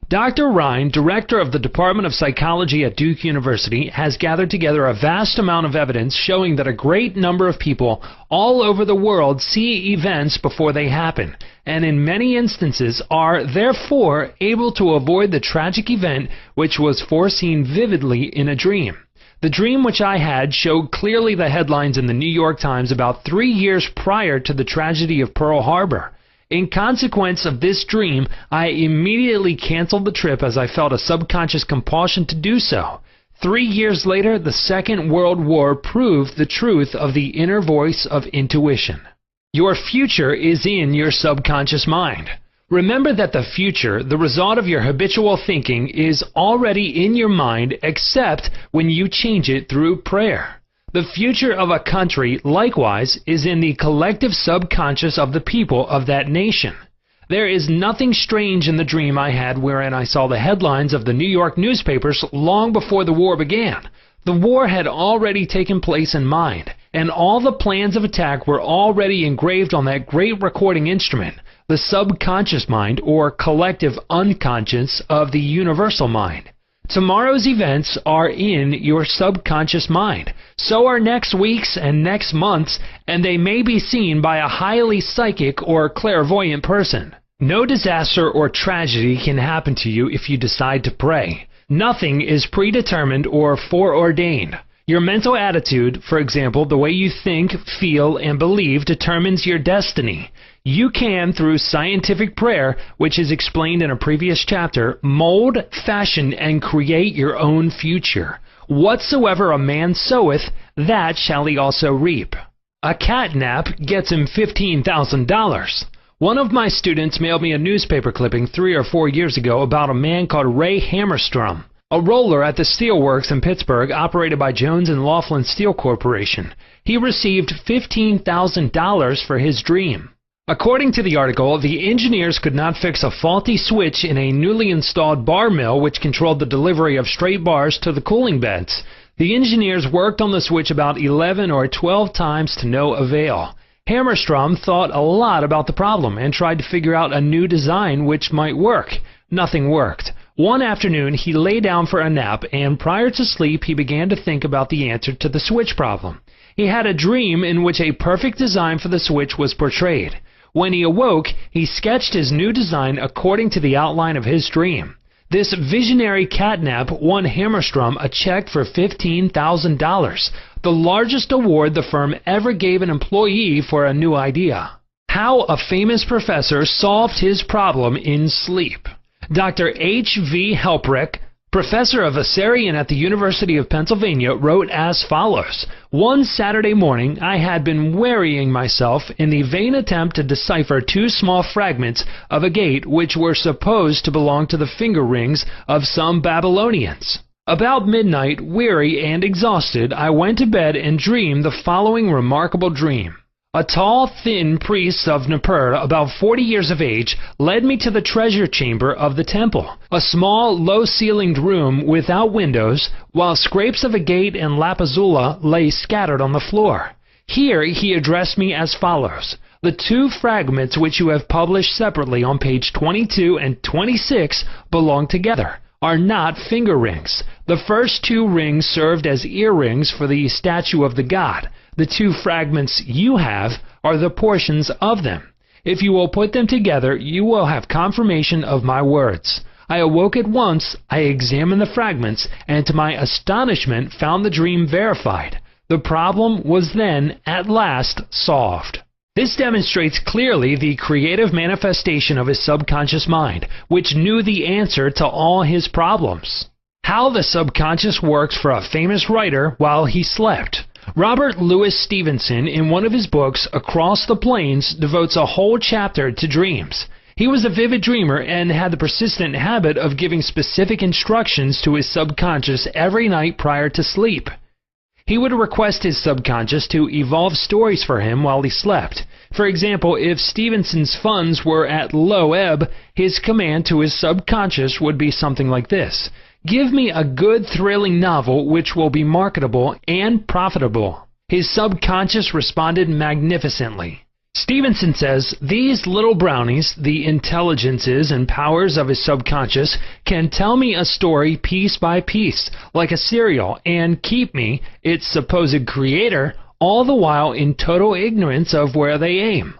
Dr. Rhine, director of the Department of Psychology at Duke University, has gathered together a vast amount of evidence showing that a great number of people all over the world see events before they happen, and in many instances are, therefore, able to avoid the tragic event which was foreseen vividly in a dream. The dream which I had showed clearly the headlines in the New York Times about 3 years prior to the tragedy of Pearl Harbor. In consequence of this dream, I immediately canceled the trip as I felt a subconscious compulsion to do so. 3 years later, the Second World War proved the truth of the inner voice of intuition. Your future is in your subconscious mind. Remember that the future, the result of your habitual thinking, is already in your mind except when you change it through prayer. The future of a country, likewise, is in the collective subconscious of the people of that nation. There is nothing strange in the dream I had wherein I saw the headlines of the New York newspapers long before the war began. The war had already taken place in mind, and all the plans of attack were already engraved on that great recording instrument, the subconscious mind, or collective unconscious of the universal mind. Tomorrow's events are in your subconscious mind. So are next week's and next month's, and they may be seen by a highly psychic or clairvoyant person. No disaster or tragedy can happen to you if you decide to pray. Nothing is predetermined or foreordained. Your mental attitude, for example, the way you think, feel, and believe, determines your destiny. You can, through scientific prayer, which is explained in a previous chapter, mold, fashion, and create your own future. Whatsoever a man soweth, that shall he also reap. A cat nap gets him $15,000. One of my students mailed me a newspaper clipping 3 or 4 years ago about a man called Ray Hammerstrom, a roller at the steelworks in Pittsburgh operated by Jones and Laughlin Steel Corporation. He received $15,000 for his dream. According to the article, the engineers could not fix a faulty switch in a newly installed bar mill which controlled the delivery of straight bars to the cooling beds. The engineers worked on the switch about 11 or 12 times to no avail. Hammerstrom thought a lot about the problem and tried to figure out a new design which might work. Nothing worked. One afternoon, he lay down for a nap, and prior to sleep, he began to think about the answer to the switch problem. He had a dream in which a perfect design for the switch was portrayed. When he awoke, he sketched his new design according to the outline of his dream. This visionary catnap won Hammerstrom a check for $15,000, the largest award the firm ever gave an employee for a new idea. How a famous professor solved his problem in sleep. Dr. H.V. Helprich, professor of Assyrian at the University of Pennsylvania, wrote as follows: "One Saturday morning I had been wearying myself in the vain attempt to decipher 2 small fragments of a gate which were supposed to belong to the finger rings of some Babylonians. About midnight, weary and exhausted, I went to bed and dreamed the following remarkable dream. A tall, thin priest of Nippur, about 40 years of age, led me to the treasure chamber of the temple, a small, low-ceilinged room without windows, while scrapes of a gate and lapazula lay scattered on the floor. Here he addressed me as follows: the 2 fragments which you have published separately on page 22 and 26 belong together, are not finger rings. The first 2 rings served as earrings for the statue of the god. The 2 fragments you have are the portions of them. If you will put them together, you will have confirmation of my words." I awoke at once, I examined the fragments, and to my astonishment found the dream verified. The problem was then, at last, solved. This demonstrates clearly the creative manifestation of his subconscious mind, which knew the answer to all his problems. How the subconscious works for a famous writer while he slept. Robert Louis Stevenson, in one of his books, Across the Plains, devotes a whole chapter to dreams. He was a vivid dreamer and had the persistent habit of giving specific instructions to his subconscious every night prior to sleep. He would request his subconscious to evolve stories for him while he slept. For example, if Stevenson's funds were at low ebb, his command to his subconscious would be something like this: "Give me a good, thrilling novel which will be marketable and profitable." His subconscious responded magnificently. Stevenson says, "These little brownies, the intelligences and powers of his subconscious, can tell me a story piece by piece, like a serial, and keep me, its supposed creator, all the while in total ignorance of where they aim."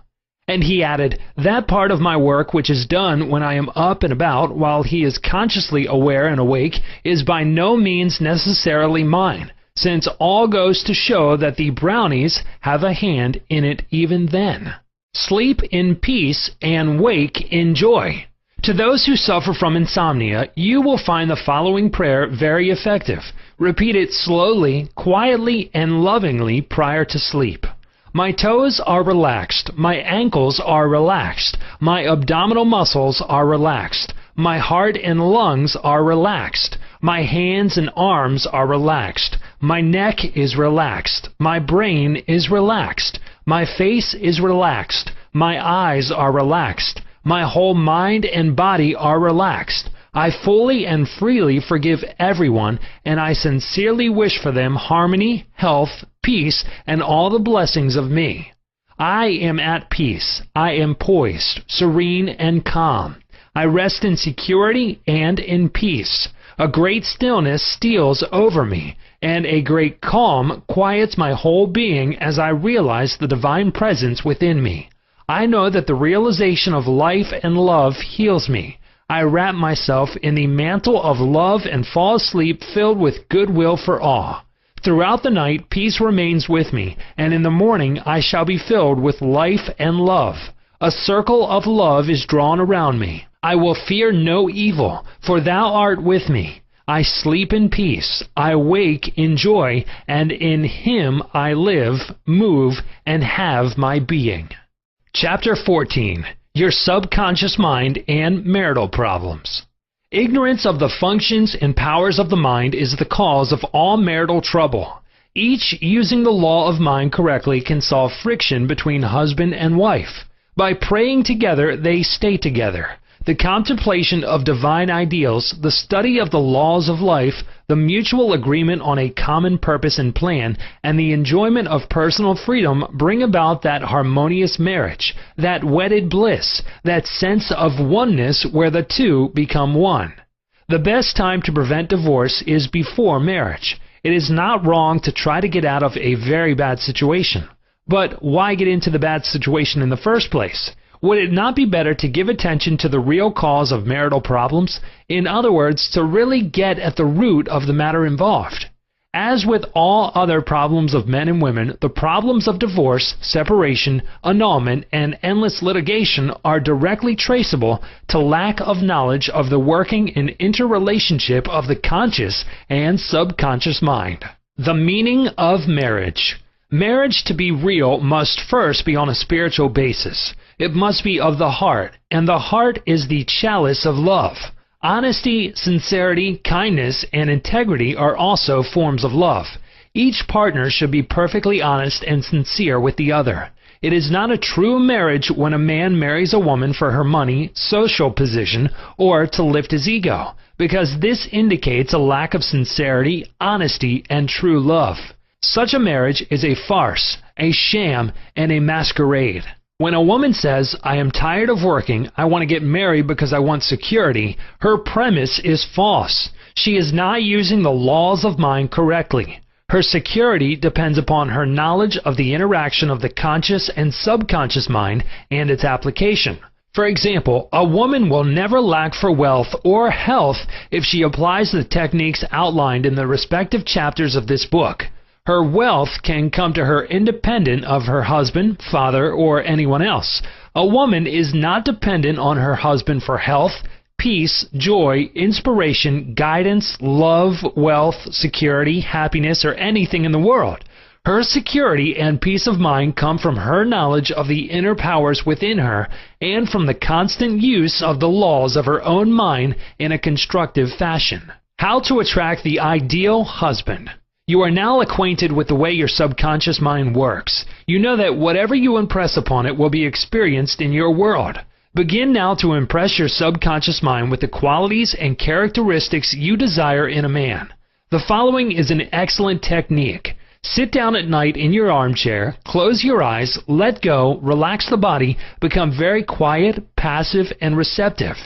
And he added, "That part of my work which is done when I am up and about while he is consciously aware and awake is by no means necessarily mine, since all goes to show that the brownies have a hand in it even then." Sleep in peace and wake in joy. To those who suffer from insomnia, you will find the following prayer very effective. Repeat it slowly, quietly, and lovingly prior to sleep. My toes are relaxed. My ankles are relaxed. My abdominal muscles are relaxed. My heart and lungs are relaxed. My hands and arms are relaxed. My neck is relaxed. My brain is relaxed. My face is relaxed. My eyes are relaxed. My whole mind and body are relaxed. I fully and freely forgive everyone, and I sincerely wish for them harmony, health, peace, and all the blessings of me. I am at peace. I am poised, serene, and calm. I rest in security and in peace. A great stillness steals over me, and a great calm quiets my whole being as I realize the divine presence within me. I know that the realization of life and love heals me. I wrap myself in the mantle of love and fall asleep filled with goodwill for all. Throughout the night, peace remains with me, and in the morning I shall be filled with life and love. A circle of love is drawn around me. I will fear no evil, for thou art with me. I sleep in peace, I wake in joy, and in Him I live, move, and have my being. Chapter 14. Your Subconscious Mind and Marital Problems. Ignorance of the functions and powers of the mind is the cause of all marital trouble. Each using the law of mind correctly can solve friction between husband and wife. By praying together, they stay together. The contemplation of divine ideals, the study of the laws of life, the mutual agreement on a common purpose and plan, and the enjoyment of personal freedom bring about that harmonious marriage, that wedded bliss, that sense of oneness where the two become one. The best time to prevent divorce is before marriage. It is not wrong to try to get out of a very bad situation. But why get into the bad situation in the first place? Would it not be better to give attention to the real cause of marital problems? In other words, to really get at the root of the matter involved. As with all other problems of men and women, the problems of divorce, separation, annulment, and endless litigation are directly traceable to lack of knowledge of the working and interrelationship of the conscious and subconscious mind. The meaning of marriage. Marriage, to be real, must first be on a spiritual basis. It must be of the heart, and the heart is the chalice of love. Honesty, sincerity, kindness, and integrity are also forms of love. Each partner should be perfectly honest and sincere with the other. It is not a true marriage when a man marries a woman for her money, social position, or to lift his ego, because this indicates a lack of sincerity, honesty, and true love. Such a marriage is a farce, a sham, and a masquerade. When a woman says, I am tired of working, I want to get married because I want security, her premise is false. She is not using the laws of mind correctly. Her security depends upon her knowledge of the interaction of the conscious and subconscious mind and its application. For example, a woman will never lack for wealth or health if she applies the techniques outlined in the respective chapters of this book. Her wealth can come to her independent of her husband, father, or anyone else. A woman is not dependent on her husband for health, peace, joy, inspiration, guidance, love, wealth, security, happiness, or anything in the world. Her security and peace of mind come from her knowledge of the inner powers within her and from the constant use of the laws of her own mind in a constructive fashion. How to attract the ideal husband. You are now acquainted with the way your subconscious mind works. You know that whatever you impress upon it will be experienced in your world. Begin now to impress your subconscious mind with the qualities and characteristics you desire in a man. The following is an excellent technique. Sit down at night in your armchair, close your eyes, let go, relax the body, become very quiet, passive, and receptive.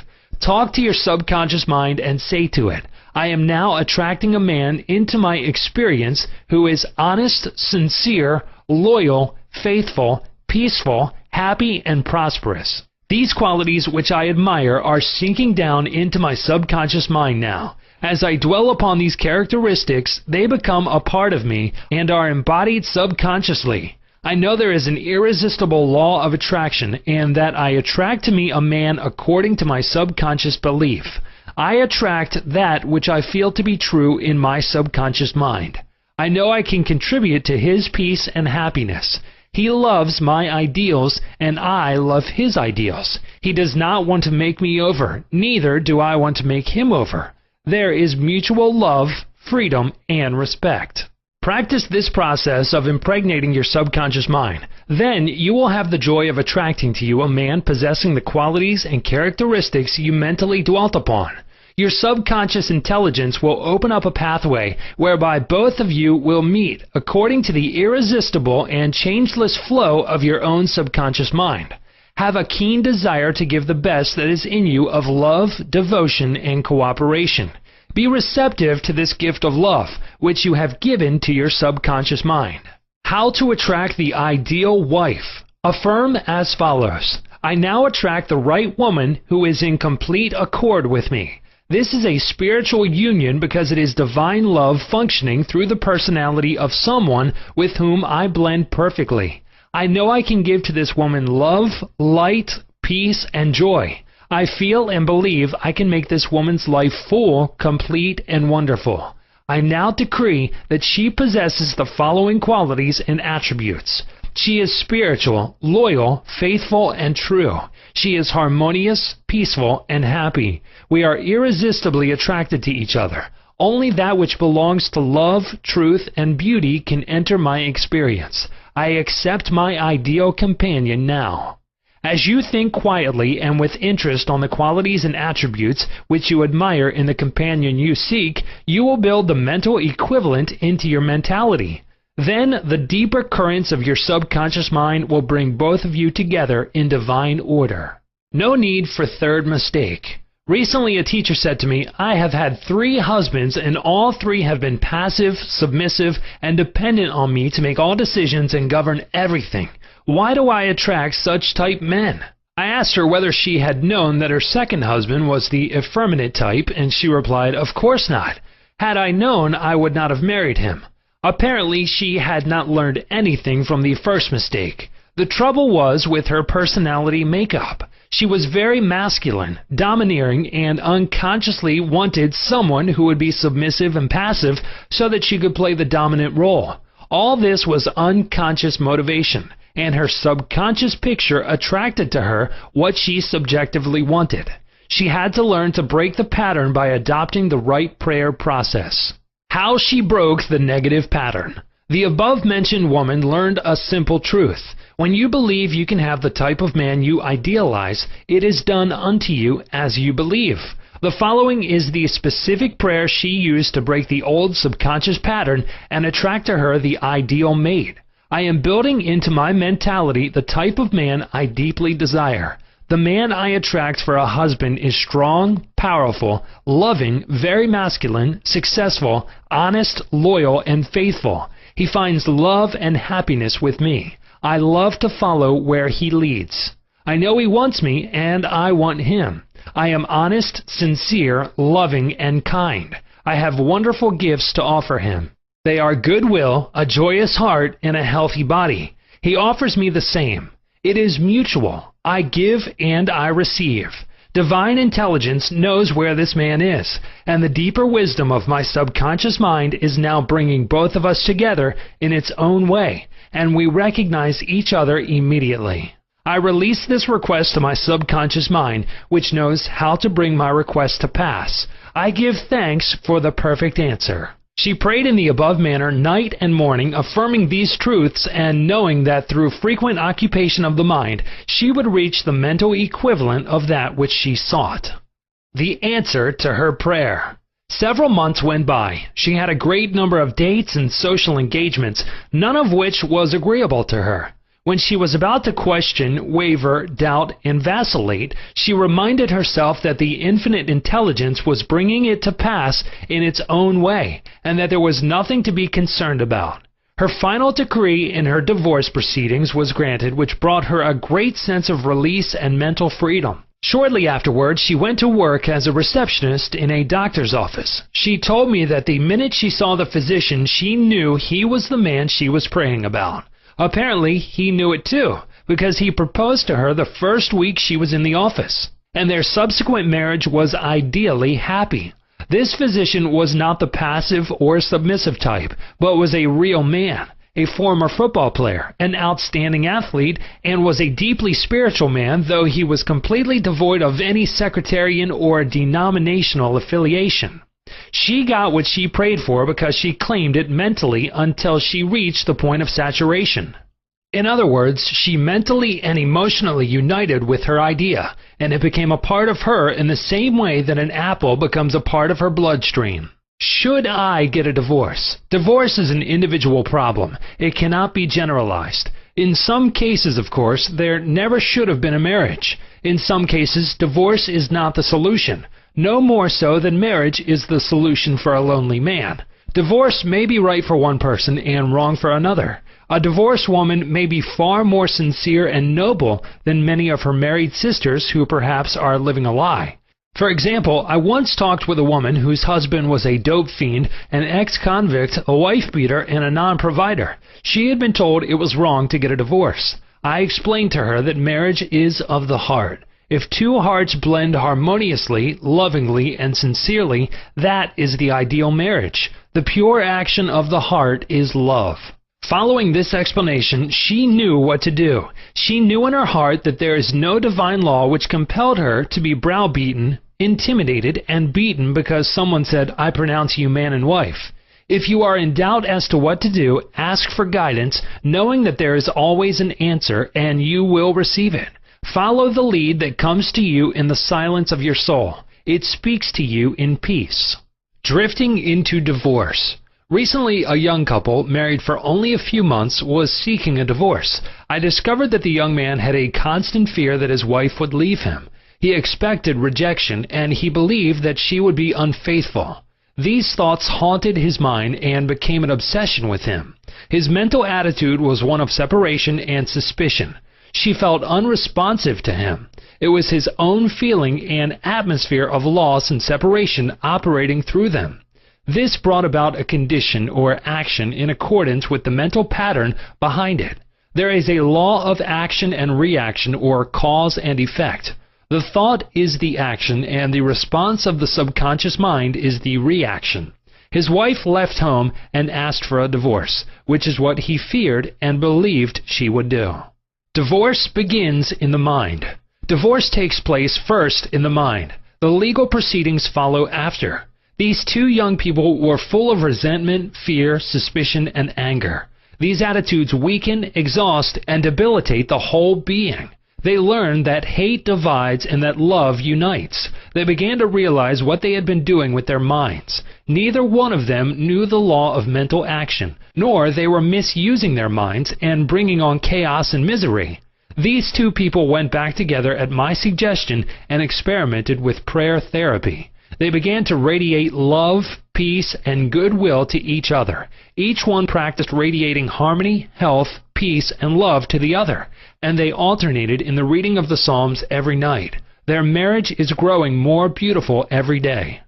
Talk to your subconscious mind and say to it, I am now attracting a man into my experience who is honest, sincere, loyal, faithful, peaceful, happy, and prosperous. These qualities which I admire are sinking down into my subconscious mind now. As I dwell upon these characteristics, they become a part of me and are embodied subconsciously. I know there is an irresistible law of attraction and that I attract to me a man according to my subconscious belief. I attract that which I feel to be true in my subconscious mind. I know I can contribute to his peace and happiness. He loves my ideals, and I love his ideals. He does not want to make me over, neither do I want to make him over. There is mutual love, freedom, and respect. Practice this process of impregnating your subconscious mind. Then you will have the joy of attracting to you a man possessing the qualities and characteristics you mentally dwelt upon. Your subconscious intelligence will open up a pathway whereby both of you will meet according to the irresistible and changeless flow of your own subconscious mind. Have a keen desire to give the best that is in you of love, devotion, and cooperation. Be receptive to this gift of love, which you have given to your subconscious mind. How to attract the ideal wife. Affirm as follows. I now attract the right woman who is in complete accord with me. This is a spiritual union because it is divine love functioning through the personality of someone with whom I blend perfectly. I know I can give to this woman love, light, peace, and joy. I feel and believe I can make this woman's life full, complete, and wonderful. I now decree that she possesses the following qualities and attributes. She is spiritual, loyal, faithful, and true. She is harmonious, peaceful, and happy. We are irresistibly attracted to each other. Only that which belongs to love, truth, and beauty can enter my experience. I accept my ideal companion now. As you think quietly and with interest on the qualities and attributes which you admire in the companion you seek, you will build the mental equivalent into your mentality. Then the deeper currents of your subconscious mind will bring both of you together in divine order. No need for third mistake. Recently a teacher said to me, I have had 3 husbands and all 3 have been passive, submissive, and dependent on me to make all decisions and govern everything. Why do I attract such type men? I asked her whether she had known that her second husband was the effeminate type, and she replied, of course not. Had I known, I would not have married him. Apparently, she had not learned anything from the first mistake. The trouble was with her personality makeup. She was very masculine, domineering, and unconsciously wanted someone who would be submissive and passive so that she could play the dominant role. All this was unconscious motivation, and her subconscious picture attracted to her what she subjectively wanted. She had to learn to break the pattern by adopting the right prayer process. How she broke the negative pattern. The above-mentioned woman learned a simple truth. When you believe you can have the type of man you idealize, it is done unto you as you believe. The following is the specific prayer she used to break the old subconscious pattern and attract to her the ideal mate. I am building into my mentality the type of man I deeply desire. The man I attract for a husband is strong, powerful, loving, very masculine, successful, honest, loyal, and faithful. He finds love and happiness with me. I love to follow where he leads. I know he wants me, and I want him. I am honest, sincere, loving, and kind. I have wonderful gifts to offer him. They are goodwill, a joyous heart, and a healthy body. He offers me the same. It is mutual. I give and I receive. Divine intelligence knows where this man is, and the deeper wisdom of my subconscious mind is now bringing both of us together in its own way, and we recognize each other immediately. I release this request to my subconscious mind, which knows how to bring my request to pass. I give thanks for the perfect answer. She prayed in the above manner night and morning, affirming these truths and knowing that through frequent occupation of the mind, she would reach the mental equivalent of that which she sought. The answer to her prayer. Several months went by. She had a great number of dates and social engagements, none of which was agreeable to her. When she was about to question, waver, doubt, and vacillate, she reminded herself that the infinite intelligence was bringing it to pass in its own way, and that there was nothing to be concerned about. Her final decree in her divorce proceedings was granted, which brought her a great sense of release and mental freedom. Shortly afterwards, she went to work as a receptionist in a doctor's office. She told me that the minute she saw the physician, she knew he was the man she was praying about. Apparently, he knew it too, because he proposed to her the first week she was in the office, and their subsequent marriage was ideally happy. This physician was not the passive or submissive type, but was a real man, a former football player, an outstanding athlete, and was a deeply spiritual man, though he was completely devoid of any sectarian or denominational affiliation. She got what she prayed for because she claimed it mentally until she reached the point of saturation. In other words, she mentally and emotionally united with her idea, and it became a part of her in the same way that an apple becomes a part of her bloodstream. Should I get a divorce? Divorce is an individual problem. It cannot be generalized. In some cases, of course, there never should have been a marriage. In some cases, divorce is not the solution. No more so than marriage is the solution for a lonely man. Divorce may be right for one person and wrong for another. A divorced woman may be far more sincere and noble than many of her married sisters who perhaps are living a lie. For example, I once talked with a woman whose husband was a dope fiend, an ex-convict, a wife-beater, and a non-provider. She had been told it was wrong to get a divorce. I explained to her that marriage is of the heart. If two hearts blend harmoniously, lovingly, and sincerely, that is the ideal marriage. The pure action of the heart is love. Following this explanation, she knew what to do. She knew in her heart that there is no divine law which compelled her to be browbeaten, intimidated, and beaten because someone said, "I pronounce you man and wife." If you are in doubt as to what to do, ask for guidance, knowing that there is always an answer and you will receive it. Follow the lead that comes to you in the silence of your soul. It speaks to you in peace. Drifting into divorce. Recently, a young couple, married for only a few months, was seeking a divorce. I discovered that the young man had a constant fear that his wife would leave him. He expected rejection, and he believed that she would be unfaithful. These thoughts haunted his mind and became an obsession with him. His mental attitude was one of separation and suspicion. She felt unresponsive to him. It was his own feeling and atmosphere of loss and separation operating through them. This brought about a condition or action in accordance with the mental pattern behind it. There is a law of action and reaction, or cause and effect. The thought is the action, and the response of the subconscious mind is the reaction. His wife left home and asked for a divorce, which is what he feared and believed she would do. Divorce begins in the mind. Divorce takes place first in the mind. The legal proceedings follow after. These two young people were full of resentment, fear, suspicion, and anger. These attitudes weaken, exhaust, and debilitate the whole being. They learned that hate divides and that love unites. They began to realize what they had been doing with their minds. Neither one of them knew the law of mental action, nor they were misusing their minds and bringing on chaos and misery. These two people went back together at my suggestion and experimented with prayer therapy. They began to radiate love, peace, and goodwill to each other. Each one practiced radiating harmony, health, peace, and love to the other, and they alternated in the reading of the Psalms every night. Their marriage is growing more beautiful every day.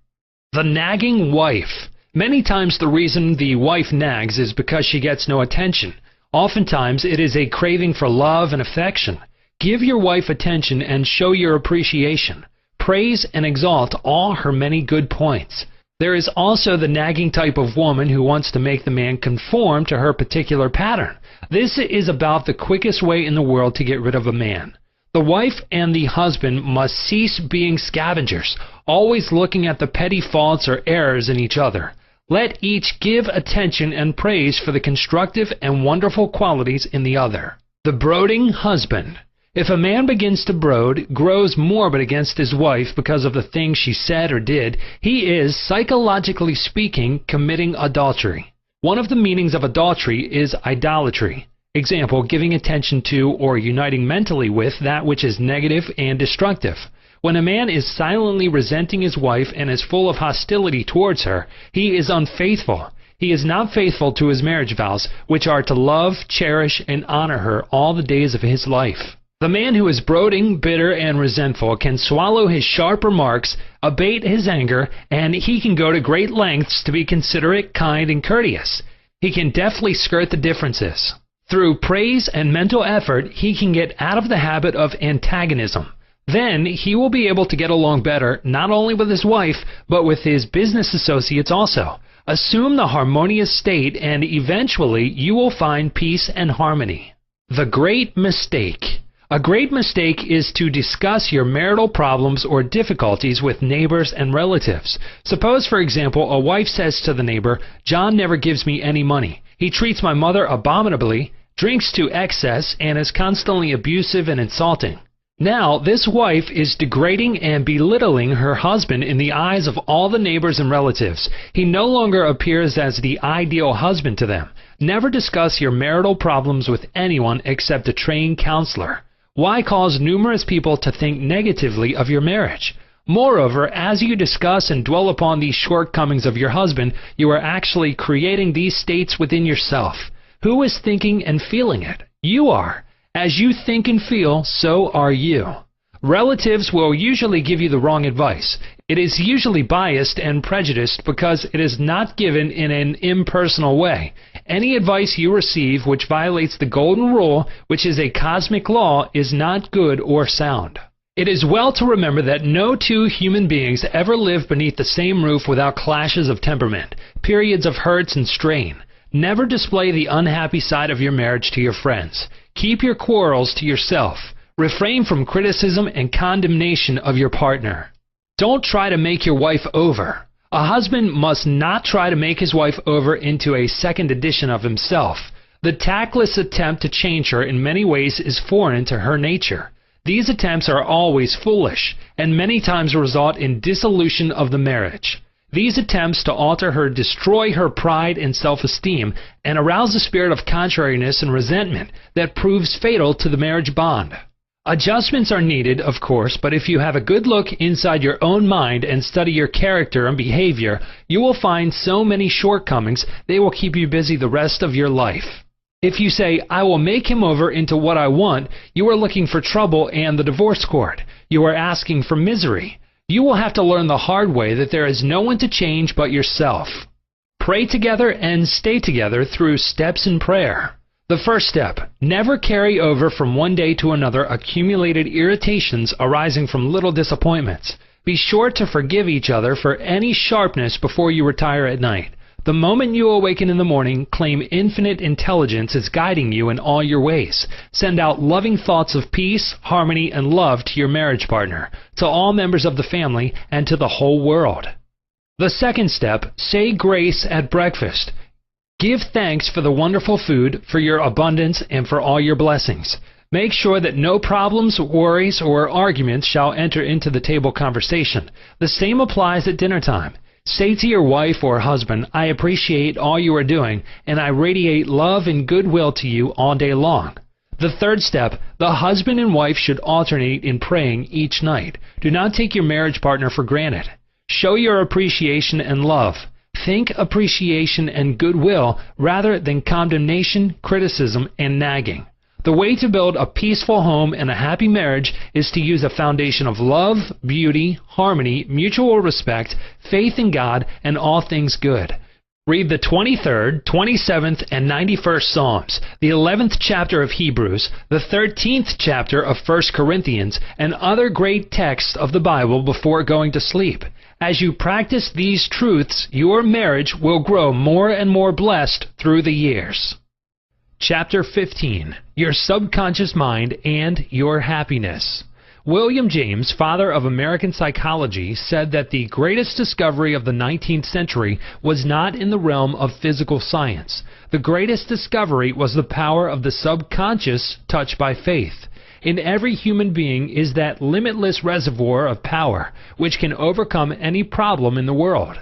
The nagging wife. Many times the reason the wife nags is because she gets no attention. Oftentimes it is a craving for love and affection. Give your wife attention and show your appreciation. Praise and exalt all her many good points. There is also the nagging type of woman who wants to make the man conform to her particular pattern. This is about the quickest way in the world to get rid of a man. The wife and the husband must cease being scavengers, always looking at the petty faults or errors in each other. Let each give attention and praise for the constructive and wonderful qualities in the other. The brooding husband. If a man begins to brood, grows morbid against his wife because of the things she said or did, he is, psychologically speaking, committing adultery. One of the meanings of adultery is idolatry. Example, giving attention to or uniting mentally with that which is negative and destructive. When a man is silently resenting his wife and is full of hostility towards her, he is unfaithful. He is not faithful to his marriage vows, which are to love, cherish, and honor her all the days of his life. The man who is brooding, bitter, and resentful can swallow his sharp remarks, abate his anger, and he can go to great lengths to be considerate, kind, and courteous. He can deftly skirt the differences. Through praise and mental effort, he can get out of the habit of antagonism. Then he will be able to get along better not only with his wife, but with his business associates also. Assume the harmonious state, and eventually you will find peace and harmony. The great mistake. A great mistake is to discuss your marital problems or difficulties with neighbors and relatives. Suppose, for example, a wife says to the neighbor, "John never gives me any money. He treats my mother abominably, drinks to excess, and is constantly abusive and insulting." Now, this wife is degrading and belittling her husband in the eyes of all the neighbors and relatives. He no longer appears as the ideal husband to them. Never discuss your marital problems with anyone except a trained counselor. Why cause numerous people to think negatively of your marriage? Moreover, as you discuss and dwell upon these shortcomings of your husband, you are actually creating these states within yourself. Who is thinking and feeling it? You are. As you think and feel, so are you. Relatives will usually give you the wrong advice. It is usually biased and prejudiced because it is not given in an impersonal way. Any advice you receive which violates the golden rule, which is a cosmic law, is not good or sound. It is well to remember that no two human beings ever live beneath the same roof without clashes of temperament, periods of hurts and strain. Never display the unhappy side of your marriage to your friends. Keep your quarrels to yourself. Refrain from criticism and condemnation of your partner. Don't try to make your wife over. A husband must not try to make his wife over into a second edition of himself. The tactless attempt to change her in many ways is foreign to her nature. These attempts are always foolish, and many times result in dissolution of the marriage. These attempts to alter her destroy her pride and self-esteem, and arouse a spirit of contrariness and resentment that proves fatal to the marriage bond. Adjustments are needed, of course, but if you have a good look inside your own mind and study your character and behavior, you will find so many shortcomings they will keep you busy the rest of your life. If you say, "I will make him over into what I want," you are looking for trouble and the divorce court. You are asking for misery. You will have to learn the hard way that there is no one to change but yourself. Pray together and stay together through steps in prayer. The first step, never carry over from one day to another accumulated irritations arising from little disappointments. Be sure to forgive each other for any sharpness before you retire at night. The moment you awaken in the morning, claim infinite intelligence is guiding you in all your ways. Send out loving thoughts of peace, harmony, and love to your marriage partner, to all members of the family, and to the whole world. The second step, say grace at breakfast. Give thanks for the wonderful food, for your abundance, and for all your blessings. Make sure that no problems, worries, or arguments shall enter into the table conversation. The same applies at dinner time. Say to your wife or husband, "I appreciate all you are doing, and I radiate love and goodwill to you all day long." The third step, the husband and wife should alternate in praying each night. Do not take your marriage partner for granted. Show your appreciation and love. Think appreciation and goodwill rather than condemnation, criticism, and nagging. The way to build a peaceful home and a happy marriage is to use a foundation of love, beauty, harmony, mutual respect, faith in God, and all things good. Read the 23rd, 27th, and 91st Psalms, the 11th chapter of Hebrews, the 13th chapter of 1 Corinthians, and other great texts of the Bible before going to sleep. As you practice these truths, your marriage will grow more and more blessed through the years. Chapter 15. Your Subconscious Mind and Your Happiness. William James, father of American psychology, said that the greatest discovery of the 19th century was not in the realm of physical science. The greatest discovery was the power of the subconscious touched by faith. In every human being is that limitless reservoir of power, which can overcome any problem in the world.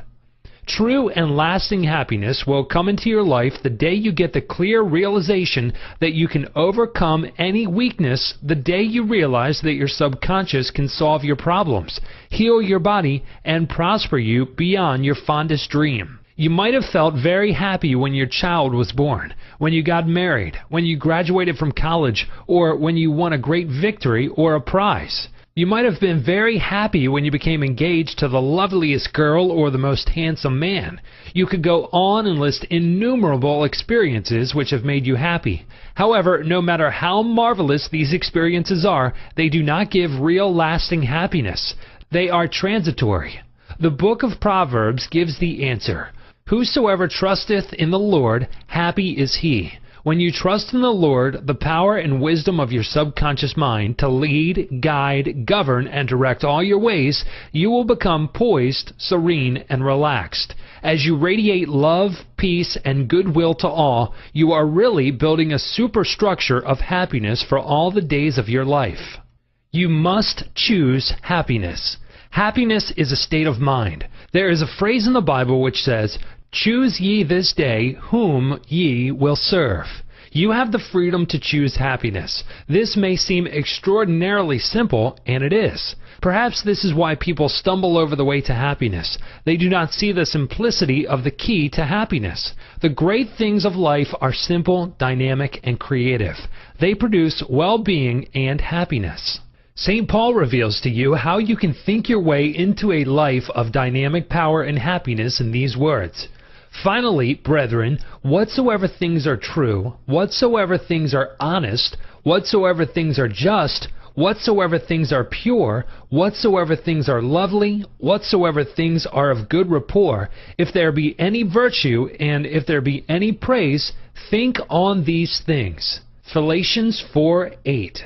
True and lasting happiness will come into your life the day you get the clear realization that you can overcome any weakness, the day you realize that your subconscious can solve your problems, heal your body, and prosper you beyond your fondest dream. You might have felt very happy when your child was born, when you got married, when you graduated from college, or when you won a great victory or a prize. You might have been very happy when you became engaged to the loveliest girl or the most handsome man. You could go on and list innumerable experiences which have made you happy. However, no matter how marvelous these experiences are, they do not give real lasting happiness. They are transitory. The book of Proverbs gives the answer. Whosoever trusteth in the Lord, happy is he. When you trust in the Lord, the power and wisdom of your subconscious mind to lead, guide, govern, and direct all your ways, you will become poised, serene, and relaxed. As you radiate love, peace, and goodwill to all, you are really building a superstructure of happiness for all the days of your life. You must choose happiness. Happiness is a state of mind. There is a phrase in the Bible which says, "Choose ye this day whom ye will serve." You have the freedom to choose happiness. This may seem extraordinarily simple, and it is. Perhaps this is why people stumble over the way to happiness. They do not see the simplicity of the key to happiness. The great things of life are simple, dynamic, and creative. They produce well-being and happiness. St. Paul reveals to you how you can think your way into a life of dynamic power and happiness in these words. Finally, brethren, whatsoever things are true, whatsoever things are honest, whatsoever things are just, Whatsoever things are pure, whatsoever things are lovely, whatsoever things are of good rapport, if there be any virtue, and if there be any praise, think on these things. Philippians 4:8.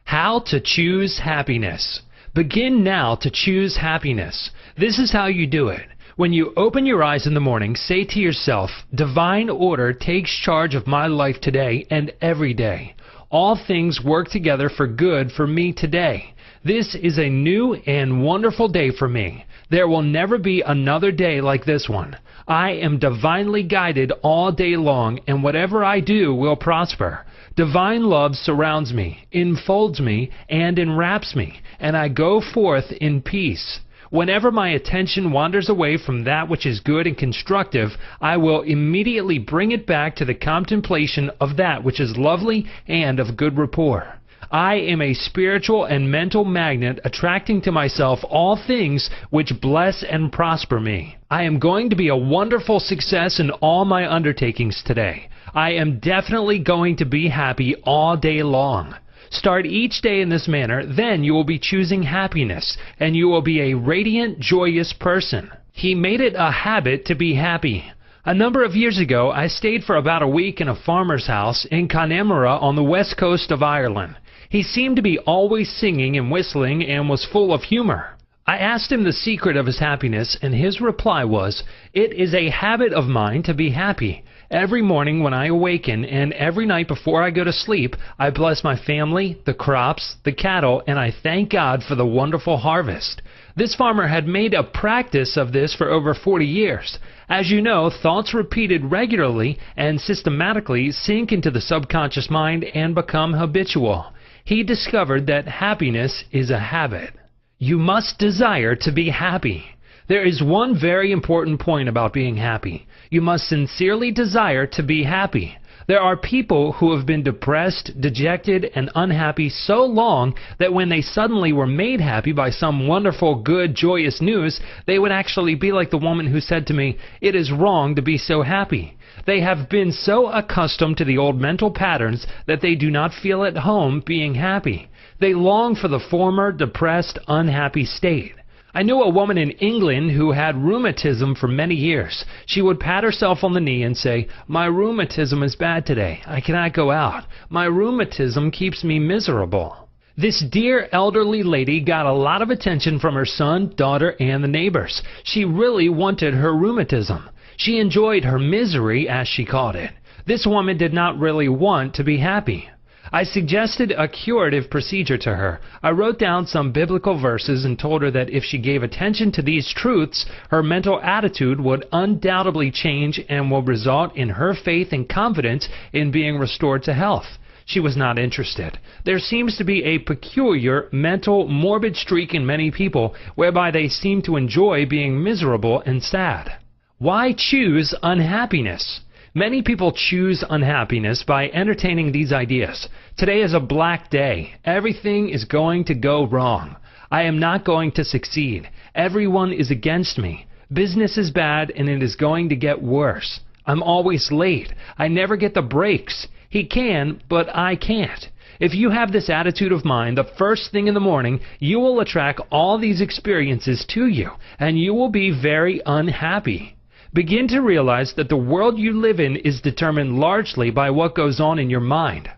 How to choose happiness. Begin now to choose happiness. This is how you do it. When you open your eyes in the morning, say to yourself, divine order takes charge of my life today and every day. All things work together for good for me today. This is a new and wonderful day for me. There will never be another day like this one. I am divinely guided all day long, and whatever I do will prosper. Divine love surrounds me, enfolds me, and enwraps me, and I go forth in peace. Whenever my attention wanders away from that which is good and constructive, I will immediately bring it back to the contemplation of that which is lovely and of good rapport. I am a spiritual and mental magnet, attracting to myself all things which bless and prosper me. I am going to be a wonderful success in all my undertakings today. I am definitely going to be happy all day long. Start each day in this manner, then you will be choosing happiness, and you will be a radiant, joyous person. He made it a habit to be happy. A number of years ago, I stayed for about a week in a farmer's house in Connemara on the west coast of Ireland. He seemed to be always singing and whistling and was full of humor. I asked him the secret of his happiness, and his reply was, "It is a habit of mine to be happy. Every morning when I awaken and every night before I go to sleep, I bless my family, the crops, the cattle, and I thank God for the wonderful harvest." This farmer had made a practice of this for over 40 years. As you know, thoughts repeated regularly and systematically sink into the subconscious mind and become habitual. He discovered that happiness is a habit. You must desire to be happy. There is one very important point about being happy. You must sincerely desire to be happy. There are people who have been depressed, dejected, and unhappy so long that when they suddenly were made happy by some wonderful, good, joyous news, they would actually be like the woman who said to me, "It is wrong to be so happy." They have been so accustomed to the old mental patterns that they do not feel at home being happy. They long for the former depressed, unhappy state. I knew a woman in England who had rheumatism for many years. She would pat herself on the knee and say, "My rheumatism is bad today. I cannot go out. My rheumatism keeps me miserable." This dear elderly lady got a lot of attention from her son, daughter, and the neighbors. She really wanted her rheumatism. She enjoyed her misery, as she called it. This woman did not really want to be happy. I suggested a curative procedure to her. I wrote down some biblical verses and told her that if she gave attention to these truths, her mental attitude would undoubtedly change and will result in her faith and confidence in being restored to health. She was not interested. There seems to be a peculiar, mental, morbid streak in many people whereby they seem to enjoy being miserable and sad. Why choose unhappiness? Many people choose unhappiness by entertaining these ideas. Today is a black day. Everything is going to go wrong. I am not going to succeed. Everyone is against me. Business is bad and it is going to get worse. I'm always late. I never get the breaks. He can, but I can't. If you have this attitude of mind the first thing in the morning, you will attract all these experiences to you, and you will be very unhappy. Begin to realize that the world you live in is determined largely by what goes on in your mind.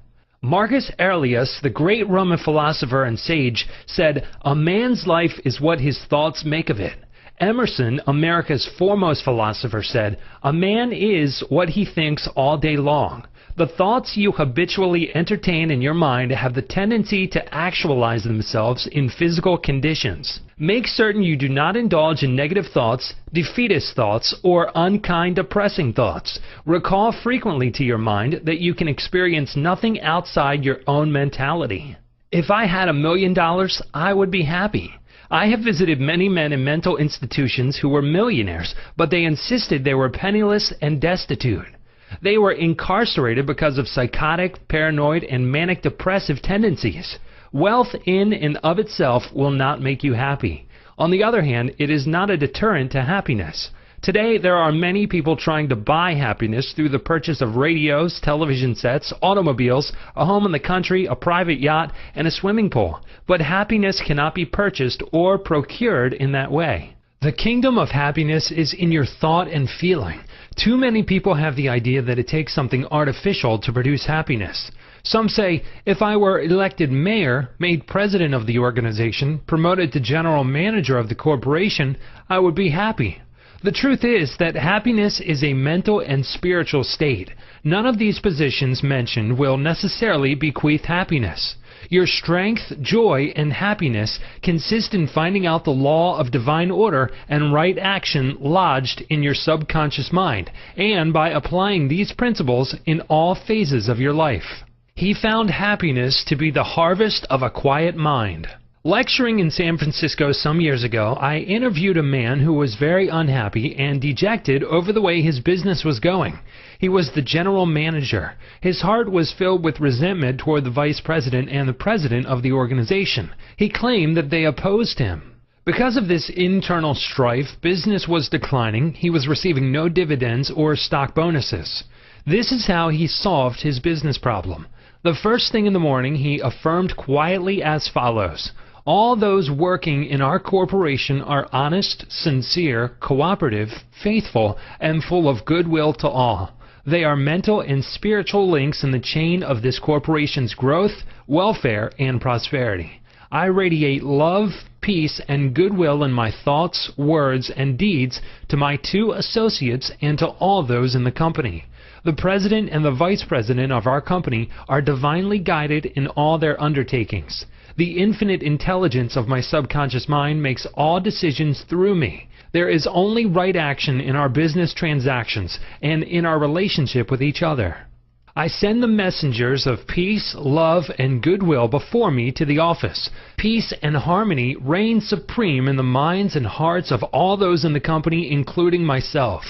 Marcus Aurelius, the great Roman philosopher and sage, said, "A man's life is what his thoughts make of it." Emerson, America's foremost philosopher, said, "A man is what he thinks all day long." The thoughts you habitually entertain in your mind have the tendency to actualize themselves in physical conditions. Make certain you do not indulge in negative thoughts, defeatist thoughts, or unkind, depressing thoughts. Recall frequently to your mind that you can experience nothing outside your own mentality. If I had $1 million, I would be happy. I have visited many men in mental institutions who were millionaires, but they insisted they were penniless and destitute. They were incarcerated because of psychotic, paranoid, and manic depressive tendencies. Wealth in and of itself will not make you happy. On the other hand, it is not a deterrent to happiness. Today, there are many people trying to buy happiness through the purchase of radios, television sets, automobiles, a home in the country, a private yacht, and a swimming pool. But happiness cannot be purchased or procured in that way. The kingdom of happiness is in your thought and feeling. Too many people have the idea that it takes something artificial to produce happiness. Some say, if I were elected mayor, made president of the organization, promoted to general manager of the corporation, I would be happy. The truth is that happiness is a mental and spiritual state. None of these positions mentioned will necessarily bequeath happiness. Your strength, joy, and happiness consist in finding out the law of divine order and right action lodged in your subconscious mind, and by applying these principles in all phases of your life. He found happiness to be the harvest of a quiet mind. Lecturing in San Francisco some years ago, I interviewed a man who was very unhappy and dejected over the way his business was going. He was the general manager. His heart was filled with resentment toward the vice president and the president of the organization. He claimed that they opposed him. Because of this internal strife, business was declining. He was receiving no dividends or stock bonuses. This is how he solved his business problem. The first thing in the morning, he affirmed quietly as follows: all those working in our corporation are honest, sincere, cooperative, faithful, and full of goodwill to all. They are mental and spiritual links in the chain of this corporation's growth, welfare, and prosperity. I radiate love, peace, and goodwill in my thoughts, words, and deeds to my 2 associates and to all those in the company. The president and the vice president of our company are divinely guided in all their undertakings. The infinite intelligence of my subconscious mind makes all decisions through me. There is only right action in our business transactions and in our relationship with each other. I send the messengers of peace, love, and goodwill before me to the office. Peace and harmony reign supreme in the minds and hearts of all those in the company, including myself.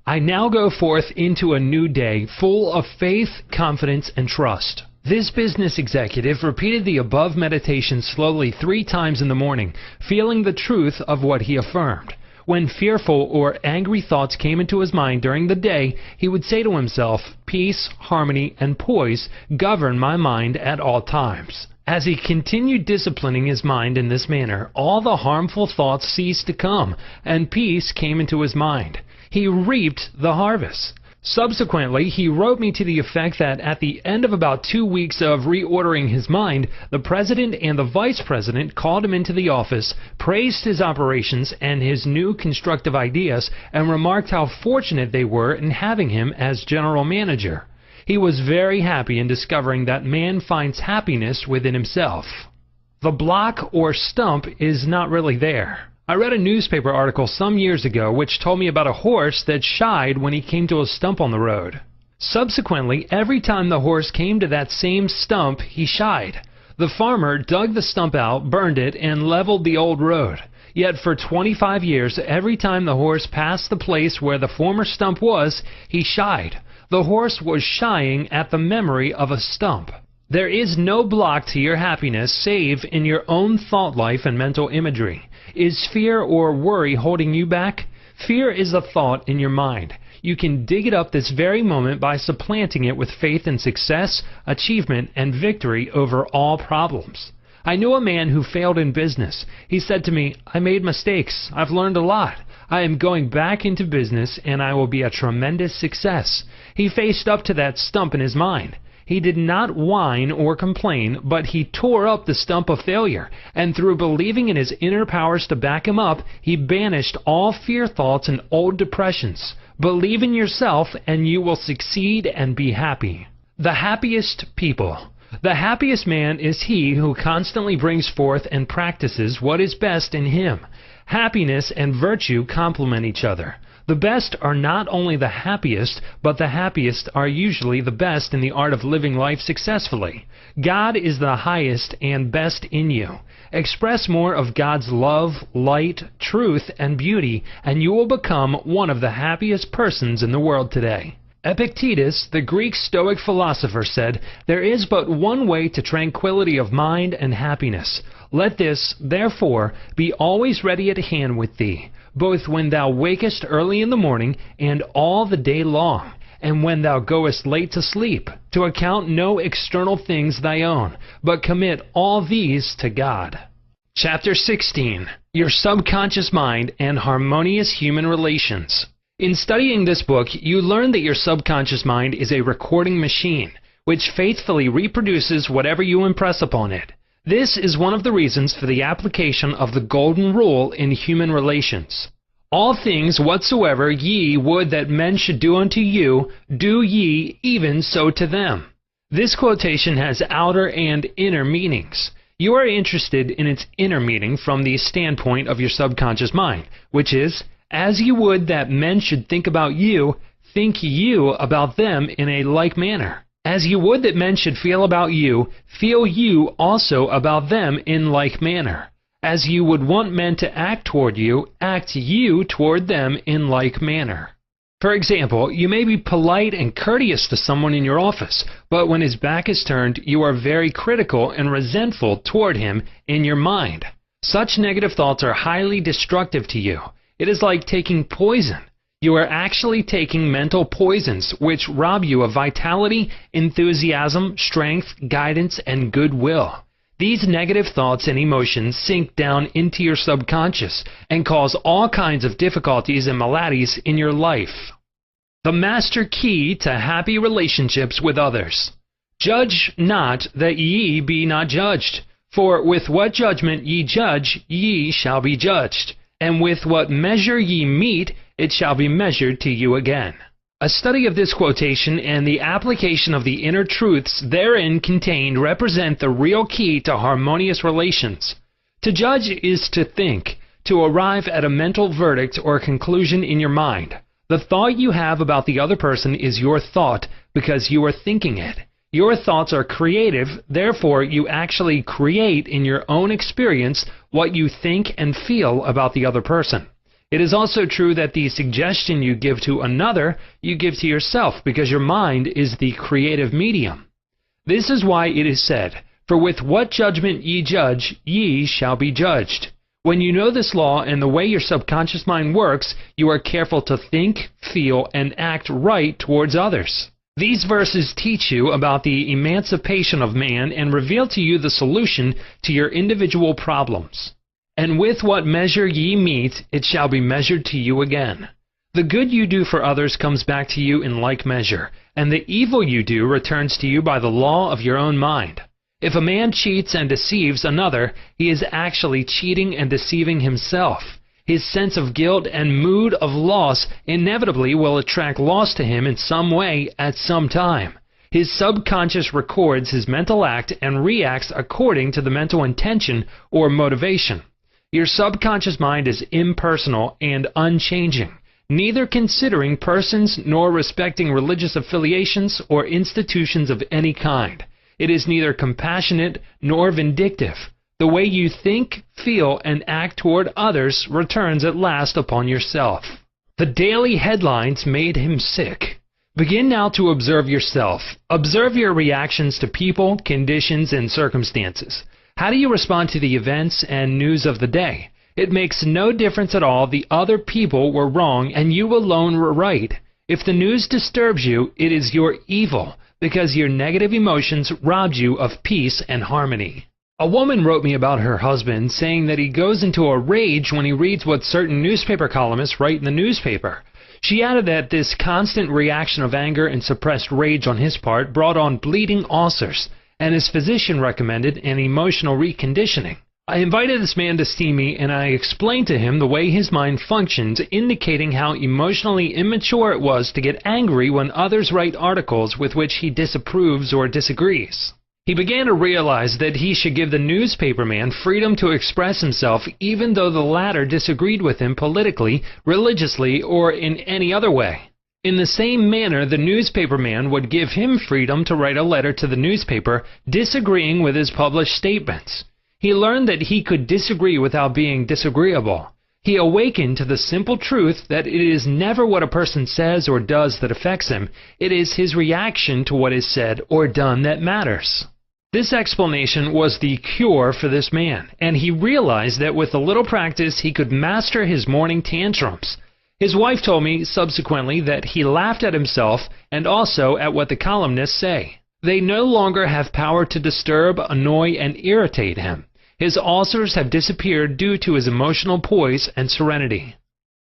I now go forth into a new day full of faith, confidence, and trust. This business executive repeated the above meditation slowly 3 times in the morning, feeling the truth of what he affirmed. When fearful or angry thoughts came into his mind during the day, he would say to himself, peace, harmony, and poise govern my mind at all times. As he continued disciplining his mind in this manner, all the harmful thoughts ceased to come, and peace came into his mind. He reaped the harvest. Subsequently, he wrote me to the effect that at the end of about 2 weeks of reordering his mind, the president and the vice president called him into the office, praised his operations and his new constructive ideas, and remarked how fortunate they were in having him as general manager. He was very happy in discovering that man finds happiness within himself. The block or stump is not really there. I read a newspaper article some years ago which told me about a horse that shied when he came to a stump on the road. Subsequently, every time the horse came to that same stump, he shied. The farmer dug the stump out, burned it, and leveled the old road. Yet for 25 years, every time the horse passed the place where the former stump was, he shied. The horse was shying at the memory of a stump. There is no block to your happiness save in your own thought life and mental imagery. Is fear or worry holding you back? Fear is a thought in your mind. You can dig it up this very moment by supplanting it with faith in success, achievement, and victory over all problems. I knew a man who failed in business. He said to me, I made mistakes. I've learned a lot. I am going back into business and I will be a tremendous success. He faced up to that stump in his mind. He did not whine or complain, but he tore up the stump of failure, and through believing in his inner powers to back him up, he banished all fear thoughts and old depressions. Believe in yourself and you will succeed and be happy. The happiest people. The happiest man is he who constantly brings forth and practices what is best in him. Happiness and virtue complement each other. The best are not only the happiest, but the happiest are usually the best in the art of living life successfully. God is the highest and best in you. Express more of God's love, light, truth, and beauty, and you will become one of the happiest persons in the world today. Epictetus, the Greek Stoic philosopher, said, "There is but one way to tranquility of mind and happiness. Let this, therefore, be always ready at hand with thee, both when thou wakest early in the morning and all the day long, and when thou goest late to sleep, to account no external things thy own, but commit all these to God." Chapter 16. Your Subconscious Mind and Harmonious Human Relations. In studying this book, you learn that your subconscious mind is a recording machine, which faithfully reproduces whatever you impress upon it. This is one of the reasons for the application of the golden rule in human relations. All things whatsoever ye would that men should do unto you, do ye even so to them. This quotation has outer and inner meanings. You are interested in its inner meaning from the standpoint of your subconscious mind, which is, as you would that men should think about you, think you about them in a like manner. As you would that men should feel about you, feel you also about them in like manner. As you would want men to act toward you, act you toward them in like manner. For example, you may be polite and courteous to someone in your office, but when his back is turned, you are very critical and resentful toward him in your mind. Such negative thoughts are highly destructive to you. It is like taking poison. You are actually taking mental poisons, which rob you of vitality, enthusiasm, strength, guidance, and goodwill. These negative thoughts and emotions sink down into your subconscious and cause all kinds of difficulties and maladies in your life. The master key to happy relationships with others. Judge not that ye be not judged. For with what judgment ye judge, ye shall be judged. And with what measure ye meet, it shall be measured to you again. A study of this quotation and the application of the inner truths therein contained represent the real key to harmonious relations. To judge is to think, to arrive at a mental verdict or conclusion in your mind. The thought you have about the other person is your thought because you are thinking it. Your thoughts are creative, therefore you actually create in your own experience what you think and feel about the other person. It is also true that the suggestion you give to another, you give to yourself because your mind is the creative medium. This is why it is said, "For with what judgment ye judge, ye shall be judged." When you know this law and the way your subconscious mind works, you are careful to think, feel, and act right towards others. These verses teach you about the emancipation of man and reveal to you the solution to your individual problems. And with what measure ye meet, it shall be measured to you again. The good you do for others comes back to you in like measure, and the evil you do returns to you by the law of your own mind. If a man cheats and deceives another, he is actually cheating and deceiving himself. His sense of guilt and mood of loss inevitably will attract loss to him in some way at some time. His subconscious records his mental act and reacts according to the mental intention or motivation. Your subconscious mind is impersonal and unchanging, neither considering persons nor respecting religious affiliations or institutions of any kind. It is neither compassionate nor vindictive. The way you think, feel, and act toward others returns at last upon yourself. The daily headlines made him sick. Begin now to observe yourself. Observe your reactions to people, conditions, and circumstances. How do you respond to the events and news of the day? It makes no difference at all. The other people were wrong and you alone were right. If the news disturbs you, it is your evil, because your negative emotions robbed you of peace and harmony. A woman wrote me about her husband, saying that he goes into a rage when he reads what certain newspaper columnists write in the newspaper. She added that this constant reaction of anger and suppressed rage on his part brought on bleeding ulcers, and his physician recommended an emotional reconditioning. I invited this man to see me, and I explained to him the way his mind functions, indicating how emotionally immature it was to get angry when others write articles with which he disapproves or disagrees. He began to realize that he should give the newspaperman freedom to express himself even though the latter disagreed with him politically, religiously, or in any other way. In the same manner, the newspaperman would give him freedom to write a letter to the newspaper disagreeing with his published statements. He learned that he could disagree without being disagreeable. He awakened to the simple truth that it is never what a person says or does that affects him. It is his reaction to what is said or done that matters. This explanation was the cure for this man, and he realized that with a little practice he could master his morning tantrums. His wife told me subsequently that he laughed at himself and also at what the columnists say. They no longer have power to disturb, annoy, and irritate him. His ulcers have disappeared due to his emotional poise and serenity.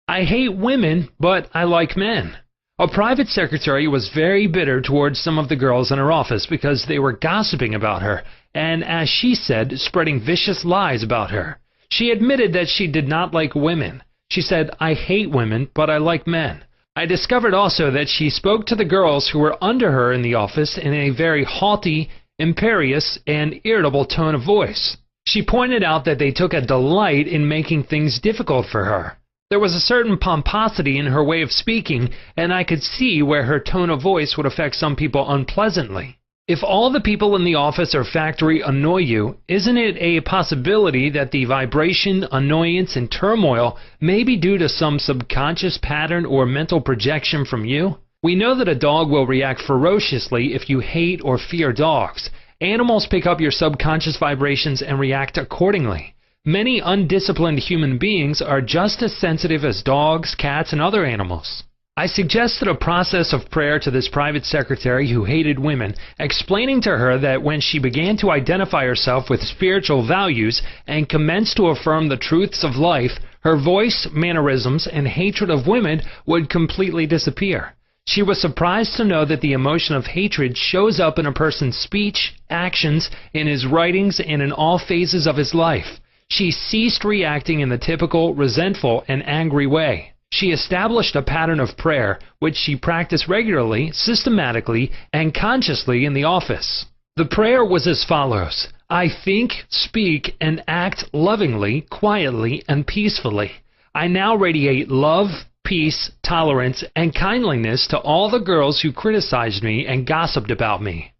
I hate women, but I like men. A private secretary was very bitter towards some of the girls in her office because they were gossiping about her and, as she said, spreading vicious lies about her. She admitted that she did not like women. She said, "I hate women, but I like men." I discovered also that she spoke to the girls who were under her in the office in a very haughty, imperious, and irritable tone of voice. She pointed out that they took a delight in making things difficult for her. There was a certain pomposity in her way of speaking, and I could see where her tone of voice would affect some people unpleasantly. If all the people in the office or factory annoy you, isn't it a possibility that the vibration, annoyance, and turmoil may be due to some subconscious pattern or mental projection from you? We know that a dog will react ferociously if you hate or fear dogs. Animals pick up your subconscious vibrations and react accordingly. Many undisciplined human beings are just as sensitive as dogs, cats, and other animals. I suggested a process of prayer to this private secretary who hated women, explaining to her that when she began to identify herself with spiritual values and commenced to affirm the truths of life, her voice, mannerisms, and hatred of women would completely disappear. She was surprised to know that the emotion of hatred shows up in a person's speech, actions, in his writings, and in all phases of his life. She ceased reacting in the typical resentful and angry way. She established a pattern of prayer, which she practiced regularly, systematically, and consciously in the office. The prayer was as follows: I think, speak, and act lovingly, quietly, and peacefully. I now radiate love, peace, tolerance, and kindliness to all the girls who criticized me and gossiped about me.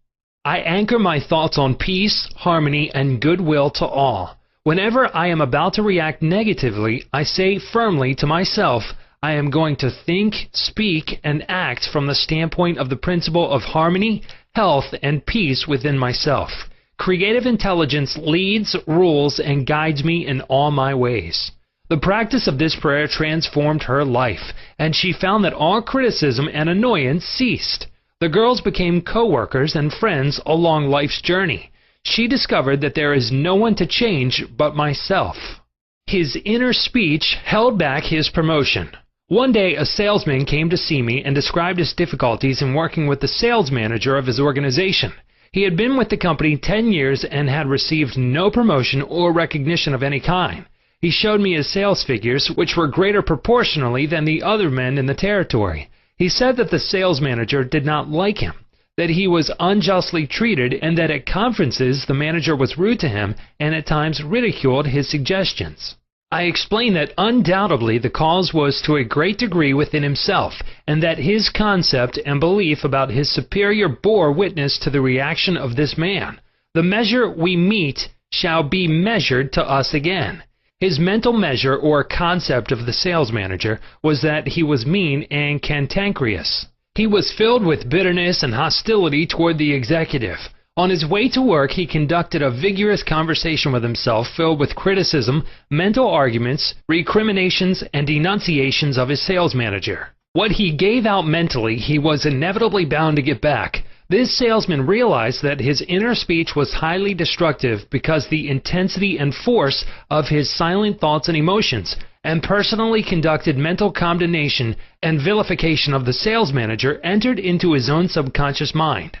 I anchor my thoughts on peace, harmony, and goodwill to all. Whenever I am about to react negatively, I say firmly to myself, I am going to think, speak, and act from the standpoint of the principle of harmony, health, and peace within myself. Creative intelligence leads, rules, and guides me in all my ways. The practice of this prayer transformed her life, and she found that all criticism and annoyance ceased. The girls became co-workers and friends along life's journey. She discovered that there is no one to change but myself. His inner speech held back his promotion. One day, a salesman came to see me and described his difficulties in working with the sales manager of his organization. He had been with the company 10 years and had received no promotion or recognition of any kind. He showed me his sales figures, which were greater proportionally than the other men in the territory. He said that the sales manager did not like him, that he was unjustly treated, and that at conferences the manager was rude to him and at times ridiculed his suggestions. I explained that undoubtedly the cause was to a great degree within himself, and that his concept and belief about his superior bore witness to the reaction of this man. The measure we meet shall be measured to us again. His mental measure or concept of the sales manager was that he was mean and cantankerous. He was filled with bitterness and hostility toward the executive. On his way to work, he conducted a vigorous conversation with himself filled with criticism, mental arguments, recriminations, and denunciations of his sales manager. What he gave out mentally, he was inevitably bound to get back. This salesman realized that his inner speech was highly destructive because the intensity and force of his silent thoughts and emotions, and personally conducted mental condemnation and vilification of the sales manager entered into his own subconscious mind.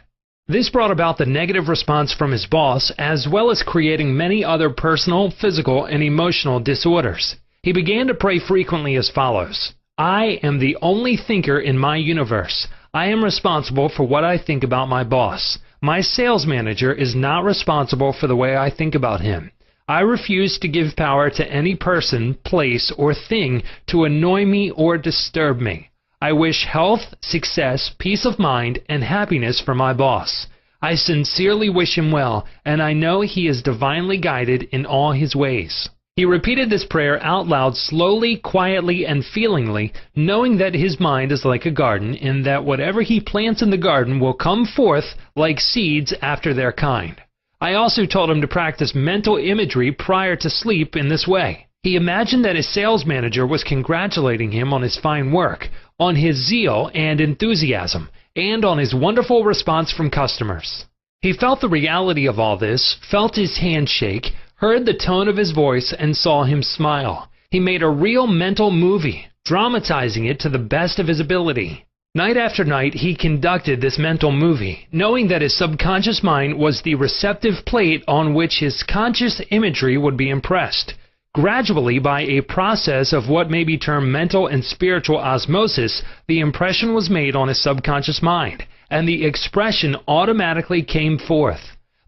This brought about the negative response from his boss, as well as creating many other personal, physical, and emotional disorders. He began to pray frequently as follows: I am the only thinker in my universe. I am responsible for what I think about my boss. My sales manager is not responsible for the way I think about him. I refuse to give power to any person, place, or thing to annoy me or disturb me. I wish health, success, peace of mind, and happiness for my boss. I sincerely wish him well, and I know he is divinely guided in all his ways. He repeated this prayer out loud slowly, quietly, and feelingly, knowing that his mind is like a garden and that whatever he plants in the garden will come forth like seeds after their kind. I also told him to practice mental imagery prior to sleep in this way. He imagined that his sales manager was congratulating him on his fine work, on his zeal and enthusiasm, and on his wonderful response from customers. He felt the reality of all this, felt his hand shake, heard the tone of his voice, and saw him smile. He made a real mental movie, dramatizing it to the best of his ability. Night after night, he conducted this mental movie, knowing that his subconscious mind was the receptive plate on which his conscious imagery would be impressed. Gradually, by a process of what may be termed mental and spiritual osmosis, the impression was made on his subconscious mind, and the expression automatically came forth.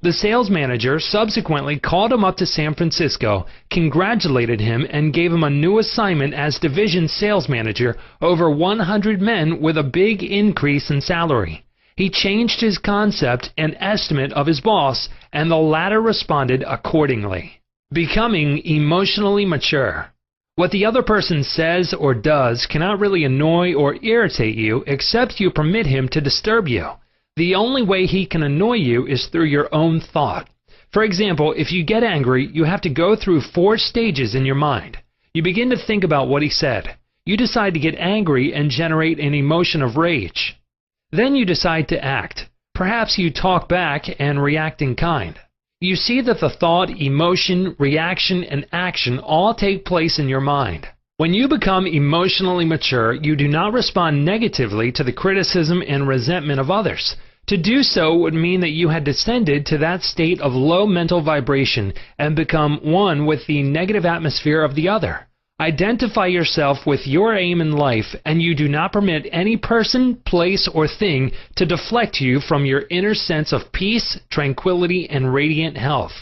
The sales manager subsequently called him up to San Francisco, congratulated him, and gave him a new assignment as division sales manager over 100 men with a big increase in salary. He changed his concept and estimate of his boss, and the latter responded accordingly. Becoming emotionally mature. What the other person says or does cannot really annoy or irritate you except you permit him to disturb you. The only way he can annoy you is through your own thought. For example, if you get angry, you have to go through 4 stages in your mind. You begin to think about what he said. You decide to get angry and generate an emotion of rage. Then you decide to act. Perhaps you talk back and react in kind. You see that the thought, emotion, reaction, and action all take place in your mind. When you become emotionally mature, you do not respond negatively to the criticism and resentment of others. To do so would mean that you had descended to that state of low mental vibration and become one with the negative atmosphere of the other. Identify yourself with your aim in life, and you do not permit any person, place, or thing to deflect you from your inner sense of peace, tranquility, and radiant health.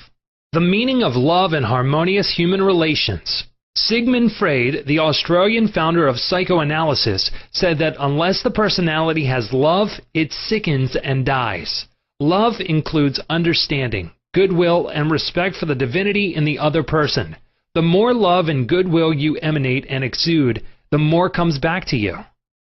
The meaning of love and harmonious human relations. Sigmund Freud, the Australian founder of psychoanalysis, said that unless the personality has love, it sickens and dies. Love includes understanding, goodwill, and respect for the divinity in the other person. The more love and goodwill you emanate and exude, the more comes back to you.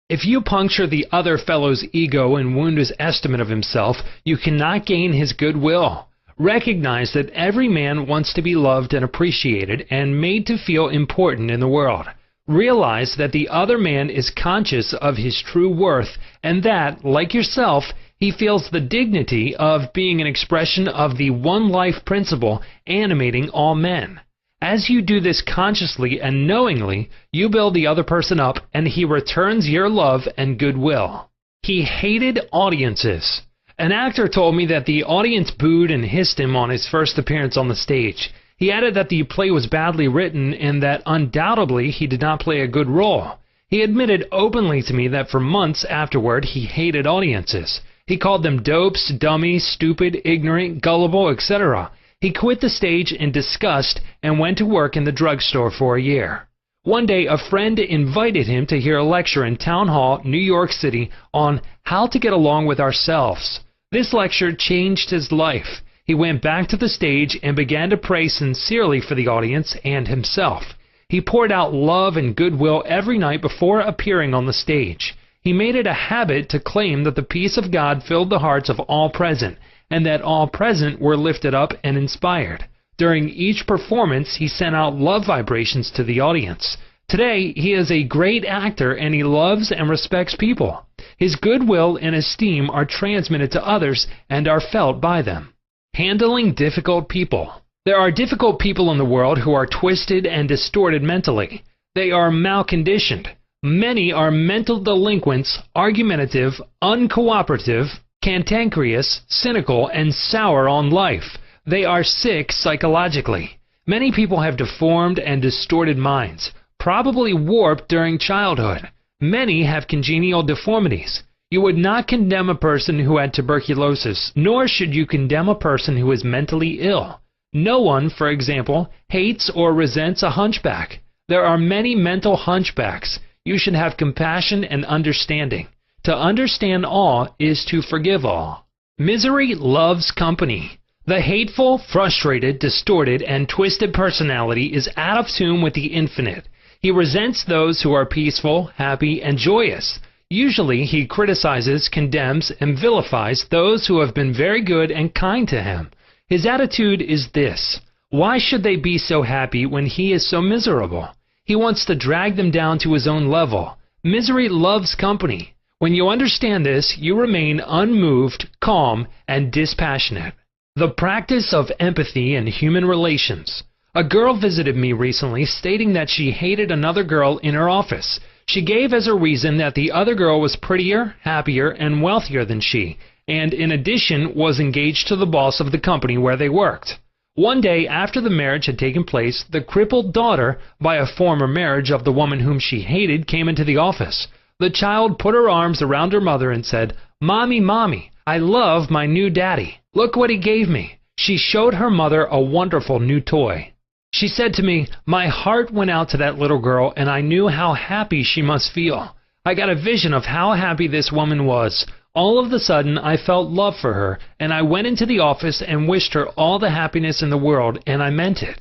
If you puncture the other fellow's ego and wound his estimate of himself, you cannot gain his goodwill. Recognize that every man wants to be loved and appreciated and made to feel important in the world. Realize that the other man is conscious of his true worth and that, like yourself, he feels the dignity of being an expression of the one life principle animating all men. As you do this consciously and knowingly, you build the other person up and he returns your love and goodwill. He hated audiences. An actor told me that the audience booed and hissed him on his first appearance on the stage. He added that the play was badly written and that undoubtedly he did not play a good role. He admitted openly to me that for months afterward he hated audiences. He called them dopes, dummies, stupid, ignorant, gullible, etc. He quit the stage in disgust and went to work in the drugstore for a year. One day, a friend invited him to hear a lecture in Town Hall, New York City, on how to get along with ourselves. This lecture changed his life. He went back to the stage and began to pray sincerely for the audience and himself. He poured out love and goodwill every night before appearing on the stage. He made it a habit to claim that the peace of God filled the hearts of all present, and that all present were lifted up and inspired. During each performance, he sent out love vibrations to the audience. Today, he is a great actor and he loves and respects people. His goodwill and esteem are transmitted to others and are felt by them. Handling difficult people. There are difficult people in the world who are twisted and distorted mentally. They are malconditioned. Many are mental delinquents, argumentative, uncooperative, cantankerous, cynical, and sour on life. They are sick psychologically. Many people have deformed and distorted minds, probably warped during childhood. Many have congenital deformities. You would not condemn a person who had tuberculosis, nor should you condemn a person who is mentally ill. No one, for example, hates or resents a hunchback. There are many mental hunchbacks. You should have compassion and understanding. To understand all is to forgive all. Misery loves company. The hateful, frustrated, distorted, and twisted personality is out of tune with the infinite. He resents those who are peaceful, happy, and joyous. Usually he criticizes, condemns, and vilifies those who have been very good and kind to him. His attitude is this: why should they be so happy when he is so miserable? He wants to drag them down to his own level. Misery loves company. When you understand this, you remain unmoved, calm, and dispassionate. The practice of empathy in human relations. A girl visited me recently stating that she hated another girl in her office. She gave as a reason that the other girl was prettier, happier, and wealthier than she, and in addition was engaged to the boss of the company where they worked. One day after the marriage had taken place, the crippled daughter, by a former marriage of the woman whom she hated, came into the office. The child put her arms around her mother and said, "Mommy, Mommy, I love my new daddy. Look what he gave me." She showed her mother a wonderful new toy. She said to me, "My heart went out to that little girl and I knew how happy she must feel. I got a vision of how happy this woman was. All of a sudden I felt love for her and I went into the office and wished her all the happiness in the world, and I meant it."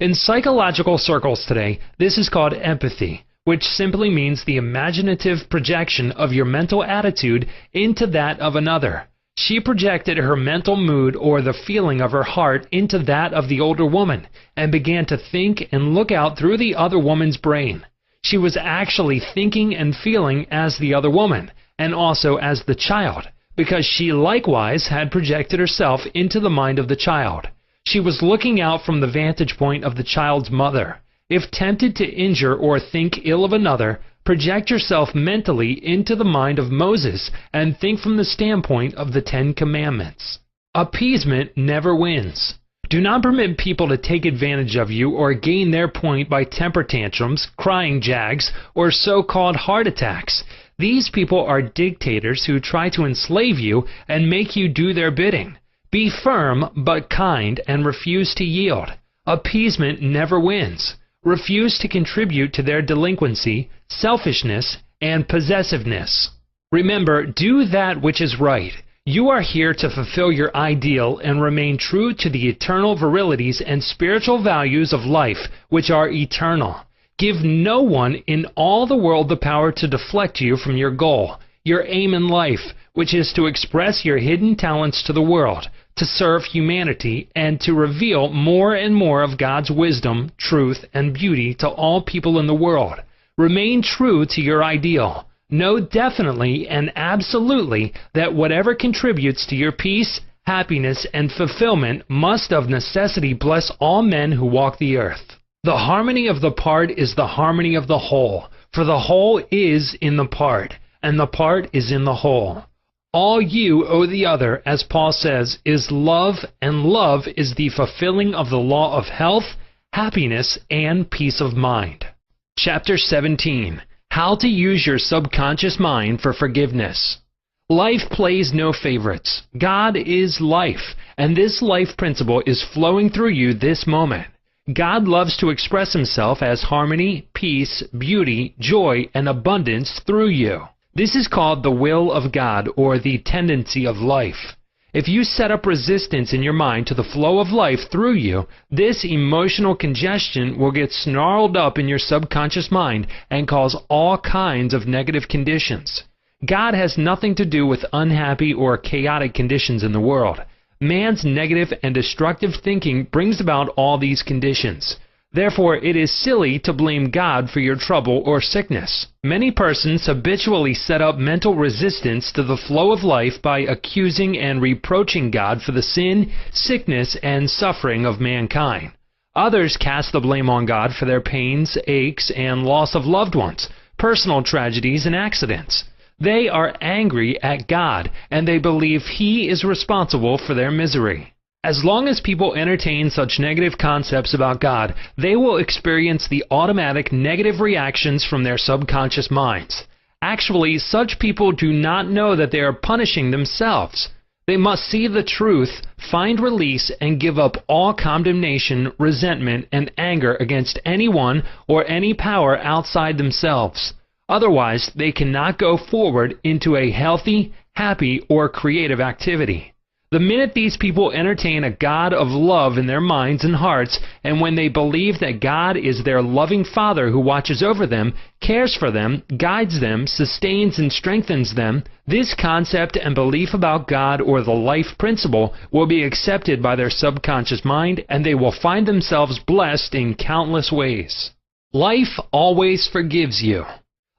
In psychological circles today, this is called empathy, which simply means the imaginative projection of your mental attitude into that of another. She projected her mental mood or the feeling of her heart into that of the older woman and began to think and look out through the other woman's brain. She was actually thinking and feeling as the other woman, and also as the child, because she likewise had projected herself into the mind of the child. She was looking out from the vantage point of the child's mother. If tempted to injure or think ill of another, project yourself mentally into the mind of Moses and think from the standpoint of the 10 Commandments. Appeasement never wins. Do not permit people to take advantage of you or gain their point by temper tantrums, crying jags, or so-called heart attacks. These people are dictators who try to enslave you and make you do their bidding. Be firm but kind and refuse to yield. Appeasement never wins. Refuse to contribute to their delinquency, selfishness, and possessiveness. Remember, do that which is right. You are here to fulfill your ideal and remain true to the eternal virilities and spiritual values of life, which are eternal. Give no one in all the world the power to deflect you from your goal, your aim in life, which is to express your hidden talents to the world, to serve humanity, and to reveal more and more of God's wisdom, truth, and beauty to all people in the world. Remain true to your ideal. Know definitely and absolutely that whatever contributes to your peace, happiness, and fulfillment must of necessity bless all men who walk the earth. The harmony of the part is the harmony of the whole, for the whole is in the part, and the part is in the whole. All you owe the other, as Paul says, is love, and love is the fulfilling of the law of health, happiness, and peace of mind. Chapter 17. How to use your subconscious mind for forgiveness. Life plays no favorites. God is life, and this life principle is flowing through you this moment. God loves to express himself as harmony, peace, beauty, joy, and abundance through you. This is called the will of God, or the tendency of life. If you set up resistance in your mind to the flow of life through you, this emotional congestion will get snarled up in your subconscious mind and cause all kinds of negative conditions. God has nothing to do with unhappy or chaotic conditions in the world. Man's negative and destructive thinking brings about all these conditions. Therefore, it is silly to blame God for your trouble or sickness. Many persons habitually set up mental resistance to the flow of life by accusing and reproaching God for the sin, sickness, and suffering of mankind. Others cast the blame on God for their pains, aches, and loss of loved ones, personal tragedies, and accidents. They are angry at God, and they believe He is responsible for their misery. As long as people entertain such negative concepts about God, they will experience the automatic negative reactions from their subconscious minds. Actually, such people do not know that they are punishing themselves. They must see the truth, find release, and give up all condemnation, resentment, and anger against anyone or any power outside themselves. Otherwise, they cannot go forward into a healthy, happy, or creative activity. The minute these people entertain a God of love in their minds and hearts, and when they believe that God is their loving Father who watches over them, cares for them, guides them, sustains and strengthens them, this concept and belief about God or the life principle will be accepted by their subconscious mind, and they will find themselves blessed in countless ways. Life always forgives you.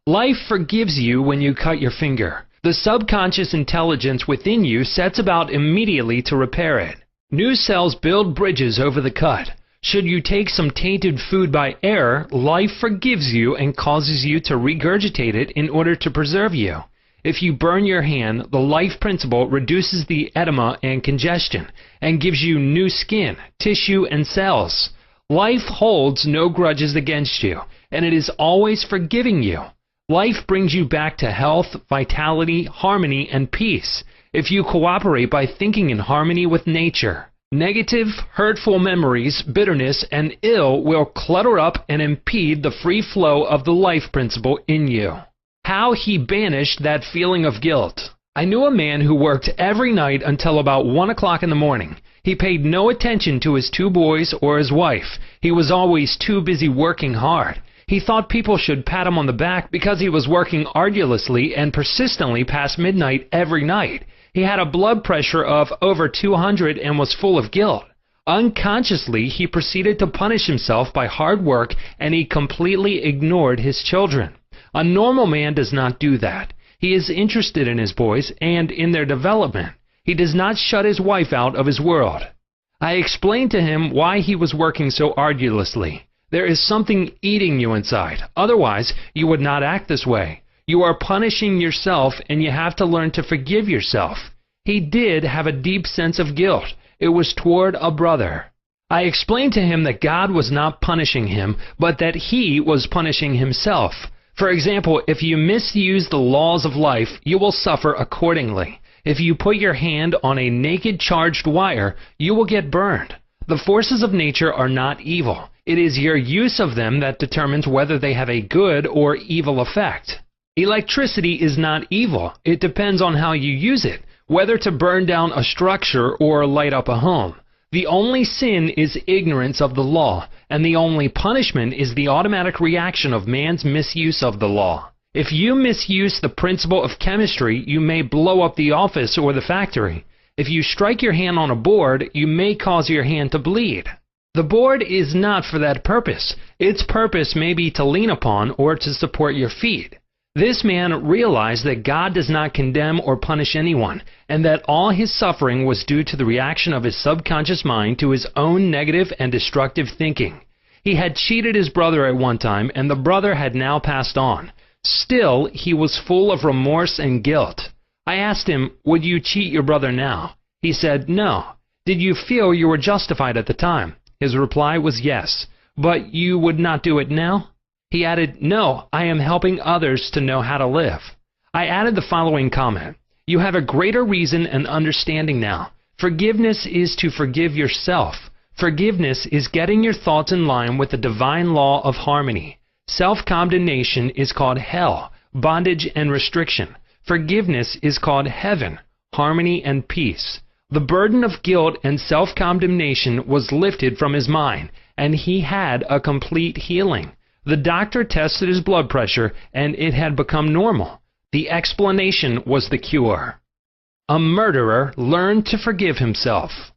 Life forgives you when you cut your finger. The subconscious intelligence within you sets about immediately to repair it. New cells build bridges over the cut. Should you take some tainted food by error, life forgives you and causes you to regurgitate it in order to preserve you. If you burn your hand, the life principle reduces the edema and congestion and gives you new skin, tissue, and cells. Life holds no grudges against you, and it is always forgiving you. Life brings you back to health, vitality, harmony, and peace if you cooperate by thinking in harmony with nature. Negative, hurtful memories, bitterness, and ill will clutter up and impede the free flow of the life principle in you. How he banished that feeling of guilt. I knew a man who worked every night until about 1 o'clock in the morning. He paid no attention to his 2 boys or his wife. He was always too busy working hard. He thought people should pat him on the back because he was working arduously and persistently past midnight every night. He had a blood pressure of over 200 and was full of guilt. Unconsciously, he proceeded to punish himself by hard work, and he completely ignored his children. A normal man does not do that. He is interested in his boys and in their development. He does not shut his wife out of his world. I explained to him why he was working so arduously. There is something eating you inside. Otherwise, you would not act this way. You are punishing yourself, and you have to learn to forgive yourself. He did have a deep sense of guilt. It was toward a brother. I explained to him that God was not punishing him, but that he was punishing himself. For example, if you misuse the laws of life, you will suffer accordingly. If you put your hand on a naked charged wire, you will get burned. The forces of nature are not evil. It is your use of them that determines whether they have a good or evil effect. Electricity is not evil. It depends on how you use it, whether to burn down a structure or light up a home. The only sin is ignorance of the law, and the only punishment is the automatic reaction of man's misuse of the law. If you misuse the principle of chemistry, you may blow up the office or the factory. If you strike your hand on a board, you may cause your hand to bleed. The board is not for that purpose. Its purpose may be to lean upon or to support your feet. This man realized that God does not condemn or punish anyone, and that all his suffering was due to the reaction of his subconscious mind to his own negative and destructive thinking. He had cheated his brother at one time, and the brother had now passed on. Still, he was full of remorse and guilt. I asked him, "Would you cheat your brother now?" He said, "No." "Did you feel you were justified at the time?" His reply was yes. "But you would not do it now?" He added, "No, I am helping others to know how to live." I added the following comment: "You have a greater reason and understanding now. Forgiveness is to forgive yourself. Forgiveness is getting your thoughts in line with the divine law of harmony. Self-condemnation is called hell, bondage and restriction. Forgiveness is called heaven, harmony and peace." The burden of guilt and self-condemnation was lifted from his mind, and he had a complete healing. The doctor tested his blood pressure, and it had become normal. The explanation was the cure. A murderer learned to forgive himself.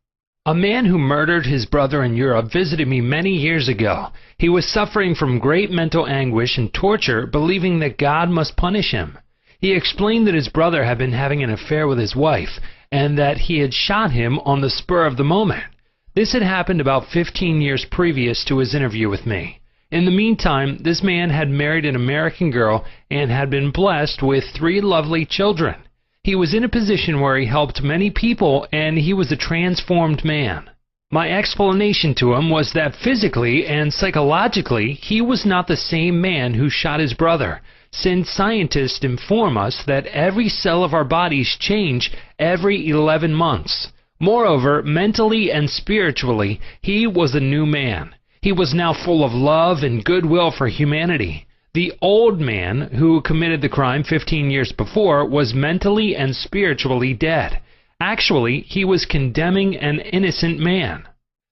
A man who murdered his brother in Europe visited me many years ago. He was suffering from great mental anguish and torture, believing that God must punish him. He explained that his brother had been having an affair with his wife, and that he had shot him on the spur of the moment. This had happened about 15 years previous to his interview with me. In the meantime, this man had married an American girl and had been blessed with 3 lovely children. He was in a position where he helped many people, and he was a transformed man. My explanation to him was that physically and psychologically, he was not the same man who shot his brother, since scientists inform us that every cell of our bodies change every 11 months. Moreover, mentally and spiritually, he was a new man. He was now full of love and goodwill for humanity. The old man who committed the crime 15 years before was mentally and spiritually dead. Actually, he was condemning an innocent man.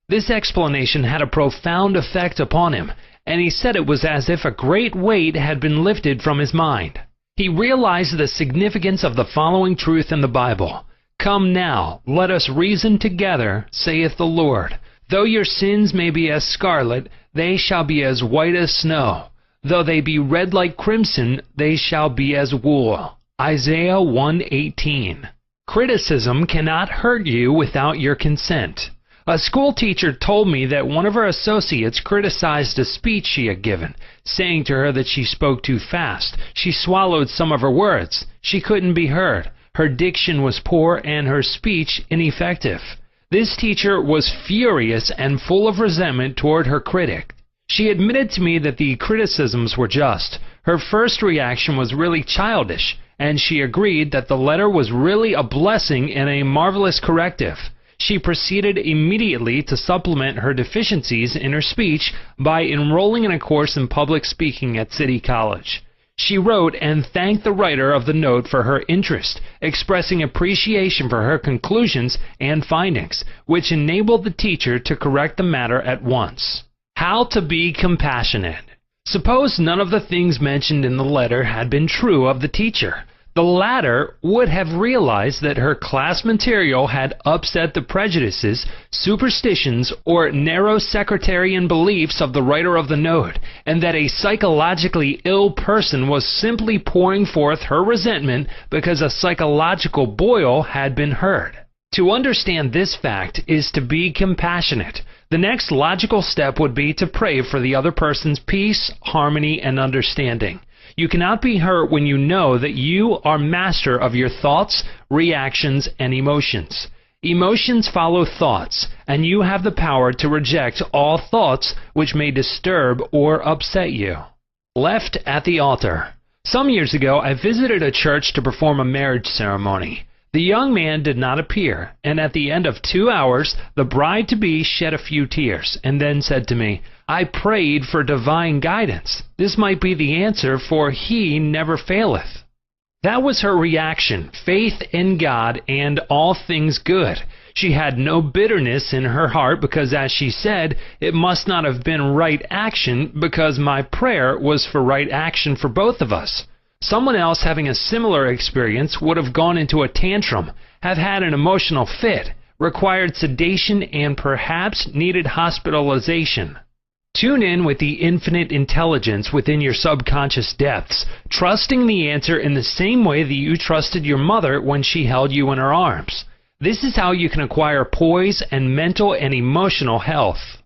This explanation had a profound effect upon him, and he said it was as if a great weight had been lifted from his mind. He realized the significance of the following truth in the Bible. "Come now, let us reason together, saith the Lord. Though your sins may be as scarlet, they shall be as white as snow. Though they be red like crimson, they shall be as wool." Isaiah 1:18. Criticism cannot hurt you without your consent. A school teacher told me that one of her associates criticized a speech she had given, saying to her that she spoke too fast. She swallowed some of her words. She couldn't be heard. Her diction was poor and her speech ineffective. This teacher was furious and full of resentment toward her critic. She admitted to me that the criticisms were just. Her first reaction was really childish, and she agreed that the letter was really a blessing and a marvelous corrective. She proceeded immediately to supplement her deficiencies in her speech by enrolling in a course in public speaking at City College. She wrote and thanked the writer of the note for her interest, expressing appreciation for her conclusions and findings, which enabled the teacher to correct the matter at once. How to be compassionate. Suppose none of the things mentioned in the letter had been true of the teacher. The latter would have realized that her class material had upset the prejudices, superstitions, or narrow sectarian beliefs of the writer of the note, and that a psychologically ill person was simply pouring forth her resentment because a psychological boil had been hurt. To understand this fact is to be compassionate. The next logical step would be to pray for the other person's peace, harmony, and understanding. You cannot be hurt when you know that you are master of your thoughts, reactions, and emotions. Emotions follow thoughts, and you have the power to reject all thoughts which may disturb or upset you. Left at the altar. Some years ago, I visited a church to perform a marriage ceremony. The young man did not appear, and at the end of 2 hours, the bride-to-be shed a few tears, and then said to me, "I prayed for divine guidance. This might be the answer, for he never faileth." That was her reaction, faith in God and all things good. She had no bitterness in her heart because, as she said, it must not have been right action because my prayer was for right action for both of us. Someone else having a similar experience would have gone into a tantrum, have had an emotional fit, required sedation, and perhaps needed hospitalization. Tune in with the infinite intelligence within your subconscious depths, trusting the answer in the same way that you trusted your mother when she held you in her arms. This is how you can acquire poise and mental and emotional health.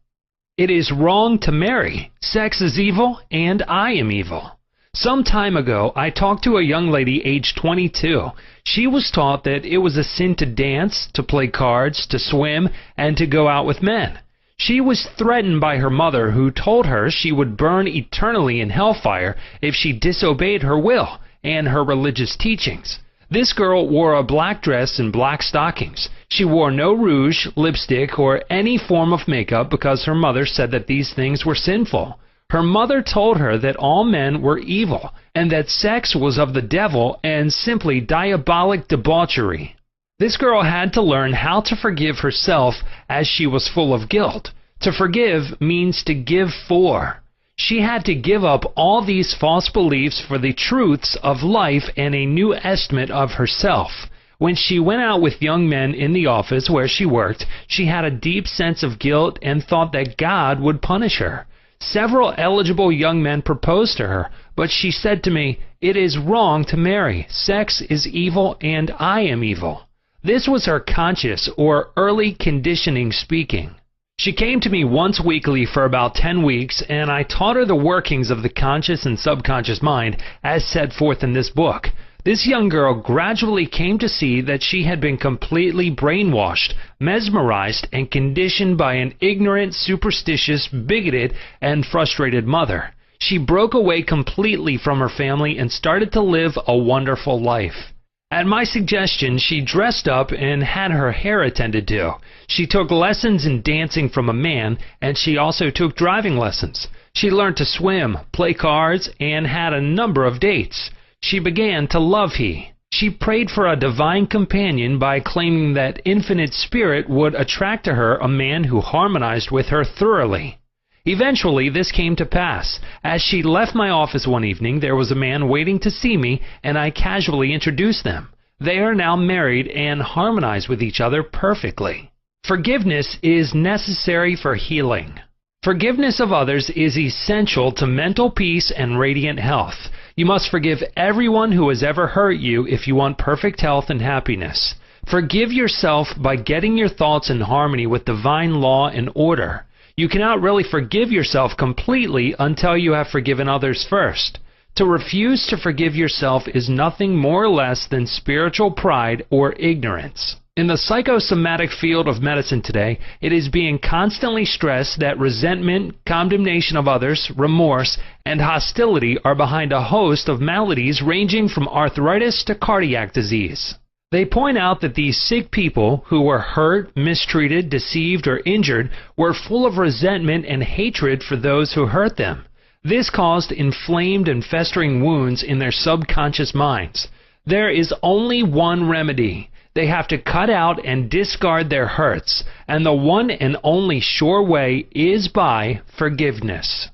It is wrong to marry. Sex is evil, and I am evil. Some time ago, I talked to a young lady aged 22. She was taught that it was a sin to dance, to play cards, to swim, and to go out with men. She was threatened by her mother, who told her she would burn eternally in hellfire if she disobeyed her will and her religious teachings. This girl wore a black dress and black stockings. She wore no rouge, lipstick, or any form of makeup because her mother said that these things were sinful. Her mother told her that all men were evil, and that sex was of the devil and simply diabolic debauchery. This girl had to learn how to forgive herself as she was full of guilt. To forgive means to give for. She had to give up all these false beliefs for the truths of life and a new estimate of herself. When she went out with young men in the office where she worked, she had a deep sense of guilt and thought that God would punish her. Several eligible young men proposed to her, but she said to me, "It is wrong to marry. Sex is evil and I am evil." This was her conscious or early conditioning speaking. She came to me once weekly for about 10 weeks, and I taught her the workings of the conscious and subconscious mind as set forth in this book. This young girl gradually came to see that she had been completely brainwashed, mesmerized, and conditioned by an ignorant, superstitious, bigoted, and frustrated mother. She broke away completely from her family and started to live a wonderful life. At my suggestion, she dressed up and had her hair attended to. She took lessons in dancing from a man, and she also took driving lessons. She learned to swim, play cards, and had a number of dates. She began to love he. She prayed for a divine companion by claiming that Infinite Spirit would attract to her a man who harmonized with her thoroughly. Eventually, this came to pass. As she left my office one evening, there was a man waiting to see me, and I casually introduced them. They are now married and harmonize with each other perfectly. Forgiveness is necessary for healing. Forgiveness of others is essential to mental peace and radiant health. You must forgive everyone who has ever hurt you if you want perfect health and happiness. Forgive yourself by getting your thoughts in harmony with divine law and order. You cannot really forgive yourself completely until you have forgiven others first. To refuse to forgive yourself is nothing more or less than spiritual pride or ignorance. In the psychosomatic field of medicine today, it is being constantly stressed that resentment, condemnation of others, remorse, and hostility are behind a host of maladies ranging from arthritis to cardiac disease. They point out that these sick people who were hurt, mistreated, deceived, or injured were full of resentment and hatred for those who hurt them. This caused inflamed and festering wounds in their subconscious minds. There is only one remedy. They have to cut out and discard their hurts, and the one and only sure way is by forgiveness.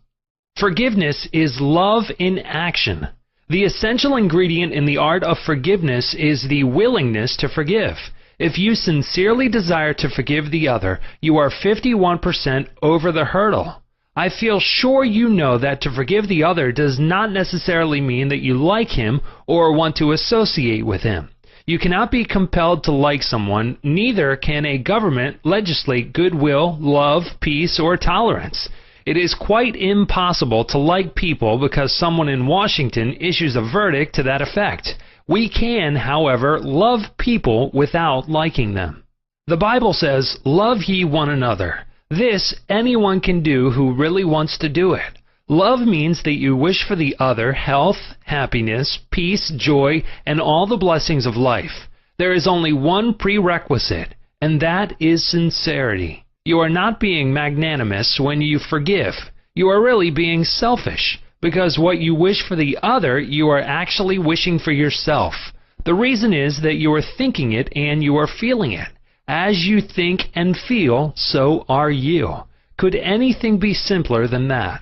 Forgiveness is love in action. The essential ingredient in the art of forgiveness is the willingness to forgive. If you sincerely desire to forgive the other, you are 51% over the hurdle. I feel sure you know that to forgive the other does not necessarily mean that you like him or want to associate with him. You cannot be compelled to like someone, neither can a government legislate goodwill, love, peace, or tolerance. It is quite impossible to like people because someone in Washington issues a verdict to that effect. We can, however, love people without liking them. The Bible says, "Love ye one another." This anyone can do who really wants to do it. Love means that you wish for the other health, happiness, peace, joy, and all the blessings of life. There is only one prerequisite, and that is sincerity. You are not being magnanimous when you forgive. You are really being selfish, because what you wish for the other, you are actually wishing for yourself. The reason is that you are thinking it and you are feeling it. As you think and feel, so are you. Could anything be simpler than that?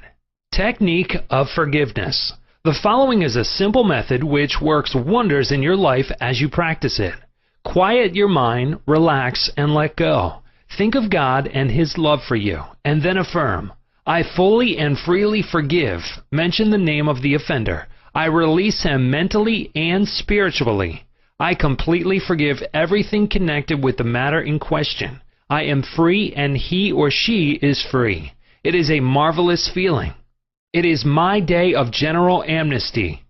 Technique of forgiveness. The following is a simple method which works wonders in your life as you practice it. Quiet your mind, relax, and let go. Think of God and His love for you, and then affirm, "I fully and freely forgive." Mention the name of the offender. I release him mentally and spiritually. I completely forgive everything connected with the matter in question. I am free and he or she is free. It is a marvelous feeling. It is my day of general amnesty.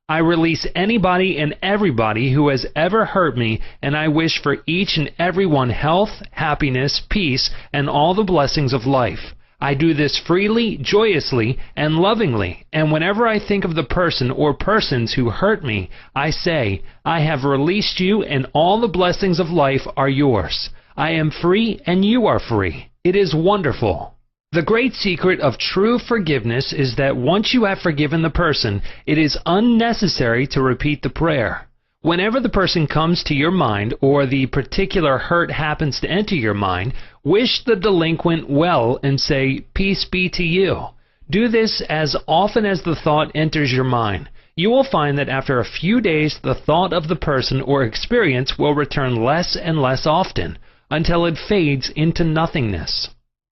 I release anybody and everybody who has ever hurt me, and I wish for each and every one health, happiness, peace, and all the blessings of life. I do this freely, joyously, and lovingly, and whenever I think of the person or persons who hurt me, I say, "I have released you, and all the blessings of life are yours. I am free, and you are free." It is wonderful. The great secret of true forgiveness is that once you have forgiven the person, it is unnecessary to repeat the prayer. Whenever the person comes to your mind or the particular hurt happens to enter your mind, wish the delinquent well and say, "Peace be to you." Do this as often as the thought enters your mind. You will find that after a few days the thought of the person or experience will return less and less often, until it fades into nothingness.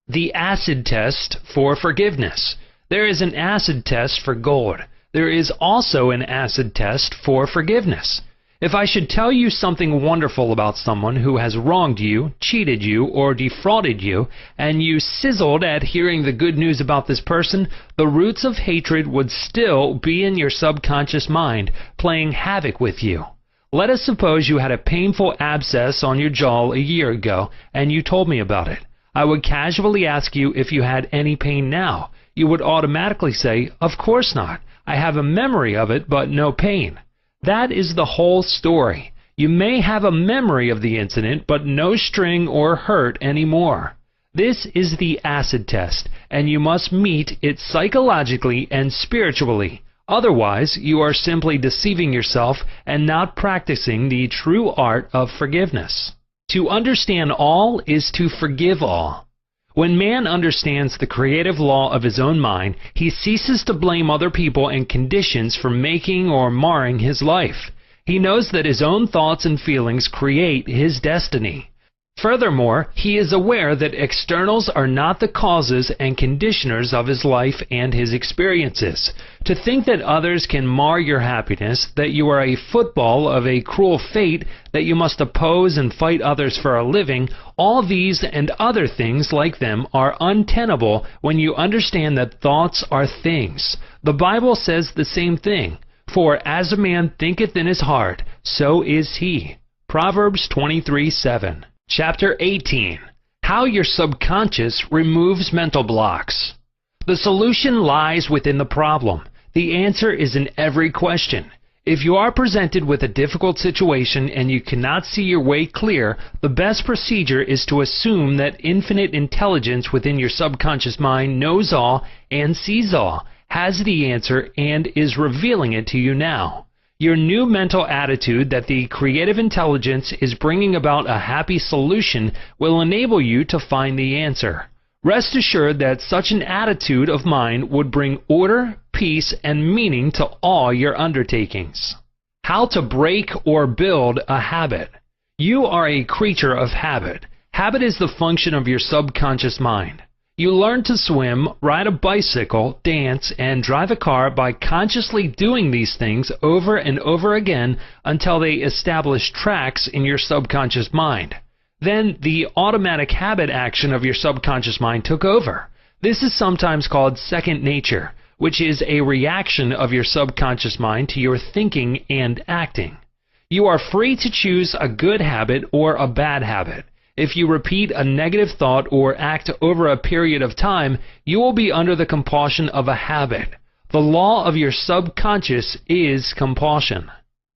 The acid test for forgiveness. There is an acid test for gold. There is also an acid test for forgiveness. If I should tell you something wonderful about someone who has wronged you, cheated you, or defrauded you, and you sizzled at hearing the good news about this person, the roots of hatred would still be in your subconscious mind, playing havoc with you. Let us suppose you had a painful abscess on your jaw a year ago, and you told me about it. I would casually ask you if you had any pain now. You would automatically say, "Of course not. I have a memory of it, but no pain." That is the whole story. You may have a memory of the incident, but no sting or hurt anymore. This is the acid test, and you must meet it psychologically and spiritually. Otherwise, you are simply deceiving yourself and not practicing the true art of forgiveness. To understand all is to forgive all. When man understands the creative law of his own mind, he ceases to blame other people and conditions for making or marring his life. He knows that his own thoughts and feelings create his destiny. Furthermore, he is aware that externals are not the causes and conditioners of his life and his experiences. To think that others can mar your happiness, that you are a football of a cruel fate, that you must oppose and fight others for a living, all these and other things like them are untenable when you understand that thoughts are things. The Bible says the same thing. For as a man thinketh in his heart, so is he. Proverbs 23:7. Chapter 18. How your subconscious removes mental blocks. The solution lies within the problem. The answer is in every question. If you are presented with a difficult situation and you cannot see your way clear, the best procedure is to assume that infinite intelligence within your subconscious mind knows all and sees all, has the answer, and is revealing it to you now. Your new mental attitude that the creative intelligence is bringing about a happy solution will enable you to find the answer. Rest assured that such an attitude of mind would bring order, peace, and meaning to all your undertakings. How to break or build a habit. You are a creature of habit. Habit is the function of your subconscious mind. You learn to swim, ride a bicycle, dance, and drive a car by consciously doing these things over and over again until they establish tracks in your subconscious mind. Then the automatic habit action of your subconscious mind took over. This is sometimes called second nature, which is a reaction of your subconscious mind to your thinking and acting. You are free to choose a good habit or a bad habit. If you repeat a negative thought or act over a period of time, you will be under the compulsion of a habit. The law of your subconscious is compulsion.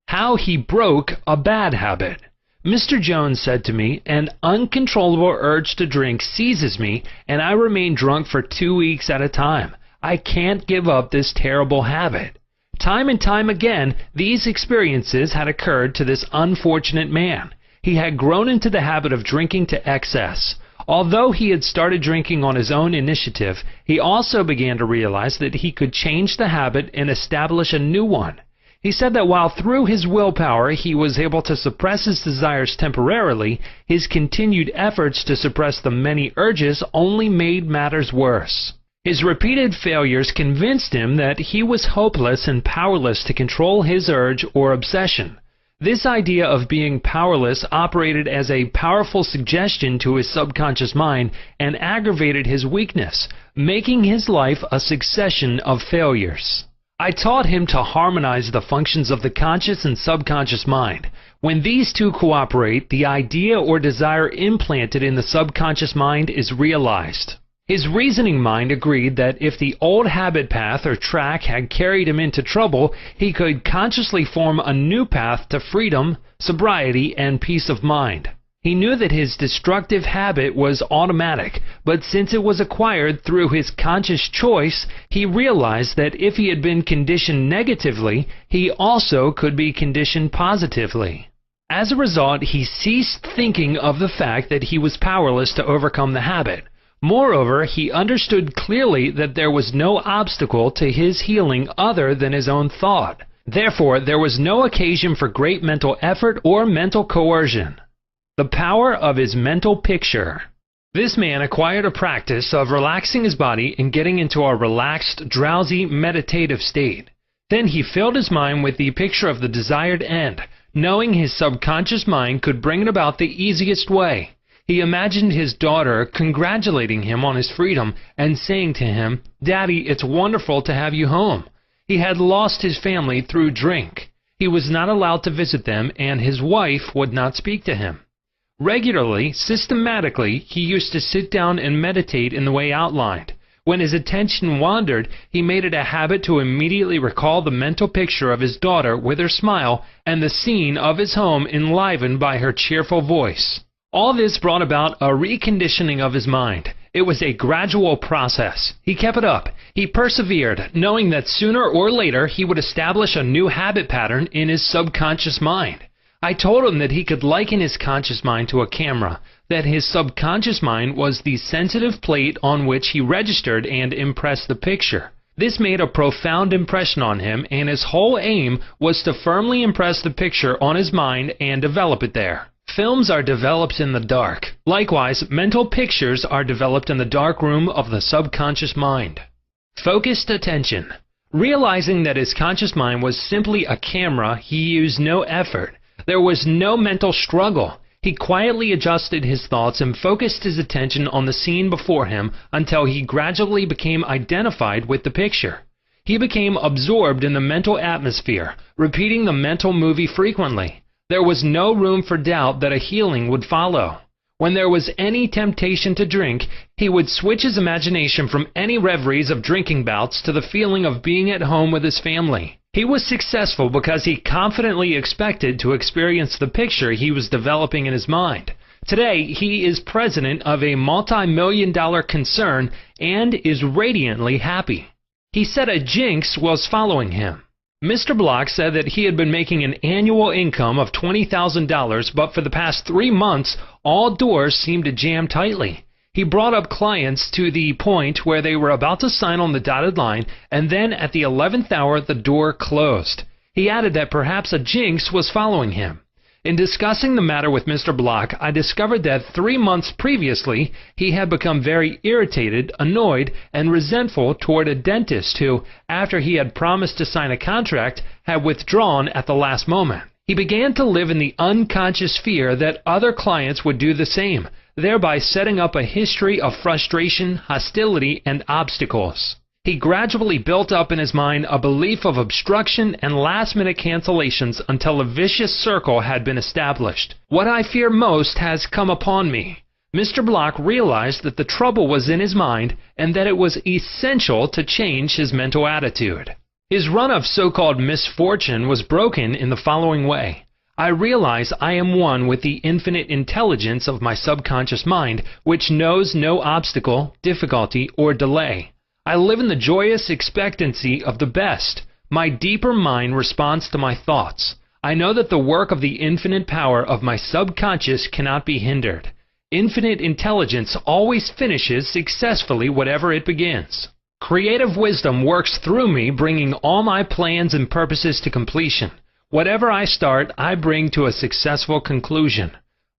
How he broke a bad habit. Mr. Jones said to me, "An uncontrollable urge to drink seizes me, and I remain drunk for 2 weeks at a time. I can't give up this terrible habit." Time and time again, these experiences had occurred to this unfortunate man. He had grown into the habit of drinking to excess. Although he had started drinking on his own initiative, he also began to realize that he could change the habit and establish a new one. He said that while through his willpower he was able to suppress his desires temporarily, his continued efforts to suppress the many urges only made matters worse. His repeated failures convinced him that he was hopeless and powerless to control his urge or obsession. This idea of being powerless operated as a powerful suggestion to his subconscious mind and aggravated his weakness, making his life a succession of failures. I taught him to harmonize the functions of the conscious and subconscious mind. When these two cooperate, the idea or desire implanted in the subconscious mind is realized. His reasoning mind agreed that if the old habit path or track had carried him into trouble, he could consciously form a new path to freedom, sobriety, and peace of mind. He knew that his destructive habit was automatic, but since it was acquired through his conscious choice, he realized that if he had been conditioned negatively, he also could be conditioned positively. As a result, he ceased thinking of the fact that he was powerless to overcome the habit. Moreover, he understood clearly that there was no obstacle to his healing other than his own thought. Therefore, there was no occasion for great mental effort or mental coercion. The power of his mental picture. This man acquired a practice of relaxing his body and getting into a relaxed, drowsy, meditative state. Then he filled his mind with the picture of the desired end, knowing his subconscious mind could bring it about the easiest way. He imagined his daughter congratulating him on his freedom and saying to him, "Daddy, it's wonderful to have you home." He had lost his family through drink. He was not allowed to visit them, and his wife would not speak to him. Regularly, systematically, he used to sit down and meditate in the way outlined. When his attention wandered, he made it a habit to immediately recall the mental picture of his daughter with her smile and the scene of his home enlivened by her cheerful voice. All this brought about a reconditioning of his mind. It was a gradual process. He kept it up. He persevered, knowing that sooner or later he would establish a new habit pattern in his subconscious mind. I told him that he could liken his conscious mind to a camera, that his subconscious mind was the sensitive plate on which he registered and impressed the picture. This made a profound impression on him, and his whole aim was to firmly impress the picture on his mind and develop it there. Films are developed in the dark. Likewise, mental pictures are developed in the dark room of the subconscious mind. Focused attention. Realizing that his conscious mind was simply a camera, he used no effort. There was no mental struggle. He quietly adjusted his thoughts and focused his attention on the scene before him until he gradually became identified with the picture. He became absorbed in the mental atmosphere, repeating the mental movie frequently. There was no room for doubt that a healing would follow. When there was any temptation to drink, he would switch his imagination from any reveries of drinking bouts to the feeling of being at home with his family. He was successful because he confidently expected to experience the picture he was developing in his mind. Today, he is president of a multi-million-dollar concern and is radiantly happy. He said a jinx was following him. Mr. Block said that he had been making an annual income of $20,000, but for the past 3 months, all doors seemed to jam tightly. He brought up clients to the point where they were about to sign on the dotted line, and then at the 11th hour, the door closed. He added that perhaps a jinx was following him. In discussing the matter with Mr. Block, I discovered that 3 months previously, he had become very irritated, annoyed, and resentful toward a dentist who, after he had promised to sign a contract, had withdrawn at the last moment. He began to live in the unconscious fear that other clients would do the same, thereby setting up a history of frustration, hostility, and obstacles. He gradually built up in his mind a belief of obstruction and last-minute cancellations until a vicious circle had been established. What I fear most has come upon me. Mr. Block realized that the trouble was in his mind and that it was essential to change his mental attitude. His run of so-called misfortune was broken in the following way. I realize I am one with the infinite intelligence of my subconscious mind, which knows no obstacle, difficulty, or delay. I live in the joyous expectancy of the best. My deeper mind responds to my thoughts. I know that the work of the infinite power of my subconscious cannot be hindered. Infinite intelligence always finishes successfully whatever it begins. Creative wisdom works through me, bringing all my plans and purposes to completion. Whatever I start, I bring to a successful conclusion.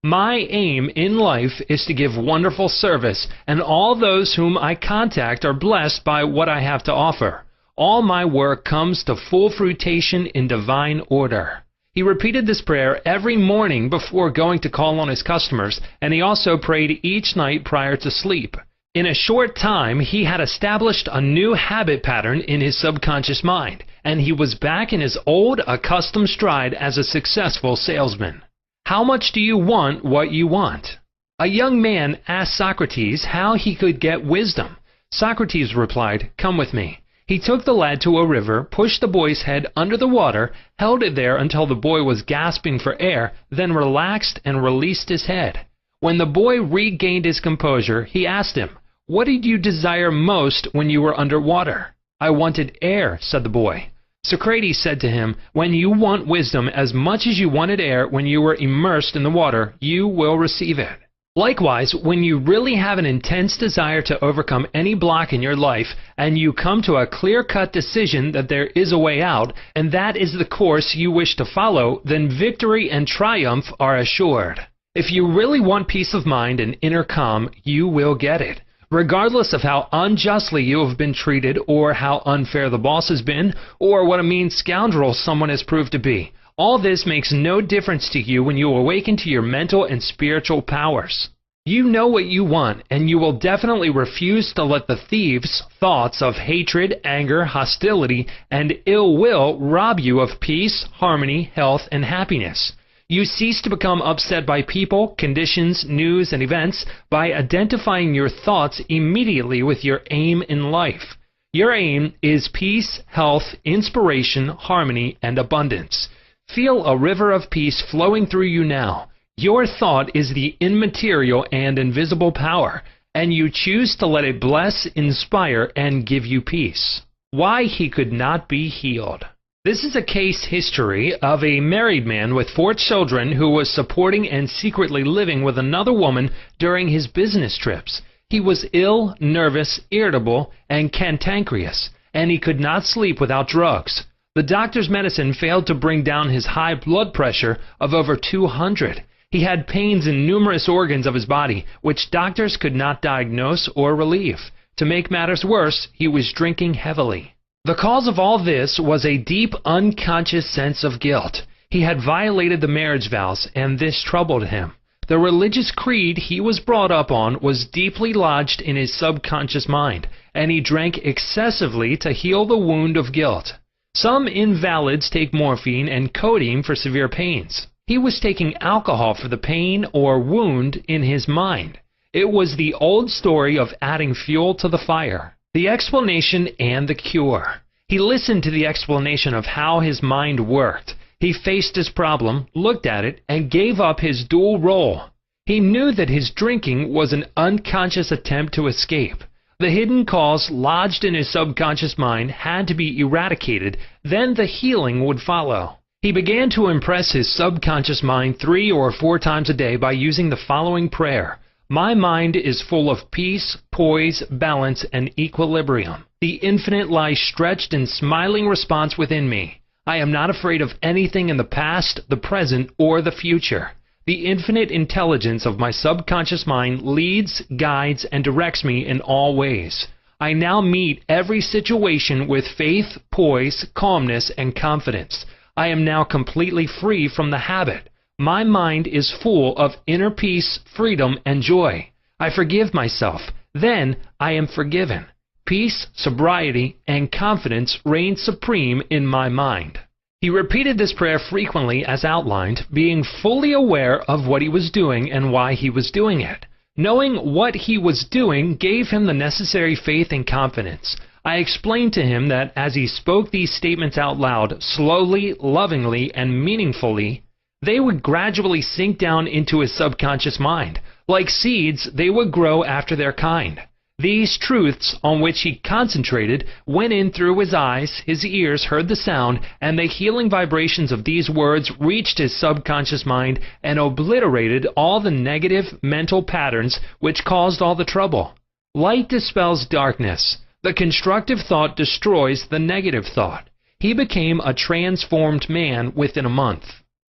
My aim in life is to give wonderful service, and all those whom I contact are blessed by what I have to offer. All my work comes to full fruition in divine order. He repeated this prayer every morning before going to call on his customers, and he also prayed each night prior to sleep. In a short time, he had established a new habit pattern in his subconscious mind, and he was back in his old accustomed stride as a successful salesman. How much do you want what you want? A young man asked Socrates how he could get wisdom. Socrates replied, "Come with me." He took the lad to a river, pushed the boy's head under the water, held it there until the boy was gasping for air, then relaxed and released his head. When the boy regained his composure, he asked him, "What did you desire most when you were under water?" "I wanted air," said the boy. Socrates said to him, "When you want wisdom as much as you wanted air when you were immersed in the water, you will receive it." Likewise, when you really have an intense desire to overcome any block in your life, and you come to a clear-cut decision that there is a way out, and that is the course you wish to follow, then victory and triumph are assured. If you really want peace of mind and inner calm, you will get it. Regardless of how unjustly you have been treated, or how unfair the boss has been, or what a mean scoundrel someone has proved to be, all this makes no difference to you when you awaken to your mental and spiritual powers. You know what you want, and you will definitely refuse to let the thieves' thoughts of hatred, anger, hostility, and ill will rob you of peace, harmony, health, and happiness. You cease to become upset by people, conditions, news, and events by identifying your thoughts immediately with your aim in life. Your aim is peace, health, inspiration, harmony, and abundance. Feel a river of peace flowing through you now. Your thought is the immaterial and invisible power, and you choose to let it bless, inspire, and give you peace. Why he could not be healed. This is a case history of a married man with 4 children who was supporting and secretly living with another woman during his business trips. He was ill, nervous, irritable, and cantankerous, and he could not sleep without drugs. The doctor's medicine failed to bring down his high blood pressure of over 200. He had pains in numerous organs of his body, which doctors could not diagnose or relieve. To make matters worse, he was drinking heavily. The cause of all this was a deep, unconscious sense of guilt. He had violated the marriage vows, and this troubled him. The religious creed he was brought up on was deeply lodged in his subconscious mind, and he drank excessively to heal the wound of guilt. Some invalids take morphine and codeine for severe pains. He was taking alcohol for the pain or wound in his mind. It was the old story of adding fuel to the fire. The explanation and the cure. He listened to the explanation of how his mind worked. He faced his problem, looked at it, and gave up his dual role. He knew that his drinking was an unconscious attempt to escape. The hidden cause lodged in his subconscious mind had to be eradicated, then the healing would follow. He began to impress his subconscious mind 3 or 4 times a day by using the following prayer. My mind is full of peace, poise, balance, and equilibrium. The infinite lies stretched in smiling response within me. I am not afraid of anything in the past, the present, or the future. The infinite intelligence of my subconscious mind leads, guides, and directs me in all ways. I now meet every situation with faith, poise, calmness, and confidence. I am now completely free from the habit. My mind is full of inner peace, freedom, and joy. I forgive myself. Then I am forgiven. Peace, sobriety, and confidence reign supreme in my mind. He repeated this prayer frequently as outlined, being fully aware of what he was doing and why he was doing it. Knowing what he was doing gave him the necessary faith and confidence. I explained to him that as he spoke these statements out loud, slowly, lovingly, and meaningfully, they would gradually sink down into his subconscious mind. Like seeds, they would grow after their kind. These truths on which he concentrated went in through his eyes, his ears heard the sound, and the healing vibrations of these words reached his subconscious mind and obliterated all the negative mental patterns which caused all the trouble. Light dispels darkness. The constructive thought destroys the negative thought. He became a transformed man within a month.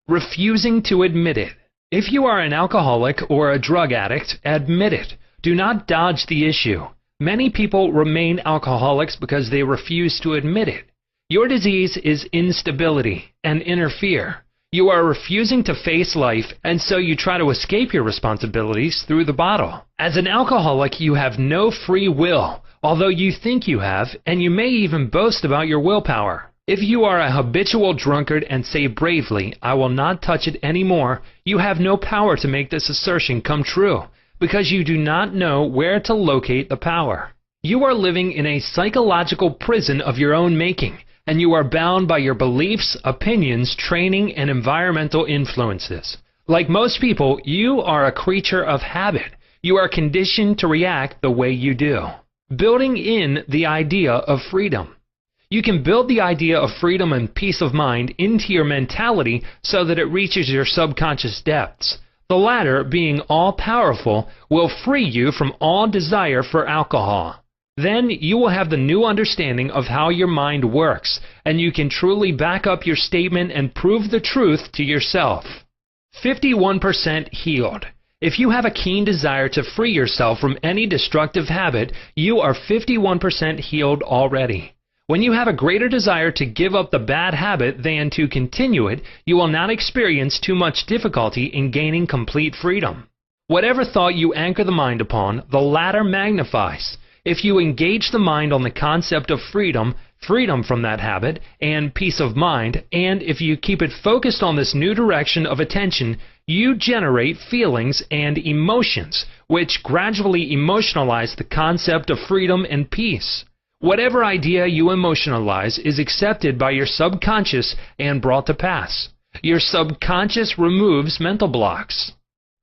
Refusing to admit it. If you are an alcoholic or a drug addict, admit it. Do not dodge the issue. Many people remain alcoholics because they refuse to admit it. Your disease is instability and inner fear. You are refusing to face life, and so you try to escape your responsibilities through the bottle. As an alcoholic, you have no free will, although you think you have, and you may even boast about your willpower. If you are a habitual drunkard and say bravely, I will not touch it anymore, you have no power to make this assertion come true, because you do not know where to locate the power. You are living in a psychological prison of your own making, and you are bound by your beliefs, opinions, training, and environmental influences. Like most people, you are a creature of habit. You are conditioned to react the way you do. Building in the idea of freedom. You can build the idea of freedom and peace of mind into your mentality so that it reaches your subconscious depths. The latter, being all-powerful, will free you from all desire for alcohol. Then you will have the new understanding of how your mind works, and you can truly back up your statement and prove the truth to yourself. 51% healed. If you have a keen desire to free yourself from any destructive habit, you are 51% healed already. When you have a greater desire to give up the bad habit than to continue it, you will not experience too much difficulty in gaining complete freedom. Whatever thought you anchor the mind upon, the latter magnifies. If you engage the mind on the concept of freedom, freedom from that habit, and peace of mind, and if you keep it focused on this new direction of attention, you generate feelings and emotions, which gradually emotionalize the concept of freedom and peace. Whatever idea you emotionalize is accepted by your subconscious and brought to pass. Your subconscious removes mental blocks.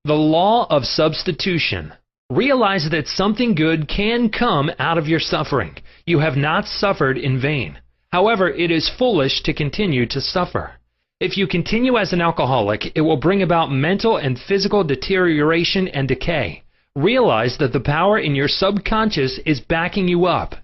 The law of substitution. Realize that something good can come out of your suffering. You have not suffered in vain. However, it is foolish to continue to suffer. If you continue as an alcoholic, it will bring about mental and physical deterioration and decay. Realize that the power in your subconscious is backing you up.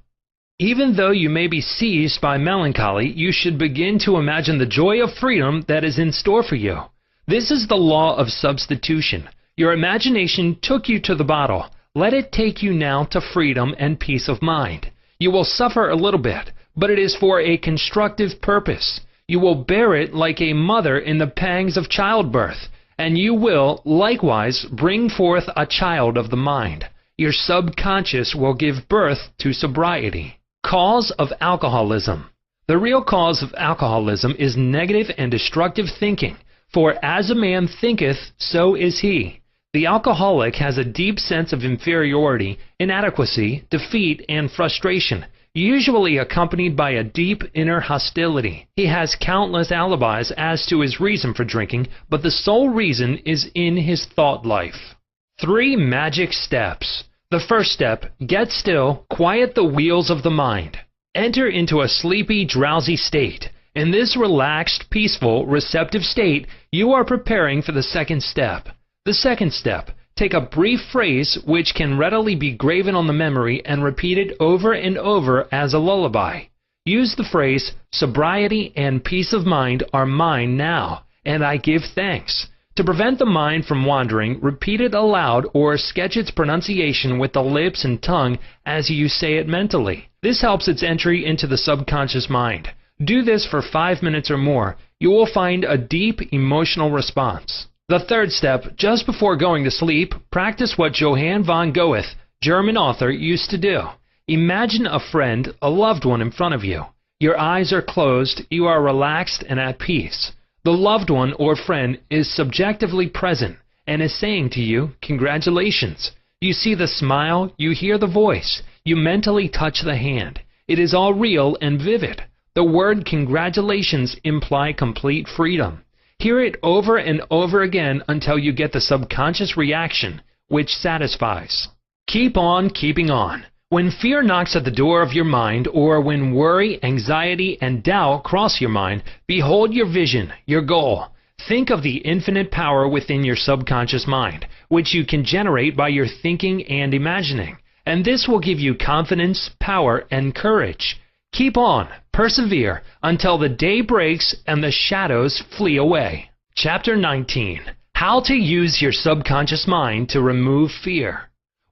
Even though you may be seized by melancholy, you should begin to imagine the joy of freedom that is in store for you. This is the law of substitution. Your imagination took you to the bottle. Let it take you now to freedom and peace of mind. You will suffer a little bit, but it is for a constructive purpose. You will bear it like a mother in the pangs of childbirth, and you will, likewise, bring forth a child of the mind. Your subconscious will give birth to sobriety. Cause of alcoholism. The real cause of alcoholism is negative and destructive thinking, for as a man thinketh, so is he. The alcoholic has a deep sense of inferiority, inadequacy, defeat, and frustration, usually accompanied by a deep inner hostility. He has countless alibis as to his reason for drinking, but the sole reason is in his thought life. 3 magic steps. The first step, get still, quiet the wheels of the mind. Enter into a sleepy, drowsy state. In this relaxed, peaceful, receptive state, you are preparing for the second step. The second step, take a brief phrase which can readily be graven on the memory and repeated over and over as a lullaby. Use the phrase, sobriety and peace of mind are mine now, and I give thanks. To prevent the mind from wandering, repeat it aloud or sketch its pronunciation with the lips and tongue as you say it mentally. This helps its entry into the subconscious mind. Do this for 5 minutes or more. You will find a deep emotional response. The third step, just before going to sleep, practice what Johann von Goethe, German author, used to do. Imagine a friend, a loved one in front of you. Your eyes are closed, you are relaxed and at peace. The loved one or friend is subjectively present and is saying to you, congratulations. You see the smile, you hear the voice, you mentally touch the hand. It is all real and vivid. The word congratulations imply complete freedom. Hear it over and over again until you get the subconscious reaction, which satisfies. Keep on keeping on. When fear knocks at the door of your mind, or when worry, anxiety, and doubt cross your mind, behold your vision, your goal. Think of the infinite power within your subconscious mind, which you can generate by your thinking and imagining. And this will give you confidence, power, and courage. Keep on, persevere, until the day breaks and the shadows flee away. Chapter 19. How to use your subconscious mind to remove fear.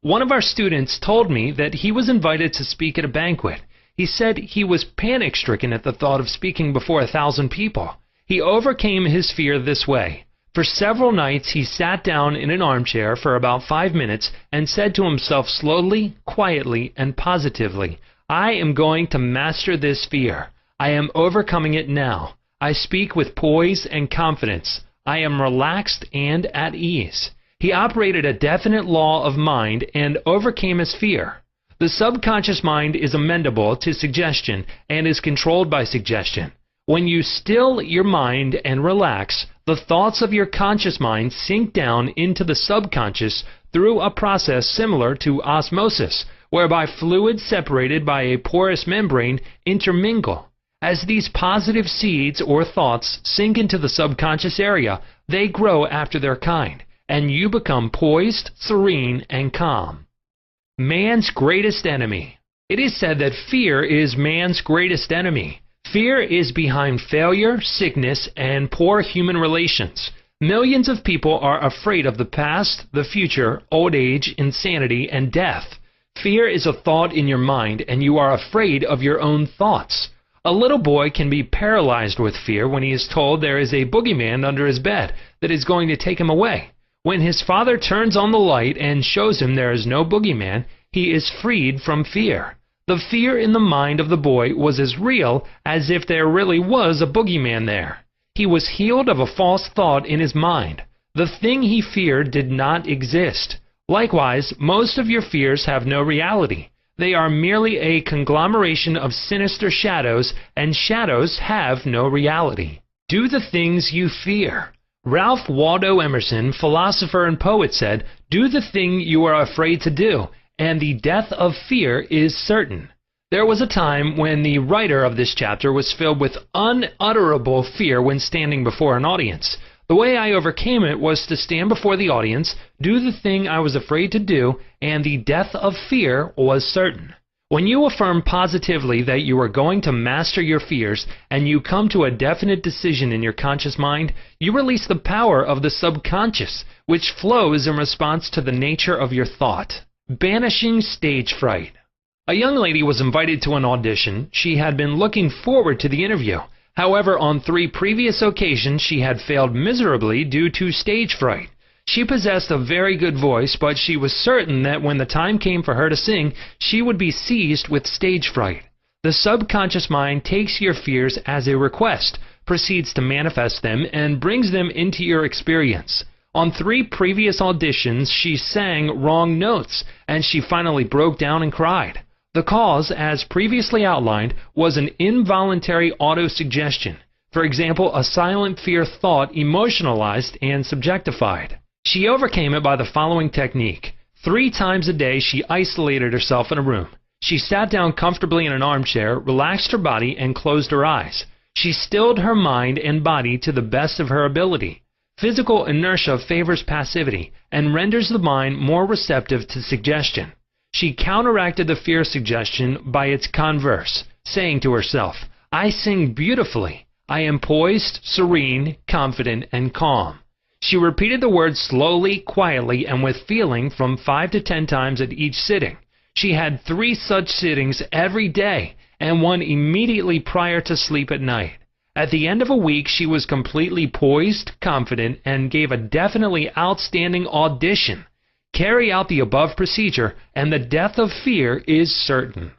One of our students told me that he was invited to speak at a banquet. He said he was panic-stricken at the thought of speaking before 1,000 people. He overcame his fear this way. For several nights he sat down in an armchair for about 5 minutes and said to himself slowly, quietly, and positively, I am going to master this fear. I am overcoming it now. I speak with poise and confidence. I am relaxed and at ease. He operated a definite law of mind and overcame his fear. The subconscious mind is amendable to suggestion and is controlled by suggestion. When you still your mind and relax, the thoughts of your conscious mind sink down into the subconscious through a process similar to osmosis, whereby fluids separated by a porous membrane intermingle. As these positive seeds or thoughts sink into the subconscious area, they grow after their kind, and you become poised, serene, and calm. Man's greatest enemy. It is said that fear is man's greatest enemy. Fear is behind failure, sickness, and poor human relations. Millions of people are afraid of the past, the future, old age, insanity, and death. Fear is a thought in your mind, and you are afraid of your own thoughts. A little boy can be paralyzed with fear when he is told there is a boogeyman under his bed that is going to take him away. When his father turns on the light and shows him there is no boogeyman, he is freed from fear. The fear in the mind of the boy was as real as if there really was a boogeyman there. He was healed of a false thought in his mind. The thing he feared did not exist. Likewise, most of your fears have no reality. They are merely a conglomeration of sinister shadows, and shadows have no reality. Do the things you fear. Ralph Waldo Emerson, philosopher and poet, said, "Do the thing you are afraid to do, and the death of fear is certain." There was a time when the writer of this chapter was filled with unutterable fear when standing before an audience. The way I overcame it was to stand before the audience, do the thing I was afraid to do, and the death of fear was certain. When you affirm positively that you are going to master your fears and you come to a definite decision in your conscious mind, you release the power of the subconscious, which flows in response to the nature of your thought. Banishing stage fright. A young lady was invited to an audition. She had been looking forward to the interview. However, on 3 previous occasions she had failed miserably due to stage fright. She possessed a very good voice, but she was certain that when the time came for her to sing, she would be seized with stage fright. The subconscious mind takes your fears as a request, proceeds to manifest them, and brings them into your experience. On 3 previous auditions, she sang wrong notes, and she finally broke down and cried. The cause, as previously outlined, was an involuntary autosuggestion. For example, a silent fear thought emotionalized and subjectified. She overcame it by the following technique. 3 times a day she isolated herself in a room. She sat down comfortably in an armchair, relaxed her body, and closed her eyes. She stilled her mind and body to the best of her ability. Physical inertia favors passivity and renders the mind more receptive to suggestion. She counteracted the fear suggestion by its converse, saying to herself, "I sing beautifully. I am poised, serene, confident, and calm." She repeated the words slowly, quietly, and with feeling from 5 to 10 times at each sitting. She had 3 such sittings every day, and one immediately prior to sleep at night. At the end of a week, she was completely poised, confident, and gave a definitely outstanding audition. Carry out the above procedure, and the death of fear is certain.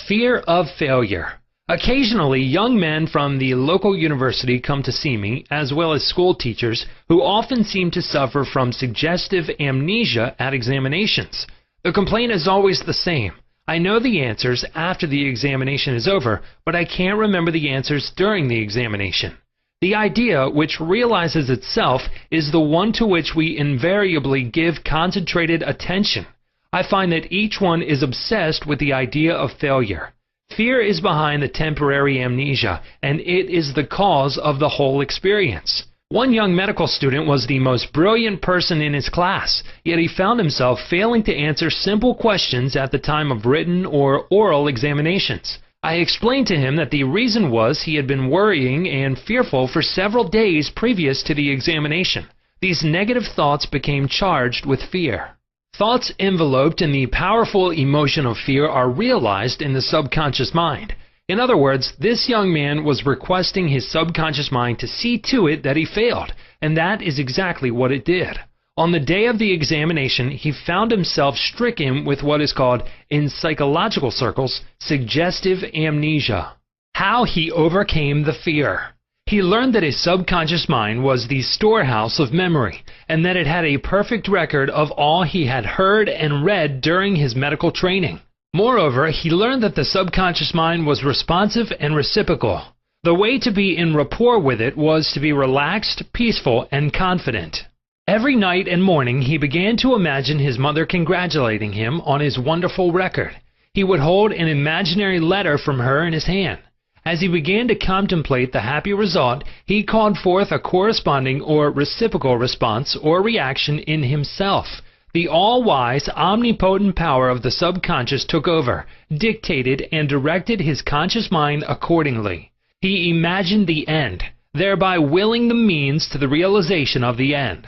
Fear of failure. Occasionally, young men from the local university come to see me, as well as school teachers, who often seem to suffer from suggestive amnesia at examinations. The complaint is always the same. I know the answers after the examination is over, but I can't remember the answers during the examination. The idea, which realizes itself, is the one to which we invariably give concentrated attention. I find that each one is obsessed with the idea of failure. Fear is behind the temporary amnesia, and it is the cause of the whole experience. One young medical student was the most brilliant person in his class, yet he found himself failing to answer simple questions at the time of written or oral examinations. I explained to him that the reason was he had been worrying and fearful for several days previous to the examination. These negative thoughts became charged with fear. Thoughts enveloped in the powerful emotion of fear are realized in the subconscious mind. In other words, this young man was requesting his subconscious mind to see to it that he failed, and that is exactly what it did. On the day of the examination, he found himself stricken with what is called, in psychological circles, suggestive amnesia. How he overcame the fear. He learned that his subconscious mind was the storehouse of memory, and that it had a perfect record of all he had heard and read during his medical training. Moreover, he learned that the subconscious mind was responsive and reciprocal. The way to be in rapport with it was to be relaxed, peaceful, and confident. Every night and morning he began to imagine his mother congratulating him on his wonderful record. He would hold an imaginary letter from her in his hand. As he began to contemplate the happy result, he called forth a corresponding or reciprocal response or reaction in himself. The all-wise, omnipotent power of the subconscious took over, dictated, and directed his conscious mind accordingly. He imagined the end, thereby willing the means to the realization of the end.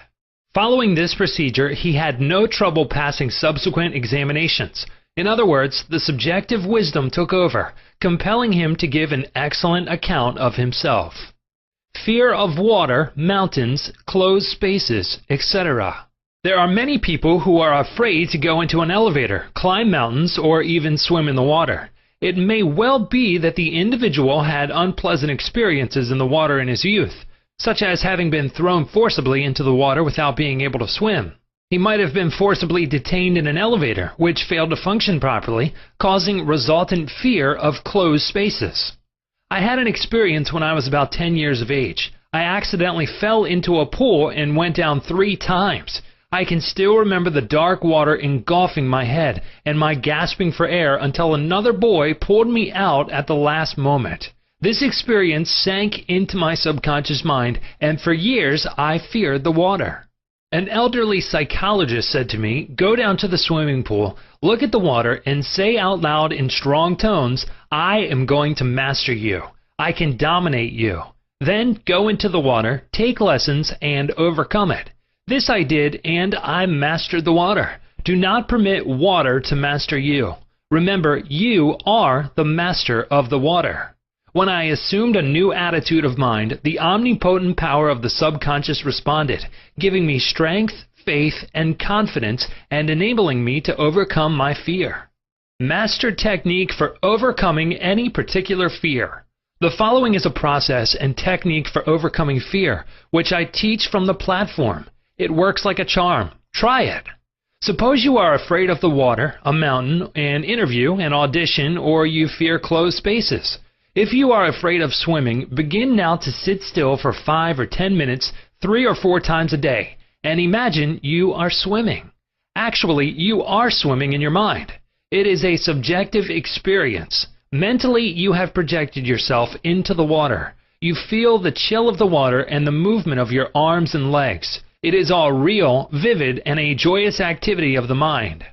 Following this procedure, he had no trouble passing subsequent examinations. In other words, the subjective wisdom took over, compelling him to give an excellent account of himself. Fear of water, mountains, closed spaces, etc. There are many people who are afraid to go into an elevator, climb mountains, or even swim in the water. It may well be that the individual had unpleasant experiences in the water in his youth, such as having been thrown forcibly into the water without being able to swim. He might have been forcibly detained in an elevator, which failed to function properly, causing resultant fear of closed spaces. I had an experience when I was about 10 years of age. I accidentally fell into a pool and went down 3 times. I can still remember the dark water engulfing my head and my gasping for air until another boy pulled me out at the last moment. This experience sank into my subconscious mind, and for years I feared the water. An elderly psychologist said to me, "Go down to the swimming pool, look at the water, and say out loud in strong tones, 'I am going to master you. I can dominate you.' Then go into the water, take lessons, and overcome it." This I did, and I mastered the water. Do not permit water to master you. Remember, you are the master of the water. When I assumed a new attitude of mind, the omnipotent power of the subconscious responded, giving me strength, faith, and confidence, and enabling me to overcome my fear. Master technique for overcoming any particular fear. The following is a process and technique for overcoming fear, which I teach from the platform. It works like a charm. Try it. Suppose you are afraid of the water, a mountain, an interview, an audition, or you fear closed spaces. If you are afraid of swimming, begin now to sit still for 5 or 10 minutes, 3 or 4 times a day, and imagine you are swimming. Actually, you are swimming in your mind. It is a subjective experience. Mentally, you have projected yourself into the water. You feel the chill of the water and the movement of your arms and legs. It is all real, vivid, and a joyous activity of the mind.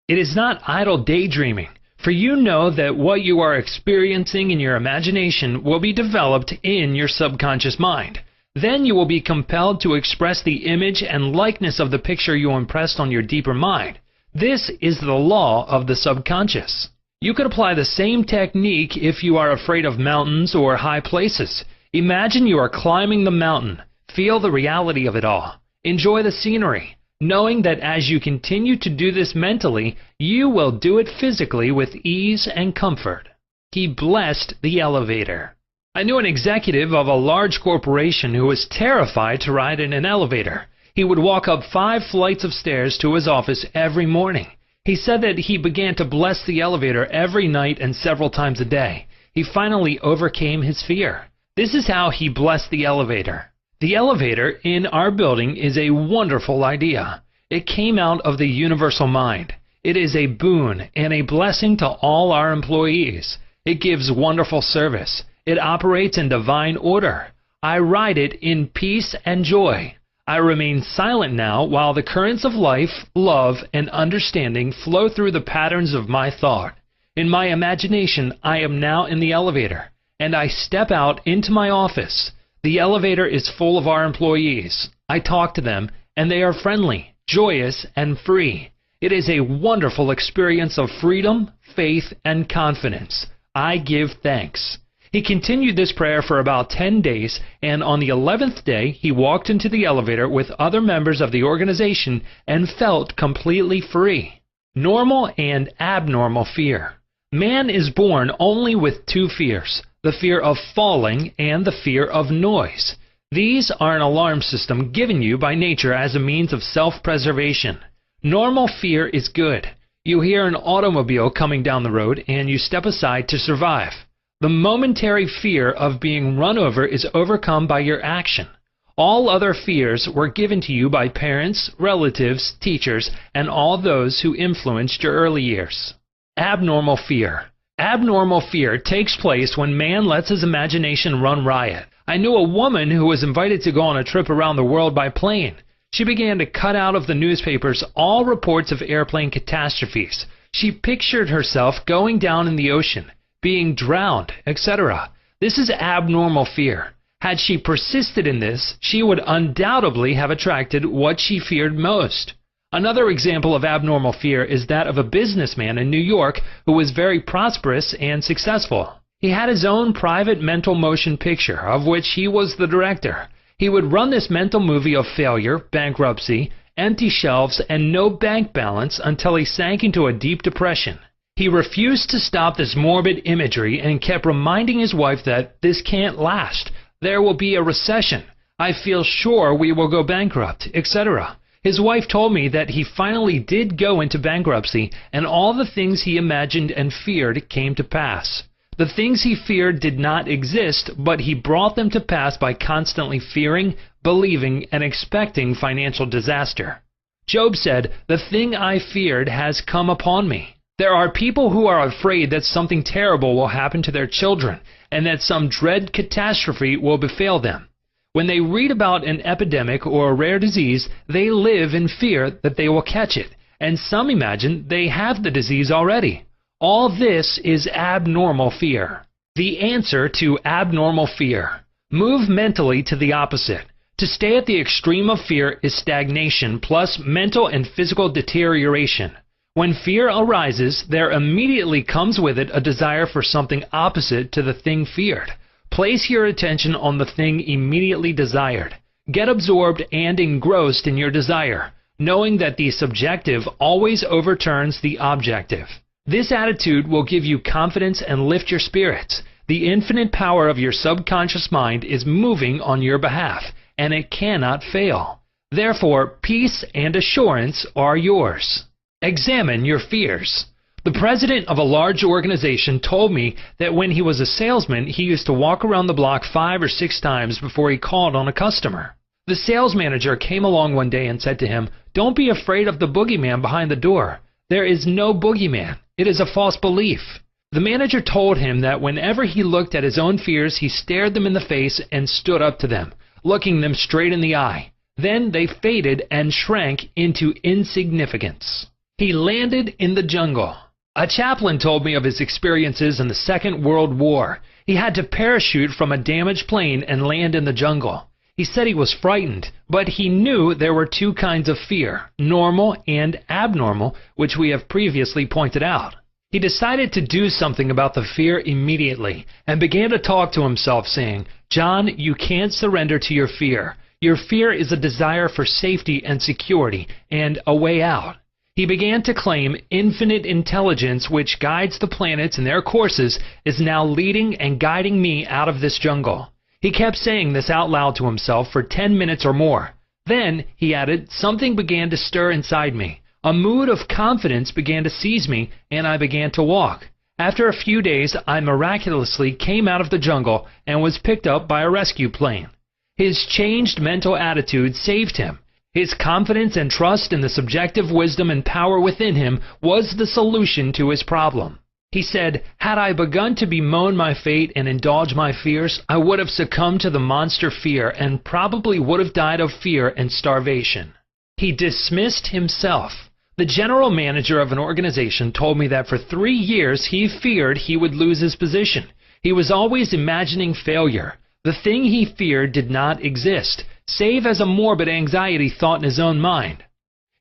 It is not idle daydreaming, for you know that what you are experiencing in your imagination will be developed in your subconscious mind. Then you will be compelled to express the image and likeness of the picture you impressed on your deeper mind. This is the law of the subconscious. You could apply the same technique if you are afraid of mountains or high places. Imagine you are climbing the mountain. Feel the reality of it all. Enjoy the scenery, knowing that as you continue to do this mentally, you will do it physically with ease and comfort. He blessed the elevator. I knew an executive of a large corporation who was terrified to ride in an elevator. He would walk up 5 flights of stairs to his office every morning. He said that he began to bless the elevator every night and several times a day. He finally overcame his fear. This is how he blessed the elevator. The elevator in our building is a wonderful idea. It came out of the universal mind. It is a boon and a blessing to all our employees. It gives wonderful service. It operates in divine order. I ride it in peace and joy. I remain silent now while the currents of life, love, and understanding flow through the patterns of my thought. In my imagination, I am now in the elevator, and I step out into my office. The elevator is full of our employees. I talk to them, and they are friendly, joyous, and free. It is a wonderful experience of freedom, faith, and confidence. I give thanks. He continued this prayer for about 10 days, and on the 11th day, he walked into the elevator with other members of the organization and felt completely free. Normal and abnormal fear. Man is born only with 2 fears, the fear of falling and the fear of noise. These are an alarm system given you by nature as a means of self-preservation. Normal fear is good. You hear an automobile coming down the road and you step aside to survive. The momentary fear of being run over is overcome by your action. All other fears were given to you by parents, relatives, teachers, and all those who influenced your early years. Abnormal fear. Abnormal fear takes place when man lets his imagination run riot. I knew a woman who was invited to go on a trip around the world by plane. She began to cut out of the newspapers all reports of airplane catastrophes. She pictured herself going down in the ocean, being drowned, etc. This is abnormal fear. Had she persisted in this, she would undoubtedly have attracted what she feared most. Another example of abnormal fear is that of a businessman in New York who was very prosperous and successful. He had his own private mental motion picture, of which he was the director. He would run this mental movie of failure, bankruptcy, empty shelves, and no bank balance until he sank into a deep depression. He refused to stop this morbid imagery and kept reminding his wife that this can't last. There will be a recession. I feel sure we will go bankrupt, etc. His wife told me that he finally did go into bankruptcy, and all the things he imagined and feared came to pass. The things he feared did not exist, but he brought them to pass by constantly fearing, believing, and expecting financial disaster. Job said, "The thing I feared has come upon me." There are people who are afraid that something terrible will happen to their children, and that some dread catastrophe will befall them. When they read about an epidemic or a rare disease, they live in fear that they will catch it, and some imagine they have the disease already. All this is abnormal fear. The answer to abnormal fear: move mentally to the opposite. To stay at the extreme of fear is stagnation plus mental and physical deterioration. When fear arises, there immediately comes with it a desire for something opposite to the thing feared. Place your attention on the thing immediately desired. Get absorbed and engrossed in your desire, knowing that the subjective always overturns the objective. This attitude will give you confidence and lift your spirits. The infinite power of your subconscious mind is moving on your behalf, and it cannot fail. Therefore, peace and assurance are yours. Examine your fears. The president of a large organization told me that when he was a salesman, he used to walk around the block 5 or 6 times before he called on a customer. The sales manager came along one day and said to him, "Don't be afraid of the boogeyman behind the door. There is no boogeyman. It is a false belief." The manager told him that whenever he looked at his own fears, he stared them in the face and stood up to them, looking them straight in the eye. Then they faded and shrank into insignificance. He landed in the jungle. A chaplain told me of his experiences in the Second World War. He had to parachute from a damaged plane and land in the jungle. He said he was frightened, but he knew there were 2 kinds of fear, normal and abnormal, which we have previously pointed out. He decided to do something about the fear immediately and began to talk to himself, saying, "John, you can't surrender to your fear. Your fear is a desire for safety and security and a way out." He began to claim infinite intelligence which guides the planets in their courses is now leading and guiding me out of this jungle. He kept saying this out loud to himself for 10 minutes or more. Then, he added, something began to stir inside me. A mood of confidence began to seize me, and I began to walk. After a few days, I miraculously came out of the jungle and was picked up by a rescue plane. His changed mental attitude saved him. His confidence and trust in the subjective wisdom and power within him was the solution to his problem. He said, "Had I begun to bemoan my fate and indulge my fears, I would have succumbed to the monster fear and probably would have died of fear and starvation." He dismissed himself. The general manager of an organization told me that for 3 years he feared he would lose his position. He was always imagining failure. The thing he feared did not exist, save as a morbid anxiety thought in his own mind.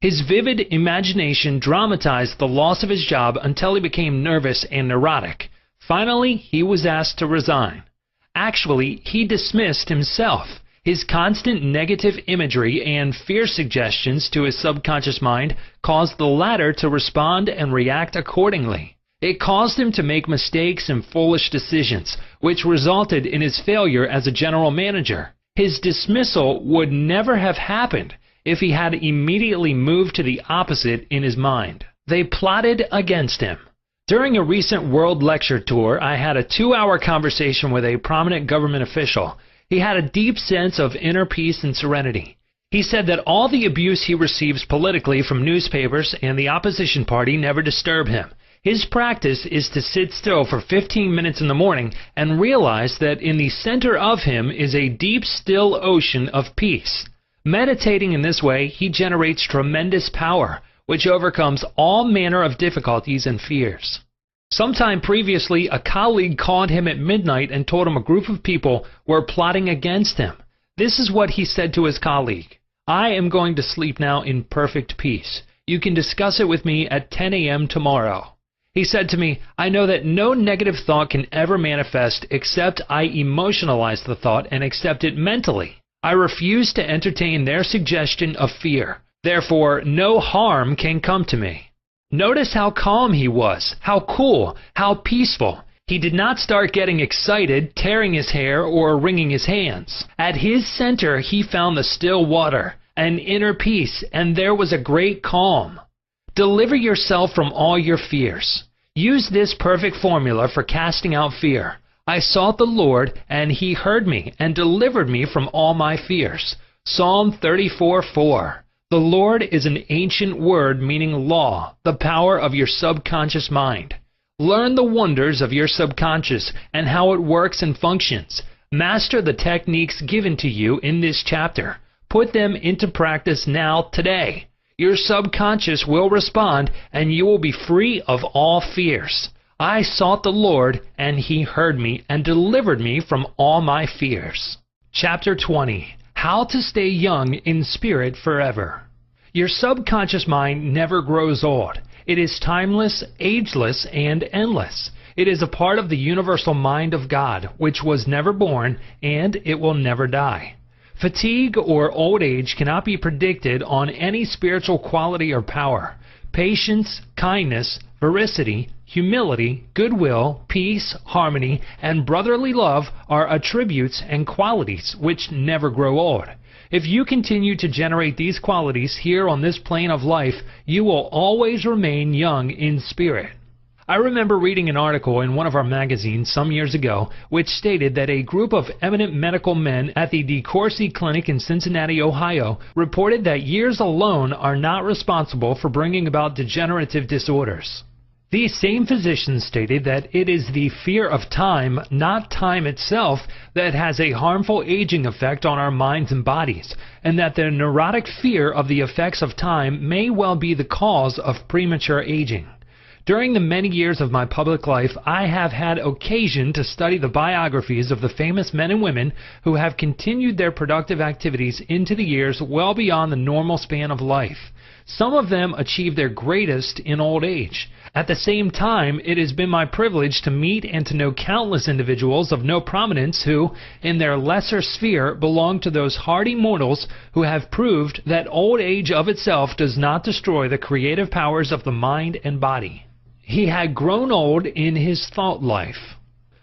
His vivid imagination dramatized the loss of his job until he became nervous and neurotic. Finally, he was asked to resign. Actually, he dismissed himself. His constant negative imagery and fear suggestions to his subconscious mind caused the latter to respond and react accordingly. It caused him to make mistakes and foolish decisions, which resulted in his failure as a general manager. His dismissal would never have happened if he had immediately moved to the opposite in his mind. They plotted against him. During a recent world lecture tour, I had a 2-hour conversation with a prominent government official. He had a deep sense of inner peace and serenity. He said that all the abuse he receives politically from newspapers and the opposition party never disturb him. His practice is to sit still for 15 minutes in the morning and realize that in the center of him is a deep, still ocean of peace. Meditating in this way, he generates tremendous power, which overcomes all manner of difficulties and fears. Sometime previously, a colleague called him at midnight and told him a group of people were plotting against him. This is what he said to his colleague: "I am going to sleep now in perfect peace. You can discuss it with me at 10 a.m. tomorrow." He said to me, "I know that no negative thought can ever manifest except I emotionalize the thought and accept it mentally. I refuse to entertain their suggestion of fear. Therefore, no harm can come to me." Notice how calm he was, how cool, how peaceful. He did not start getting excited, tearing his hair, or wringing his hands. At his center, he found the still water, an inner peace, and there was a great calm. Deliver yourself from all your fears. Use this perfect formula for casting out fear. I sought the Lord, and he heard me, and delivered me from all my fears. Psalm 34:4. The Lord is an ancient word meaning law, the power of your subconscious mind. Learn the wonders of your subconscious and how it works and functions. Master the techniques given to you in this chapter. Put them into practice now, today. Your subconscious will respond, and you will be free of all fears. I sought the Lord, and he heard me, and delivered me from all my fears. Chapter 20. How to stay young in spirit forever. Your subconscious mind never grows old. It is timeless, ageless, and endless. It is a part of the universal mind of God, which was never born, and it will never die. Fatigue or old age cannot be predicted on any spiritual quality or power. Patience, kindness, veracity, humility, goodwill, peace, harmony, and brotherly love are attributes and qualities which never grow old. If you continue to generate these qualities here on this plane of life, you will always remain young in spirit. I remember reading an article in one of our magazines some years ago which stated that a group of eminent medical men at the DeCourcy Clinic in Cincinnati, Ohio, reported that years alone are not responsible for bringing about degenerative disorders. These same physicians stated that it is the fear of time, not time itself, that has a harmful aging effect on our minds and bodies, and that the neurotic fear of the effects of time may well be the cause of premature aging. During the many years of my public life, I have had occasion to study the biographies of the famous men and women who have continued their productive activities into the years well beyond the normal span of life. Some of them achieved their greatest in old age. At the same time, it has been my privilege to meet and to know countless individuals of no prominence who, in their lesser sphere, belong to those hardy mortals who have proved that old age of itself does not destroy the creative powers of the mind and body. He had grown old in his thought life.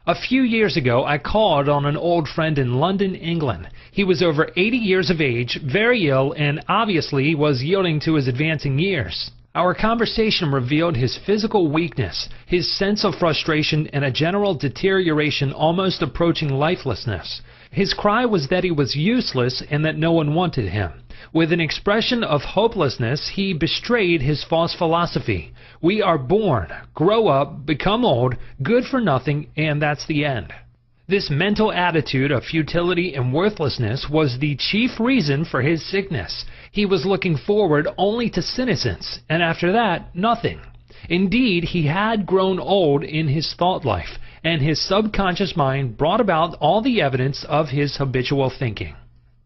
A few years ago, I called on an old friend in London, England. He was over 80 years of age, very ill, and obviously was yielding to his advancing years. Our conversation revealed his physical weakness, his sense of frustration, and a general deterioration almost approaching lifelessness. His cry was that he was useless and that no one wanted him. With an expression of hopelessness, he betrayed his false philosophy. We are born, grow up, become old, good for nothing, and that's the end. This mental attitude of futility and worthlessness was the chief reason for his sickness. He was looking forward only to senescence, and after that, nothing. Indeed, he had grown old in his thought life, and his subconscious mind brought about all the evidence of his habitual thinking.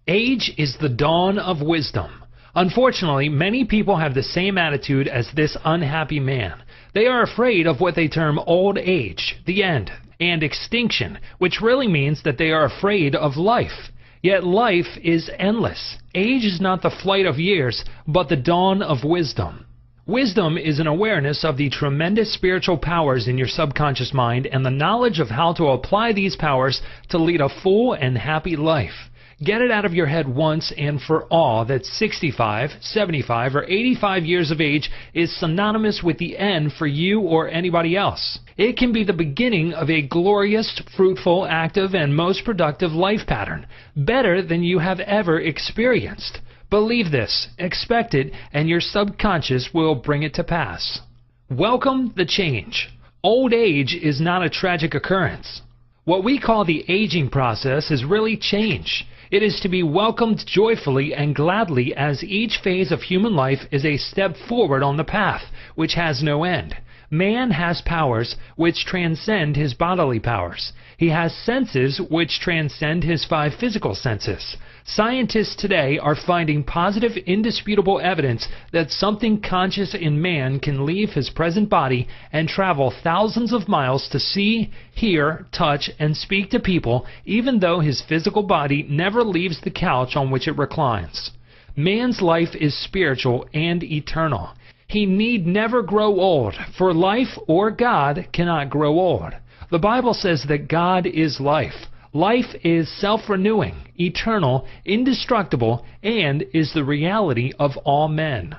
Age is the dawn of wisdom. Unfortunately, many people have the same attitude as this unhappy man. They are afraid of what they term old age, the end, and extinction, which really means that they are afraid of life. Yet life is endless. Age is not the flight of years, but the dawn of wisdom. Wisdom is an awareness of the tremendous spiritual powers in your subconscious mind and the knowledge of how to apply these powers to lead a full and happy life. Get it out of your head once and for all that 65, 75, or 85 years of age is synonymous with the end for you or anybody else. It can be the beginning of a glorious, fruitful, active, and most productive life pattern, better than you have ever experienced. Believe this, expect it, and your subconscious will bring it to pass. Welcome the change. Old age is not a tragic occurrence. What we call the aging process is really change. It is to be welcomed joyfully and gladly, as each phase of human life is a step forward on the path, which has no end. Man has powers which transcend his bodily powers. He has senses which transcend his 5 physical senses. Scientists today are finding positive, indisputable evidence that something conscious in man can leave his present body and travel thousands of miles to see, hear, touch, and speak to people, even though his physical body never leaves the couch on which it reclines. Man's life is spiritual and eternal. He need never grow old, for life or God cannot grow old. The Bible says that God is life. Life is self-renewing, eternal, indestructible, and is the reality of all men.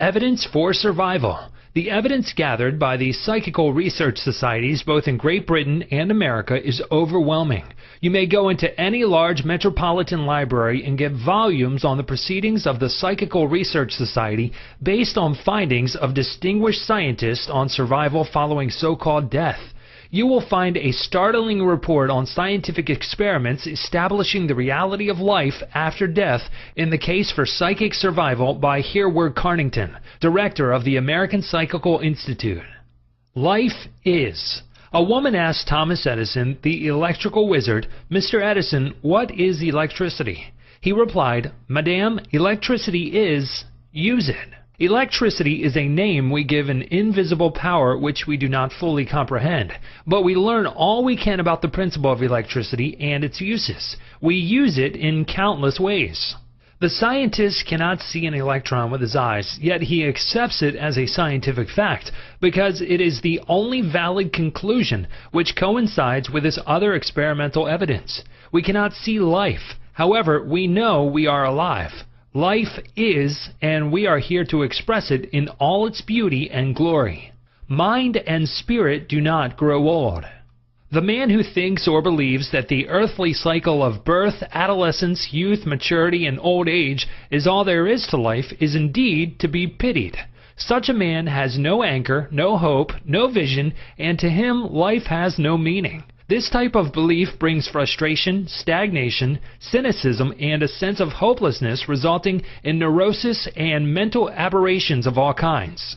Evidence for survival. The evidence gathered by the psychical research societies both in Great Britain and America is overwhelming. You may go into any large metropolitan library and get volumes on the proceedings of the Psychical Research Society based on findings of distinguished scientists on survival following so-called death. You will find a startling report on scientific experiments establishing the reality of life after death in the case for psychic survival by Hereward Carnington, director of the American Psychical Institute. Life is. A woman asked Thomas Edison, the electrical wizard, "Mr. Edison, what is electricity?" He replied, "Madame, electricity is, use it." Electricity is a name we give an invisible power which we do not fully comprehend, but we learn all we can about the principle of electricity and its uses. We use it in countless ways. The scientist cannot see an electron with his eyes, yet he accepts it as a scientific fact because it is the only valid conclusion which coincides with this other experimental evidence. We cannot see life, however, we know we are alive. Life is, and we are here to express it in all its beauty and glory. Mind and spirit do not grow old. The man who thinks or believes that the earthly cycle of birth, adolescence, youth, maturity, and old age is all there is to life is indeed to be pitied. Such a man has no anchor, no hope, no vision, and to him life has no meaning. This type of belief brings frustration, stagnation, cynicism, and a sense of hopelessness resulting in neurosis and mental aberrations of all kinds.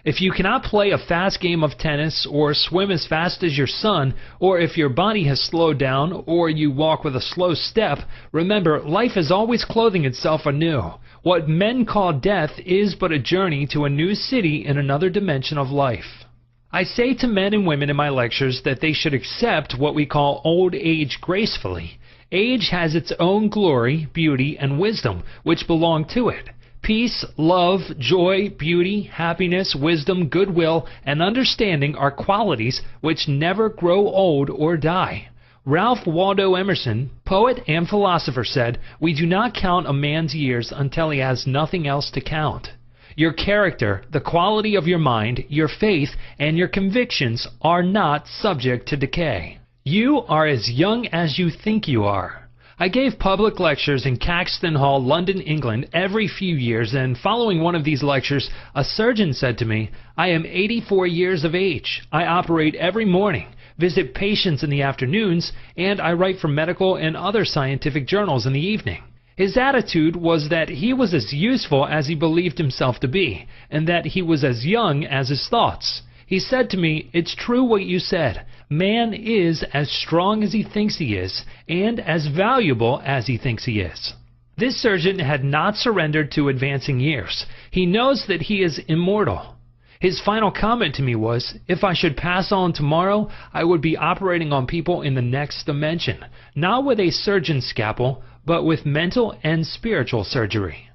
If you cannot play a fast game of tennis or swim as fast as your son, or if your body has slowed down or you walk with a slow step, remember life is always clothing itself anew. What men call death is but a journey to a new city in another dimension of life. I say to men and women in my lectures that they should accept what we call old age gracefully. Age has its own glory, beauty, and wisdom, which belong to it. Peace, love, joy, beauty, happiness, wisdom, goodwill, and understanding are qualities which never grow old or die. Ralph Waldo Emerson, poet and philosopher, said, "We do not count a man's years until he has nothing else to count." Your character, the quality of your mind, your faith, and your convictions are not subject to decay. You are as young as you think you are. I gave public lectures in Caxton Hall, London, England, every few years, and following one of these lectures, a surgeon said to me, "I am 84 years of age. I operate every morning, visit patients in the afternoons, and I write for medical and other scientific journals in the evening." His attitude was that he was as useful as he believed himself to be, and that he was as young as his thoughts. He said to me, "It's true what you said. Man is as strong as he thinks he is, and as valuable as he thinks he is." This surgeon had not surrendered to advancing years. He knows that he is immortal. His final comment to me was, "If I should pass on tomorrow, I would be operating on people in the next dimension, not with a surgeon's scalpel, but with mental and spiritual surgery."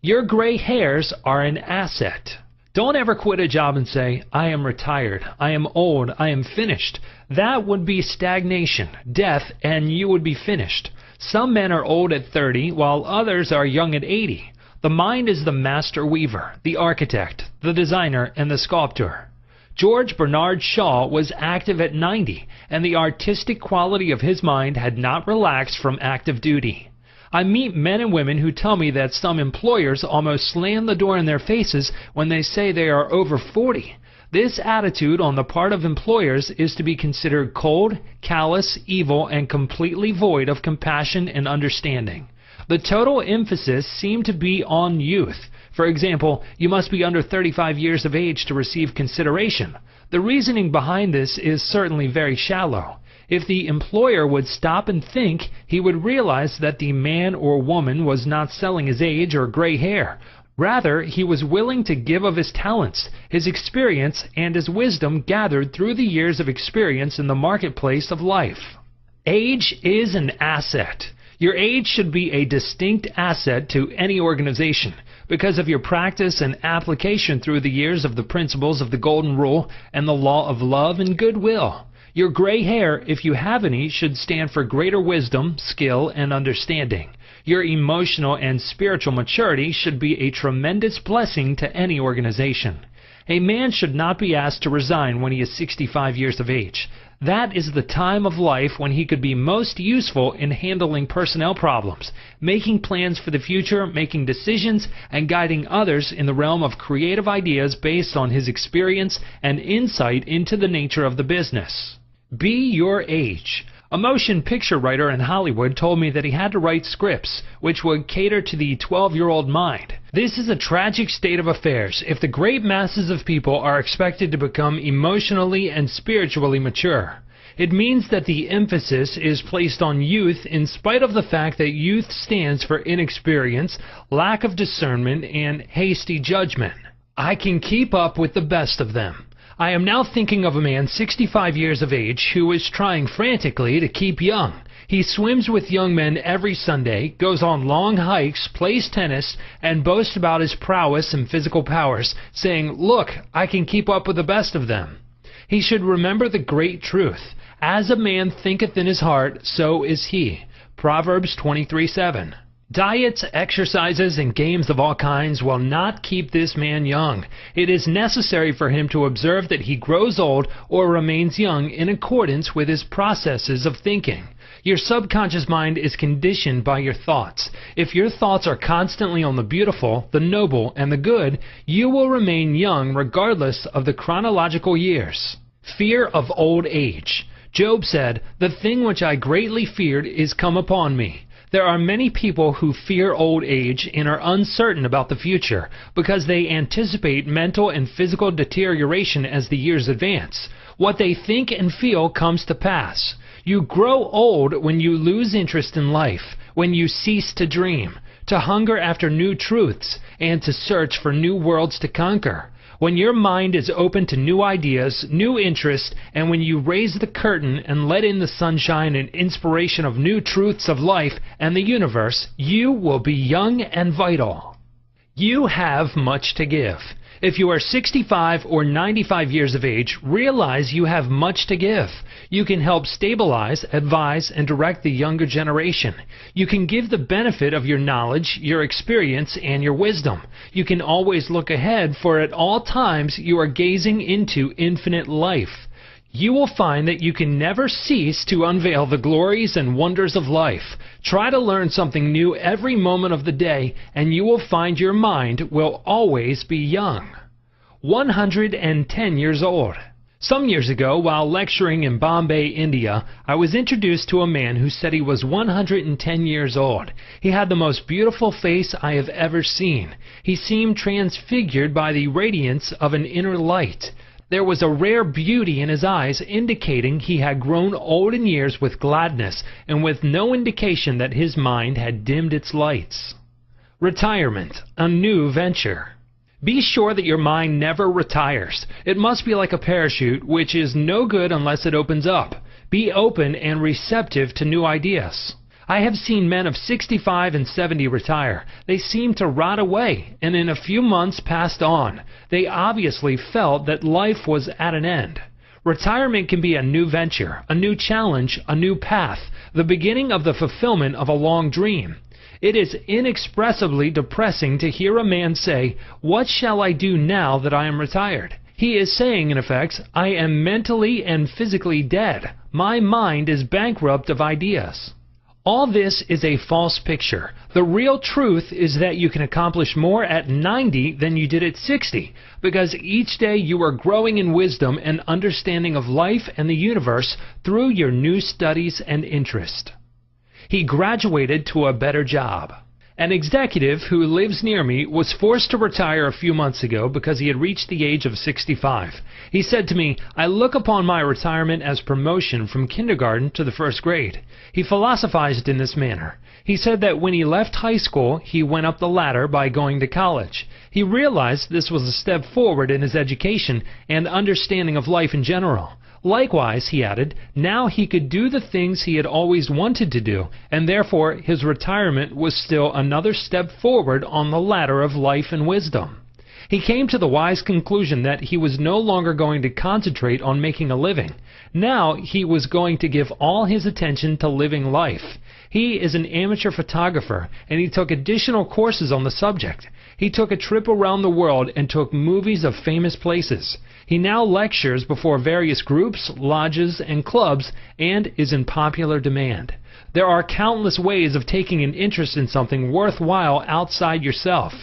Your gray hairs are an asset. Don't ever quit a job and say, "I am retired, I am old, I am finished." That would be stagnation, death, and you would be finished. Some men are old at 30, while others are young at 80. The mind is the master weaver, the architect, the designer, and the sculptor. George Bernard Shaw was active at 90, and the artistic quality of his mind had not relaxed from active duty. I meet men and women who tell me that some employers almost slam the door in their faces when they say they are over 40. This attitude on the part of employers is to be considered cold, callous, evil, and completely void of compassion and understanding. The total emphasis seemed to be on youth. For example, you must be under 35 years of age to receive consideration. The reasoning behind this is certainly very shallow. If the employer would stop and think, he would realize that the man or woman was not selling his age or gray hair. Rather, he was willing to give of his talents, his experience, and his wisdom gathered through the years of experience in the marketplace of life. Age is an asset. Your age should be a distinct asset to any organization because of your practice and application through the years of the principles of the Golden Rule and the law of love and goodwill. Your gray hair, if you have any, should stand for greater wisdom, skill, and understanding. Your emotional and spiritual maturity should be a tremendous blessing to any organization. A man should not be asked to resign when he is 65 years of age. That is the time of life when he could be most useful in handling personnel problems, making plans for the future, making decisions, and guiding others in the realm of creative ideas based on his experience and insight into the nature of the business. Be your age. A motion picture writer in Hollywood told me that he had to write scripts which would cater to the 12-year-old mind. This is a tragic state of affairs if the great masses of people are expected to become emotionally and spiritually mature. It means that the emphasis is placed on youth in spite of the fact that youth stands for inexperience, lack of discernment, and hasty judgment. I can keep up with the best of them. I am now thinking of a man 65 years of age who is trying frantically to keep young. He swims with young men every Sunday, goes on long hikes, plays tennis, and boasts about his prowess and physical powers, saying, "Look, I can keep up with the best of them." He should remember the great truth. As a man thinketh in his heart, so is he. Proverbs 23:7. Diets, exercises, and games of all kinds will not keep this man young. It is necessary for him to observe that he grows old or remains young in accordance with his processes of thinking. Your subconscious mind is conditioned by your thoughts. If your thoughts are constantly on the beautiful, the noble, and the good, you will remain young regardless of the chronological years. Fear of old age. Job said, "The thing which I greatly feared is come upon me." There are many people who fear old age and are uncertain about the future because they anticipate mental and physical deterioration as the years advance. What they think and feel comes to pass. You grow old when you lose interest in life, when you cease to dream, to hunger after new truths, and to search for new worlds to conquer. When your mind is open to new ideas, new interests, and when you raise the curtain and let in the sunshine and inspiration of new truths of life and the universe, you will be young and vital. You have much to give. If you are 65 or 95 years of age, realize you have much to give. You can help stabilize, advise, and direct the younger generation. You can give the benefit of your knowledge, your experience, and your wisdom. You can always look ahead, for at all times you are gazing into infinite life. You will find that you can never cease to unveil the glories and wonders of life. Try to learn something new every moment of the day, and you will find your mind will always be young. 110 years old. Some years ago, while lecturing in Bombay, India, I was introduced to a man who said he was 110 years old. He had the most beautiful face I have ever seen. He seemed transfigured by the radiance of an inner light. There was a rare beauty in his eyes, indicating he had grown old in years with gladness, and with no indication that his mind had dimmed its lights. Retirement, a new venture. Be sure that your mind never retires. It must be like a parachute, which is no good unless it opens up. Be open and receptive to new ideas. I have seen men of 65 and 70 retire. They seemed to rot away, and in a few months passed on. They obviously felt that life was at an end. Retirement can be a new venture, a new challenge, a new path, the beginning of the fulfillment of a long dream. It is inexpressibly depressing to hear a man say, "What shall I do now that I am retired?" He is saying, in effect, "I am mentally and physically dead. My mind is bankrupt of ideas." All this is a false picture. The real truth is that you can accomplish more at 90 than you did at 60, because each day you are growing in wisdom and understanding of life and the universe through your new studies and interest. He graduated to a better job. An executive who lives near me was forced to retire a few months ago because he had reached the age of 65. He said to me, "I look upon my retirement as promotion from kindergarten to the first grade." He philosophized in this manner. He said that when he left high school, he went up the ladder by going to college. He realized this was a step forward in his education and understanding of life in general. Likewise, he added, now he could do the things he had always wanted to do, and therefore his retirement was still another step forward on the ladder of life and wisdom. He came to the wise conclusion that he was no longer going to concentrate on making a living. Now he was going to give all his attention to living life. He is an amateur photographer, and he took additional courses on the subject. He took a trip around the world and took movies of famous places. He now lectures before various groups, lodges, and clubs, and is in popular demand. There are countless ways of taking an interest in something worthwhile outside yourself.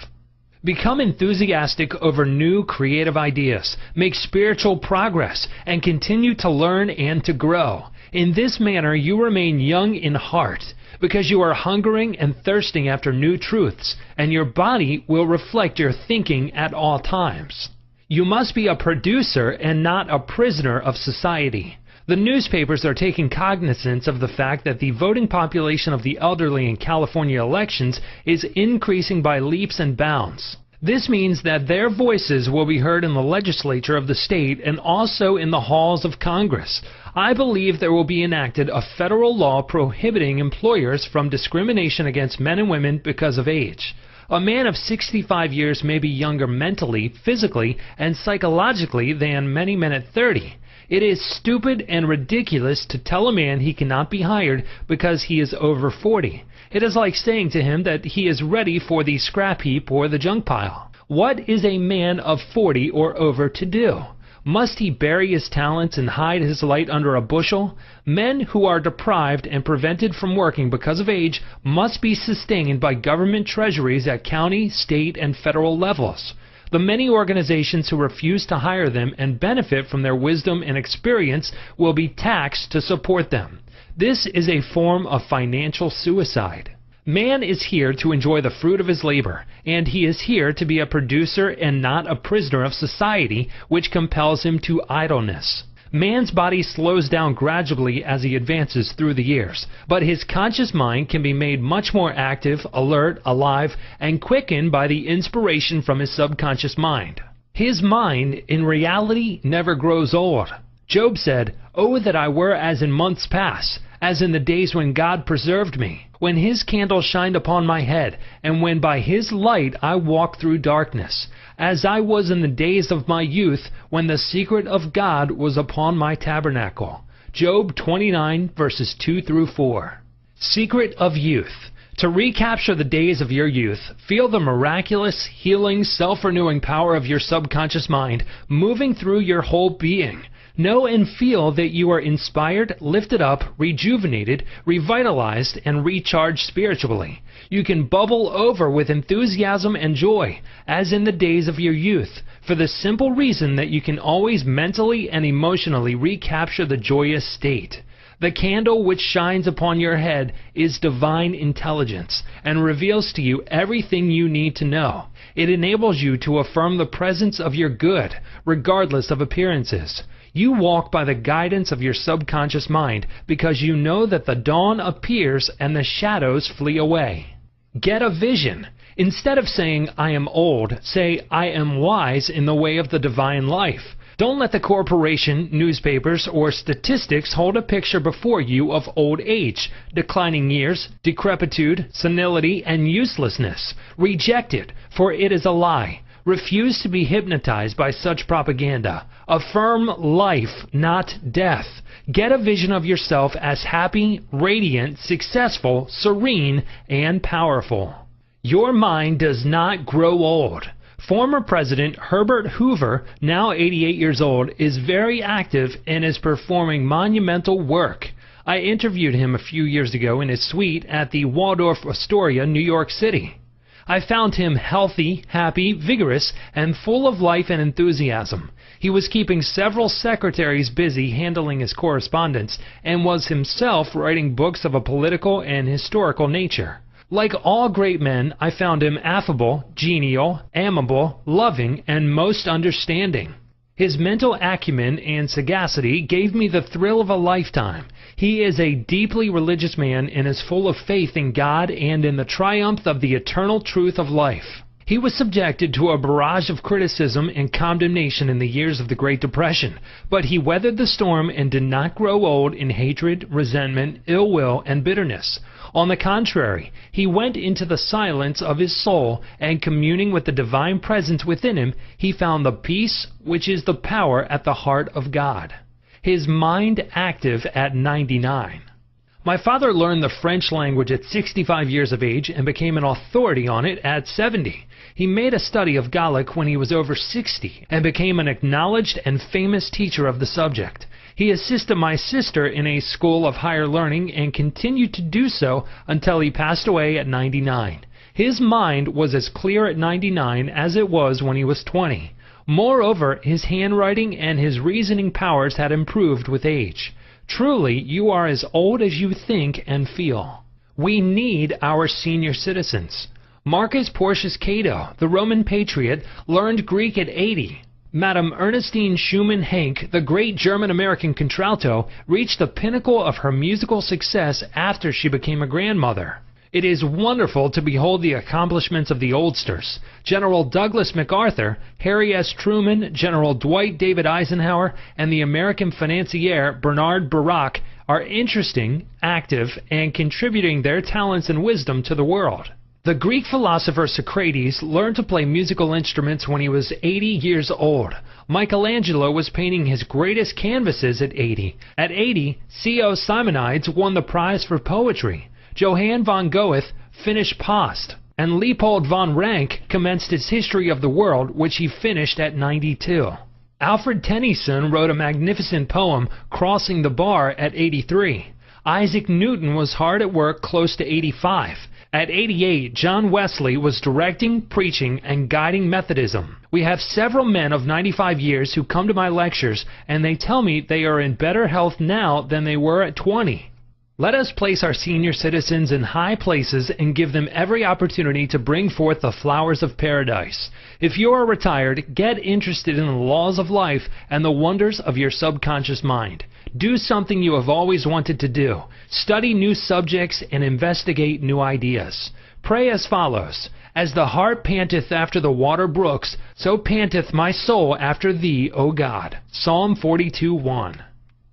Become enthusiastic over new creative ideas, make spiritual progress, and continue to learn and to grow. In this manner you remain young in heart, because you are hungering and thirsting after new truths, and your body will reflect your thinking at all times. You must be a producer and not a prisoner of society. The newspapers are taking cognizance of the fact that the voting population of the elderly in California elections is increasing by leaps and bounds. This means that their voices will be heard in the legislature of the state and also in the halls of Congress. I believe there will be enacted a federal law prohibiting employers from discrimination against men and women because of age. A man of 65 years may be younger mentally, physically, and psychologically than many men at 30. It is stupid and ridiculous to tell a man he cannot be hired because he is over 40. It is like saying to him that he is ready for the scrap heap or the junk pile. What is a man of 40 or over to do? Must he bury his talents and hide his light under a bushel? Men who are deprived and prevented from working because of age must be sustained by government treasuries at county, state, and federal levels. The many organizations who refuse to hire them and benefit from their wisdom and experience will be taxed to support them. This is a form of financial suicide. Man is here to enjoy the fruit of his labor, and he is here to be a producer and not a prisoner of society, which compels him to idleness. Man's body slows down gradually as he advances through the years, but his conscious mind can be made much more active, alert, alive, and quickened by the inspiration from his subconscious mind. His mind, in reality, never grows old. Job said, "Oh, that I were as in months past, as in the days when God preserved me, when his candle shined upon my head, and when by his light I walked through darkness, as I was in the days of my youth, when the secret of God was upon my tabernacle." Job 29, verses 2 through 4. Secret of youth. To recapture the days of your youth, feel the miraculous, healing, self-renewing power of your subconscious mind moving through your whole being. Know and feel that you are inspired, lifted up, rejuvenated, revitalized, and recharged spiritually. You can bubble over with enthusiasm and joy, as in the days of your youth, for the simple reason that you can always mentally and emotionally recapture the joyous state. The candle which shines upon your head is divine intelligence, and reveals to you everything you need to know. It enables you to affirm the presence of your good, regardless of appearances. You walk by the guidance of your subconscious mind because you know that the dawn appears and the shadows flee away. Get a vision. Instead of saying, "I am old," say, "I am wise in the way of the divine life." Don't let the corporation, newspapers, or statistics hold a picture before you of old age, declining years, decrepitude, senility, and uselessness. Reject it, for it is a lie. Refuse to be hypnotized by such propaganda. Affirm life, not death. Get a vision of yourself as happy, radiant, successful, serene, and powerful. Your mind does not grow old. Former President Herbert Hoover, now 88 years old, is very active and is performing monumental work. I interviewed him a few years ago in his suite at the Waldorf Astoria, New York City. I found him healthy, happy, vigorous, and full of life and enthusiasm. He was keeping several secretaries busy handling his correspondence, and was himself writing books of a political and historical nature. Like all great men, I found him affable, genial, amiable, loving, and most understanding. His mental acumen and sagacity gave me the thrill of a lifetime. He is a deeply religious man and is full of faith in God and in the triumph of the eternal truth of life. He was subjected to a barrage of criticism and condemnation in the years of the Great Depression, but he weathered the storm and did not grow old in hatred, resentment, ill will, and bitterness. On the contrary, he went into the silence of his soul, and communing with the divine presence within him, he found the peace which is the power at the heart of God. His mind active at 99. My father learned the French language at 65 years of age and became an authority on it at 70. He made a study of Gallic when he was over 60 and became an acknowledged and famous teacher of the subject. He assisted my sister in a school of higher learning and continued to do so until he passed away at 99. His mind was as clear at 99 as it was when he was 20. Moreover, his handwriting and his reasoning powers had improved with age. Truly, you are as old as you think and feel. We need our senior citizens. Marcus Porcius Cato, the Roman patriot, learned Greek at 80. Madame Ernestine Schumann Heink, the great German-American contralto, reached the pinnacle of her musical success after she became a grandmother. It is wonderful to behold the accomplishments of the oldsters. General Douglas MacArthur, Harry S. Truman, General Dwight David Eisenhower, and the American financier Bernard Baruch are interesting, active, and contributing their talents and wisdom to the world. The Greek philosopher Socrates learned to play musical instruments when he was 80 years old. Michelangelo was painting his greatest canvases at 80. At 80, C.O. Simonides won the prize for poetry. Johann von Goethe finished Past, and Leopold von Ranke commenced his History of the World, which he finished at 92. Alfred Tennyson wrote a magnificent poem, Crossing the Bar, at 83. Isaac Newton was hard at work close to 85. At 88, John Wesley was directing, preaching, and guiding Methodism. We have several men of 95 years who come to my lectures, and they tell me they are in better health now than they were at 20. Let us place our senior citizens in high places and give them every opportunity to bring forth the flowers of paradise. If you are retired, get interested in the laws of life and the wonders of your subconscious mind. Do something you have always wanted to do. Study new subjects and investigate new ideas. Pray as follows: As the hart panteth after the water brooks, so panteth my soul after thee, O God. Psalm 42:1.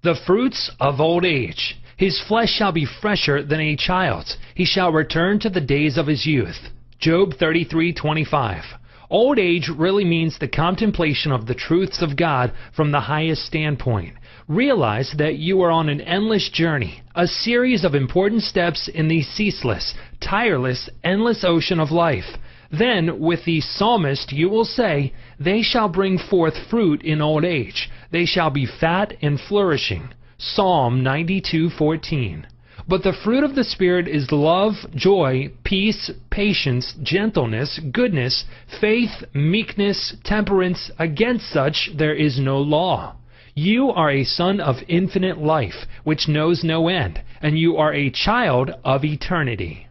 The fruits of old age. His flesh shall be fresher than a child's. He shall return to the days of his youth. Job 33:25. Old age really means the contemplation of the truths of God from the highest standpoint. Realize that you are on an endless journey, a series of important steps in the ceaseless, tireless, endless ocean of life. Then, with the psalmist, you will say, "They shall bring forth fruit in old age. They shall be fat and flourishing." Psalm 92:14. But the fruit of the Spirit is love, joy, peace, patience, gentleness, goodness, faith, meekness, temperance. Against such there is no law. You are a son of infinite life, which knows no end, and you are a child of eternity.